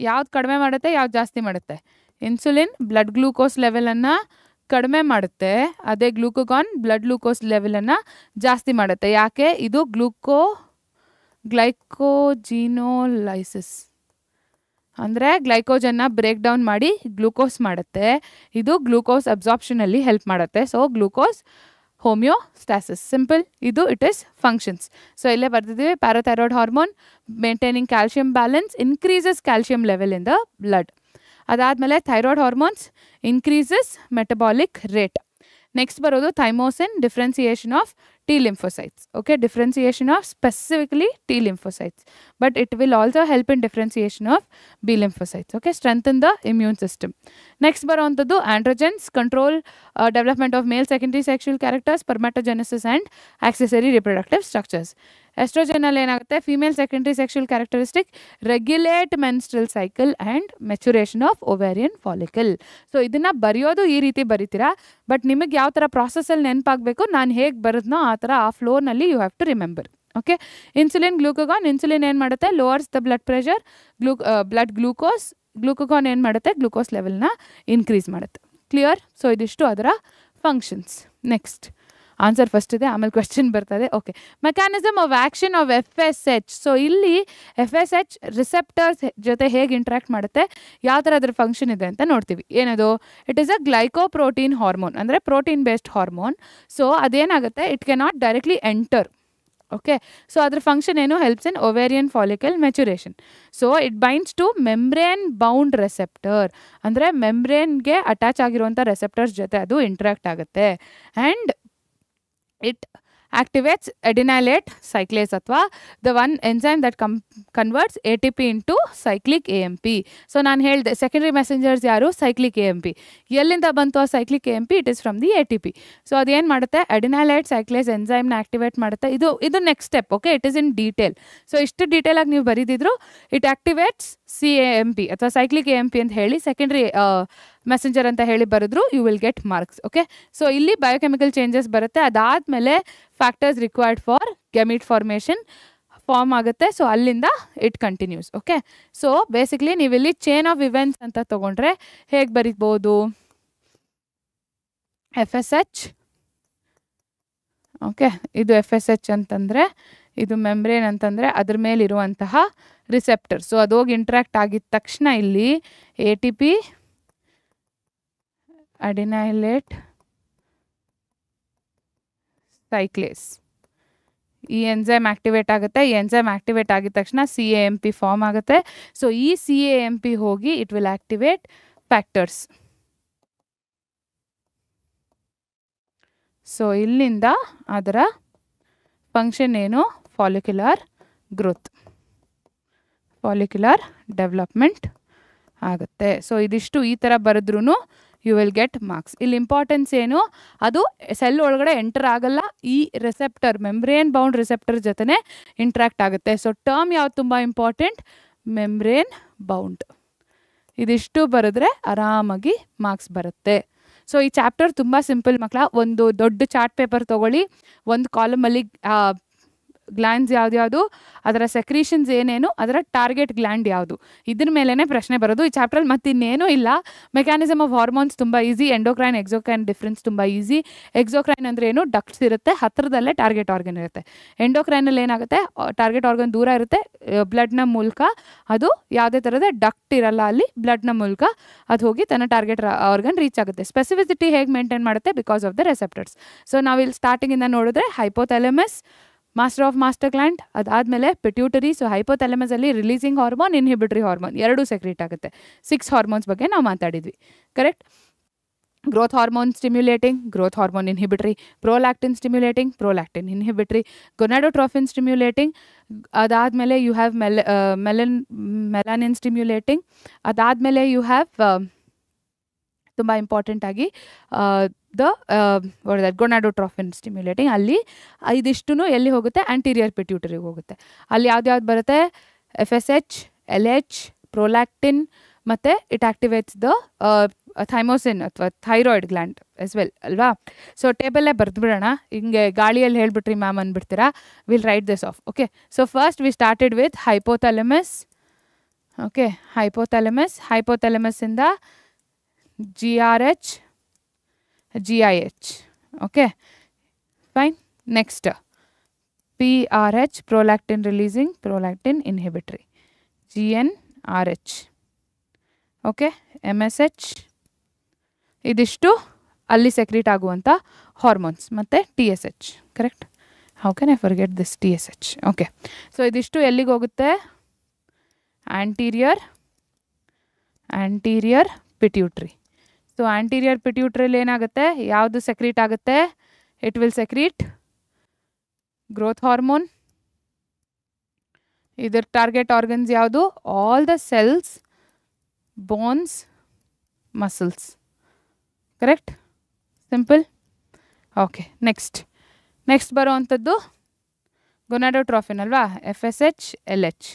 ಯಾವ್ದು ಕಡಿಮೆ ಮಾಡುತ್ತೆ, ಯಾವ್ದು ಜಾಸ್ತಿ ಮಾಡುತ್ತೆ? Insulin blood glucose ಲೆವೆಲನ್ನು ಕಡಿಮೆ ಮಾಡುತ್ತೆ, ಅದೇ glucagon blood glucose ಲೆವೆಲನ್ನು ಜಾಸ್ತಿ ಮಾಡುತ್ತೆ. ಯಾಕೆ? ಇದು ಗ್ಲೈಕೋಜಿನೋಲೈಸಿಸ್ ಅಂದರೆ ಗ್ಲೈಕೋಜನ್ನ ಬ್ರೇಕ್ ಡೌನ್ ಮಾಡಿ ಗ್ಲೂಕೋಸ್ ಮಾಡುತ್ತೆ. ಇದು ಗ್ಲೂಕೋಸ್ ಅಬ್ಸಾರ್ಪ್ಷನಲ್ಲಿ ಹೆಲ್ಪ್ ಮಾಡುತ್ತೆ. So glucose homeostasis. ಸಿಂಪಲ್. ಇದು ಇಟ್ ಈಸ್ ಫಂಕ್ಷನ್ಸ್. ಸೊ ಇಲ್ಲೇ ಬರ್ತಿದ್ದೀವಿ. Parathyroid hormone maintaining calcium balance, increases calcium level in the blood. ಅದಾದಮೇಲೆ thyroid hormones increases metabolic rate. Next ಬರೋದು thymosin, differentiation of T lymphocytes. Okay, differentiation of specifically T lymphocytes, but it will also help in differentiation of B lymphocytes. Okay, strengthen the immune system. Next barontadu androgens, control development of male secondary sexual characters, spermatogenesis and accessory reproductive structures. Estrogen ಅಲ್ಲಿ ಏನಾಗುತ್ತೆ, female secondary sexual characteristic, regulate menstrual cycle and maturation of ovarian follicle. So ಇದನ್ನು ಬರೆಯೋದು ಈ ರೀತಿ ಬರೀತೀರಾ, but ನಿಮಗೆ ಯಾವ ಥರ ಪ್ರಾಸೆಸಲ್ಲಿ ನೆನಪಾಗಬೇಕು, ನಾನು ಹೇಗೆ ಬರೋದ್ನೋ ಆ ಥರ ಆ ಫ್ಲೋರ್ನಲ್ಲಿ you have to remember. Okay, insulin, glucagon. Insulin ಏನು ಮಾಡುತ್ತೆ, lowers the blood pressure. Blood glucagon ಏನು ಮಾಡುತ್ತೆ, ಗ್ಲೂಕೋಸ್ ಲೆವೆಲ್ನ ಇನ್ಕ್ರೀಸ್ ಮಾಡುತ್ತೆ. ಕ್ಲಿಯರ್? ಸೊ ಇದಿಷ್ಟು ಅದರ ಫಂಕ್ಷನ್ಸ್. ನೆಕ್ಸ್ಟ್ ಆನ್ಸರ್ ಫಸ್ಟ್ ಇದೆ, ಆಮೇಲೆ ಕ್ವೆಶ್ಚನ್ ಬರ್ತದೆ. Okay, mechanism of action of FSH. So ಇಲ್ಲಿ FSH ರಿಸೆಪ್ಟರ್ಸ್ ಜೊತೆ ಹೇಗೆ ಇಂಟ್ರ್ಯಾಕ್ಟ್ ಮಾಡುತ್ತೆ, ಯಾವ ಥರ ಅದರ ಫಂಕ್ಷನ್ ಇದೆ ಅಂತ ನೋಡ್ತೀವಿ. ಏನದು? It is a glycoprotein hormone, ಅಂದರೆ ಪ್ರೋಟೀನ್ ಬೇಸ್ಡ್ ಹಾರ್ಮೋನ್. ಸೊ ಅದೇನಾಗುತ್ತೆ, it cannot directly enter. Okay, so ಅದ್ರ ಫಂಕ್ಷನ್ ಏನು, helps in ovarian follicle maturation. So it binds to membrane bound receptor, ಅಂದರೆ ಮೆಮ್ಬ್ರೇನ್ಗೆ ಅಟ್ಯಾಚ್ ಆಗಿರುವಂಥ ರೆಸೆಪ್ಟರ್ಸ್ ಜೊತೆ ಅದು ಇಂಟ್ರ್ಯಾಕ್ಟ್ ಆಗುತ್ತೆ. And it activates adenylate cyclase ಅಥವಾ the one enzyme that converts ATP into cyclic AMP. So ನಾನು ಹೇಳಿದೆ ಸೆಕೆಂಡರಿ ಮೆಸೆಂಜರ್ಸ್ ಯಾರು, ಸೈಕ್ಲಿಕ್ AMP. ಎಲ್ಲಿಂದ ಬಂತು ಆ cyclic AMP? It is from the ATP. So ಅದೇನು ಮಾಡುತ್ತೆ, ಅಡೆನೈಲೇಟ್ ಸೈಕ್ಲೇಸ್ ಎನ್ಸೈಮ್ನ ಆಕ್ಟಿವೇಟ್ ಮಾಡುತ್ತೆ. ಇದು next step. Okay, it is in detail. So ಇಷ್ಟು ಡೀಟೇಲಾಗಿ ನೀವು ಬರೀದಿದ್ರು, ಇಟ್ ಆಕ್ಟಿವೇಟ್ಸ್ CAMP ಅಥವಾ ಸೈಕ್ಲಿಕ್ AMP ಅಂತ ಹೇಳಿ ಸೆಕೆಂಡರಿ ಮೆಸೆಂಜರ್ ಅಂತ ಹೇಳಿ ಬರೆದ್ರು, you will get marks. Okay, so ಇಲ್ಲಿ ಬಯೋಕೆಮಿಕಲ್ ಚೇಂಜಸ್ ಬರುತ್ತೆ. ಅದಾದಮೇಲೆ factors required for ಗೆಮಿಟ್ formation, form ಆಗುತ್ತೆ. ಸೊ ಅಲ್ಲಿಂದ it continues. Okay, so basically ನೀವಿಲ್ಲಿ ಚೈನ್ ಆಫ್ ಇವೆಂಟ್ಸ್ ಅಂತ ತೊಗೊಂಡ್ರೆ ಹೇಗೆ ಬರೀಬೋದು? FSH. ಓಕೆ, ಇದು FSH ಅಂತಂದರೆ ಇದು ಮೆಂಬ್ರೇನ್ ಅಂತಂದರೆ ಅದ್ರ ಮೇಲಿರುವಂತಹ ರಿಸೆಪ್ಟರ್. ಸೊ ಅದು ಹೋಗಿ ಇಂಟ್ರಾಕ್ಟ್ ಆಗಿದ ತಕ್ಷಣ ಇಲ್ಲಿ ATP ಅಡಿನೈಲೇಟ್ ಸೈಕ್ಲೇಸ್ ಈ ಎನ್ಸೈಮ್ ಆಕ್ಟಿವೇಟ್ ಆಗುತ್ತೆ. ಈ ಎನ್ಸೈಮ್ ಆಕ್ಟಿವೇಟ್ ಆಗಿದ ತಕ್ಷಣ CAMP ಫಾರ್ಮ್ ಆಗುತ್ತೆ. ಸೊ ಈ CAMP ಹೋಗಿ it will activate factors. So ಇಲ್ಲಿಂದ ಅದರ ಫಂಕ್ಷನ್ ಏನು? ಫಾಲಿಕ್ಯುಲರ್ ಗ್ರೋತ್, ಫಾಲಿಕ್ಯುಲರ್ ಡೆವಲಪ್ಮೆಂಟ್ ಆಗುತ್ತೆ. ಸೊ ಇದಿಷ್ಟು ಈ ಥರ ಬರೆದ್ರೂ ಯು ವಿಲ್ ಗೆಟ್ ಮಾರ್ಕ್ಸ್. ಇಲ್ಲಿ ಇಂಪಾರ್ಟೆನ್ಸ್ ಏನು? ಅದು ಸೆಲ್ ಒಳಗಡೆ ಎಂಟರ್ ಆಗಲ್ಲ, ಈ ರಿಸೆಪ್ಟರ್ ಮೆಂಬ್ರೇನ್ ಬೌಂಡ್ ರಿಸೆಪ್ಟರ್ ಜೊತೆ ಇಂಟ್ರಾಕ್ಟ್ ಆಗುತ್ತೆ. ಸೊ ಟರ್ಮ್ ಯಾವ್ದು ತುಂಬ ಇಂಪಾರ್ಟೆಂಟ್? Membrane bound. ಇದಿಷ್ಟು ಬರೆದ್ರೆ ಆರಾಮಾಗಿ ಮಾರ್ಕ್ಸ್ ಬರುತ್ತೆ. ಸೊ ಈ ಚಾಪ್ಟರ್ ತುಂಬ ಸಿಂಪಲ್ ಮಕ್ಕಳ. ಒಂದು ದೊಡ್ಡ ಚಾರ್ಟ್ ಪೇಪರ್ ತೊಗೊಳ್ಳಿ, ಒಂದು ಕಾಲಮಲ್ಲಿ ಗ್ಲ್ಯಾಂಡ್ಸ್ ಯಾವ್ದು, ಅದರ ಸೆಕ್ರೀಷನ್ಸ್ ಏನೇನು, ಅದರ ಟಾರ್ಗೆಟ್ ಗ್ಲ್ಯಾಂಡ್ ಯಾವುದು, ಇದ್ರ ಮೇಲೇ ಪ್ರಶ್ನೆ ಬರೋದು ಈ ಚಾಪ್ಟ್ರಲ್ಲಿ. ಮತ್ತು ಇನ್ನೇನೂ ಇಲ್ಲ. ಮೆಕ್ಯಾನಿಸಮ್ ಆಫ್ ಹಾರ್ಮೋನ್ಸ್ ತುಂಬ ಈಸಿ. ಎಂಡೋಕ್ರೈನ್ ಎಕ್ಸೋಕ್ರೈನ್ ಡಿಫ್ರೆನ್ಸ್ ತುಂಬ ಈಸಿ. ಎಕ್ಸೋಕ್ರೈನ್ ಅಂದರೆ ಏನು? ಡಕ್ಟ್ಸ್ ಇರುತ್ತೆ, ಹತ್ತಿರದಲ್ಲೇ ಟಾರ್ಗೆಟ್ ಆರ್ಗನ್ ಇರುತ್ತೆ. ಎಂಡೋಕ್ರೈನಲ್ಲಿ ಏನಾಗುತ್ತೆ? ಟಾರ್ಗೆಟ್ ಆರ್ಗನ್ ದೂರ ಇರುತ್ತೆ, ಬ್ಲಡ್ನ ಮೂಲಕ ಅದು ಯಾವುದೇ ಥರದ ಡಕ್ಟ್ ಇರಲ್ಲ, ಅಲ್ಲಿ ಬ್ಲಡ್ನ ಮೂಲಕ ಅದು ಹೋಗಿ ತನ್ನ ಟಾರ್ಗೆಟ್ ಆರ್ಗನ್ ರೀಚ್ ಆಗುತ್ತೆ. ಸ್ಪೆಸಿಫಿಸಿಟಿ ಹೇಗೆ ಮೇಂಟೈನ್ ಮಾಡುತ್ತೆ? Because of the receptors. So ನಾವಿಲ್ಲಿ ಸ್ಟಾರ್ಟಿಂಗಿಂದ ನೋಡಿದ್ರೆ hypothalamus, master of master gland, ಅದಾದಮೇಲೆ ಪಿಟ್ಯೂಟರಿ. ಸೊ ಹೈಪೋಥಾಲಮಸಲ್ಲಿ ರಿಲೀಸಿಂಗ್ ಹಾರ್ಮೋನ್, ಇನ್ಹಿಬಿಟರಿ ಹಾರ್ಮೋನ್ ಎರಡೂ ಸೆಕ್ರೀಟ್ ಆಗುತ್ತೆ. 6 ಹಾರ್ಮೋನ್ಸ್ ಬಗ್ಗೆ ನಾವು ಮಾತಾಡಿದ್ವಿ, correct? Growth hormone stimulating, growth hormone inhibitory. Prolactin stimulating, prolactin inhibitory. Gonadotrophin stimulating, ಅದಾದಮೇಲೆ ಯು ಹ್ಯಾವ್ ಮೆಲಾನಿನ್ ಸ್ಟಿಮ್ಯುಲೇಟಿಂಗ್. ಅದಾದಮೇಲೆ ಯು ಹ್ಯಾವ್ ತುಂಬ ಇಂಪಾರ್ಟೆಂಟ್ ಆಗಿ ಗೊನಾಡೋಟ್ರೋಫಿನ್ ಸ್ಟಿಮ್ಯುಲೇಟಿಂಗ್. ಅಲ್ಲಿ ಇದಿಷ್ಟು ಎಲ್ಲಿ ಹೋಗುತ್ತೆ? ಆಂಟೀರಿಯರ್ ಪಿಟ್ಯೂಟರಿಗೆ ಹೋಗುತ್ತೆ. ಅಲ್ಲಿ ಯಾವ್ದು ಬರುತ್ತೆ? FSH, LH, ಪ್ರೋಲ್ಯಾಕ್ಟಿನ್, ಮತ್ತು ಇಟ್ ಆಕ್ಟಿವೇಟ್ಸ್ ದ ಥೈಮೋಸಿನ್ ಅಥವಾ ಥೈರಾಯ್ಡ್ ಗ್ಲ್ಯಾಂಡ್ ಎಸ್ ವೆಲ್ ಅಲ್ವಾ? ಸೊ ಟೇಬಲ್ಲೇ ಬರೆದ್ಬಿಡೋಣ. ಹಿಂಗೆ ಗಾಳಿಯಲ್ಲಿ ಹೇಳ್ಬಿಟ್ರಿ ಮ್ಯಾಮ್ ಅಂದ್ಬಿಡ್ತೀರಾ. Will write this off. Okay, so first we started with hypothalamus. Okay, ಹೈಪೋಥಾಲಮಸ್ಸಿಂದ GRH, GIH. Okay fine. Next PRH, prolactin releasing, prolactin inhibitory. GnRH. Okay, MSH. ಇದಿಷ್ಟು ಅಲ್ಲಿ ಸೆಕ್ರೀಟ್ ಆಗುವಂಥ ಹಾರ್ಮೋನ್ಸ್. ಮತ್ತು TSH, correct? How can I forget this TSH? Okay, so ಇದಿಷ್ಟು ಎಲ್ಲಿಗೆ ಹೋಗುತ್ತೆ? Anterior pituitary. So anterior ಪಿಟ್ಯೂಟ್ರಿಯಲ್ಲಿ ಏನಾಗುತ್ತೆ? ಯಾವುದು ಸೆಕ್ರೀಟ್ ಆಗುತ್ತೆ? It will secrete growth hormone. ಇದರ ಟಾರ್ಗೆಟ್ ಆರ್ಗನ್ಸ್ ಯಾವುದು? All the cells, bones, muscles, correct? Simple. Okay, next ಬರೋವಂಥದ್ದು ಗೊನಾಡೋಟ್ರೋಫಿನ್ ಅಲ್ವಾ? FSH, LH.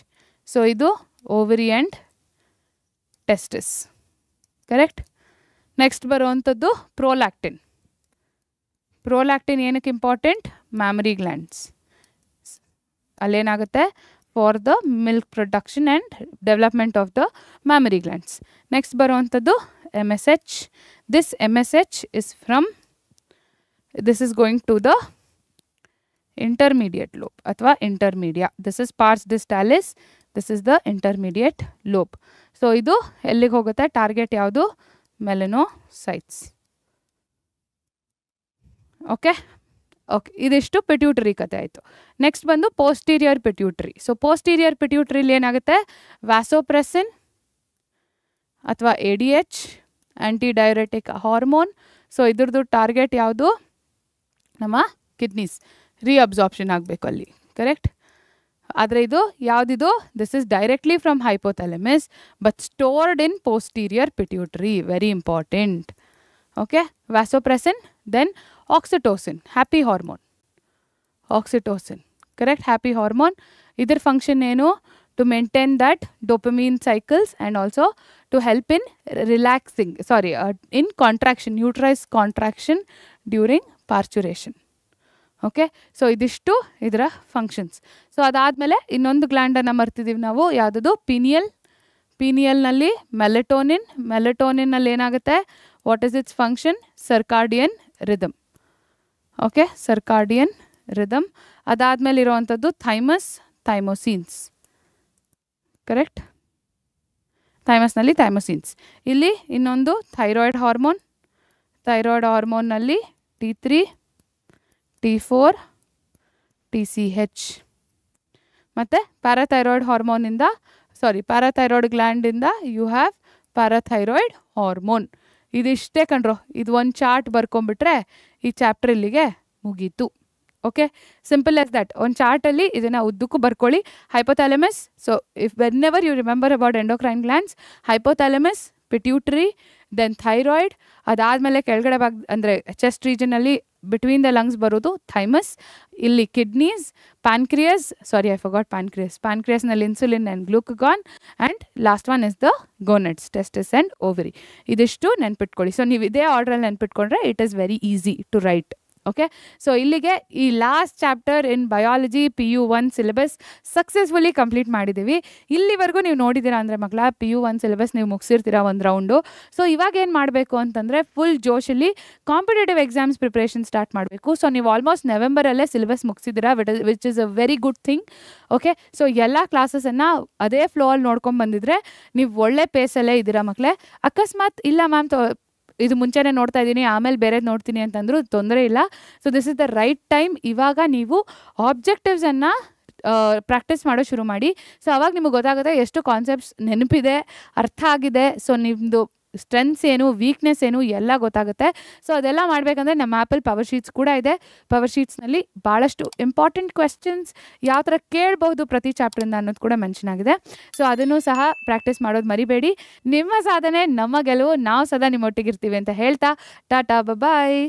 ಸೊ ಇದು ovary and testis, correct? Next ಬರುವಂಥದ್ದು ಪ್ರೋಲ್ಯಾಕ್ಟಿನ್. ಏನಕ್ಕೆ ಇಂಪಾರ್ಟೆಂಟ್? Mammary glands. ಅಲ್ಲೇನಾಗುತ್ತೆ? For the milk production and development of the mammary glands. Next ಬರುವಂಥದ್ದು MSH. This MSH this is going to the intermediate lobe ಅಥವಾ intermedia. This is pars distalis, this is the intermediate lobe. So ಇದು ಎಲ್ಲಿಗೆ ಹೋಗುತ್ತೆ? Target ಯಾವುದು? Melanocytes. Okay, ಇದಿಷ್ಟು pituitary ಕತೆ ಆಯಿತು. Next ಬಂದು ಪೋಸ್ಟೀರಿಯರ್ ಪಿಟ್ಯೂಟರಿ. ಸೊ ಪೋಸ್ಟೀರಿಯರ್ ಪಿಟ್ಯೂಟರಿಲಿ ಏನಾಗುತ್ತೆ? ವ್ಯಾಸೋಪ್ರೆಸಿನ್ ಅಥವಾ ADH, anti diuretic hormone. So ಇದ್ರದ್ದು ಟಾರ್ಗೆಟ್ ಯಾವುದು? ನಮ್ಮ ಕಿಡ್ನೀಸ್ ರೀಅಬ್ಸಾರ್ಪ್ಷನ್ ಆಗಬೇಕು ಅಲ್ಲಿ, ಕರೆಕ್ಟ್? ಆದರೆ ಇದು ಯಾವುದಿದು? This is directly from hypothalamus but stored in posterior pituitary. Very important. Okay, vasopressin, then oxytocin, happy hormone. Oxytocin, correct? Happy hormone. ಇದರ function ಏನು? To maintain that dopamine cycles and also to help in in contraction, uterus contraction during parturition. Okay, so ಇದಿಷ್ಟು ಇದರ functions. So ಅದಾದಮೇಲೆ ಇನ್ನೊಂದು ಗ್ಲ್ಯಾಂಡನ್ನು ಮರ್ತಿದ್ದೀವಿ ನಾವು, ಯಾವುದದು pineal. ಪಿನಿಯಲ್ನಲ್ಲಿ ಮೆಲೆಟೋನಿನ್ನಲ್ಲಿ ಏನಾಗುತ್ತೆ, what is its function, circadian rhythm. Okay, circadian rhythm. ಅದಾದಮೇಲೆ ಇರೋವಂಥದ್ದು ಥೈಮೋಸಿನ್ಸ್. ಕರೆಕ್ಟ್, ಥೈಮಸ್ನಲ್ಲಿ ಥೈಮೋಸಿನ್ಸ್. ಇಲ್ಲಿ ಇನ್ನೊಂದು ಥೈರಾಯ್ಡ್ ಹಾರ್ಮೋನ್ನಲ್ಲಿ T3, T4, TCH. ಮತ್ತು ಪ್ಯಾರಾಥೈರಾಯ್ಡ್ ಗ್ಲ್ಯಾಂಡಿಂದ ಯು ಹ್ಯಾವ್ ಪ್ಯಾರಾಥೈರಾಯ್ಡ್ ಹಾರ್ಮೋನ್. ಇದಿಷ್ಟೇ ಕಣ್ರೋ, ಇದು ಒಂದು ಚಾರ್ಟ್ ಬರ್ಕೊಂಬಿಟ್ರೆ ಈ ಚಾಪ್ಟರ್ ಇಲ್ಲಿಗೆ ಮುಗೀತು. Okay, simple as that. ಒಂದು ಚಾರ್ಟಲ್ಲಿ ಇದನ್ನು ಉದ್ದಕ್ಕೂ ಬರ್ಕೊಳ್ಳಿ. Hypothalamus, so if whenever you remember about endocrine glands, hypothalamus, pituitary, then thyroid. ಅದಾದಮೇಲೆ ಕೆಳಗಡೆ ಭಾಗ ಅಂದರೆ ಚೆಸ್ಟ್ ರೀಜನಲ್ಲಿ ಬಿಟ್ವೀನ್ ದ ಲಂಗ್ಸ್ ಬರೋದು ಥೈಮಸ್. ಇಲ್ಲಿ ಕಿಡ್ನೀಸ್, ಪ್ಯಾನ್ಕ್ರಿಯಸ್ನಲ್ಲಿ insulin and glucagon, and last one is the gonads, testis and ovary. ಇದಿಷ್ಟು ನೆನ್ಪಿಟ್ಕೊಳ್ಳಿ. ಸೊ ನೀವು ಇದೇ ಆರ್ಡ್ರಲ್ಲಿ ನೆನ್ಪಿಟ್ಕೊಂಡ್ರೆ it is very easy to write. Okay, so ಇಲ್ಲಿಗೆ ಈ ಲಾಸ್ಟ್ ಚಾಪ್ಟರ್ ಇನ್ biology PU1 syllabus successfully complete ಮಾಡಿದ್ದೀವಿ. ಇಲ್ಲಿವರೆಗೂ ನೀವು ನೋಡಿದ್ದೀರಾ ಅಂದರೆ ಮಕ್ಕಳ PU1 ಸಿಲೆಬಸ್ ನೀವು ಮುಗಿಸಿರ್ತೀರಾ ಒಂದು ರೌಂಡು. ಸೊ ಇವಾಗ ಏನು ಮಾಡಬೇಕು ಅಂತಂದರೆ ಫುಲ್ ಜೋಶಲ್ಲಿ ಕಾಂಪಿಟೇಟಿವ್ ಎಕ್ಸಾಮ್ಸ್ ಪ್ರಿಪ್ರೇಷನ್ ಸ್ಟಾರ್ಟ್ ಮಾಡಬೇಕು. ಸೊ ನೀವು ಆಲ್ಮೋಸ್ಟ್ ನವೆಂಬರಲ್ಲೇ ಸಿಲೆಬಸ್ ಮುಗಿಸಿದ್ದೀರಾ, which is a very good thing. Okay, so ಎಲ್ಲ ಕ್ಲಾಸಸನ್ನು ಅದೇ ಫ್ಲೋ ಅಲ್ಲಿ ನೋಡ್ಕೊಂಡು ಬಂದಿದ್ರೆ ನೀವು ಒಳ್ಳೆ ಪೇಸಲ್ಲೇ ಇದ್ದೀರಾ ಮಕ್ಕಳೇ. ಅಕಸ್ಮಾತ್ ಇಲ್ಲ ಮ್ಯಾಮ್ ಇದು ಮುಂಚೆನೇ ನೋಡ್ತಾ ಇದ್ದೀನಿ ಆಮೇಲೆ ಬೇರೆದು ನೋಡ್ತೀನಿ ಅಂತಂದರೂ ತೊಂದರೆ ಇಲ್ಲ. So this is the right time. ಇವಾಗ ನೀವು ಆಬ್ಜೆಕ್ಟಿವ್ಸನ್ನು ಪ್ರಾಕ್ಟೀಸ್ ಮಾಡೋ ಶುರು ಮಾಡಿ. ಸೊ ಅವಾಗ ನಿಮಗೆ ಗೊತ್ತಾಗುತ್ತೆ ಎಷ್ಟು ಕಾನ್ಸೆಪ್ಟ್ಸ್ ನೆನಪಿದೆ, ಅರ್ಥ ಆಗಿದೆ. ಸೊ ನಿಮ್ಮದು ಸ್ಟ್ರೆಂತ್ಸ್ ಏನು, ವೀಕ್ನೆಸ್ ಏನು ಎಲ್ಲ ಗೊತ್ತಾಗುತ್ತೆ. ಸೊ ಅದೆಲ್ಲ ಮಾಡಬೇಕಂದ್ರೆ ನಮ್ಮ ಆ್ಯಪಲ್ಲಿ ಪವರ್ ಶೀಟ್ಸ್ ಕೂಡ ಇದೆ. ಪವರ್ ಶೀಟ್ಸ್ನಲ್ಲಿ ಭಾಳಷ್ಟು ಇಂಪಾರ್ಟೆಂಟ್ ಕ್ವೆಶ್ಚನ್ಸ್ ಯಾವ ಥರ ಕೇಳಬಹುದು ಪ್ರತಿ ಚಾಪ್ಟ್ರಿಂದ ಅನ್ನೋದು ಕೂಡ ಮೆನ್ಷನ್ ಆಗಿದೆ. ಸೊ ಅದನ್ನು ಸಹ ಪ್ರಾಕ್ಟೀಸ್ ಮಾಡೋದು ಮರಿಬೇಡಿ. ನಿಮ್ಮ ಸಾಧನೆ ನಮ್ಮ ಗೆಲುವು, ನಾವು ಸದಾ ನಿಮ್ಮೊಟ್ಟಿಗಿರ್ತೀವಿ ಅಂತ ಹೇಳ್ತಾ ಟಾಟಾ ಬಾಯ್.